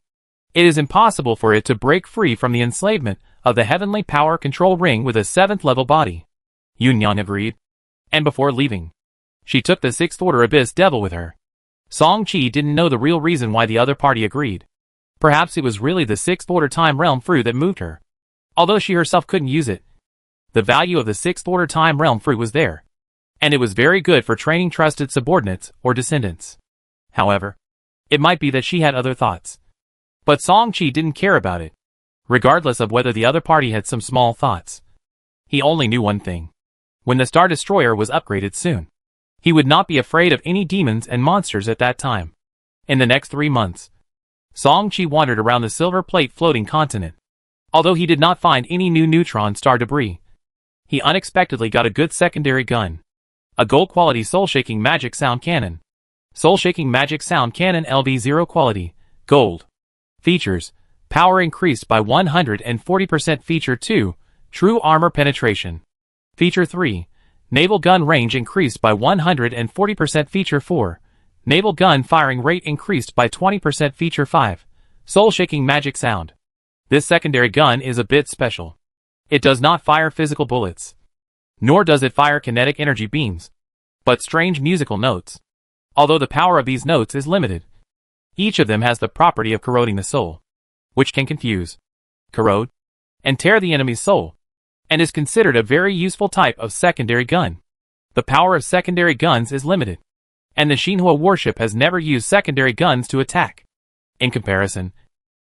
it is impossible for it to break free from the enslavement of the heavenly power control ring with a 7th level body. Yunyan agreed. And before leaving, she took the 6th order Abyss Devil with her. Song Qi didn't know the real reason why the other party agreed. Perhaps it was really the 6th order time realm fruit that moved her. Although she herself couldn't use it, the value of the 6th order time realm fruit was there, and it was very good for training trusted subordinates or descendants. However, it might be that she had other thoughts. But Song Qi didn't care about it, regardless of whether the other party had some small thoughts. He only knew one thing. When the Star Destroyer was upgraded soon, he would not be afraid of any demons and monsters at that time. In the next 3 months, Song Qi wandered around the silver plate floating continent. Although he did not find any new neutron star debris, he unexpectedly got a good secondary gun. A gold-quality soul-shaking magic sound cannon. Soul-shaking magic sound cannon LV0 quality, gold. Features: power increased by 140%. Feature 2, true armor penetration. Feature 3, naval gun range increased by 140%. Feature 4, naval gun firing rate increased by 20%. Feature 5, soul-shaking magic sound. This secondary gun is a bit special. It does not fire physical bullets, nor does it fire kinetic energy beams, but strange musical notes. Although the power of these notes is limited, each of them has the property of corroding the soul, which can confuse, corrode, and tear the enemy's soul, and is considered a very useful type of secondary gun. The power of secondary guns is limited, and the Xinhua warship has never used secondary guns to attack. In comparison,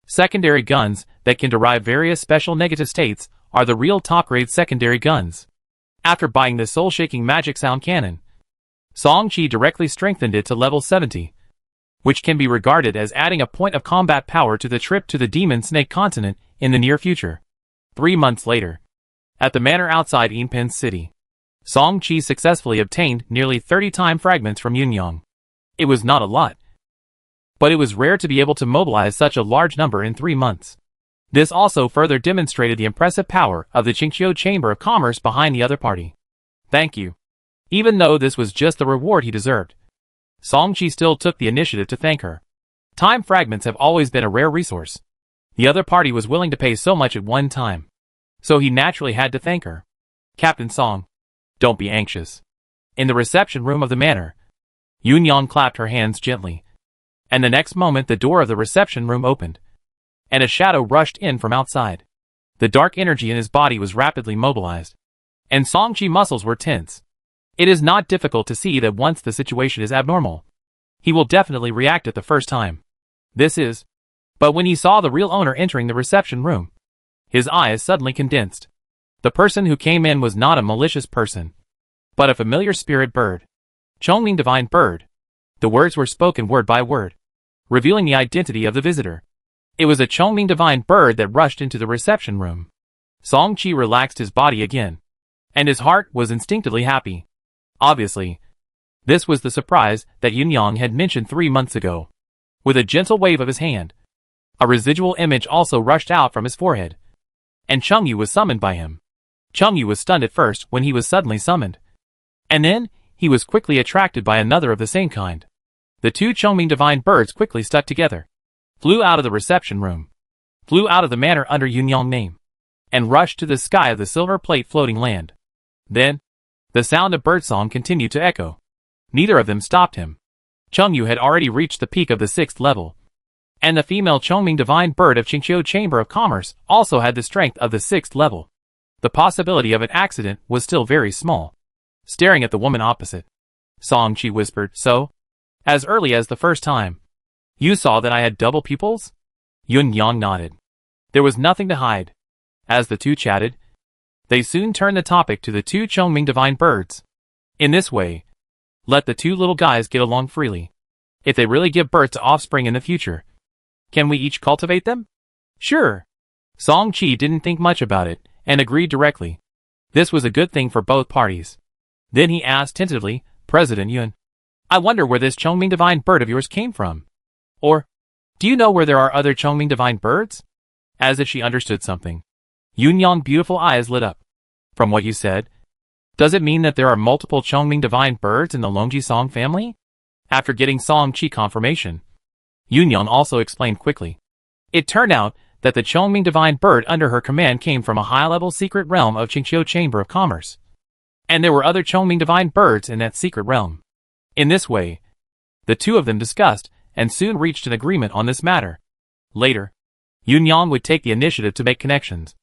secondary guns that can derive various special negative states are the real top-grade secondary guns. After buying the soul-shaking magic sound cannon, Song Qi directly strengthened it to level 70, which can be regarded as adding a point of combat power to the trip to the Demon Snake continent in the near future. 3 months later, at the manor outside Yinpin City, Song Qi successfully obtained nearly 30 time fragments from Yunyang. It was not a lot, but it was rare to be able to mobilize such a large number in 3 months. This also further demonstrated the impressive power of the Qingqiu Chamber of Commerce behind the other party. Thank you. Even though this was just the reward he deserved, Song Qi still took the initiative to thank her. Time fragments have always been a rare resource. The other party was willing to pay so much at one time, so he naturally had to thank her. Captain Song, don't be anxious. In the reception room of the manor, Yunyang clapped her hands gently, and the next moment the door of the reception room opened, and a shadow rushed in from outside. The dark energy in his body was rapidly mobilized, and Song Qi's muscles were tense. It is not difficult to see that once the situation is abnormal, he will definitely react at the first time. But when he saw the real owner entering the reception room, his eyes suddenly condensed. The person who came in was not a malicious person, but a familiar spirit bird. Chongming Divine Bird. The words were spoken word by word, revealing the identity of the visitor. It was a Chongming Divine Bird that rushed into the reception room. Song Qi relaxed his body again, and his heart was instinctively happy. Obviously, this was the surprise that Yunyang had mentioned 3 months ago. With a gentle wave of his hand, a residual image also rushed out from his forehead, and Chengyu was summoned by him. Chengyu was stunned at first when he was suddenly summoned, and then he was quickly attracted by another of the same kind. The two Chongming Divine Birds quickly stuck together, flew out of the reception room, flew out of the manor under Yunyang's name, and rushed to the sky of the silver plate floating land. Then, the sound of birdsong continued to echo. Neither of them stopped him. Chengyu had already reached the peak of the 6th level, and the female Chongming Divine Bird of Qingqiu Chamber of Commerce also had the strength of the 6th level. The possibility of an accident was still very small. staring at the woman opposite. Song-chi whispered, "So? As early as the first time, you saw that I had double pupils?" Yun-yang nodded. There was nothing to hide. As the two chatted, they soon turned the topic to the two Chongming divine birds. In this way, let the two little guys get along freely. If they really give birth to offspring in the future, can we each cultivate them? Sure. Song-chi didn't think much about it, and agreed directly. This was a good thing for both parties. Then he asked tentatively, "President Yun, I wonder where this Chongming divine bird of yours came from. Or, do you know where there are other Chongming divine birds?" As if she understood something, Yun-yang's beautiful eyes lit up. "From what you said, does it mean that there are multiple Chongming divine birds in the Longji Song family?" After getting Song-chi confirmation, Yun-yang also explained quickly. It turned out that the Chongming divine bird under her command came from a high-level secret realm of Qingqiu Chamber of Commerce. And there were other Chongming divine birds in that secret realm. In this way, the two of them discussed and soon reached an agreement on this matter. Later, Yun-yang would take the initiative to make connections,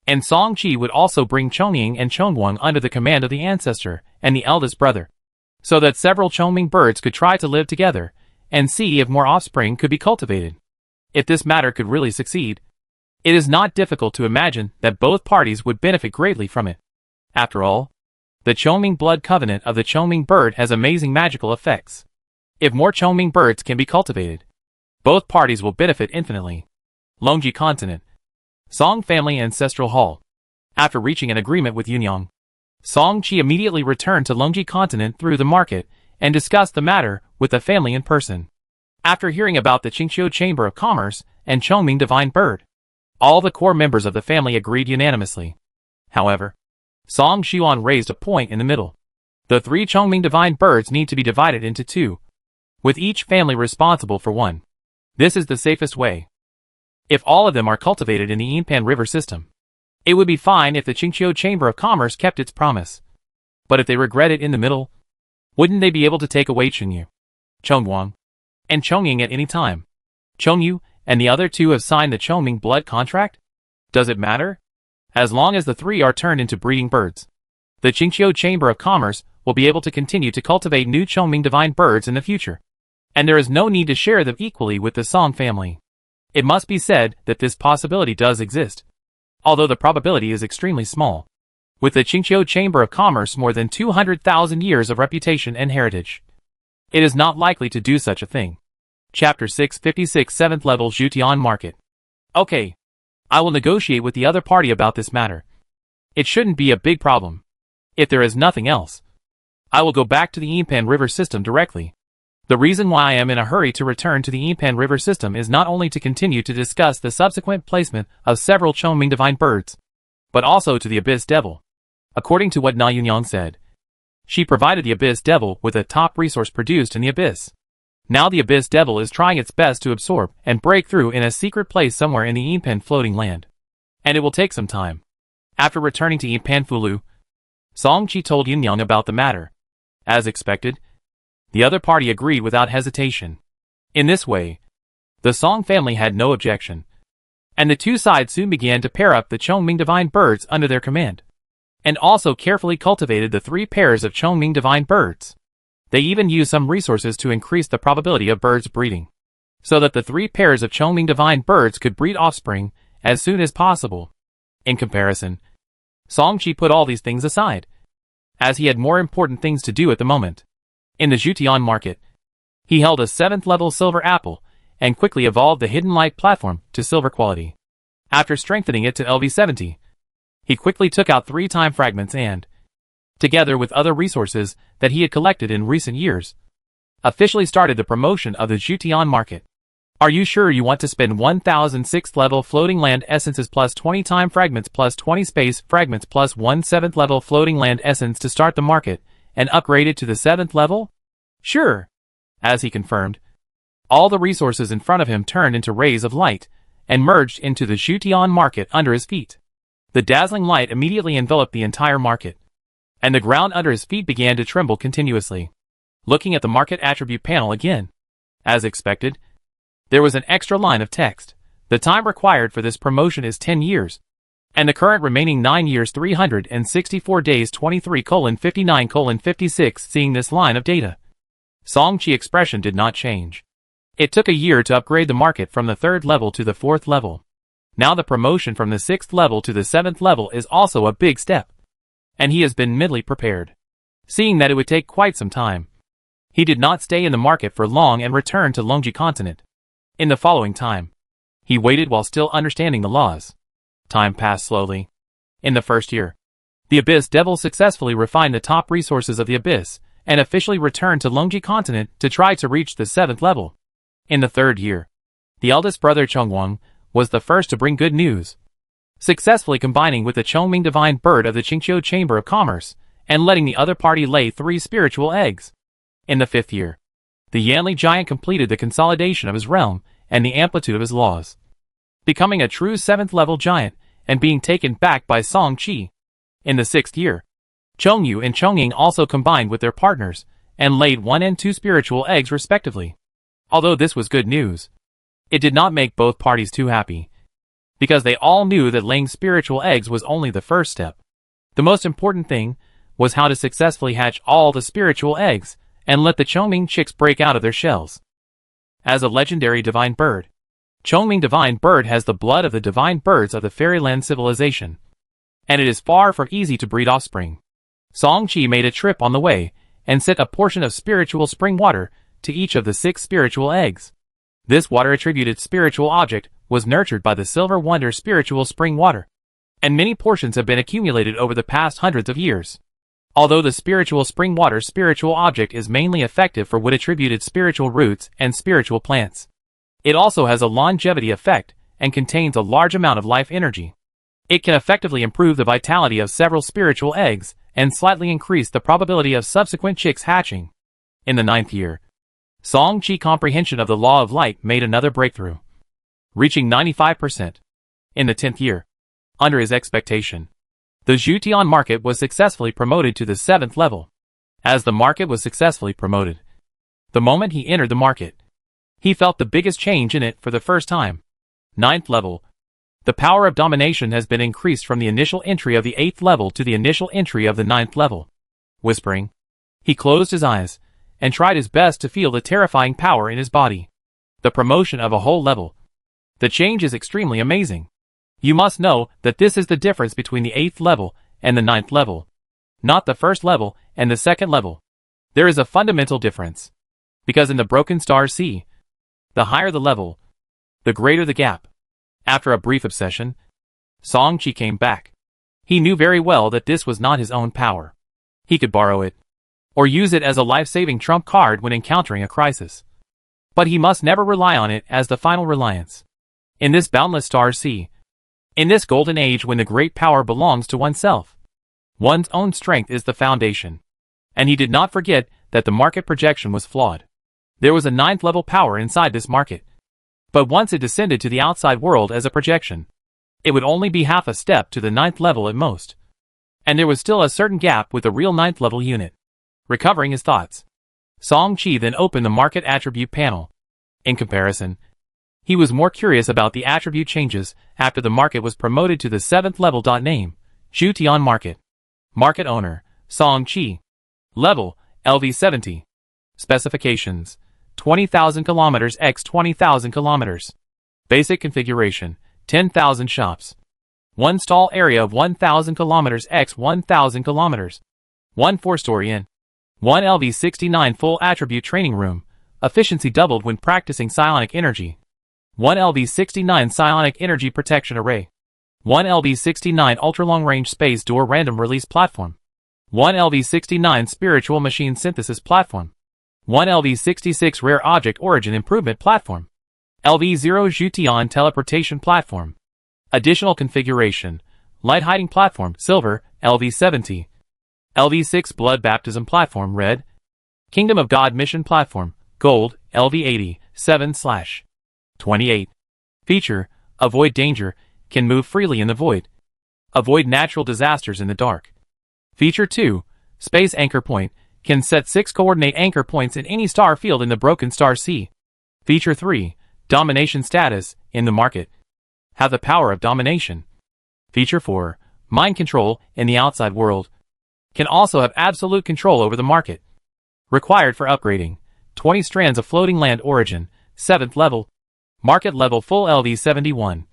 and Song-chi would also bring Chongying and Chongwang under the command of the ancestor and the eldest brother, so that several Chongming birds could try to live together and see if more offspring could be cultivated. If this matter could really succeed, it is not difficult to imagine that both parties would benefit greatly from it. After all, the Chongming blood covenant of the Chongming bird has amazing magical effects. If more Chongming birds can be cultivated, both parties will benefit infinitely. Longji Continent, Song Family Ancestral Hall. After reaching an agreement with Yun-yang, Song-chi immediately returned to Longji Continent through the market and discussed the matter with the family in person. After hearing about the Qingqiu Chamber of Commerce and Chongming divine bird, all the core members of the family agreed unanimously. However, Song Xiuan raised a point in the middle. The three Chongming divine birds need to be divided into two, with each family responsible for one. This is the safest way. If all of them are cultivated in the Yinpan River system, it would be fine if the Qingqiu Chamber of Commerce kept its promise. But if they regret it in the middle, wouldn't they be able to take away Chengyu, Chongwang, and Chongying at any time? Chongyu and the other two have signed the Chongming blood contract? Does it matter? As long as the three are turned into breeding birds, the Qingqiu Chamber of Commerce will be able to continue to cultivate new Chongming divine birds in the future. And there is no need to share them equally with the Song family. It must be said that this possibility does exist, although the probability is extremely small. With the Qingqiu Chamber of Commerce more than 200,000 years of reputation and heritage, it is not likely to do such a thing. Chapter 656 7th Level Zhutian Market. Okay. I will negotiate with the other party about this matter. It shouldn't be a big problem. If there is nothing else, I will go back to the Yinpan River system directly. The reason why I am in a hurry to return to the Yinpan River system is not only to continue to discuss the subsequent placement of several Chongming divine birds, but also to the Abyss Devil. According to what Na Yunyang said, she provided the Abyss Devil with a top resource produced in the Abyss. Now the Abyss Devil is trying its best to absorb and break through in a secret place somewhere in the Yinpan floating land. And it will take some time. After returning to Yinpan Fulu, Song-chi told Yunyang about the matter. As expected, the other party agreed without hesitation. In this way, the Song family had no objection, and the two sides soon began to pair up the Chongming divine birds under their command, and also carefully cultivated the 3 pairs of Chongming divine birds. They even used some resources to increase the probability of birds breeding, so that the 3 pairs of Chongming divine birds could breed offspring as soon as possible. In comparison, Song-chi put all these things aside, as he had more important things to do at the moment. In the Zhutian market, he held a 7th level silver apple and quickly evolved the hidden light platform to silver quality. After strengthening it to LV70, he quickly took out 3 time fragments and, together with other resources that he had collected in recent years, officially started the promotion of the Zhutian market. Are you sure you want to spend 1000 6th level floating land essences plus 20 time fragments plus 20 space fragments plus 1 7th level floating land essence to start the market and upgrade it to the 7th level? Sure. As he confirmed, all the resources in front of him turned into rays of light and merged into the Zhutian market under his feet. The dazzling light immediately enveloped the entire market, and the ground under his feet began to tremble continuously. Looking at the market attribute panel again, as expected, there was an extra line of text. The time required for this promotion is 10 years. and the current remaining 9 years 364 days 23:59:56 seeing this line of data. Song-Chi expression did not change. It took a year to upgrade the market from the 3rd level to the 4th level. Now the promotion from the 6th level to the 7th level is also a big step. And he has been mentally prepared. Seeing that it would take quite some time, he did not stay in the market for long and returned to Longji continent. In the following time, he waited while still understanding the laws. Time passed slowly. In the first year, the Abyss Devil successfully refined the top resources of the Abyss and officially returned to Longji continent to try to reach the 7th level. In the 3rd year, the eldest brother Chongwang was the first to bring good news, successfully combining with the Chongming divine bird of the Qingqiu Chamber of Commerce and letting the other party lay 3 spiritual eggs. In the 5th year, the Yanli giant completed the consolidation of his realm and the amplitude of his laws, becoming a true 7th level giant and being taken back by Song-Chi. In the 6th year, Chongyu and Chongying also combined with their partners and laid 1 and 2 spiritual eggs respectively. Although this was good news, it did not make both parties too happy, because they all knew that laying spiritual eggs was only the first step. The most important thing was how to successfully hatch all the spiritual eggs and let the Chongming chicks break out of their shells. As a legendary divine bird, Chongming divine bird has the blood of the divine birds of the fairyland civilization, and it is far from easy to breed offspring. Song-Chi made a trip on the way and sent a portion of spiritual spring water to each of the 6 spiritual eggs. This water-attributed spiritual object was nurtured by the Silver Wonder spiritual spring water, and many portions have been accumulated over the past hundreds of years. Although the spiritual spring water spiritual object is mainly effective for wood-attributed spiritual roots and spiritual plants, it also has a longevity effect and contains a large amount of life energy. It can effectively improve the vitality of several spiritual eggs and slightly increase the probability of subsequent chicks hatching. In the 9th year, Song-Chi comprehension of the law of light made another breakthrough, reaching 95%. In the 10th year, under his expectation, the Zhutian market was successfully promoted to the 7th level. As the market was successfully promoted, the moment he entered the market, he felt the biggest change in it for the first time. 9th level. The power of domination has been increased from the initial entry of the 8th level to the initial entry of the 9th level. Whispering, he closed his eyes and tried his best to feel the terrifying power in his body. The promotion of a whole level. The change is extremely amazing. You must know that this is the difference between the 8th level and the 9th level, not the 1st level and the 2nd level. There is a fundamental difference, because in the Broken Star Sea, the higher the level, the greater the gap. After a brief obsession, Song-Chi came back. He knew very well that this was not his own power. He could borrow it, or use it as a life-saving trump card when encountering a crisis. But he must never rely on it as the final reliance. In this boundless star sea, in this golden age when the great power belongs to oneself, one's own strength is the foundation. And he did not forget that the market projection was flawed. There was a 9th level power inside this market. But once it descended to the outside world as a projection, it would only be half a step to the 9th level at most. And there was still a certain gap with the real 9th level unit. Recovering his thoughts, Song-Chi then opened the market attribute panel. In comparison, he was more curious about the attribute changes after the market was promoted to the 7th level. Name, Zhutian Market. Market owner, Song-Chi. Level, LV70. Specifications, 20,000 kilometers x 20,000 kilometers. Basic configuration, 10,000 shops. 1 stall area of 1,000 kilometers x 1,000 kilometers. 1 4-story inn. 1 LV69 full attribute training room. Efficiency doubled when practicing psionic energy. 1 LV69 psionic energy protection array. 1 LV69 ultra-long-range space door random release platform. 1 LV69 spiritual machine synthesis platform. 1 LV66 rare object origin improvement platform. LV0 Zhutian teleportation platform. Additional configuration, light hiding platform, silver, LV70. LV6 blood baptism platform, red. Kingdom of God mission platform, gold, LV80, 7/28. Feature, avoid danger, can move freely in the void. Avoid natural disasters in the dark. Feature 2, space anchor point, can set 6 coordinate anchor points in any star field in the Broken Star Sea. Feature 3, domination status, in the market. Have the power of domination. Feature 4. Mind control in the outside world. Can also have absolute control over the market. Required for upgrading. 20 strands of floating land origin. 7th level. Market level full LV71.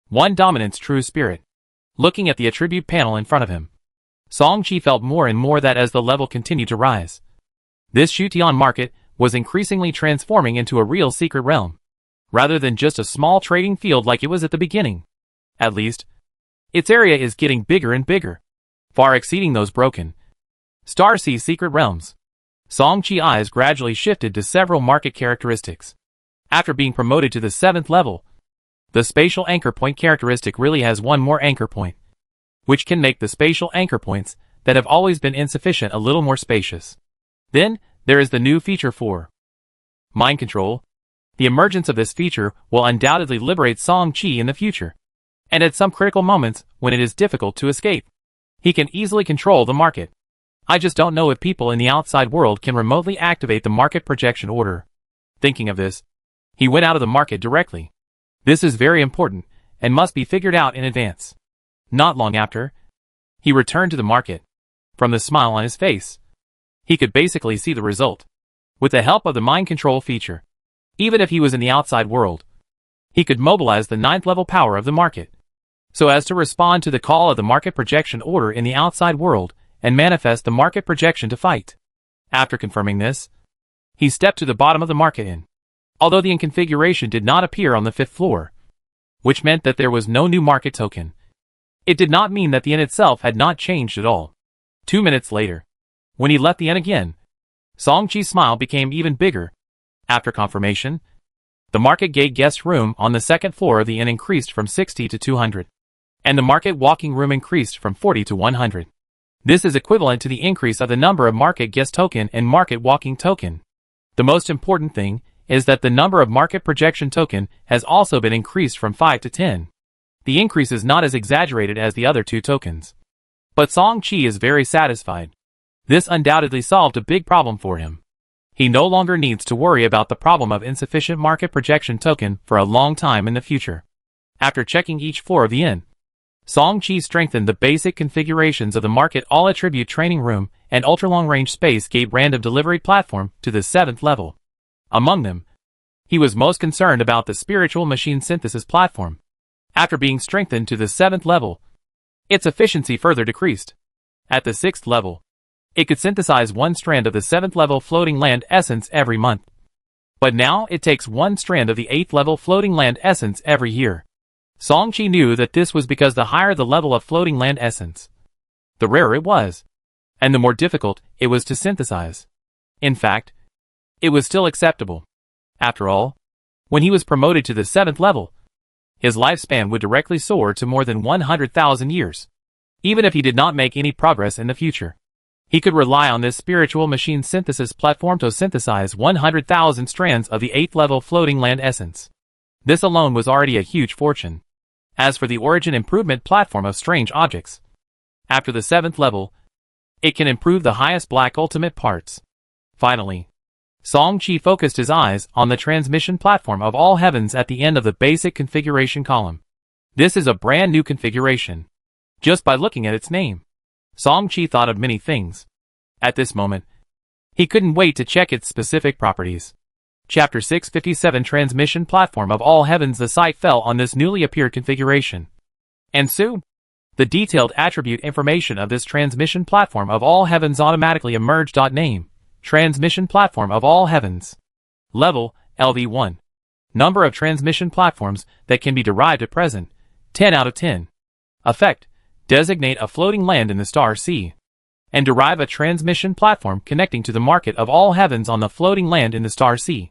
1 dominance true spirit. Looking at the attribute panel in front of him, Song-Chi felt more and more that as the level continued to rise, this Shutian market was increasingly transforming into a real secret realm, rather than just a small trading field like it was at the beginning. At least, its area is getting bigger and bigger, far exceeding those broken Star Sea secret realms. Song-Chi's eyes gradually shifted to several market characteristics. After being promoted to the 7th level, the spatial anchor point characteristic really has one more anchor point, which can make the spatial anchor points that have always been insufficient a little more spacious. Then, there is the new feature 4. Mind control. The emergence of this feature will undoubtedly liberate Song-Chi in the future, and at some critical moments when it is difficult to escape, he can easily control the market. I just don't know if people in the outside world can remotely activate the market projection order. Thinking of this, he went out of the market directly. This is very important, and must be figured out in advance. Not long after, he returned to the market. From the smile on his face, he could basically see the result. With the help of the mind control feature, even if he was in the outside world, he could mobilize the 9th level power of the market, so as to respond to the call of the market projection order in the outside world, and manifest the market projection to fight. After confirming this, he stepped to the bottom of the market inn. Although the inn configuration did not appear on the 5th floor, which meant that there was no new market token, it did not mean that the inn itself had not changed at all. 2 minutes later, when he left the inn again, Song-Chi's smile became even bigger. After confirmation, the market gate guest room on the 2nd floor of the inn increased from 60 to 200, and the market walking room increased from 40 to 100. This is equivalent to the increase of the number of market guest token and market walking token. The most important thing is that the number of market projection token has also been increased from 5 to 10. The increase is not as exaggerated as the other 2 tokens. But Song-Chi is very satisfied. This undoubtedly solved a big problem for him. He no longer needs to worry about the problem of insufficient market projection token for a long time in the future. After checking each floor of the inn, Song-Chi strengthened the basic configurations of the market all-attribute training room and ultra-long-range space gate random delivery platform to the 7th level. Among them, he was most concerned about the spiritual machine synthesis platform. After being strengthened to the 7th level, its efficiency further decreased. At the 6th level, it could synthesize 1 strand of the 7th level floating land essence every month. But now it takes 1 strand of the 8th level floating land essence every year. Song-Chi knew that this was because the higher the level of floating land essence, the rarer it was, and the more difficult it was to synthesize. In fact, it was still acceptable. After all, when he was promoted to the 7th level, his lifespan would directly soar to more than 100,000 years. Even if he did not make any progress in the future, he could rely on this spiritual machine synthesis platform to synthesize 100,000 strands of the 8th level floating land essence. This alone was already a huge fortune. As for the origin improvement platform of strange objects, after the 7th level, it can improve the highest black ultimate parts. Finally, Song-Chi focused his eyes on the transmission platform of all heavens at the end of the basic configuration column. This is a brand new configuration. Just by looking at its name, Song-Chi thought of many things. At this moment, he couldn't wait to check its specific properties. Chapter 657 Transmission Platform of All Heavens. The sight fell on this newly appeared configuration. And soon, the detailed attribute information of this transmission platform of all heavens automatically emerged. Name: Transmission Platform of All Heavens. Level: LV1. Number of transmission platforms that can be derived at present: 10 out of 10. Effect: designate a floating land in the Star Sea, and derive a transmission platform connecting to the market of all heavens on the floating land in the Star Sea.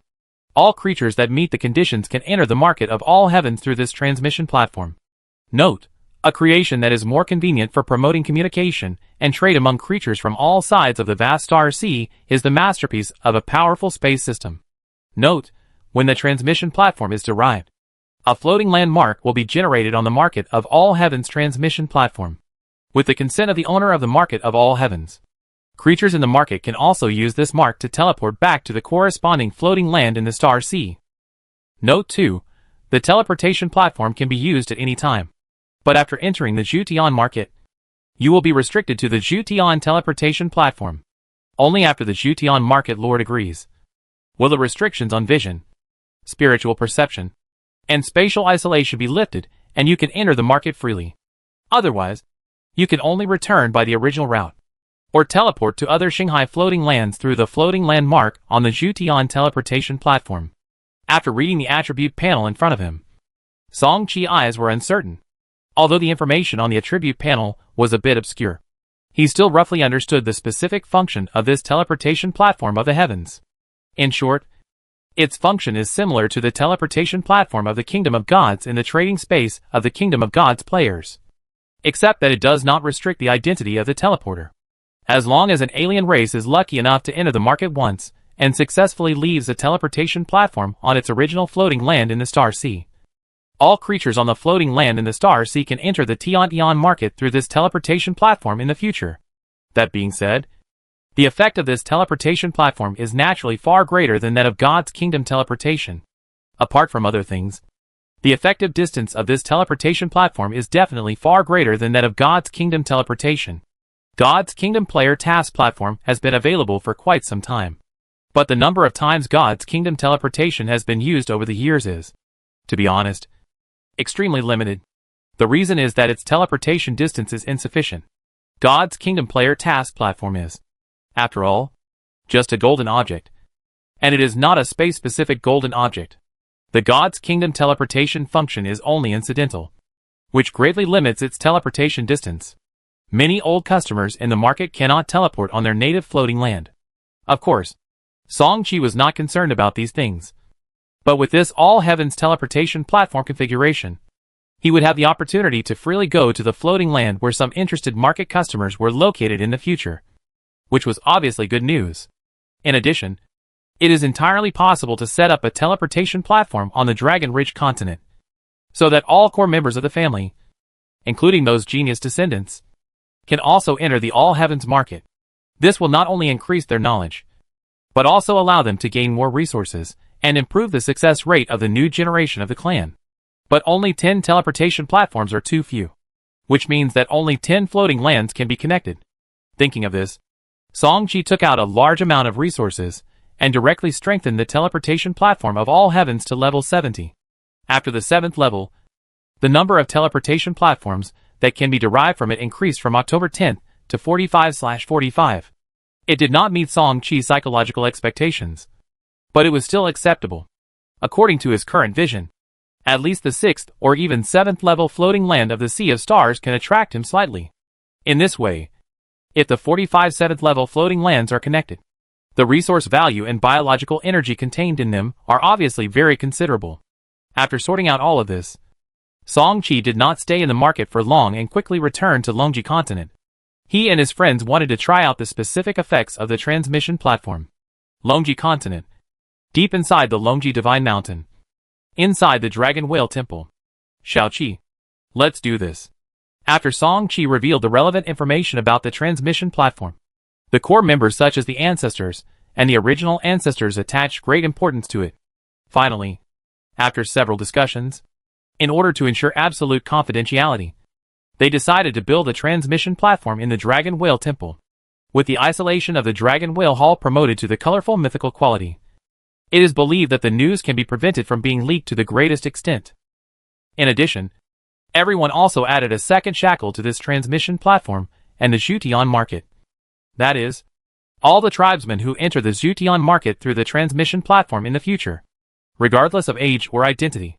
All creatures that meet the conditions can enter the market of all heavens through this transmission platform. Note: a creation that is more convenient for promoting communication and trade among creatures from all sides of the vast Star Sea is the masterpiece of a powerful space system. Note: when the transmission platform is derived, a floating land mark will be generated on the market of all heavens transmission platform, with the consent of the owner of the market of all heavens. Creatures in the market can also use this mark to teleport back to the corresponding floating land in the Star Sea. Note 2: the teleportation platform can be used at any time. But after entering the Zhutian market, you will be restricted to the Zhutian teleportation platform. Only after the Zhutian market lord agrees will the restrictions on vision, spiritual perception, and spatial isolation be lifted, and you can enter the market freely. Otherwise, you can only return by the original route, or teleport to other Shanghai floating lands through the floating land mark on the Zhutian teleportation platform. After reading the attribute panel in front of him, Song Chi's eyes were uncertain. Although the information on the attribute panel was a bit obscure, he still roughly understood the specific function of this teleportation platform of the heavens. In short, its function is similar to the teleportation platform of the Kingdom of Gods in the trading space of the Kingdom of Gods players, except that it does not restrict the identity of the teleporter. As long as an alien race is lucky enough to enter the market once, and successfully leaves the teleportation platform on its original floating land in the Star Sea, all creatures on the floating land in the Star Sea can enter the Tian market through this teleportation platform in the future. That being said, the effect of this teleportation platform is naturally far greater than that of God's Kingdom teleportation. Apart from other things, the effective distance of this teleportation platform is definitely far greater than that of God's Kingdom teleportation. God's Kingdom player task platform has been available for quite some time, but the number of times God's Kingdom teleportation has been used over the years is, to be honest, extremely limited. The reason is that its teleportation distance is insufficient. God's Kingdom player task platform is, after all, just a golden object, and it is not a space-specific golden object. The God's Kingdom teleportation function is only incidental, which greatly limits its teleportation distance. Many old customers in the market cannot teleport on their native floating land. Of course, Song Chi was not concerned about these things. But with this all-heavens teleportation platform configuration, he would have the opportunity to freely go to the floating land where some interested market customers were located in the future, which was obviously good news. In addition, it is entirely possible to set up a teleportation platform on the Dragon Ridge continent, so that all core members of the family, including those genius descendants, can also enter the all-heavens market. This will not only increase their knowledge, but also allow them to gain more resources and improve the success rate of the new generation of the clan. But only 10 teleportation platforms are too few, which means that only 10 floating lands can be connected. Thinking of this, Song Chi took out a large amount of resources and directly strengthened the teleportation platform of all heavens to level 70. After the 7th level, the number of teleportation platforms that can be derived from it increased from October 10th to 45/45. It did not meet Song Chi's psychological expectations, but it was still acceptable. According to his current vision, at least the 6th or even 7th level floating land of the Sea of Stars can attract him slightly. In this way, if the 45 7th level floating lands are connected, the resource value and biological energy contained in them are obviously very considerable. After sorting out all of this, Song Chi did not stay in the market for long and quickly returned to Longji continent. He and his friends wanted to try out the specific effects of the transmission platform. Longji continent, deep inside the Longji Divine Mountain, inside the Dragon Whale Temple. Xiaoqi, let's do this. After Song Chi revealed the relevant information about the transmission platform, the core members such as the ancestors and the original ancestors attached great importance to it. Finally, after several discussions, in order to ensure absolute confidentiality, they decided to build a transmission platform in the Dragon Whale Temple, with the isolation of the Dragon Whale Hall promoted to the colorful mythical quality. It is believed that the news can be prevented from being leaked to the greatest extent. In addition, everyone also added a second shackle to this transmission platform and the Zhutian market. That is, all the tribesmen who enter the Zhutian market through the transmission platform in the future, regardless of age or identity,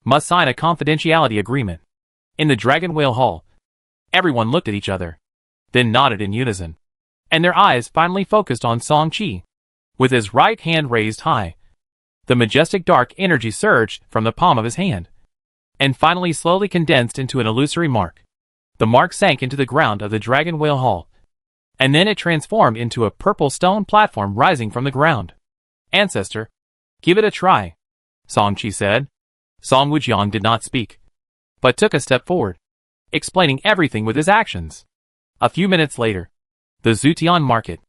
must sign a confidentiality agreement. In the Dragon Whale Hall, everyone looked at each other, then nodded in unison, and their eyes finally focused on Song Chi. With his right hand raised high, the majestic dark energy surged from the palm of his hand, and finally slowly condensed into an illusory mark. The mark sank into the ground of the Dragon Whale Hall, and then it transformed into a purple stone platform rising from the ground. "Ancestor, give it a try," Song Chi said. Song Wujiang did not speak, but took a step forward, explaining everything with his actions. A few minutes later, the Zhutian market,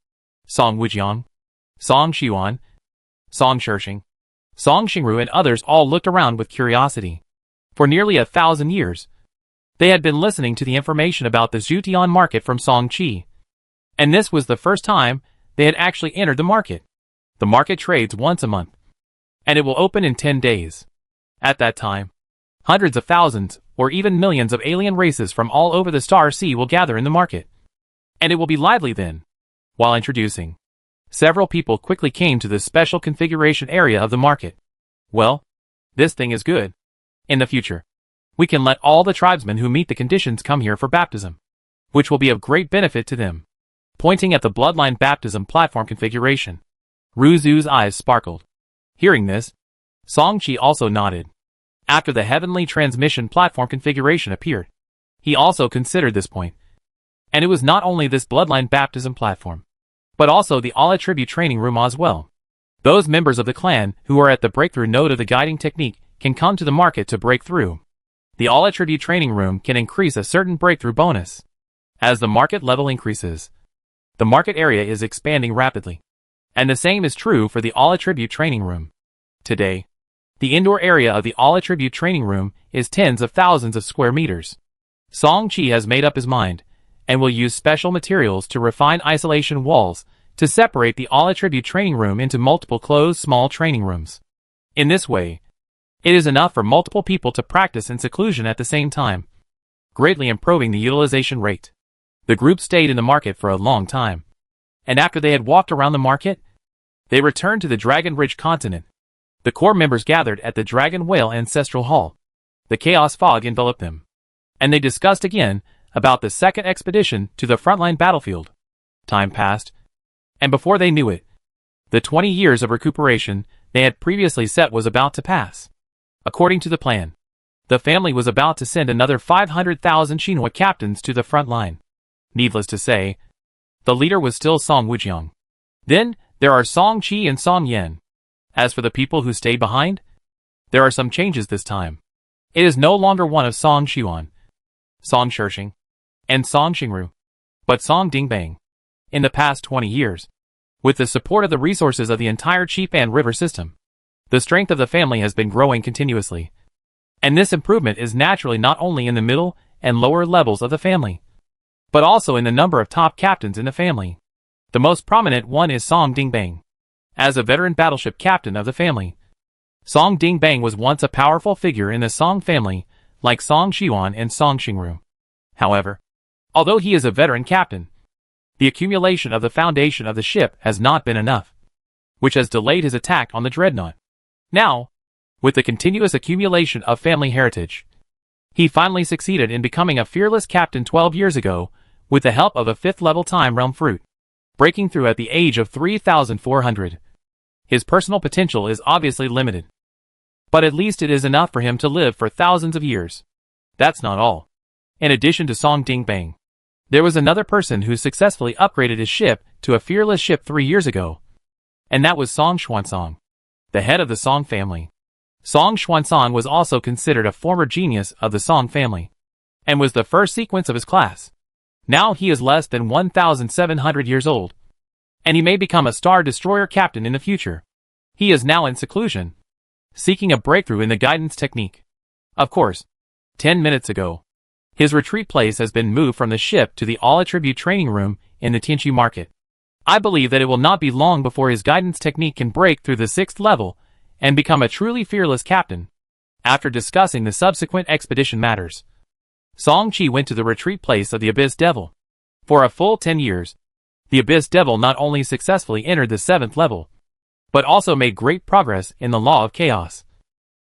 Song Wujiang, Song Xiuan, Song Shishing, Song Xingru and others all looked around with curiosity. For nearly 1,000 years, They had been listening to the information about the Zutian market from Song Chi, and this was the first time they had actually entered the market. The market trades once a month, and it will open in 10 days. At that time, hundreds of thousands, or even millions of alien races from all over the Star Sea will gather in the market. And it will be lively then. While introducing, several people quickly came to this special configuration area of the market. Well, this thing is good. In the future, we can let all the tribesmen who meet the conditions come here for baptism, which will be of great benefit to them. Pointing at the bloodline baptism platform configuration, Ruzu's eyes sparkled. Hearing this, Song Chi also nodded. After the heavenly transmission platform configuration appeared, he also considered this point. And it was not only this bloodline baptism platform, but also the all-attribute training room as well. Those members of the clan who are at the breakthrough node of the guiding technique can come to the market to break through. The all-attribute training room can increase a certain breakthrough bonus. As the market level increases, the market area is expanding rapidly. And the same is true for the all-attribute training room. Today, the indoor area of the all-attribute training room is tens of thousands of square meters. Song Chi has made up his mind, and will use special materials to refine isolation walls to separate the all-attribute training room into multiple closed small training rooms. In this way, it is enough for multiple people to practice in seclusion at the same time, greatly improving the utilization rate. The group stayed in the market for a long time, and after they had walked around the market, they returned to the Dragon Ridge continent. The core members gathered at the Dragon Whale Ancestral Hall. The chaos fog enveloped them, and they discussed again about the second expedition to the frontline battlefield. Time passed, and before they knew it, the 20 years of recuperation they had previously set was about to pass. According to the plan, the family was about to send another 500,000 Shinhua captains to the front line. Needless to say, the leader was still Song Wujiang. Then, there are Song Chi and Song Yen. As for the people who stayed behind, there are some changes this time. It is no longer one of Song Xiuan, Song Shishing, and Song Xingru, but Song Dingbang. In the past 20 years, with the support of the resources of the entire Chipan River system, the strength of the family has been growing continuously. And this improvement is naturally not only in the middle and lower levels of the family, but also in the number of top captains in the family. The most prominent one is Song Dingbang. As a veteran battleship captain of the family, Song Dingbang was once a powerful figure in the Song family, like Song Xiuan and Song Xingru. However, although he is a veteran captain, the accumulation of the foundation of the ship has not been enough, which has delayed his attack on the dreadnought. Now, with the continuous accumulation of family heritage, he finally succeeded in becoming a fearless captain 12 years ago with the help of a 5th level time realm fruit, breaking through at the age of 3,400. His personal potential is obviously limited, but at least it is enough for him to live for thousands of years. That's not all. In addition to Song Dingbang, there was another person who successfully upgraded his ship to a fearless ship 3 years ago, and that was Song Xuansong, the head of the Song family. Song Xuansong was also considered a former genius of the Song family, and was the first sequence of his class. Now he is less than 1,700 years old, and he may become a Star Destroyer captain in the future. He is now in seclusion, seeking a breakthrough in the guidance technique. Of course, 10 minutes ago, his retreat place has been moved from the ship to the all-attribute training room in the Tianqi market. I believe that it will not be long before his guidance technique can break through the 6th level and become a truly fearless captain. After discussing the subsequent expedition matters, Song Chi went to the retreat place of the Abyss Devil. For a full 10 years, the Abyss Devil not only successfully entered the 7th level, but also made great progress in the law of chaos,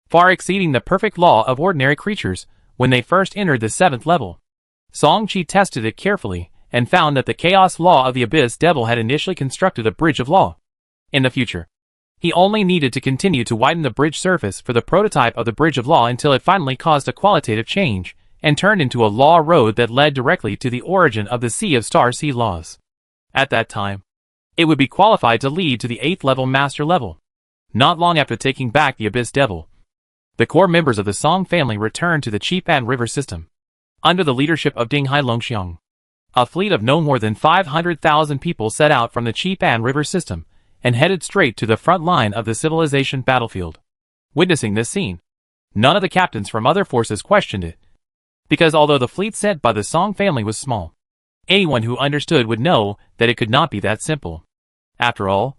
far exceeding the perfect law of ordinary creatures when they first entered the 7th level. Song Chi tested it carefully and found that the chaos law of the Abyss Devil had initially constructed a bridge of law. In the future, he only needed to continue to widen the bridge surface for the prototype of the bridge of law until it finally caused a qualitative change and turned into a law road that led directly to the origin of the Sea of Star Sea laws. At that time, it would be qualified to lead to the 8th level master level. Not long after taking back the Abyss Devil, the core members of the Song family returned to the Chipan River system. Under the leadership of Dinghai Longxiang, a fleet of no more than 500,000 people set out from the Chipan River system and headed straight to the front line of the civilization battlefield. Witnessing this scene, none of the captains from other forces questioned it. Because although the fleet sent by the Song family was small, anyone who understood would know that it could not be that simple. After all,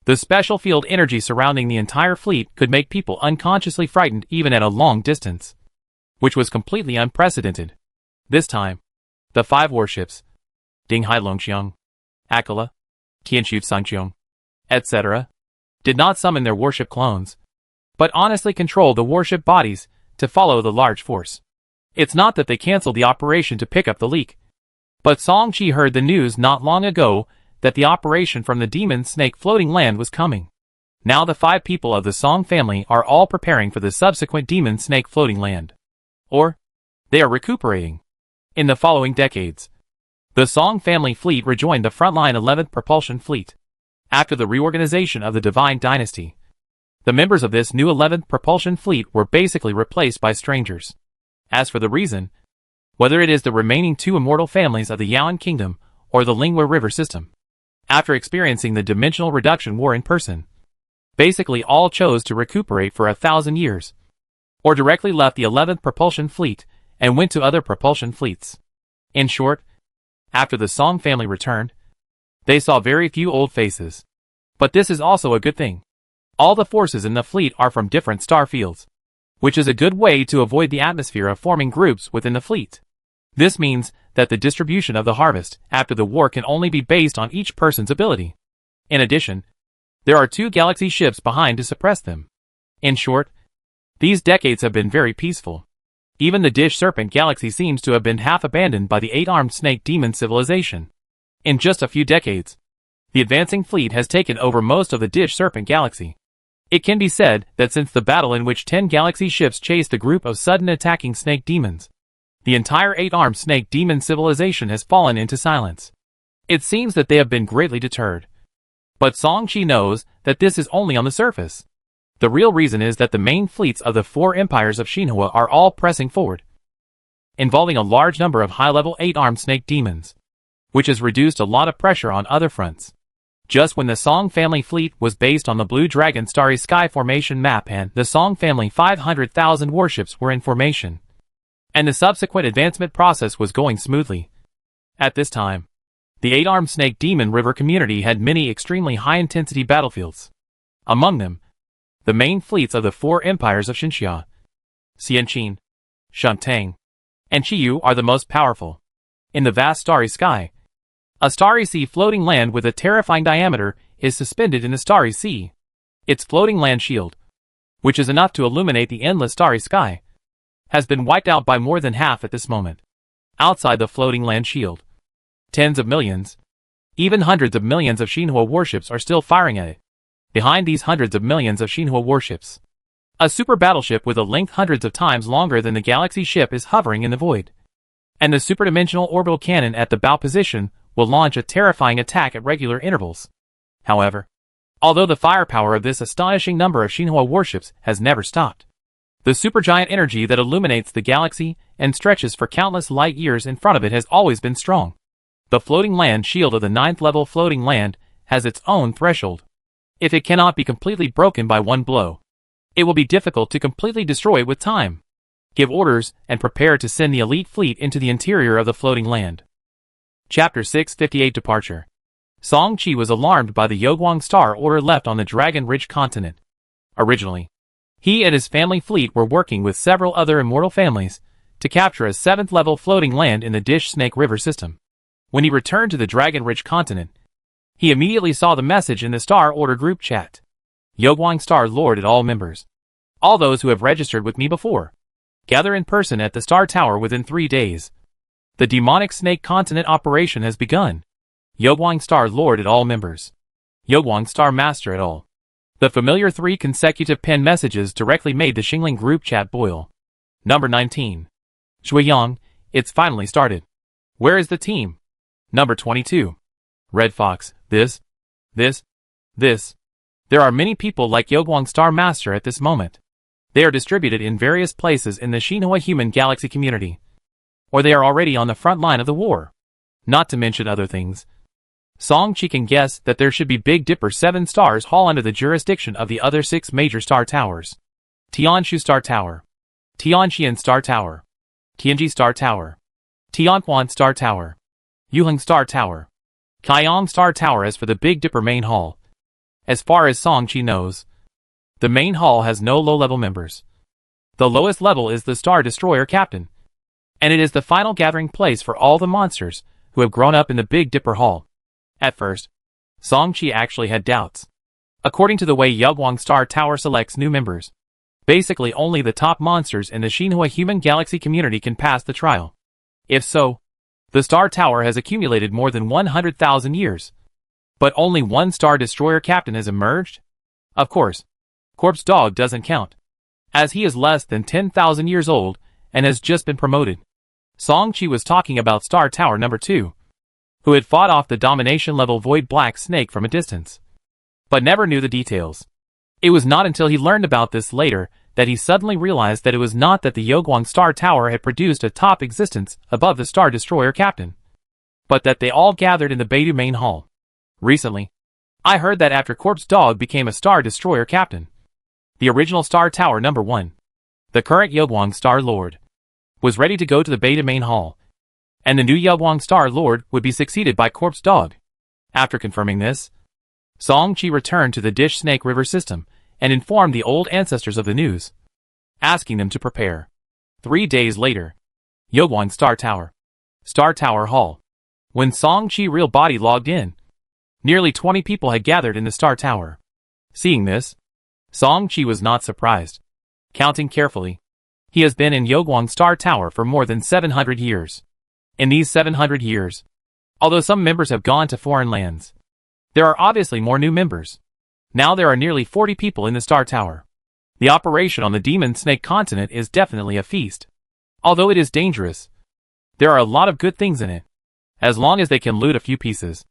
the special field energy surrounding the entire fleet could make people unconsciously frightened even at a long distance, which was completely unprecedented. This time, the 5 warships, Dinghai Longxiang, Akala, Tianshu Sangqiong, etc., did not summon their warship clones, but honestly controlled the warship bodies to follow the large force. It's not that they canceled the operation to pick up the leak, but Song Chi heard the news not long ago that the operation from the Demon Snake floating land was coming. Now the 5 people of the Song family are all preparing for the subsequent Demon Snake floating land. Or, they are recuperating. In the following decades, the Song family fleet rejoined the frontline 11th Propulsion Fleet. After the reorganization of the Divine Dynasty, the members of this new 11th Propulsion Fleet were basically replaced by strangers. As for the reason, whether it is the remaining 2 immortal families of the Yaoan Kingdom or the Lingua River system, after experiencing the Dimensional Reduction War in person, basically all chose to recuperate for 1,000 years, or directly left the 11th Propulsion Fleet and went to other propulsion fleets. In short, after the Song family returned, they saw very few old faces. But this is also a good thing. All the forces in the fleet are from different star fields, which is a good way to avoid the atmosphere of forming groups within the fleet. This means that the distribution of the harvest after the war can only be based on each person's ability. In addition, there are 2 galaxy ships behind to suppress them. In short, these decades have been very peaceful. Even the Dish Serpent Galaxy seems to have been half abandoned by the 8-armed snake demon civilization. In just a few decades, the advancing fleet has taken over most of the Dish Serpent Galaxy. It can be said that since the battle in which 10 galaxy ships chased a group of sudden attacking snake demons, the entire 8-armed snake demon civilization has fallen into silence. It seems that they have been greatly deterred. But Song Chi knows that this is only on the surface. The real reason is that the main fleets of the 4 empires of Xinhua are all pressing forward, involving a large number of high-level 8-armed snake demons, which has reduced a lot of pressure on other fronts. Just when the Song family fleet was based on the Blue Dragon Starry Sky formation map and the Song family 500,000 warships were in formation, and the subsequent advancement process was going smoothly. At this time, the 8-armed snake demon river community had many extremely high-intensity battlefields. Among them, the main fleets of the 4 empires of Xinxia, Xianqin, Shantang, and Qiyu are the most powerful. In the vast starry sky, a starry sea floating land with a terrifying diameter is suspended in the starry sea. Its floating land shield, which is enough to illuminate the endless starry sky, has been wiped out by more than half at this moment. Outside the floating land shield, tens of millions, even hundreds of millions of Xinhua warships are still firing at it. Behind these hundreds of millions of Xinhua warships, a super battleship with a length hundreds of times longer than the galaxy ship is hovering in the void. And the superdimensional orbital cannon at the bow position will launch a terrifying attack at regular intervals. However, although the firepower of this astonishing number of Xinhua warships has never stopped, the supergiant energy that illuminates the galaxy and stretches for countless light years in front of it has always been strong. The floating land shield of the 9th level floating land has its own threshold. If it cannot be completely broken by one blow, it will be difficult to completely destroy it with time. Give orders and prepare to send the elite fleet into the interior of the floating land. Chapter 658 Departure. Song Chi was alarmed by the Yoguang Star Order left on the Dragon Ridge continent. Originally, he and his family fleet were working with several other immortal families to capture a 7th level floating land in the Dish Snake River system. When he returned to the Dragon Ridge continent, he immediately saw the message in the Star Order group chat. Yoguang Star Lord at all members. All those who have registered with me before, gather in person at the Star Tower within 3 days. The demonic snake continent operation has begun. Yoguang Star Lord at all members. Yoguang Star Master at all. The familiar 3 consecutive pen messages directly made the Xingling group chat boil. Number 19. Shuiyang, it's finally started. Where is the team? Number 22. Red Fox, this. There are many people like Yoguang Star Master at this moment. They are distributed in various places in the Xinhua human galaxy community. Or they are already on the front line of the war. Not to mention other things. Song Chi can guess that there should be Big Dipper 7 stars all under the jurisdiction of the other 6 major star towers. Tianshu Star Tower, Tianxian Star Tower, Tianji Star Tower, Tianquan Star Tower, Yuheng Star Tower, Kaiyang Star Tower. As for the Big Dipper main hall, as far as Song-Chi knows, the main hall has no low-level members. The lowest level is the Star Destroyer Captain, and it is the final gathering place for all the monsters who have grown up in the Big Dipper Hall. At first, Song-Chi actually had doubts. According to the way Yugwang Star Tower selects new members, basically only the top monsters in the Xinhua human galaxy community can pass the trial. If so, the Star Tower has accumulated more than 100,000 years. But only one Star Destroyer Captain has emerged? Of course, Corpse Dog doesn't count, as he is less than 10,000 years old and has just been promoted. Song-Chi was talking about Star Tower number 2, who had fought off the domination-level Void Black Snake from a distance, but never knew the details. It was not until he learned about this later that he suddenly realized that it was not that the Yogwang Star Tower had produced a top existence above the Star Destroyer Captain, but that they all gathered in the Beidou main hall. Recently, I heard that after Corpse Dog became a Star Destroyer Captain, the original Star Tower number 1, the current Yogwang Star Lord, was ready to go to the Beidou main hall, and the new Yogwang Star Lord would be succeeded by Corpse Dog. After confirming this, Song-Chi returned to the Dish Snake River system and informed the old ancestors of the news, asking them to prepare. 3 days later, Yogwang Star Tower Hall. When Song-Chi real body logged in, nearly 20 people had gathered in the Star Tower. Seeing this, Song-Chi was not surprised. Counting carefully, he has been in Yogwang Star Tower for more than 700 years. In these 700 years, although some members have gone to foreign lands, there are obviously more new members. Now there are nearly 40 people in the Star Tower. The operation on the Demon Snake continent is definitely a feast. Although it is dangerous, there are a lot of good things in it. As long as they can loot a few pieces,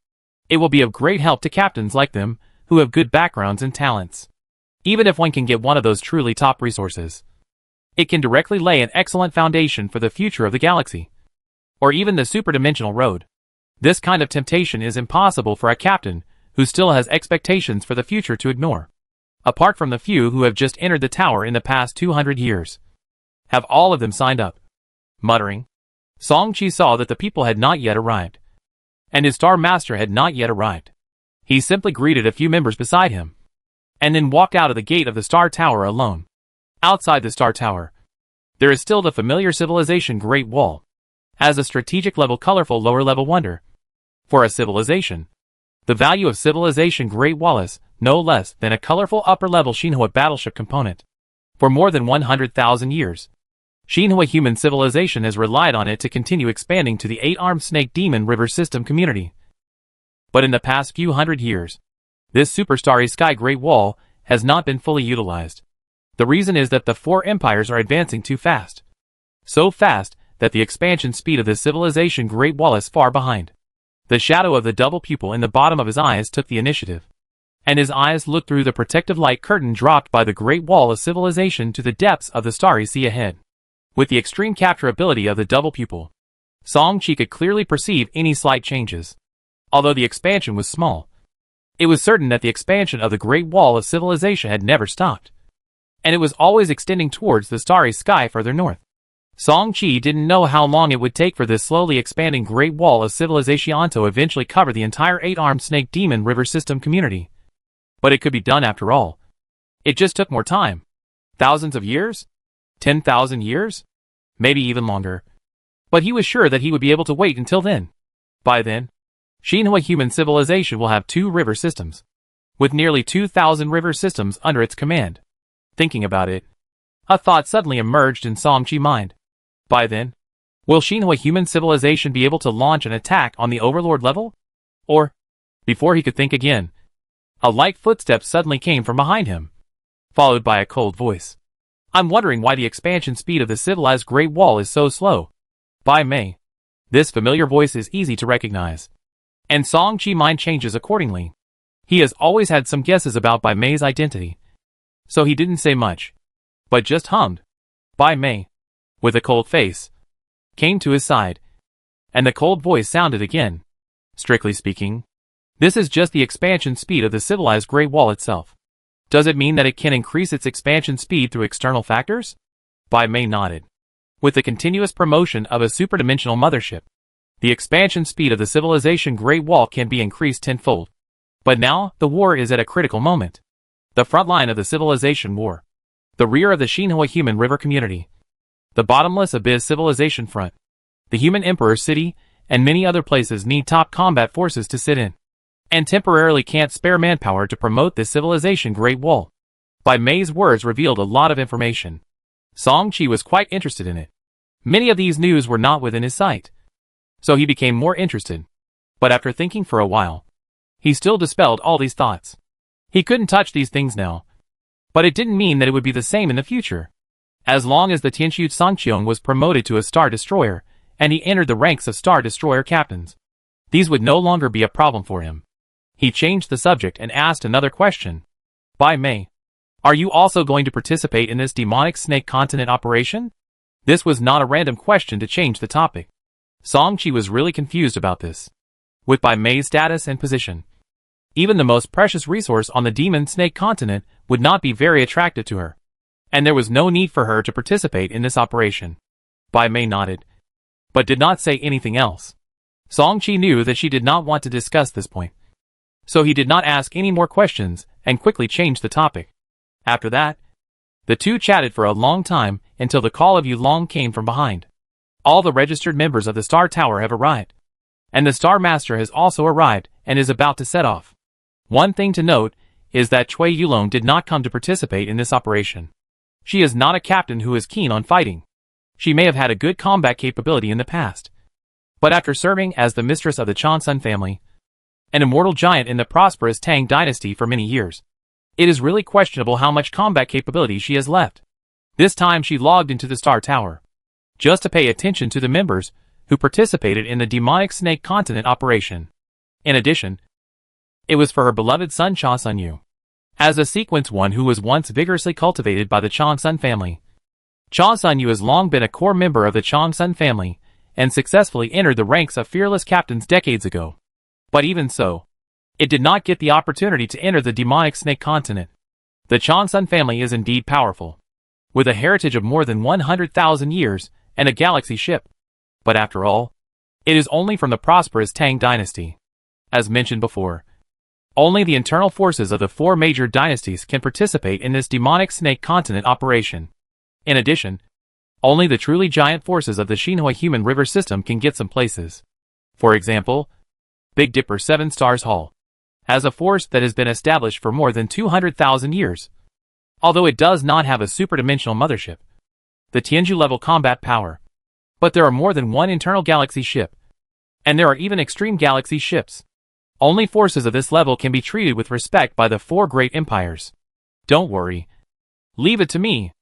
it will be of great help to captains like them who have good backgrounds and talents. Even if one can get one of those truly top resources, it can directly lay an excellent foundation for the future of the galaxy, or even the superdimensional road. This kind of temptation is impossible for a captain who still has expectations for the future to ignore. Apart from the few who have just entered the tower in the past 200 years, have all of them signed up? Muttering, Song-Chi saw that the people had not yet arrived, and his Star Master had not yet arrived. He simply greeted a few members beside him, and then walked out of the gate of the Star Tower alone. Outside the Star Tower, there is still the familiar civilization Great Wall, as a strategic level colorful lower level wonder. For a civilization, the value of civilization Great Wall is no less than a colorful upper level Xinhua battleship component. For more than 100,000 years, Xinhua human civilization has relied on it to continue expanding to the 8-armed Snake Demon River system community. But in the past few hundred years, this super starry sky Great Wall has not been fully utilized. The reason is that the 4 empires are advancing too fast. So fast that the expansion speed of this civilization Great Wall is far behind. The shadow of the double pupil in the bottom of his eyes took the initiative, and his eyes looked through the protective light curtain dropped by the Great Wall of civilization to the depths of the starry sea ahead. With the extreme capture ability of the double pupil, Song-Chi could clearly perceive any slight changes. Although the expansion was small, it was certain that the expansion of the Great Wall of civilization had never stopped, and it was always extending towards the starry sky further north. Song-Chi didn't know how long it would take for this slowly expanding Great Wall of civilization to eventually cover the entire 8-armed Snake Demon River system community. But it could be done after all. It just took more time. Thousands of years? 10,000 years? Maybe even longer. But he was sure that he would be able to wait until then. By then, Xinhua human civilization will have 2 river systems, with nearly 2,000 river systems under its command. Thinking about it, a thought suddenly emerged in Song-Chi's mind. By then, will Xinhua human civilization be able to launch an attack on the Overlord level? Or, before he could think again, a light footstep suddenly came from behind him, followed by a cold voice. I'm wondering why the expansion speed of the civilized Great Wall is so slow. By May. This familiar voice is easy to recognize, and Song-Chi's mind changes accordingly. He has always had some guesses about Bai Mei's identity, so he didn't say much, but just hummed. Bai Mei, with a cold face, came to his side, and the cold voice sounded again. Strictly speaking, this is just the expansion speed of the civilized Great Wall itself. Does it mean that it can increase its expansion speed through external factors? Bai Mei nodded. With the continuous promotion of a superdimensional mothership, the expansion speed of the civilization Great Wall can be increased tenfold. But now, the war is at a critical moment. The front line of the civilization war. The rear of the Xinhua Human River community. The bottomless abyss civilization front. The Human Emperor City, and many other places need top combat forces to sit in. And temporarily can't spare manpower to promote this civilization Great Wall. Bai Mei's words revealed a lot of information. Song Qi was quite interested in it. Many of these news were not within his sight. So he became more interested. But after thinking for a while, he still dispelled all these thoughts. He couldn't touch these things now. But it didn't mean that it would be the same in the future. As long as the Tianxu Sangqiong was promoted to a Star Destroyer, and he entered the ranks of Star Destroyer captains, these would no longer be a problem for him. He changed the subject and asked another question. Bai Mei, are you also going to participate in this demonic snake continent operation? This was not a random question to change the topic. Song Qi was really confused about this. With Bai Mei's status and position, even the most precious resource on the demon snake continent would not be very attractive to her. And there was no need for her to participate in this operation. Bai Mei nodded, but did not say anything else. Song Qi knew that she did not want to discuss this point. So he did not ask any more questions and quickly changed the topic. After that, the two chatted for a long time until the call of Yulong came from behind. All the registered members of the Star Tower have arrived. And the Star Master has also arrived and is about to set off. One thing to note is that Cui Yulong did not come to participate in this operation. She is not a captain who is keen on fighting. She may have had a good combat capability in the past. But after serving as the mistress of the Changsun family, an immortal giant in the prosperous Tang dynasty for many years, it is really questionable how much combat capability she has left. This time she logged into the Star Tower, just to pay attention to the members who participated in the demonic snake continent operation. In addition, it was for her beloved son Cha Sun Yu. As a sequence one who was once vigorously cultivated by the Changsun family, Cha Sun Yu has long been a core member of the Changsun family and successfully entered the ranks of fearless captains decades ago. But even so, it did not get the opportunity to enter the demonic snake continent. The Changsun family is indeed powerful, with a heritage of more than 100,000 years and a galaxy ship. But after all, it is only from the prosperous Tang dynasty. As mentioned before, only the internal forces of the four major dynasties can participate in this demonic snake continent operation. In addition, only the truly giant forces of the Xinhua Human River system can get some places. For example, Big Dipper 7 Stars Hall has a force that has been established for more than 200,000 years. Although it does not have a superdimensional mothership, the Tianju level combat power, but there are more than one internal galaxy ship, and there are even extreme galaxy ships. Only forces of this level can be treated with respect by the four great empires. Don't worry. Leave it to me.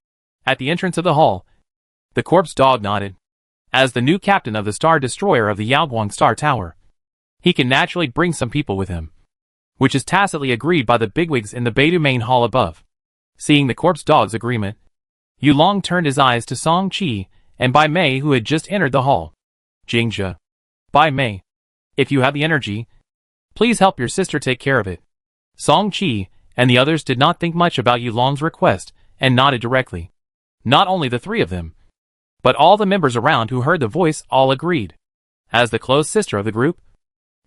At the entrance of the hall, the corpse dog nodded. As the new captain of the Star Destroyer of the Yaoguang Star Tower, he can naturally bring some people with him, which is tacitly agreed by the bigwigs in the Beidou main hall above. Seeing the corpse dog's agreement, Yulong turned his eyes to Song Qi and Bai Mei, who had just entered the hall. Jingzhe. Bai Mei, if you have the energy, please help your sister take care of it. Song Qi and the others did not think much about Yulong's request and nodded directly. Not only the three of them, but all the members around who heard the voice all agreed. As the close sister of the group,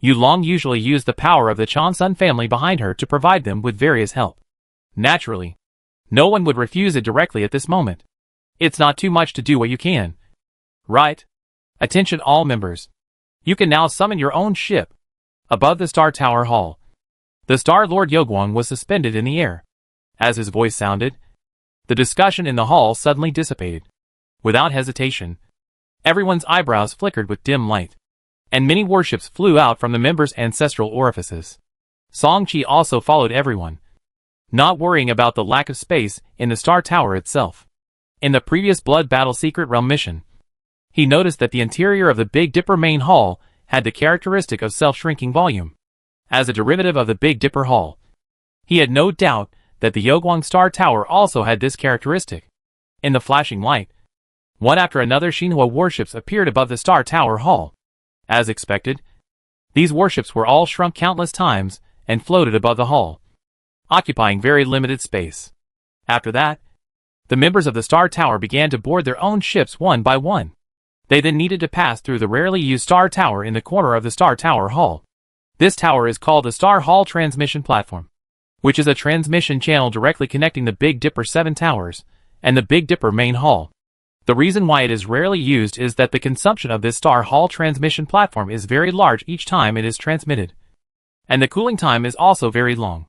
Yulong usually used the power of the Changsun family behind her to provide them with various help. Naturally, no one would refuse it directly at this moment. It's not too much to do what you can. Right? Attention all members. You can now summon your own ship. Above the Star Tower Hall, the Star Lord Yaoguang was suspended in the air. As his voice sounded, the discussion in the hall suddenly dissipated. Without hesitation, everyone's eyebrows flickered with dim light, and many warships flew out from the members' ancestral orifices. Song Qi also followed everyone, not worrying about the lack of space in the Star Tower itself. In the previous Blood Battle Secret Realm mission, he noticed that the interior of the Big Dipper main hall had the characteristic of self-shrinking volume. As a derivative of the Big Dipper Hall, he had no doubt that the Yaoguang Star Tower also had this characteristic. In the flashing light, one after another Xinhua warships appeared above the Star Tower Hall. As expected, these warships were all shrunk countless times and floated above the hall, occupying very limited space. After that, The members of the Star Tower began to board their own ships one by one. They then needed to pass through the rarely used Star Tower in the corner of the Star Tower Hall. This tower is called the Star Hall Transmission Platform, which is a transmission channel directly connecting the Big Dipper 7 towers and the Big Dipper main hall. The reason why it is rarely used is that the consumption of this Star Hall transmission platform is very large each time it is transmitted, and the cooling time is also very long.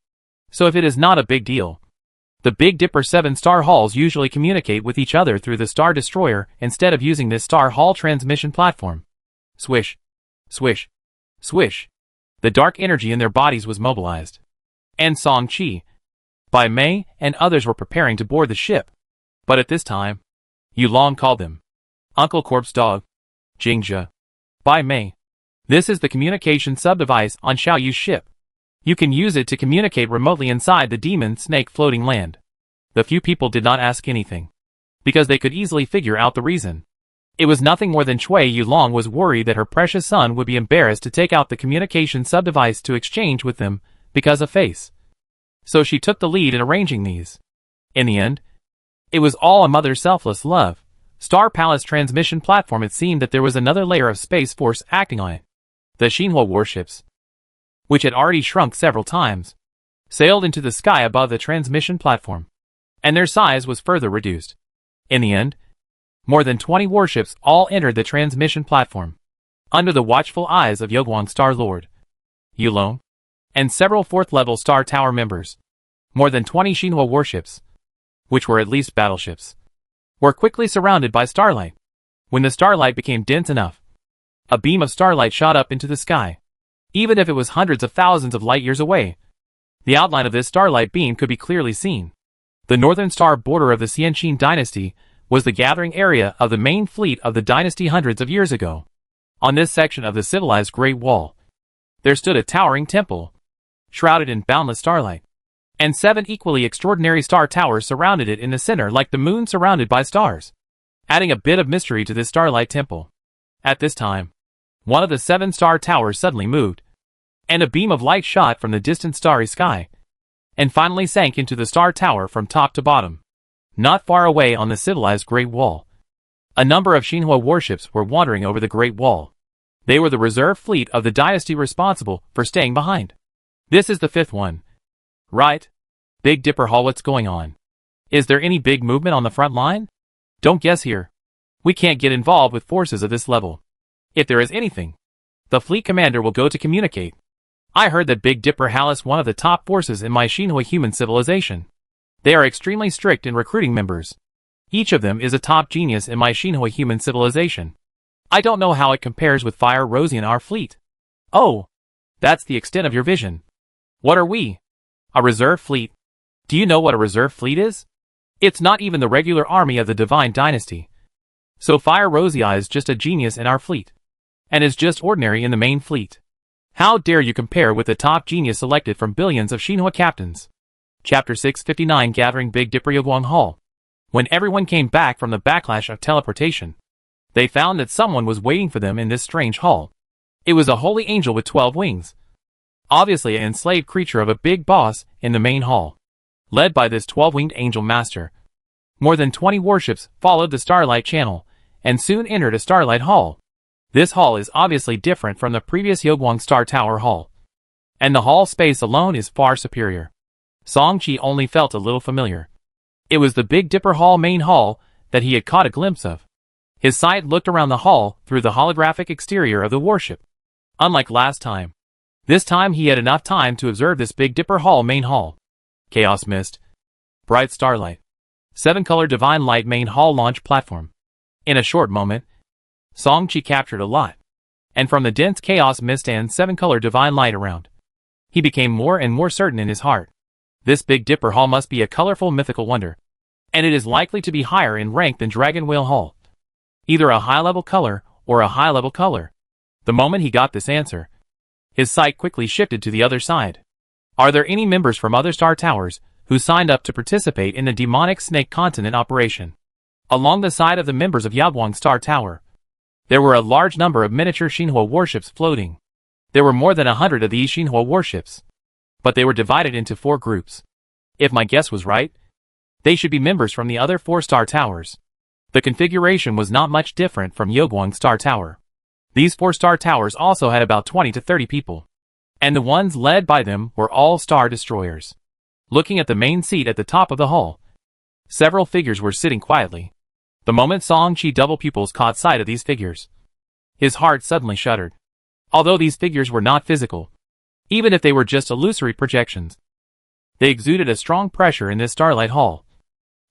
So if it is not a big deal, the Big Dipper 7 Star Halls usually communicate with each other through the Star Destroyer instead of using this Star Hall transmission platform. Swish, swish, swish. The dark energy in their bodies was mobilized. And Song-Chi, Bai Mei, and others were preparing to board the ship. But at this time, Yulong called them. Uncle Corpse Dog, Jingjia, Bai Mei. This is the communication sub-device on Xiao Yu's ship. You can use it to communicate remotely inside the demon snake floating land. The few people did not ask anything, because they could easily figure out the reason. It was nothing more than Cui Yulong was worried that her precious son would be embarrassed to take out the communication sub-device to exchange with them because of face. So she took the lead in arranging these. In the end, it was all a mother's selfless love. Star Palace transmission platform. It seemed that there was another layer of space force acting on it. The Xinhua warships, which had already shrunk several times, sailed into the sky above the transmission platform, and their size was further reduced. In the end, more than 20 warships all entered the transmission platform, under the watchful eyes of Yoguang Star Lord, Yulong, and several 4th-level Star Tower members. More than 20 Xinhua warships, which were at least battleships, were quickly surrounded by starlight. When the starlight became dense enough, a beam of starlight shot up into the sky. Even if it was hundreds of thousands of light years away, the outline of this starlight beam could be clearly seen. The northern star border of the Xianqin dynasty was the gathering area of the main fleet of the dynasty hundreds of years ago. On this section of the civilized Great Wall, there stood a towering temple, shrouded in boundless starlight, and 7 equally extraordinary star towers surrounded it in the center like the moon surrounded by stars, adding a bit of mystery to this starlight temple. At this time, one of the 7 star towers suddenly moved, and a beam of light shot from the distant starry sky, and finally sank into the star tower from top to bottom. Not far away on the civilized Great Wall, a number of Xinhua warships were wandering over the Great Wall. They were the reserve fleet of the dynasty responsible for staying behind. This is the 5th one. Right? Big Dipper Hall, what's going on? Is there any big movement on the front line? Don't guess here. We can't get involved with forces of this level. If there is anything, the fleet commander will go to communicate. I heard that Big Dipper Hall is one of the top forces in my Xinhua human civilization. They are extremely strict in recruiting members. Each of them is a top genius in my Xinhua human civilization. I don't know how it compares with Fire Rosie and our fleet. Oh, that's the extent of your vision. What are we? A reserve fleet? Do you know what a reserve fleet is? It's not even the regular army of the Divine Dynasty. So Fire Rosie is just a genius in our fleet, and is just ordinary in the main fleet. How dare you compare with the top genius selected from billions of Xinhua captains? Chapter 659, Gathering Big Dipper Yoguang Hall. When everyone came back from the backlash of teleportation, they found that someone was waiting for them in this strange hall. It was a holy angel with 12 wings. Obviously an enslaved creature of a big boss in the main hall. Led by this 12-winged angel master, more than 20 warships followed the Starlight Channel, and soon entered a Starlight Hall. This hall is obviously different from the previous Yoguang Star Tower Hall, and the hall space alone is far superior. Song-Chi only felt a little familiar. It was the Big Dipper Hall main hall that he had caught a glimpse of. His sight looked around the hall through the holographic exterior of the warship. Unlike last time, this time he had enough time to observe this Big Dipper Hall main hall. Chaos Mist, Bright Starlight, 7-color Divine Light main hall launch platform. In a short moment, Song-Chi captured a lot, and from the dense Chaos Mist and 7-color Divine Light around, he became more and more certain in his heart. This Big Dipper Hall must be a colorful mythical wonder, and it is likely to be higher in rank than Dragon Whale Hall. Either a high-level color or a high-level color. The moment he got this answer, his sight quickly shifted to the other side. Are there any members from other star towers who signed up to participate in the demonic snake continent operation? Along the side of the members of Yoguang Star Tower, there were a large number of miniature Xinhua warships floating. There were more than 100 of these Xinhua warships, but they were divided into 4 groups. If my guess was right, They should be members from the other 4-star towers. The configuration was not much different from Yogwang Star Tower. These 4-star towers also had about 20 to 30 people. And the ones led by them were all star destroyers. Looking at the main seat at the top of the hall, several figures were sitting quietly. The moment Song Chi double pupils caught sight of these figures, his heart suddenly shuddered. Although these figures were not physical, even if they were just illusory projections, they exuded a strong pressure in this starlight hall,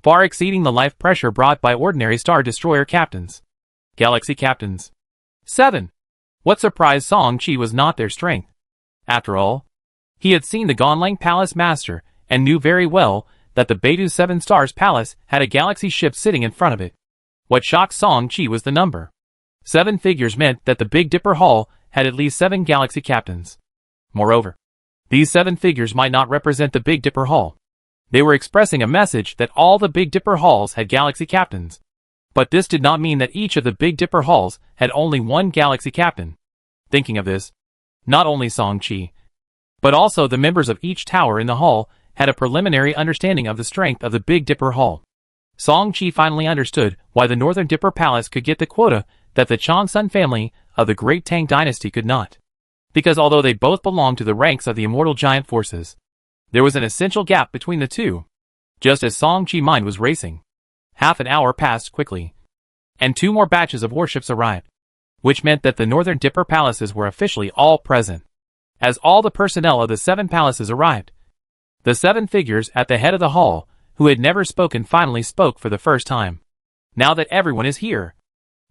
far exceeding the life pressure brought by ordinary star destroyer captains. Galaxy captains. 7. What surprised Song Chi was not their strength. After all, he had seen the Gonlang Palace Master and knew very well that the Beidou 7 Stars Palace had a galaxy ship sitting in front of it. What shocked Song Chi was the number. 7 figures meant that the Big Dipper Hall had at least 7 galaxy captains. Moreover, these 7 figures might not represent the Big Dipper Hall. They were expressing a message that all the Big Dipper Halls had galaxy captains. But this did not mean that each of the Big Dipper Halls had only one galaxy captain. Thinking of this, not only Song Chi, but also the members of each tower in the hall had a preliminary understanding of the strength of the Big Dipper Hall. Song Chi finally understood why the Northern Dipper Palace could get the quota that the Changsun family of the Great Tang Dynasty could not. Because although they both belonged to the ranks of the Immortal Giant Forces, there was an essential gap between the two. Just as Song Chi's mind was racing, half an hour passed quickly, and 2 more batches of warships arrived, which meant that the Northern Dipper Palaces were officially all present. As all the personnel of the 7 palaces arrived, the 7 figures at the head of the hall, who had never spoken, finally spoke for the first time. Now that everyone is here,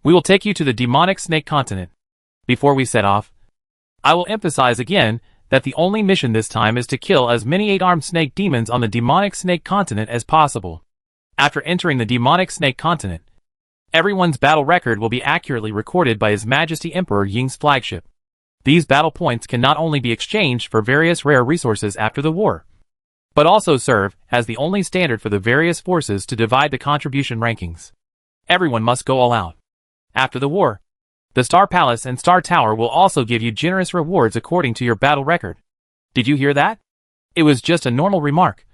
we will take you to the demonic snake continent. Before we set off, I will emphasize again that the only mission this time is to kill as many 8-armed snake demons on the demonic snake continent as possible. After entering the demonic snake continent, everyone's battle record will be accurately recorded by His Majesty Emperor Ying's flagship. These battle points can not only be exchanged for various rare resources after the war, but also serve as the only standard for the various forces to divide the contribution rankings. Everyone must go all out. After the war, the Star Palace and Star Tower will also give you generous rewards according to your battle record. Did you hear that? It was just a normal remark,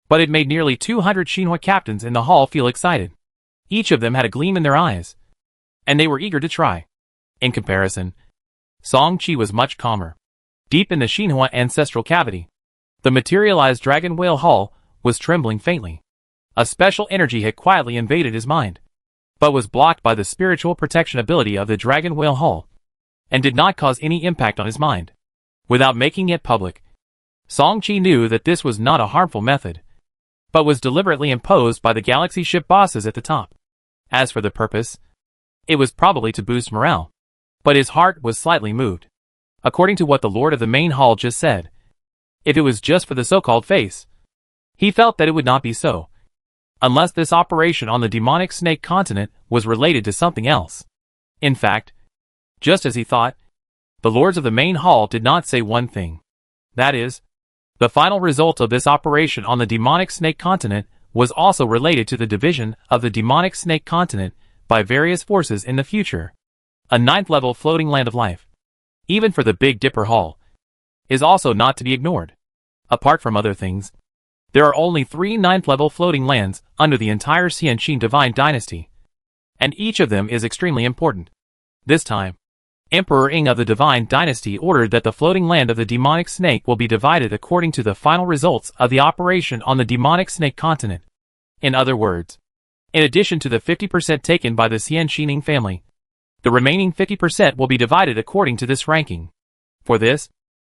but it made nearly 200 Xinhua captains in the hall feel excited. Each of them had a gleam in their eyes, and they were eager to try. In comparison, Song Chi was much calmer. Deep in the Xinhua ancestral cavity, the materialized Dragon Whale Hall was trembling faintly. A special energy had quietly invaded his mind, but was blocked by the spiritual protection ability of the Dragon Whale Hall, and did not cause any impact on his mind. Without making it public, Song Chi knew that this was not a harmful method, but was deliberately imposed by the galaxy ship bosses at the top. As for the purpose, it was probably to boost morale, but his heart was slightly moved. According to what the Lord of the Main Hall just said, if it was just for the so-called face, he felt that it would not be so, unless this operation on the demonic snake continent was related to something else. In fact, just as he thought, the Lords of the Main Hall did not say one thing. That is, the final result of this operation on the demonic snake continent was also related to the division of the demonic snake continent by various forces in the future. A 9th-level floating land of life, even for the Big Dipper Hall, is also not to be ignored. Apart from other things, there are only 3 9th-level floating lands under the entire Xianxin Divine Dynasty, and each of them is extremely important. This time, Emperor Ing of the Divine Dynasty ordered that the floating land of the demonic snake will be divided according to the final results of the operation on the demonic snake continent. In other words, in addition to the 50% taken by the Xianxining family, the remaining 50% will be divided according to this ranking. For this,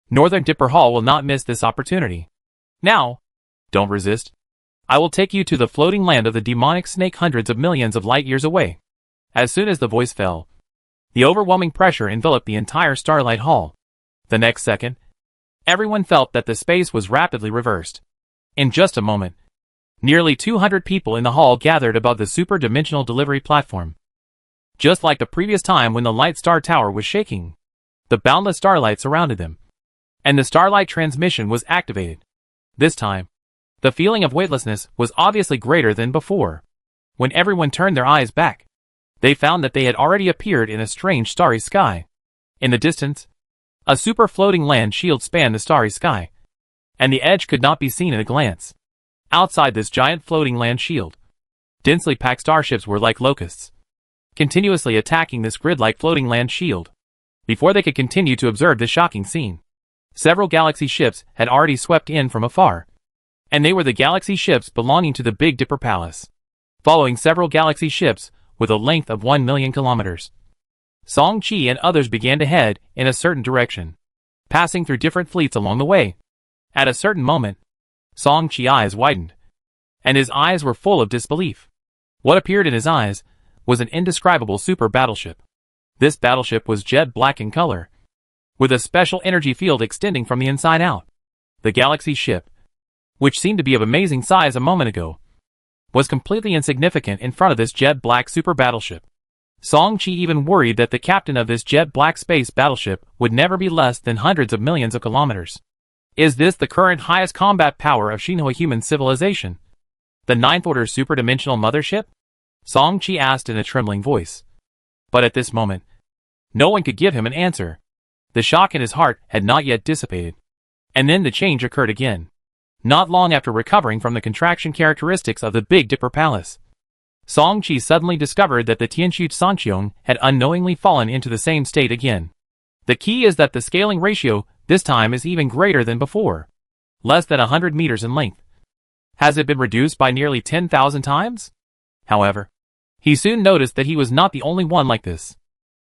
Northern Dipper Hall will not miss this opportunity. Now, don't resist. I will take you to the floating land of the demonic snake hundreds of millions of light years away. As soon as the voice fell, the overwhelming pressure enveloped the entire Starlight Hall. The next second, everyone felt that the space was rapidly reversed. In just a moment, nearly 200 people in the hall gathered above the super-dimensional delivery platform. Just like the previous time when the Light Star Tower was shaking, the boundless starlight surrounded them, and the starlight transmission was activated. This time, the feeling of weightlessness was obviously greater than before. When everyone turned their eyes back, they found that they had already appeared in a strange starry sky. In the distance, a super-floating land shield spanned the starry sky, and the edge could not be seen at a glance. Outside this giant floating land shield, densely packed starships were like locusts, continuously attacking this grid-like floating land shield. Before they could continue to observe this shocking scene, several galaxy ships had already swept in from afar, and they were the galaxy ships belonging to the Big Dipper Palace. Following several galaxy ships with a length of 1 million kilometers, Song-Chi and others began to head in a certain direction, passing through different fleets along the way. At a certain moment, Song-Chi's eyes widened, and his eyes were full of disbelief. What appeared in his eyes was an indescribable super battleship. This battleship was jet black in color, with a special energy field extending from the inside out. The galaxy ship, which seemed to be of amazing size a moment ago, was completely insignificant in front of this jet black super battleship. Song-Chi even worried that the captain of this jet black space battleship would never be less than hundreds of millions of kilometers. Is this the current highest combat power of Shinhoi human civilization? The Ninth Order superdimensional mothership? Song-Chi asked in a trembling voice. But at this moment, no one could give him an answer. The shock in his heart had not yet dissipated. And then the change occurred again. Not long after recovering from the contraction characteristics of the Big Dipper Palace, Song-Chi suddenly discovered that the Tianxu Sanqiong had unknowingly fallen into the same state again. The key is that the scaling ratio this time is even greater than before. Less than 100 meters in length. Has it been reduced by nearly 10,000 times? However, he soon noticed that he was not the only one like this.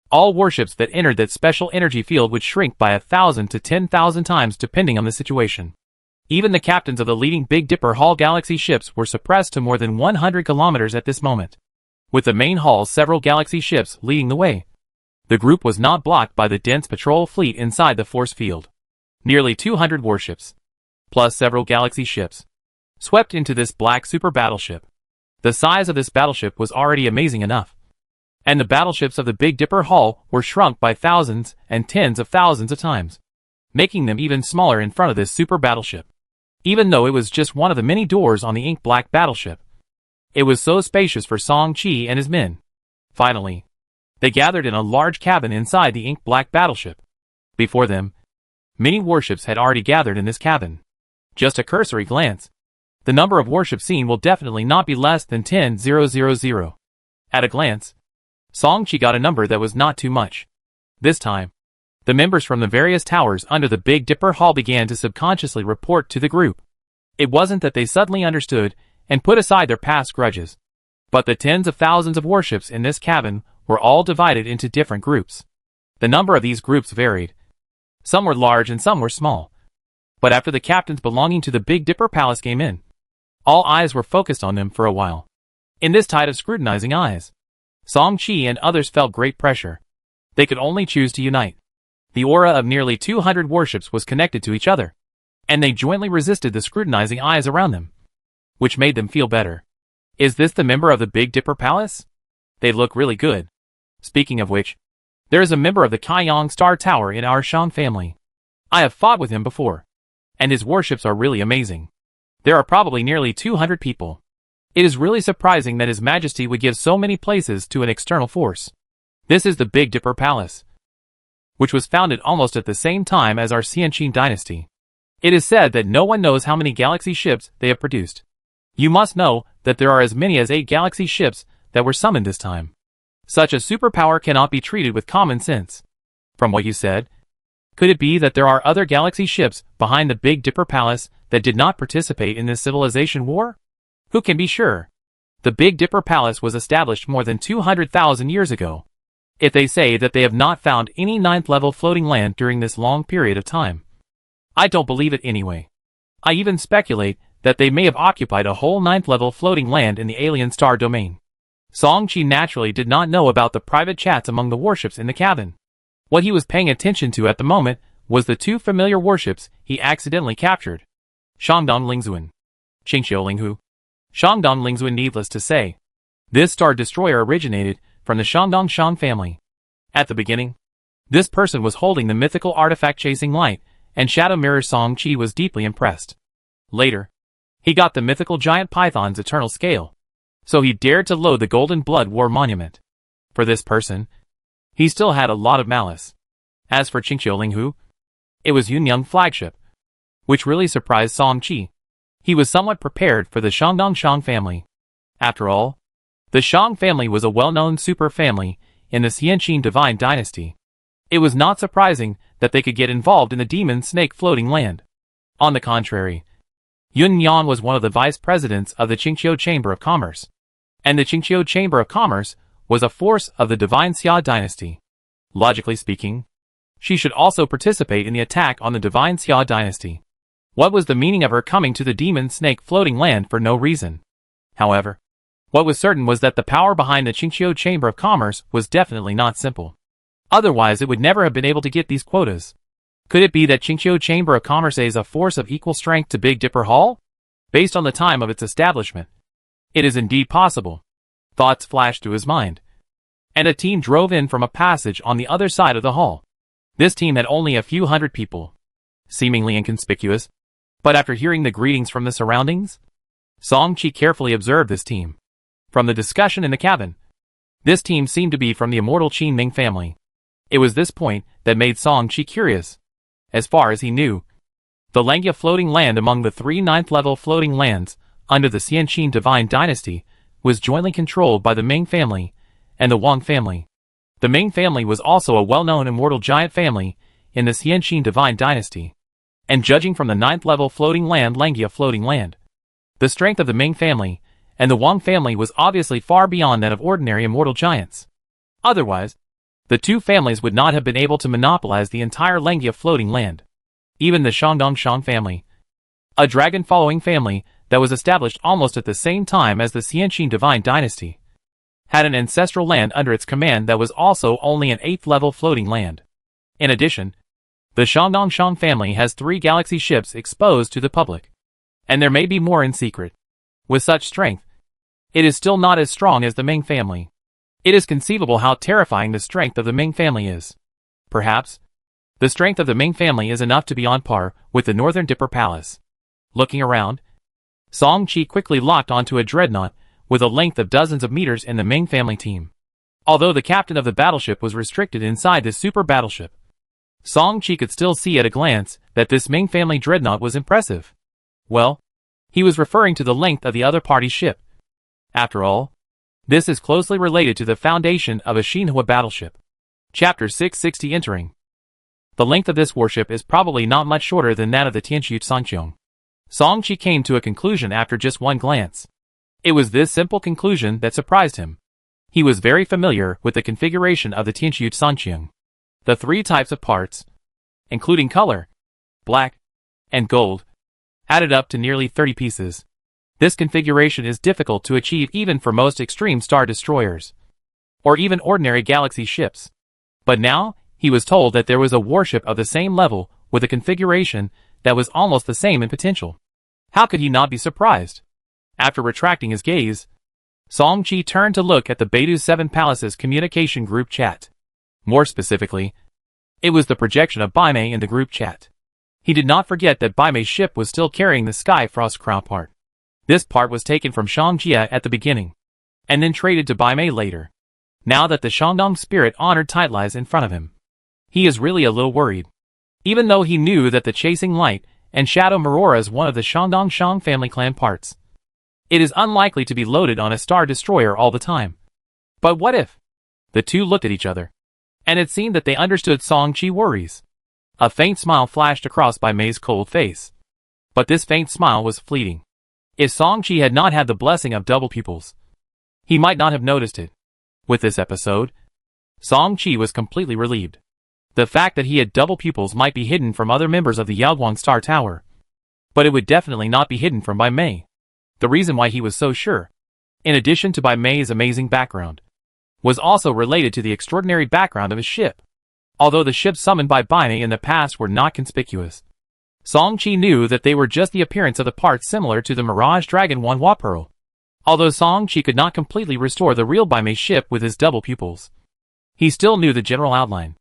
All warships that entered that special energy field would shrink by 1,000 to 10,000 times depending on the situation. Even the captains of the leading Big Dipper Hall galaxy ships were suppressed to more than 100 kilometers at this moment. With the main hall several galaxy ships leading the way, the group was not blocked by the dense patrol fleet inside the force field. Nearly 200 warships, plus several galaxy ships, swept into this black super battleship. The size of this battleship was already amazing enough, and the battleships of the Big Dipper Hall were shrunk by thousands and tens of thousands of times, making them even smaller in front of this super battleship. Even though it was just one of the many doors on the ink-black battleship, it was so spacious for Song-Chi and his men. Finally, they gathered in a large cabin inside the ink-black battleship. Before them, many warships had already gathered in this cabin. Just a cursory glance, the number of warships seen will definitely not be less than 10,000. At a glance, Song-Chi got a number that was not too much. This time, the members from the various towers under the Big Dipper Hall began to subconsciously report to the group. It wasn't that they suddenly understood and put aside their past grudges, but the tens of thousands of warships in this cabin were all divided into different groups. The number of these groups varied. Some were large and some were small. But after the captains belonging to the Big Dipper Palace came in, all eyes were focused on them for a while. In this tide of scrutinizing eyes, Song-Chi and others felt great pressure. They could only choose to unite. The aura of nearly 200 warships was connected to each other, and they jointly resisted the scrutinizing eyes around them, which made them feel better. Is this the member of the Big Dipper Palace? They look really good. Speaking of which, there is a member of the Kaiyang Star Tower in our Shan family. I have fought with him before, and his warships are really amazing. There are probably nearly 200 people. It is really surprising that His Majesty would give so many places to an external force. This is the Big Dipper Palace, which was founded almost at the same time as our Xianqin dynasty. It is said that no one knows how many galaxy ships they have produced. You must know that there are as many as 8 galaxy ships that were summoned this time. Such a superpower cannot be treated with common sense. From what you said, could it be that there are other galaxy ships behind the Big Dipper Palace that did not participate in this civilization war? Who can be sure? The Big Dipper Palace was established more than 200,000 years ago. If they say that they have not found any 9th level floating land during this long period of time, I don't believe it anyway. I even speculate that they may have occupied a whole 9th level floating land in the alien star domain. Song-Chi naturally did not know about the private chats among the warships in the cabin. What he was paying attention to at the moment was the 2 familiar warships he accidentally captured. Shandong Lingzuan, Qingxiu Linghu. Shandong Lingzuan, needless to say, this star destroyer originated from the Shandong Shan family. At the beginning, this person was holding the mythical artifact chasing light, and Shadow Mirror Song-Chi was deeply impressed. Later, he got the mythical giant python's eternal scale, so he dared to load the Golden Blood War Monument. For this person, he still had a lot of malice. As for Qingxiu Linghu, it was Yunyang flagship, which really surprised Song-Chi. He was somewhat prepared for the Shang family. After all, the Shang family was a well-known super family in the Xianqin Divine Dynasty. It was not surprising that they could get involved in the demon snake floating land. On the contrary, Yun Yan was one of the vice presidents of the Qingqiu Chamber of Commerce, and the Qingqiu Chamber of Commerce was a force of the Divine Xia Dynasty. Logically speaking, she should also participate in the attack on the Divine Xia Dynasty. What was the meaning of her coming to the demon snake floating land for no reason? However, what was certain was that the power behind the Qingqiu Chamber of Commerce was definitely not simple. Otherwise it would never have been able to get these quotas. Could it be that Qingqiu Chamber of Commerce is a force of equal strength to Big Dipper Hall? Based on the time of its establishment, it is indeed possible. Thoughts flashed through his mind, and a team drove in from a passage on the other side of the hall. This team had only a few hundred people, seemingly inconspicuous, but after hearing the greetings from the surroundings, Song Qi carefully observed this team. From the discussion in the cabin, this team seemed to be from the immortal Qin Ming family. It was this point that made Song Qi curious. As far as he knew, the Langia floating land among the 3 9th-level floating lands under the Xianqin Divine Dynasty was jointly controlled by the Ming family and the Wang family. The Ming family was also a well-known immortal giant family in the Xianqin Divine Dynasty, and judging from the 9th-level floating land Langia floating land, the strength of the Ming family and the Wang family was obviously far beyond that of ordinary immortal giants. Otherwise, the two families would not have been able to monopolize the entire Langia floating land. Even the Shang family, a dragon-following family that was established almost at the same time as the Xianqin Divine Dynasty, had an ancestral land under its command that was also only an 8th-level floating land. In addition, the Shang family has 3 galaxy ships exposed to the public, and there may be more in secret. With such strength, it is still not as strong as the Ming family. It is conceivable how terrifying the strength of the Ming family is. Perhaps, the strength of the Ming family is enough to be on par with the Northern Dipper Palace. Looking around, Song Qi quickly locked onto a dreadnought with a length of dozens of meters in the Ming family team. Although the captain of the battleship was restricted inside this super battleship, Song Qi could still see at a glance that this Ming family dreadnought was impressive. Well, he was referring to the length of the other party's ship. After all, this is closely related to the foundation of a Xinhua battleship. Chapter 660 Entering. The length of this warship is probably not much shorter than that of the Tianqiu Sanqiong. Song Qi came to a conclusion after just one glance. It was this simple conclusion that surprised him. He was very familiar with the configuration of the Tianqiu Sanqiong. The 3 types of parts, including color, black, and gold, added up to nearly 30 pieces. This configuration is difficult to achieve even for most extreme star destroyers, or even ordinary galaxy ships. But now, he was told that there was a warship of the same level with a configuration that was almost the same in potential. How could he not be surprised? After retracting his gaze, Song Qi turned to look at the Beidou 7 Palace's communication group chat. More specifically, it was the projection of Bai Mei in the group chat. He did not forget that Bai Mei's ship was still carrying the Sky Frost Crown part. This part was taken from Shang Jia at the beginning, and then traded to Bai Mei later. Now that the Shandong spirit honored tight lies in front of him, he is really a little worried. Even though he knew that the Chasing Light and Shadow Marora is one of the Shandong Shang family clan parts, it is unlikely to be loaded on a star destroyer all the time. But what if? The two looked at each other, and it seemed that they understood Song Qi worries. A faint smile flashed across Bai Mei's cold face. But this faint smile was fleeting. If Song Qi had not had the blessing of double pupils, he might not have noticed it. With this episode, Song Qi was completely relieved. The fact that he had double pupils might be hidden from other members of the Yaoguang Star Tower, but it would definitely not be hidden from Bai Mei. The reason why he was so sure, in addition to Bai Mei's amazing background, was also related to the extraordinary background of his ship. Although the ships summoned by Bai Mei in the past were not conspicuous, Song Qi knew that they were just the appearance of the parts similar to the Mirage Dragon Wanhua Pearl. Although Song Qi could not completely restore the real Bai Mei ship with his double pupils, he still knew the general outline.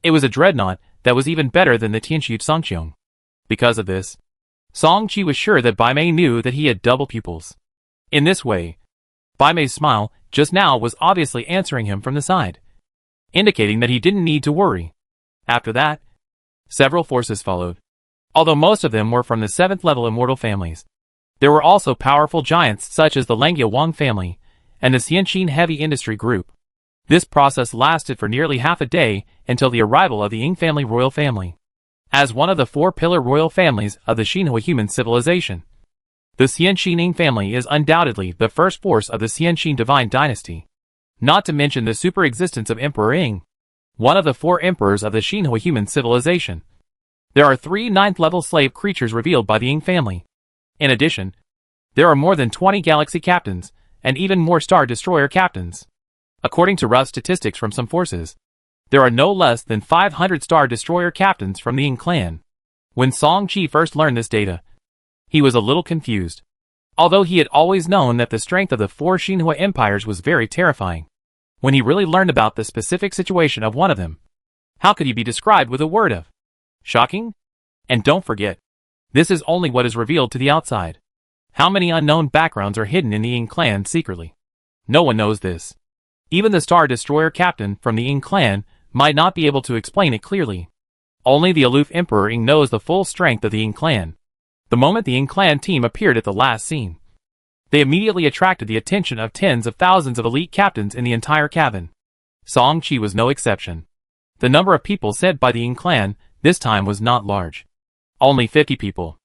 It was a dreadnought that was even better than the Tianqiu Sanqiong. Because of this, Song Qi was sure that Bai Mei knew that he had double pupils. In this way, Bai Mei's smile just now was obviously answering him from the side, indicating that he didn't need to worry. After that, several forces followed. Although most of them were from the 7th level immortal families, There were also powerful giants such as the Langia Wang family and the Xianqin Heavy Industry Group. This process lasted for nearly half a day until the arrival of the Ying family royal family. As one of the four-pillar royal families of the Xinhua human civilization, the Xianqin Ying family is undoubtedly the first force of the Xianqin divine dynasty. Not to mention the superexistence of Emperor Ying, one of the four emperors of the Xinhua human civilization. There are 3 ninth-level slave creatures revealed by the Ying family. In addition, there are more than 20 galaxy captains, and even more Star Destroyer captains. According to rough statistics from some forces, there are no less than 500 Star Destroyer captains from the Ying clan. When Song Qi first learned this data, he was a little confused. Although he had always known that the strength of the 4 Xinhua empires was very terrifying, when he really learned about the specific situation of one of them, how could he be described with a word of shocking? And don't forget, this is only what is revealed to the outside. How many unknown backgrounds are hidden in the Ying clan secretly? No one knows this. Even the Star Destroyer captain from the Ying clan might not be able to explain it clearly. Only the aloof Emperor Ying knows the full strength of the Ying clan. The moment the Ying clan team appeared at the last scene, they immediately attracted the attention of tens of thousands of elite captains in the entire cabin. Song Qi was no exception. The number of people sent by the Ying clan this time was not large. Only 50 people.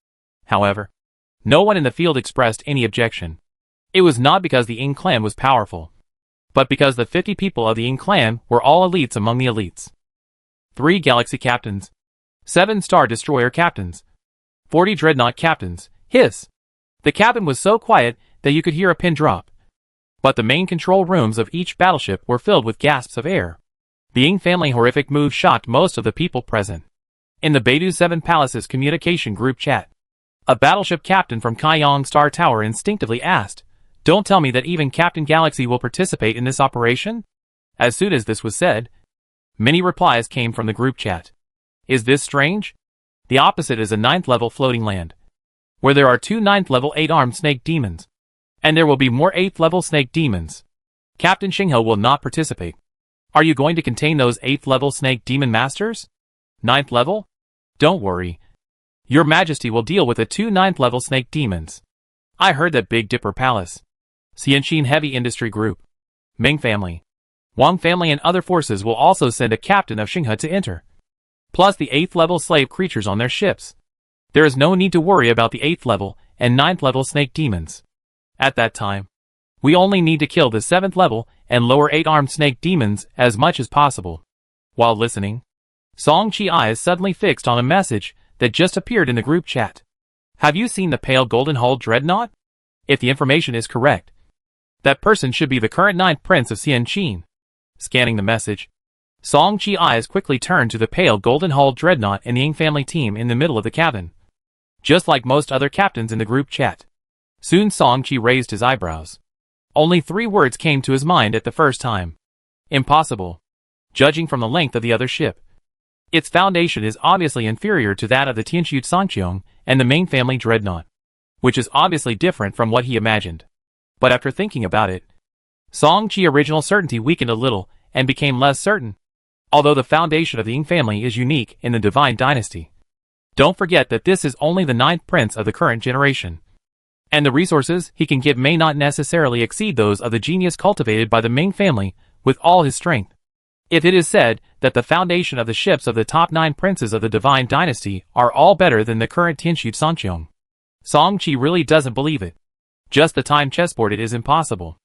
However, no one in the field expressed any objection. It was not because the Ying clan was powerful, but because the 50 people of the Ying clan were all elites among the elites. 3 galaxy captains, 7 Star Destroyer captains, 40 dreadnought captains. Hiss! The cabin was so quiet that you could hear a pin drop. But the main control rooms of each battleship were filled with gasps of air. The Ying family horrific move shocked most of the people present. In the Beidou 7 Palace's communication group chat, a battleship captain from Kaiyang Star Tower instinctively asked, "Don't tell me that even Captain Galaxy will participate in this operation?" As soon as this was said, many replies came from the group chat. Is this strange? The opposite is a 9th level floating land, where there are 2 9th level 8-armed snake demons. And there will be more 8th level snake demons. Captain Xinghe will not participate. Are you going to contain those 8th level snake demon masters? 9th level? Don't worry. Your Majesty will deal with the 2 9th level snake demons. I heard that Big Dipper Palace, Xianqin Heavy Industry Group, Ming family, Wang family and other forces will also send a captain of Xinghe to enter, plus the 8th level slave creatures on their ships. There is no need to worry about the 8th level and 9th level snake demons. At that time, we only need to kill the 7th level and lower 8-armed snake demons as much as possible. While listening, Song Qi's eyes suddenly fixed on a message that just appeared in the group chat. Have you seen the pale golden hull dreadnought? If the information is correct, that person should be the current 9th prince of Xianqin. Scanning the message, Song Qi's eyes quickly turned to the pale golden hull dreadnought and the Ying family team in the middle of the cabin. Just like most other captains in the group chat, soon Song Qi raised his eyebrows. Only 3 words came to his mind at the first time. Impossible. Judging from the length of the other ship, its foundation is obviously inferior to that of the Tianxu Sangqiong and the Ming family dreadnought, which is obviously different from what he imagined. But after thinking about it, Song Qi's original certainty weakened a little and became less certain. Although the foundation of the Ying family is unique in the divine dynasty, don't forget that this is only the 9th prince of the current generation, and the resources he can give may not necessarily exceed those of the genius cultivated by the Ming family with all his strength. If it is said that the foundation of the ships of the top 9 princes of the divine dynasty are all better than the current Tianxu Sangqiong, Song Qi really doesn't believe it. Just the time chessboard it is impossible.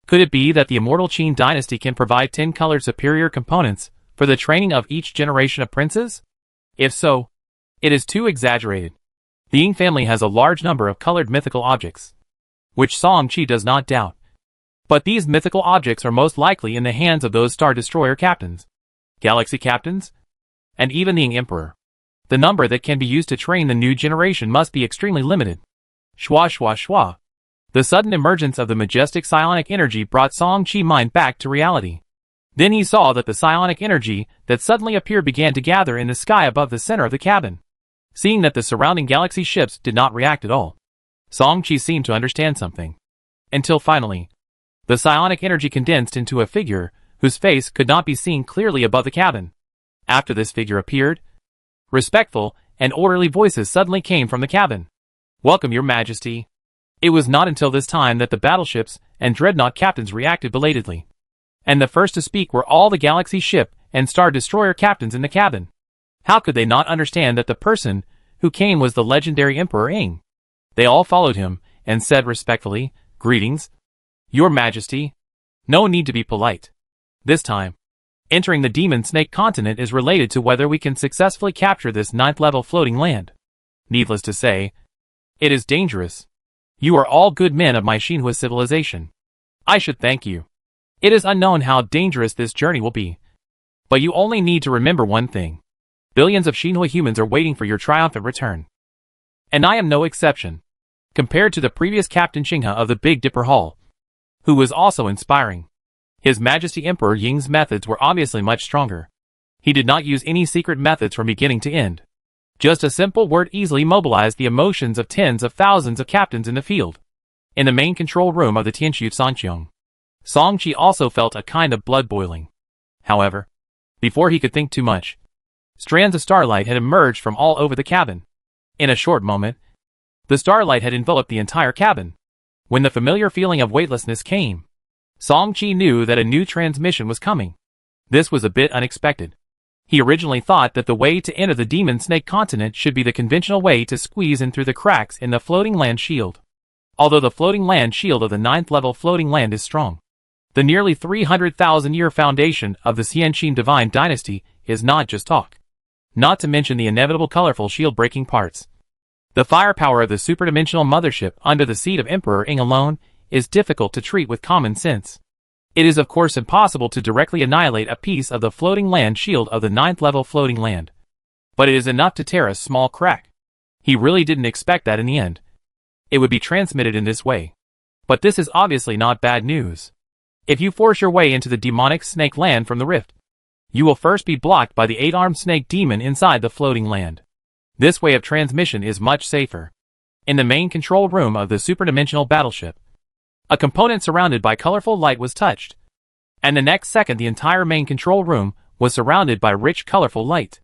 Could it be that the immortal Qin dynasty can provide 10-colored superior components for the training of each generation of princes? If so, it is too exaggerated. The Ying family has a large number of colored mythical objects, which Song Qi does not doubt. But these mythical objects are most likely in the hands of those Star Destroyer captains, Galaxy captains, and even the Ying Emperor. The number that can be used to train the new generation must be extremely limited. Shwa shwa shwa. The sudden emergence of the majestic psionic energy brought Song Qi's mind back to reality. Then he saw that the psionic energy that suddenly appeared began to gather in the sky above the center of the cabin. Seeing that the surrounding galaxy ships did not react at all, Song Qi seemed to understand something. Until finally, the psionic energy condensed into a figure whose face could not be seen clearly above the cabin. After this figure appeared, respectful and orderly voices suddenly came from the cabin. "Welcome, Your Majesty. It was not until this time that the battleships and dreadnought captains reacted belatedly. And the first to speak were all the Galaxy ship and Star Destroyer captains in the cabin. How could they not understand that the person who came was the legendary Emperor Ing? They all followed him and said respectfully, "Greetings, Your Majesty." No need to be polite. This time, entering the Demon Snake continent is related to whether we can successfully capture this 9th level floating land. Needless to say, it is dangerous. You are all good men of my Xinhua civilization. I should thank you. It is unknown how dangerous this journey will be. But you only need to remember one thing. Billions of Xinhua humans are waiting for your triumphant return. And I am no exception. Compared to the previous Captain Xinghe of the Big Dipper Hall, who was also inspiring, His Majesty Emperor Ying's methods were obviously much stronger. He did not use any secret methods from beginning to end. Just a simple word easily mobilized the emotions of tens of thousands of captains in the field. In the main control room of the Tianxu Songqiong, Song Qi also felt a kind of blood boiling. However, before he could think too much, strands of starlight had emerged from all over the cabin. In a short moment, the starlight had enveloped the entire cabin. When the familiar feeling of weightlessness came, Song Qi knew that a new transmission was coming. This was a bit unexpected. He originally thought that the way to enter the Demon Snake continent should be the conventional way to squeeze in through the cracks in the floating land shield. Although the floating land shield of the 9th level floating land is strong, the nearly 300,000-year foundation of the Xianqin Divine Dynasty is not just talk. Not to mention the inevitable colorful shield-breaking parts. The firepower of the superdimensional mothership under the seat of Emperor Ing alone is difficult to treat with common sense. It is of course impossible to directly annihilate a piece of the floating land shield of the 9th level floating land. But it is enough to tear a small crack. He really didn't expect that in the end it would be transmitted in this way. But this is obviously not bad news. If you force your way into the demonic snake land from the rift, you will first be blocked by the 8-armed snake demon inside the floating land. This way of transmission is much safer. In the main control room of the superdimensional battleship, a component surrounded by colorful light was touched, and the next second the entire main control room was surrounded by rich colorful light.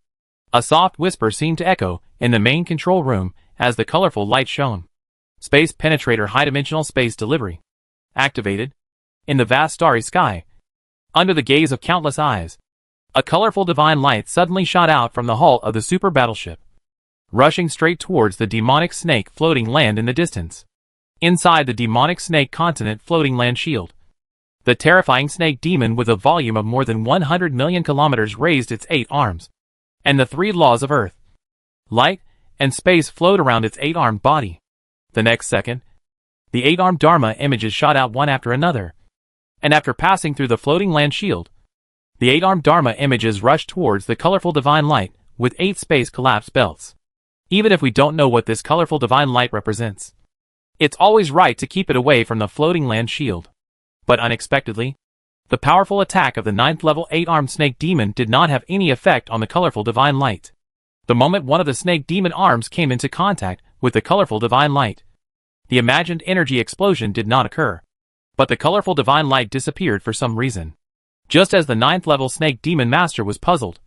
A soft whisper seemed to echo in the main control room as the colorful light shone. Space Penetrator High-Dimensional Space Delivery activated. In the vast starry sky, under the gaze of countless eyes, a colorful divine light suddenly shot out from the hull of the super battleship, rushing straight towards the demonic snake floating land in the distance. Inside the demonic snake continent floating land shield, the terrifying snake demon with a volume of more than 100 million kilometers raised its 8 arms, and the 3 laws of earth, light, and space flowed around its 8-armed body. The next second, the 8-armed Dharma images shot out one after another, and after passing through the floating land shield, the 8-armed Dharma images rushed towards the colorful divine light with 8 space collapse belts. Even if we don't know what this colorful divine light represents, it's always right to keep it away from the floating land shield. But unexpectedly, the powerful attack of the 9th level 8-armed snake demon did not have any effect on the colorful divine light. The moment one of the snake demon arms came into contact with the colorful divine light, the imagined energy explosion did not occur. But the colorful divine light disappeared for some reason. Just as the 9th level snake demon master was puzzled,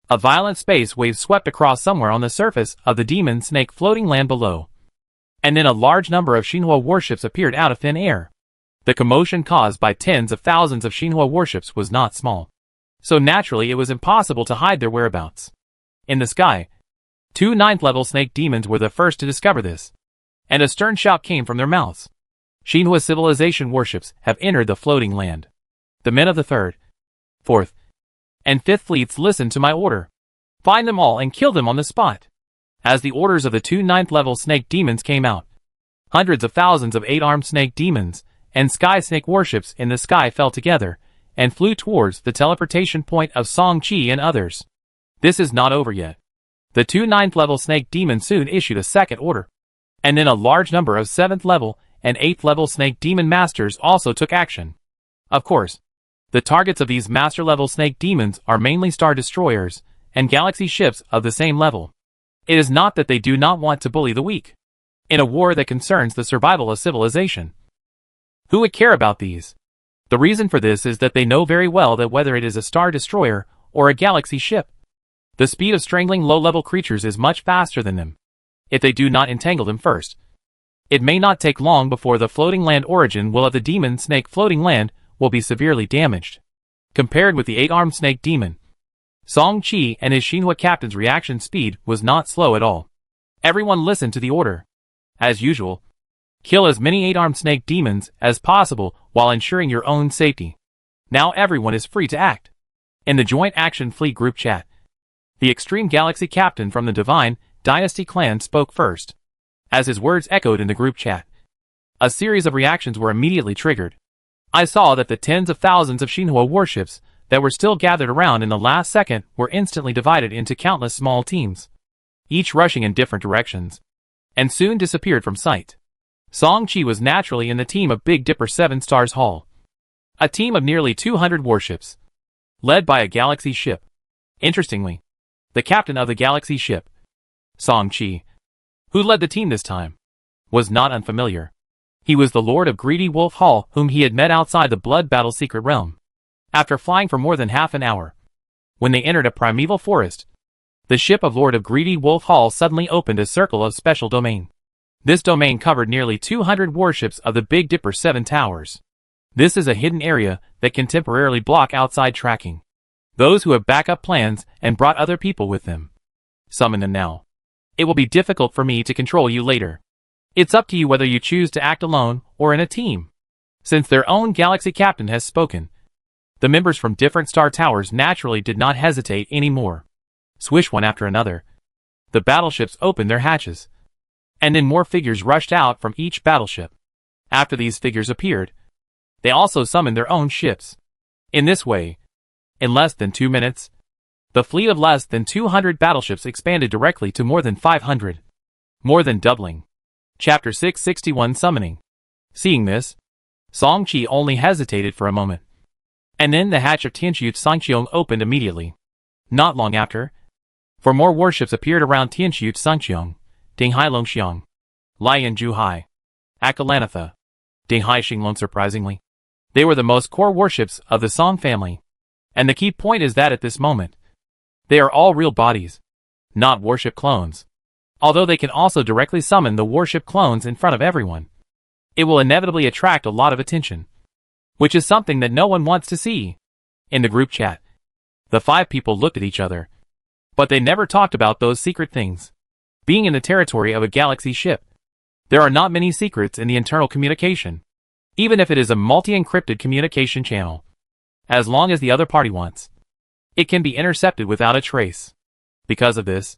a violent space wave swept across somewhere on the surface of the demon snake floating land below. And then a large number of Xinhua warships appeared out of thin air. The commotion caused by tens of thousands of Xinhua warships was not small. So naturally it was impossible to hide their whereabouts. In the sky, 2 9th level snake demons were the first to discover this, and a stern shout came from their mouths. Xinhua civilization warships have entered the floating land. The men of the 3rd, 4th, and 5th fleets listened to my order. Find them all and kill them on the spot. As the orders of the 2 9th level snake demons came out, hundreds of thousands of 8-armed snake demons and sky snake warships in the sky fell together and flew towards the teleportation point of Song Qi and others. This is not over yet. The 2 9th level snake demons soon issued a second order, and then a large number of 7th level and 8th level snake demon masters also took action. Of course, the targets of these master level snake demons are mainly star destroyers and galaxy ships of the same level. It is not that they do not want to bully the weak. In a war that concerns the survival of civilization, who would care about these? The reason for this is that they know very well that whether it is a star destroyer or a galaxy ship, the speed of strangling low-level creatures is much faster than them, if they do not entangle them first. It may not take long before the floating land origin will of the demon snake floating land will be severely damaged. Compared with the 8-armed snake demon, Song Qi and his Xinhua captain's reaction speed was not slow at all. Everyone listened to the order. As usual, kill as many 8-armed snake demons as possible while ensuring your own safety. Now everyone is free to act. In the Joint Action Fleet group chat, the Extreme Galaxy captain from the Divine Dynasty clan spoke first. As his words echoed in the group chat, a series of reactions were immediately triggered. I saw that the tens of thousands of Xinhua warships that were still gathered around in the last second were instantly divided into countless small teams, each rushing in different directions, and soon disappeared from sight. Song Qi was naturally in the team of Big Dipper 7 Stars Hall, a team of nearly 200 warships, led by a galaxy ship. Interestingly, the captain of the galaxy ship, Song Qi, who led the team this time, was not unfamiliar. He was the Lord of Greedy Wolf Hall whom he had met outside the Blood Battle Secret Realm. After flying for more than half an hour, when they entered a primeval forest, the ship of Lord of Greedy Wolf Hall suddenly opened a circle of special domain. This domain covered nearly 200 warships of the Big Dipper 7 towers. This is a hidden area that can temporarily block outside tracking. Those who have backup plans and brought other people with them, summon them now. It will be difficult for me to control you later. It's up to you whether you choose to act alone or in a team. Since their own galaxy captain has spoken, the members from different star towers naturally did not hesitate anymore. Swish one after another, the battleships opened their hatches, and then more figures rushed out from each battleship. After these figures appeared, they also summoned their own ships. In this way, in less than 2 minutes, the fleet of less than 200 battleships expanded directly to more than 500. More than doubling. Chapter 661 Summoning. Seeing this, Song Qi only hesitated for a moment. And then the hatch of Tianxu Sangqiong opened immediately. Not long after, 4 more warships appeared around Tianxu Sangqiong, Dinghai Longxiang, Lian Zhuhai, Akalanatha, Dinghai Xinglong. Surprisingly, they were the most core warships of the Song family. And the key point is that at this moment, they are all real bodies, not warship clones. Although they can also directly summon the warship clones in front of everyone, it will inevitably attract a lot of attention, which is something that no one wants to see. In the group chat, the 5 people looked at each other, but they never talked about those secret things. Being in the territory of a galaxy ship, there are not many secrets in the internal communication, even if it is a multi-encrypted communication channel. As long as the other party wants, it can be intercepted without a trace. Because of this,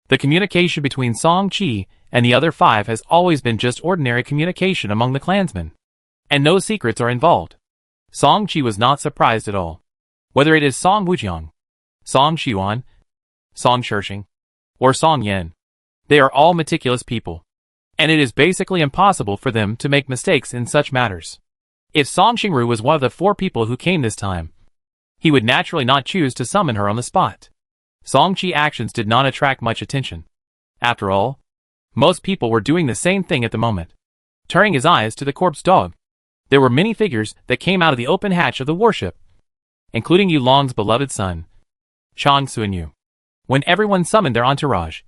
the communication between Song Qi and the other 5 has always been just ordinary communication among the clansmen, and no secrets are involved. Song Qi was not surprised at all. Whether it is Song Wujiang, Song Xiuan, Song Shishing, or Song Yan, they are all meticulous people, and it is basically impossible for them to make mistakes in such matters. If Song Xingru was one of the 4 people who came this time, he would naturally not choose to summon her on the spot. Song Qi actions did not attract much attention. After all, most people were doing the same thing at the moment. Turning his eyes to the corpse dog, there were many figures that came out of the open hatch of the warship, including Yu Long's beloved son, Chang Suanyu. When everyone summoned their entourage,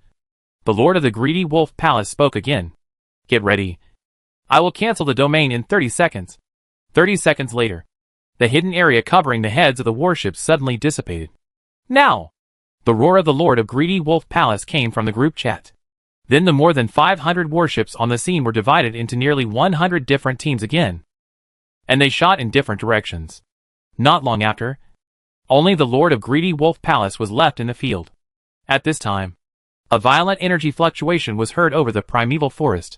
the Lord of the Greedy Wolf Palace spoke again. Get ready. I will cancel the domain in 30 seconds. 30 seconds later, the hidden area covering the heads of the warships suddenly dissipated. Now! The roar of the Lord of Greedy Wolf Palace came from the group chat. Then the more than 500 warships on the scene were divided into nearly 100 different teams again, and they shot in different directions. Not long after, only the Lord of Greedy Wolf Palace was left in the field. At this time, a violent energy fluctuation was heard over the primeval forest.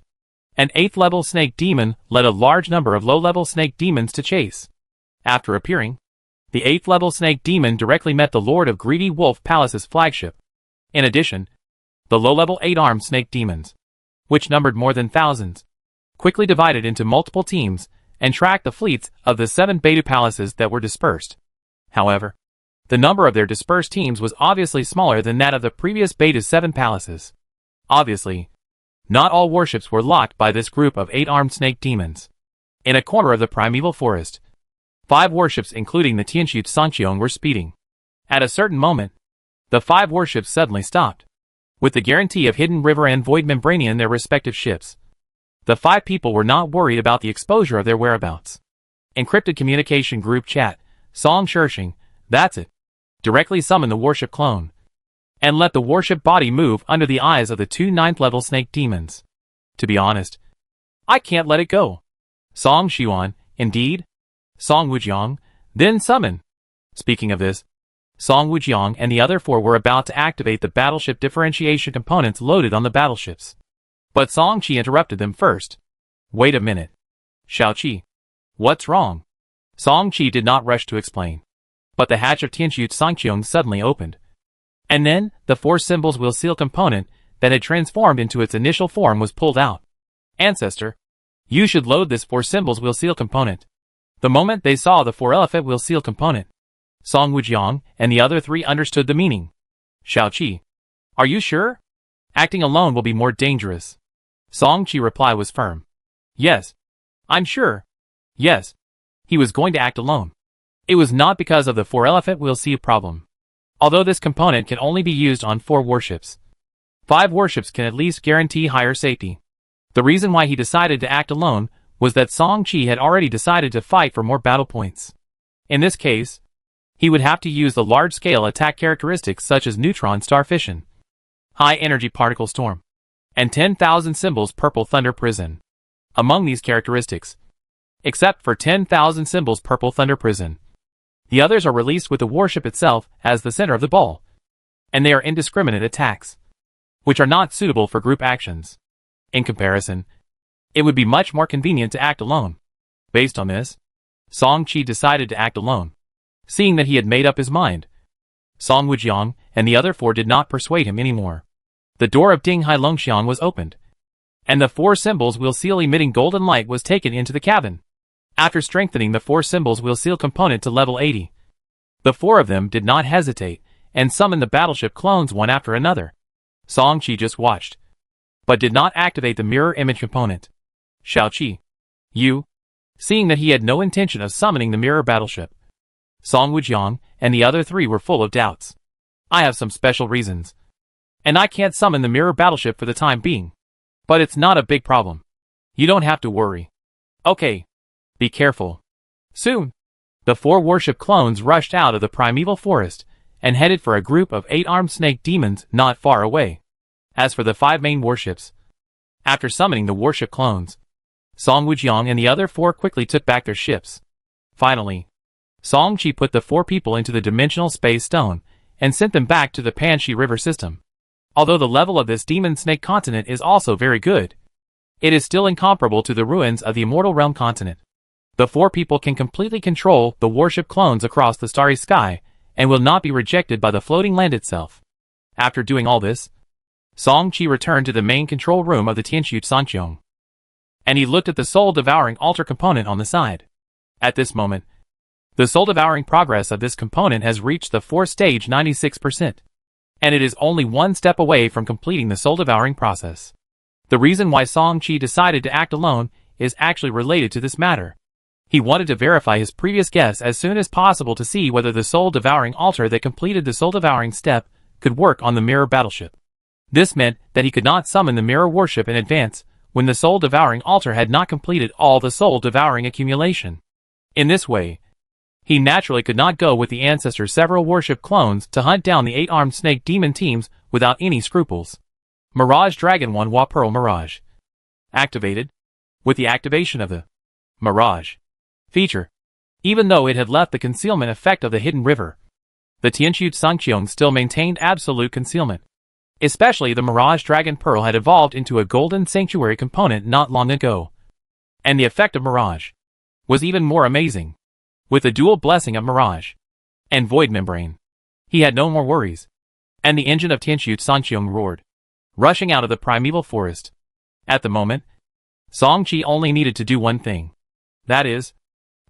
An 8th-level snake demon led a large number of low-level snake demons to chase. After appearing, the 8th-level snake demon directly met the Lord of Greedy Wolf Palace's flagship. In addition, the low-level 8-armed snake demons, which numbered more than thousands, quickly divided into multiple teams and tracked the fleets of the 7 beta palaces that were dispersed. However, the number of their dispersed teams was obviously smaller than that of the previous beta 7 palaces. Obviously, not all warships were locked by this group of 8-armed snake demons. In a corner of the primeval forest, 5 warships including the Tianxu Sangqiong were speeding. At a certain moment, the 5 warships suddenly stopped, with the guarantee of Hidden River and Void Membrania in their respective ships. The 5 people were not worried about the exposure of their whereabouts. Encrypted communication group chat, Song Shirshing, that's it. Directly summon the warship clone. And let the warship body move under the eyes of the 2 9th level snake demons. To be honest, I can't let it go. Song Xiuan, indeed? Song Wujiang, then summon. Speaking of this, Song Wujiang and the other 4 were about to activate the battleship differentiation components loaded on the battleships. But Song Qi interrupted them first. Wait a minute. Xiao Qi. What's wrong? Song Qi did not rush to explain. But the hatch of Tianxu Sangqiong suddenly opened. And then, the 4 symbols will seal component that had transformed into its initial form was pulled out. Ancestor, you should load this 4 symbols will seal component. The moment they saw the 4 elephant will seal component, Song Wujiang and the other 3 understood the meaning. Xiao Qi. Are you sure? Acting alone will be more dangerous. Song Qi reply was firm. Yes. I'm sure. Yes. He was going to act alone. It was not because of the 4 elephant will seal problem. Although this component can only be used on 4 warships, 5 warships can at least guarantee higher safety. The reason why he decided to act alone was that Song Qi had already decided to fight for more battle points. In this case, he would have to use the large-scale attack characteristics such as neutron star fission, high-energy particle storm, and 10,000 symbols purple thunder prison. Among these characteristics, except for 10,000 symbols purple thunder prison, the others are released with the warship itself as the center of the ball, and they are indiscriminate attacks, which are not suitable for group actions. In comparison, it would be much more convenient to act alone. Based on this, Song Qi decided to act alone, seeing that he had made up his mind. Song Wujiang and the other 4 did not persuade him anymore. The door of Ding Hai Longxiang was opened, and the 4 symbols will seal emitting golden light was taken into the cabin. After strengthening the 4 symbols will seal component to level 80, the 4 of them did not hesitate and summoned the battleship clones one after another. Song Qi just watched, but did not activate the mirror image component. Xiao Qi. You? Seeing that he had no intention of summoning the mirror battleship, Song Wujiang and the other 3 were full of doubts. I have some special reasons, and I can't summon the mirror battleship for the time being. But it's not a big problem. You don't have to worry. Okay. Be careful. Soon, the 4 warship clones rushed out of the primeval forest and headed for a group of 8 armed snake demons not far away. As for the 5 main warships, after summoning the warship clones, Song Wujiang and the other 4 quickly took back their ships. Finally, Song Qi put the 4 people into the dimensional space stone and sent them back to the Panxi River system. Although the level of this demon snake continent is also very good, it is still incomparable to the ruins of the Immortal Realm continent. The 4 people can completely control the warship clones across the starry sky and will not be rejected by the floating land itself. After doing all this, Song Qi returned to the main control room of the Tianxu Sangqiong, and he looked at the soul-devouring altar component on the side. At this moment, the soul-devouring progress of this component has reached the 4th stage 96%, and it is only 1 step away from completing the soul-devouring process. The reason why Song Qi decided to act alone is actually related to this matter. He wanted to verify his previous guess as soon as possible to see whether the soul-devouring altar that completed the soul-devouring step could work on the mirror battleship. This meant that he could not summon the mirror warship in advance when the soul-devouring altar had not completed all the soul-devouring accumulation. In this way, he naturally could not go with the ancestor's several warship clones to hunt down the 8-armed snake demon teams without any scruples. Mirage Dragon 1 Hua Pearl Mirage activated. With the activation of the Mirage feature, even though it had left the concealment effect of the hidden river, the Tianxu Sangqiong still maintained absolute concealment. Especially the Mirage Dragon Pearl had evolved into a golden sanctuary component not long ago, and the effect of Mirage was even more amazing. With the dual blessing of Mirage and Void Membrane, he had no more worries, and the engine of Tianxu Sangqiong roared, rushing out of the primeval forest. At the moment, Song Qi only needed to do one thing. That is,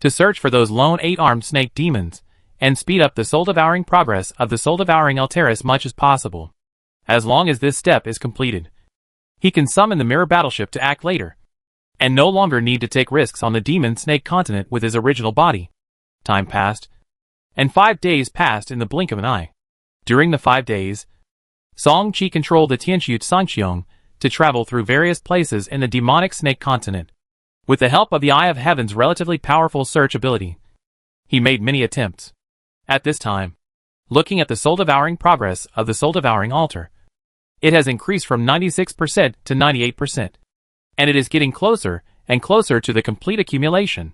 to search for those lone 8-armed snake demons, and speed up the soul-devouring progress of the soul-devouring altar as much as possible. As long as this step is completed, he can summon the mirror battleship to act later, and no longer need to take risks on the demon snake continent with his original body. Time passed, and 5 days passed in the blink of an eye. During the 5 days, Song Qi controlled the Tianxu Sangqiong to travel through various places in the demonic snake continent. With the help of the Eye of Heaven's relatively powerful search ability, he made many attempts. At this time, looking at the soul-devouring progress of the soul-devouring altar, it has increased from 96% to 98%, and it is getting closer and closer to the complete accumulation.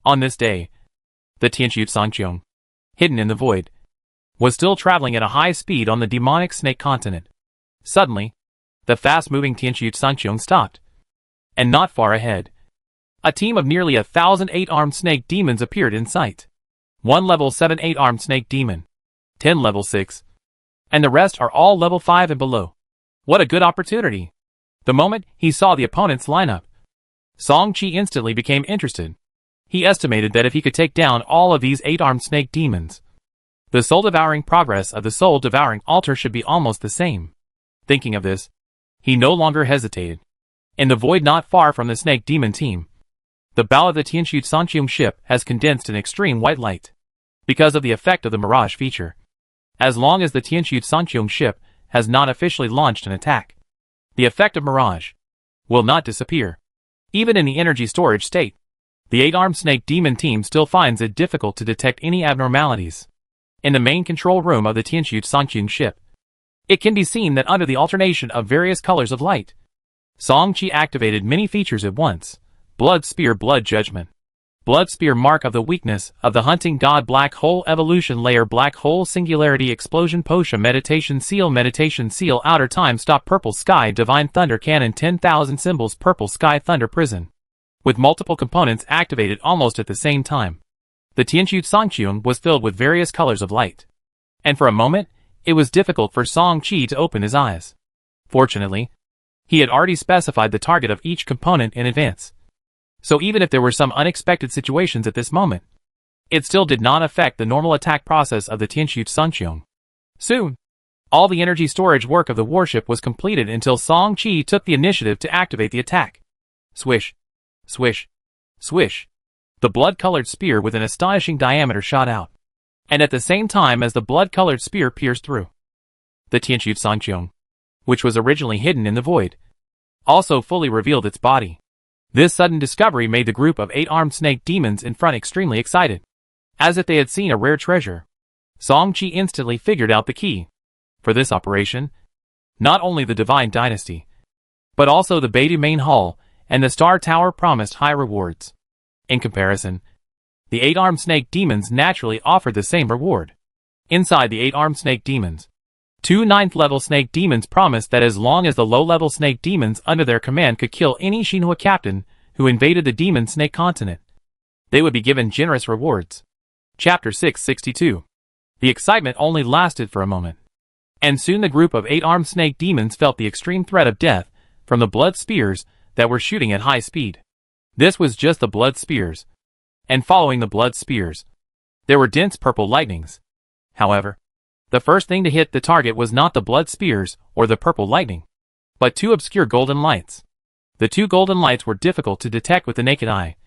On this day, the Tianxu Sangqiong, hidden in the void, was still traveling at a high speed on the demonic snake continent. Suddenly, the fast-moving Tianxu Sangqiong stopped, and not far ahead, a team of nearly 1,000 8-armed snake demons appeared in sight. 1 level 7 8-armed snake demon, 10 level 6, and the rest are all level 5 and below. What a good opportunity! The moment he saw the opponent's lineup, Song Qi instantly became interested. He estimated that if he could take down all of these 8-armed snake demons, the soul-devouring progress of the soul-devouring altar should be almost the same. Thinking of this, he no longer hesitated. In the void not far from the snake demon team, the bow of the Tianxu Sangqiong ship has condensed an extreme white light, because of the effect of the mirage feature. As long as the Tianxu Sangqiong ship has not officially launched an attack, the effect of mirage will not disappear. Even in the energy storage state, the 8-armed snake demon team still finds it difficult to detect any abnormalities. In the main control room of the Tianxu Sangqiong ship, it can be seen that under the alternation of various colors of light, Song Qi activated many features at once. Blood Spear, Blood Judgment, Blood Spear, Mark of the Weakness of the Hunting God, Black Hole Evolution Layer, Black Hole Singularity, Explosion Potion, Meditation Seal, Outer Time Stop, Purple Sky, Divine Thunder Cannon, 10,000 Symbols, Purple Sky, Thunder Prison. With multiple components activated almost at the same time, the Tianxu Sangqiong was filled with various colors of light, and for a moment, it was difficult for Song Qi to open his eyes. Fortunately, he had already specified the target of each component in advance, so even if there were some unexpected situations at this moment, it still did not affect the normal attack process of the Tianxu Sangqiong. Soon, all the energy storage work of the warship was completed until Song Qi took the initiative to activate the attack. Swish, swish, swish. The blood-colored spear with an astonishing diameter shot out, and at the same time as the blood-colored spear pierced through, the Tianxu Sangqiong, which was originally hidden in the void, also fully revealed its body. This sudden discovery made the group of 8-armed snake demons in front extremely excited. As if they had seen a rare treasure, Song Qi instantly figured out the key for this operation. Not only the Divine Dynasty, but also the Beidou Main Hall and the Star Tower promised high rewards. In comparison, the 8-armed snake demons naturally offered the same reward. Inside the 8-armed snake demons, 2 9th-level snake demons promised that as long as the low-level snake demons under their command could kill any Xinhua captain who invaded the demon snake continent, they would be given generous rewards. Chapter 662. The excitement only lasted for a moment, and soon the group of 8-armed snake demons felt the extreme threat of death from the blood spears that were shooting at high speed. This was just the blood spears, and following the blood spears, there were dense purple lightnings. However, the first thing to hit the target was not the blood spears or the purple lightning, but 2 obscure golden lights. The 2 golden lights were difficult to detect with the naked eye,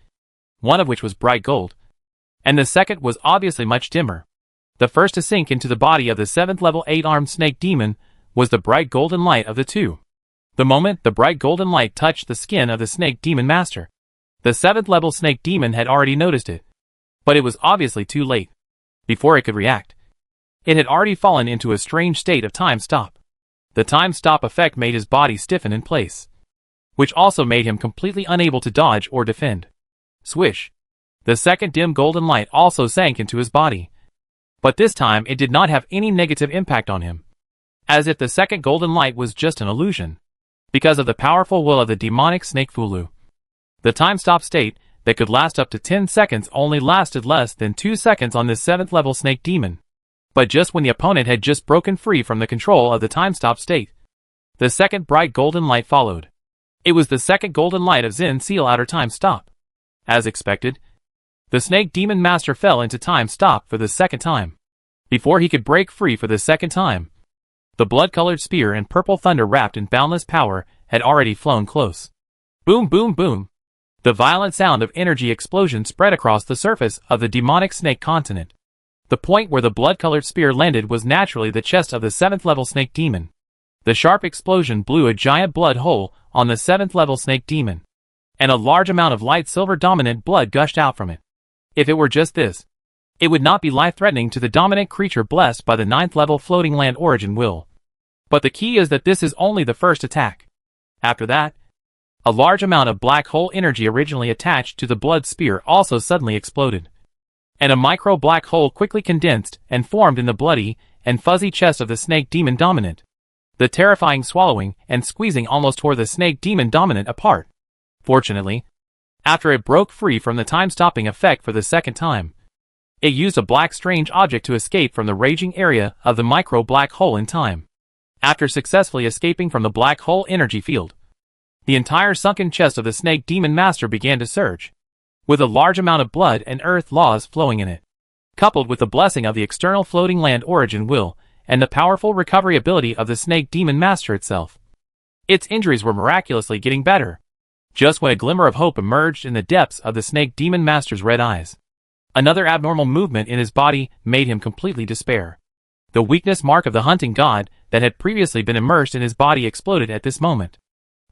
one of which was bright gold, and the second was obviously much dimmer. The first to sink into the body of the 7th-level 8-armed snake demon was the bright golden light of the 2. The moment the bright golden light touched the skin of the snake demon master, the 7th-level snake demon had already noticed it, but it was obviously too late. Before it could react, it had already fallen into a strange state of time stop. The time stop effect made his body stiffen in place, which also made him completely unable to dodge or defend. Swish! The second dim golden light also sank into his body, but this time it did not have any negative impact on him, as if the second golden light was just an illusion, because of the powerful will of the demonic snake Fulu. The time stop state that could last up to 10 seconds only lasted less than 2 seconds on this 7th-level snake demon. But just when the opponent had just broken free from the control of the time stop state, the second bright golden light followed. It was the second golden light of Zen Seal Outer Time Stop. As expected, the snake demon master fell into time stop for the second time. Before he could break free for the second time, the blood-colored spear and purple thunder wrapped in boundless power had already flown close. Boom, boom, boom! The violent sound of energy explosion spread across the surface of the demonic snake continent. The point where the blood-colored spear landed was naturally the chest of the 7th-level snake demon. The sharp explosion blew a giant blood hole on the 7th level snake demon, and a large amount of light silver dominant blood gushed out from it. If it were just this, it would not be life-threatening to the dominant creature blessed by the 9th level floating land origin will. But the key is that this is only the first attack. After that, a large amount of black hole energy originally attached to the blood spear also suddenly exploded, and a micro black hole quickly condensed and formed in the bloody and fuzzy chest of the snake demon dominant. The terrifying swallowing and squeezing almost tore the snake demon dominant apart. Fortunately, after it broke free from the time-stopping effect for the second time, it used a black strange object to escape from the raging area of the micro black hole in time. After successfully escaping from the black hole energy field, the entire sunken chest of the snake demon master began to surge, with a large amount of blood and earth laws flowing in it. Coupled with the blessing of the external floating land origin will, and the powerful recovery ability of the snake demon master itself, its injuries were miraculously getting better. Just when a glimmer of hope emerged in the depths of the snake demon master's red eyes, another abnormal movement in his body made him completely despair. The weakness mark of the hunting god that had previously been immersed in his body exploded at this moment.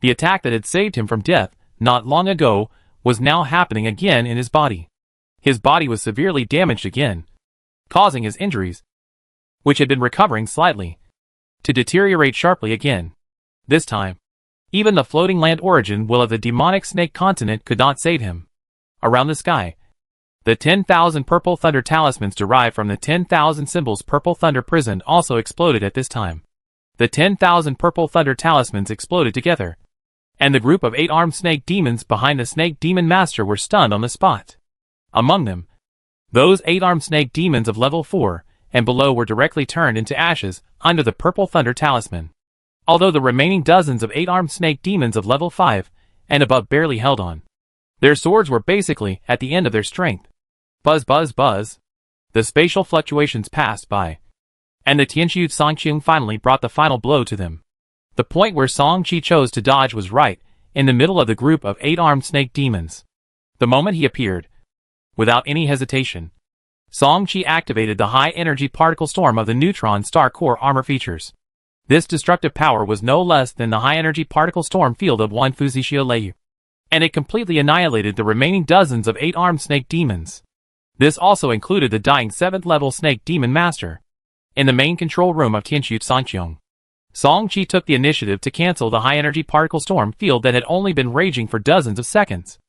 The attack that had saved him from death not long ago was now happening again in his body. His body was severely damaged again, causing his injuries, which had been recovering slightly, to deteriorate sharply again. This time, even the floating land origin will of the demonic snake continent could not save him. Around the sky, the 10,000 purple thunder talismans derived from the 10,000 symbols purple thunder prison also exploded at this time. The 10,000 purple thunder talismans exploded together, and the group of 8 armed snake demons behind the snake demon master were stunned on the spot. Among them, those 8 armed snake demons of level 4 and below were directly turned into ashes under the purple thunder talisman, although the remaining dozens of 8 armed snake demons of level 5 and above barely held on. Their swords were basically at the end of their strength. Buzz buzz buzz. The spatial fluctuations passed by, and the Tianqiu Songqing finally brought the final blow to them. The point where Song Qi chose to dodge was right in the middle of the group of 8 armed snake demons. The moment he appeared, without any hesitation, Song Qi activated the high-energy particle storm of the neutron star core armor features. This destructive power was no less than the high-energy particle storm field of Wan Fuzixio Leiyu, and it completely annihilated the remaining dozens of 8 armed snake demons. This also included the dying 7th level snake demon master. In the main control room of Tianqiu Songqing, Song Qi took the initiative to cancel the high-energy particle storm field that had only been raging for dozens of seconds.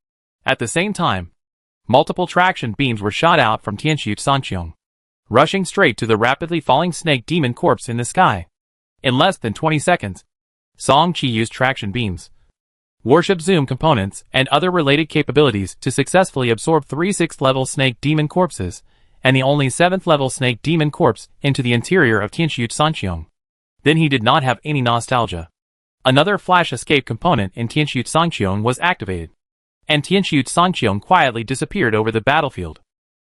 At the same time, multiple traction beams were shot out from Tianqiu Songqing, rushing straight to the rapidly falling snake demon corpse in the sky. In less than 20 seconds, Song Qi used traction beams, warship zoom components, and other related capabilities to successfully absorb 3 6th level snake demon corpses and the only 7th level snake demon corpse into the interior of Tianqiu Songqing. Then he did not have any nostalgia. Another flash escape component in Tianqiu Songqing was activated, and Tianqiu Songqing quietly disappeared over the battlefield.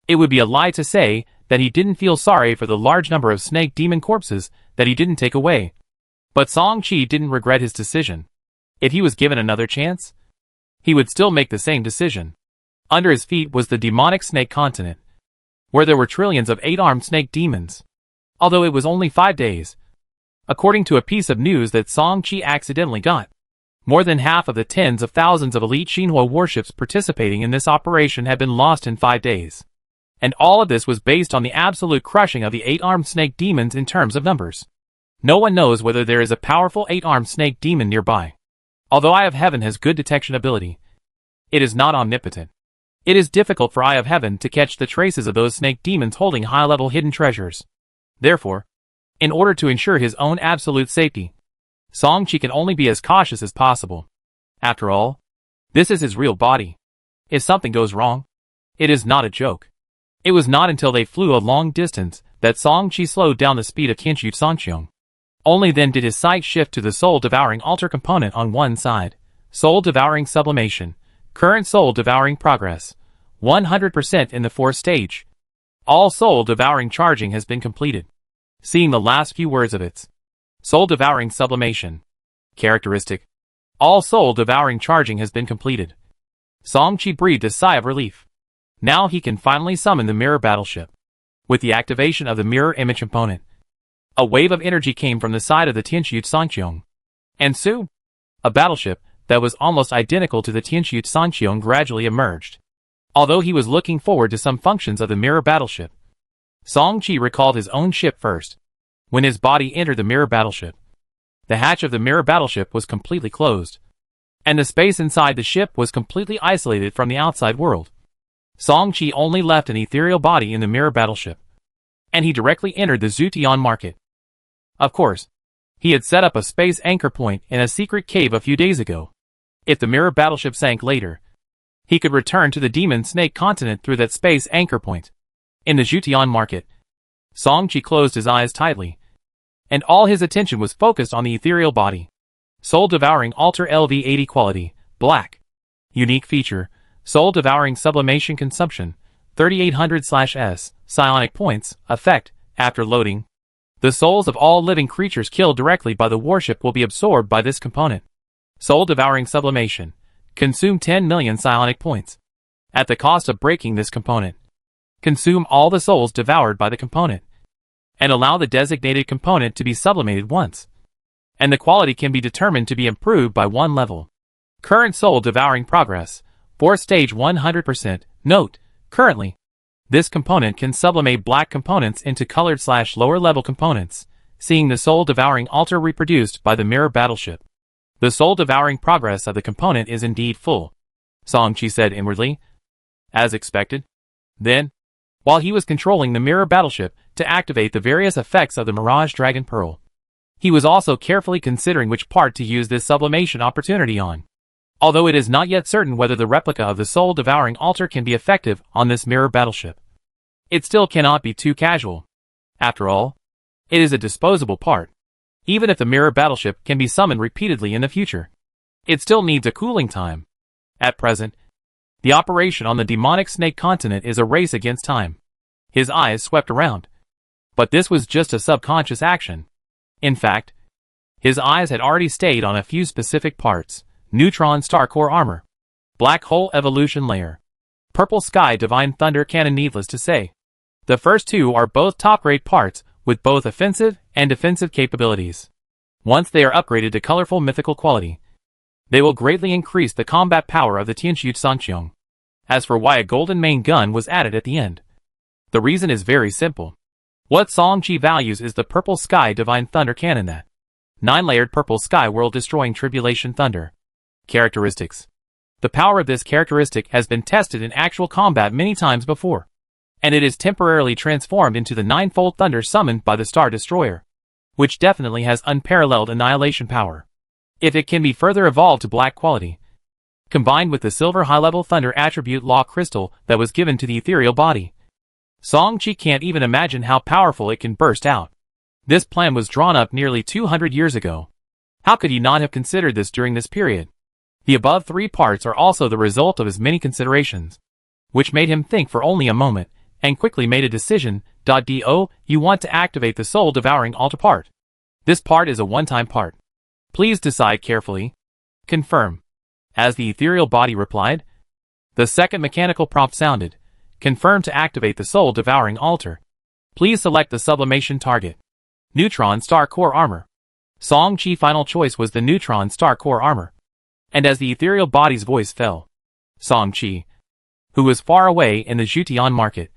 It would be a lie to say that he didn't feel sorry for the large number of snake demon corpses that he didn't take away. But Song Qi didn't regret his decision. If he was given another chance, he would still make the same decision. Under his feet was the demonic snake continent, where there were trillions of 8-armed snake demons. Although it was only 5 days, according to a piece of news that Song Qi accidentally got, more than half of the tens of thousands of elite Xinhua warships participating in this operation had been lost in 5 days. And all of this was based on the absolute crushing of the 8-armed snake demons in terms of numbers. No one knows whether there is a powerful 8-armed snake demon nearby. Although Eye of Heaven has good detection ability, it is not omnipotent. It is difficult for Eye of Heaven to catch the traces of those snake demons holding high-level hidden treasures. Therefore, in order to ensure his own absolute safety, Song Qi can only be as cautious as possible. After all, this is his real body. If something goes wrong, it is not a joke. It was not until they flew a long distance that Song Qi slowed down the speed of Tianqiu Songqing. Only then did his sight shift to the soul-devouring altar component on one side. Soul-devouring sublimation. Current soul-devouring progress. 100% in the 4th stage. All soul-devouring charging has been completed. Seeing the last few words of its soul-devouring sublimation characteristic. All soul-devouring charging has been completed. Song Qi breathed a sigh of relief. Now he can finally summon the mirror battleship. With the activation of the mirror image component, A wave of energy came from the side of the Tianxu Sangqiong. And soon, a battleship that was almost identical to the Tianxu Sangqiong gradually emerged. Although he was looking forward to some functions of the mirror battleship, Song Qi recalled his own ship first. When his body entered the mirror battleship, the hatch of the mirror battleship was completely closed, and the space inside the ship was completely isolated from the outside world. Song Qi only left an ethereal body in the mirror battleship, and he directly entered the Zutian market. Of course, he had set up a space anchor point in a secret cave a few days ago. If the mirror battleship sank later, he could return to the Demon Snake continent through that space anchor point. In the Zutian market, Song Qi closed his eyes tightly, and all his attention was focused on the ethereal body. Soul-devouring altar LV80 quality, black. Unique feature, soul-devouring sublimation consumption, 3800/S, psionic points, effect, after loading. The souls of all living creatures killed directly by the warship will be absorbed by this component. Soul-devouring sublimation, consume 10 million psionic points. At the cost of breaking this component, consume all the souls devoured by the component, and allow the designated component to be sublimated once. And the quality can be determined to be improved by 1 level. Current soul devouring progress, 4th stage 100%. Note, currently, this component can sublimate black components into colored/lower level components, seeing the soul devouring altar reproduced by the mirror battleship. The soul devouring progress of the component is indeed full, Song Qi said inwardly. As expected. Then, while he was controlling the mirror battleship to activate the various effects of the Mirage Dragon Pearl, he was also carefully considering which part to use this sublimation opportunity on. Although it is not yet certain whether the replica of the soul-devouring altar can be effective on this mirror battleship, it still cannot be too casual. After all, it is a disposable part. Even if the mirror battleship can be summoned repeatedly in the future, it still needs a cooling time. At present, the operation on the demonic snake continent is a race against time. His eyes swept around. But this was just a subconscious action. In fact, his eyes had already stayed on a few specific parts. Neutron Star Core Armor, Black Hole Evolution Layer, Purple Sky Divine Thunder Cannon. Needless to say, the first two are both top-grade parts with both offensive and defensive capabilities. Once they are upgraded to colorful mythical quality, they will greatly increase the combat power of the Tianxu Sangqiong. As for why a golden main gun was added at the end, the reason is very simple. What Song Qi values is the Purple Sky Divine Thunder Cannon, that 9-layered Purple Sky World-Destroying Tribulation Thunder. Characteristics. The power of this characteristic has been tested in actual combat many times before, and it is temporarily transformed into the 9-fold thunder summoned by the Star Destroyer, which definitely has unparalleled annihilation power. If it can be further evolved to black quality, combined with the silver high-level thunder attribute law crystal that was given to the ethereal body, Song Qi can't even imagine how powerful it can burst out. This plan was drawn up nearly 200 years ago. How could he not have considered this during this period? The above 3 parts are also the result of his many considerations, which made him think for only a moment, and quickly made a decision. Do you want to activate the soul-devouring altar part? This part is a one-time part. Please decide carefully. Confirm. As the ethereal body replied, the second mechanical prompt sounded. Confirm to activate the soul-devouring altar. Please select the sublimation target. Neutron Star Core Armor. Song Qi final choice was the Neutron Star Core Armor. And as the ethereal body's voice fell, Song Qi, who was far away in the Zutian market,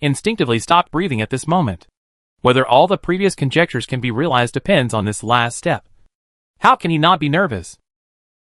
instinctively stopped breathing at this moment. Whether all the previous conjectures can be realized depends on this last step. How can he not be nervous?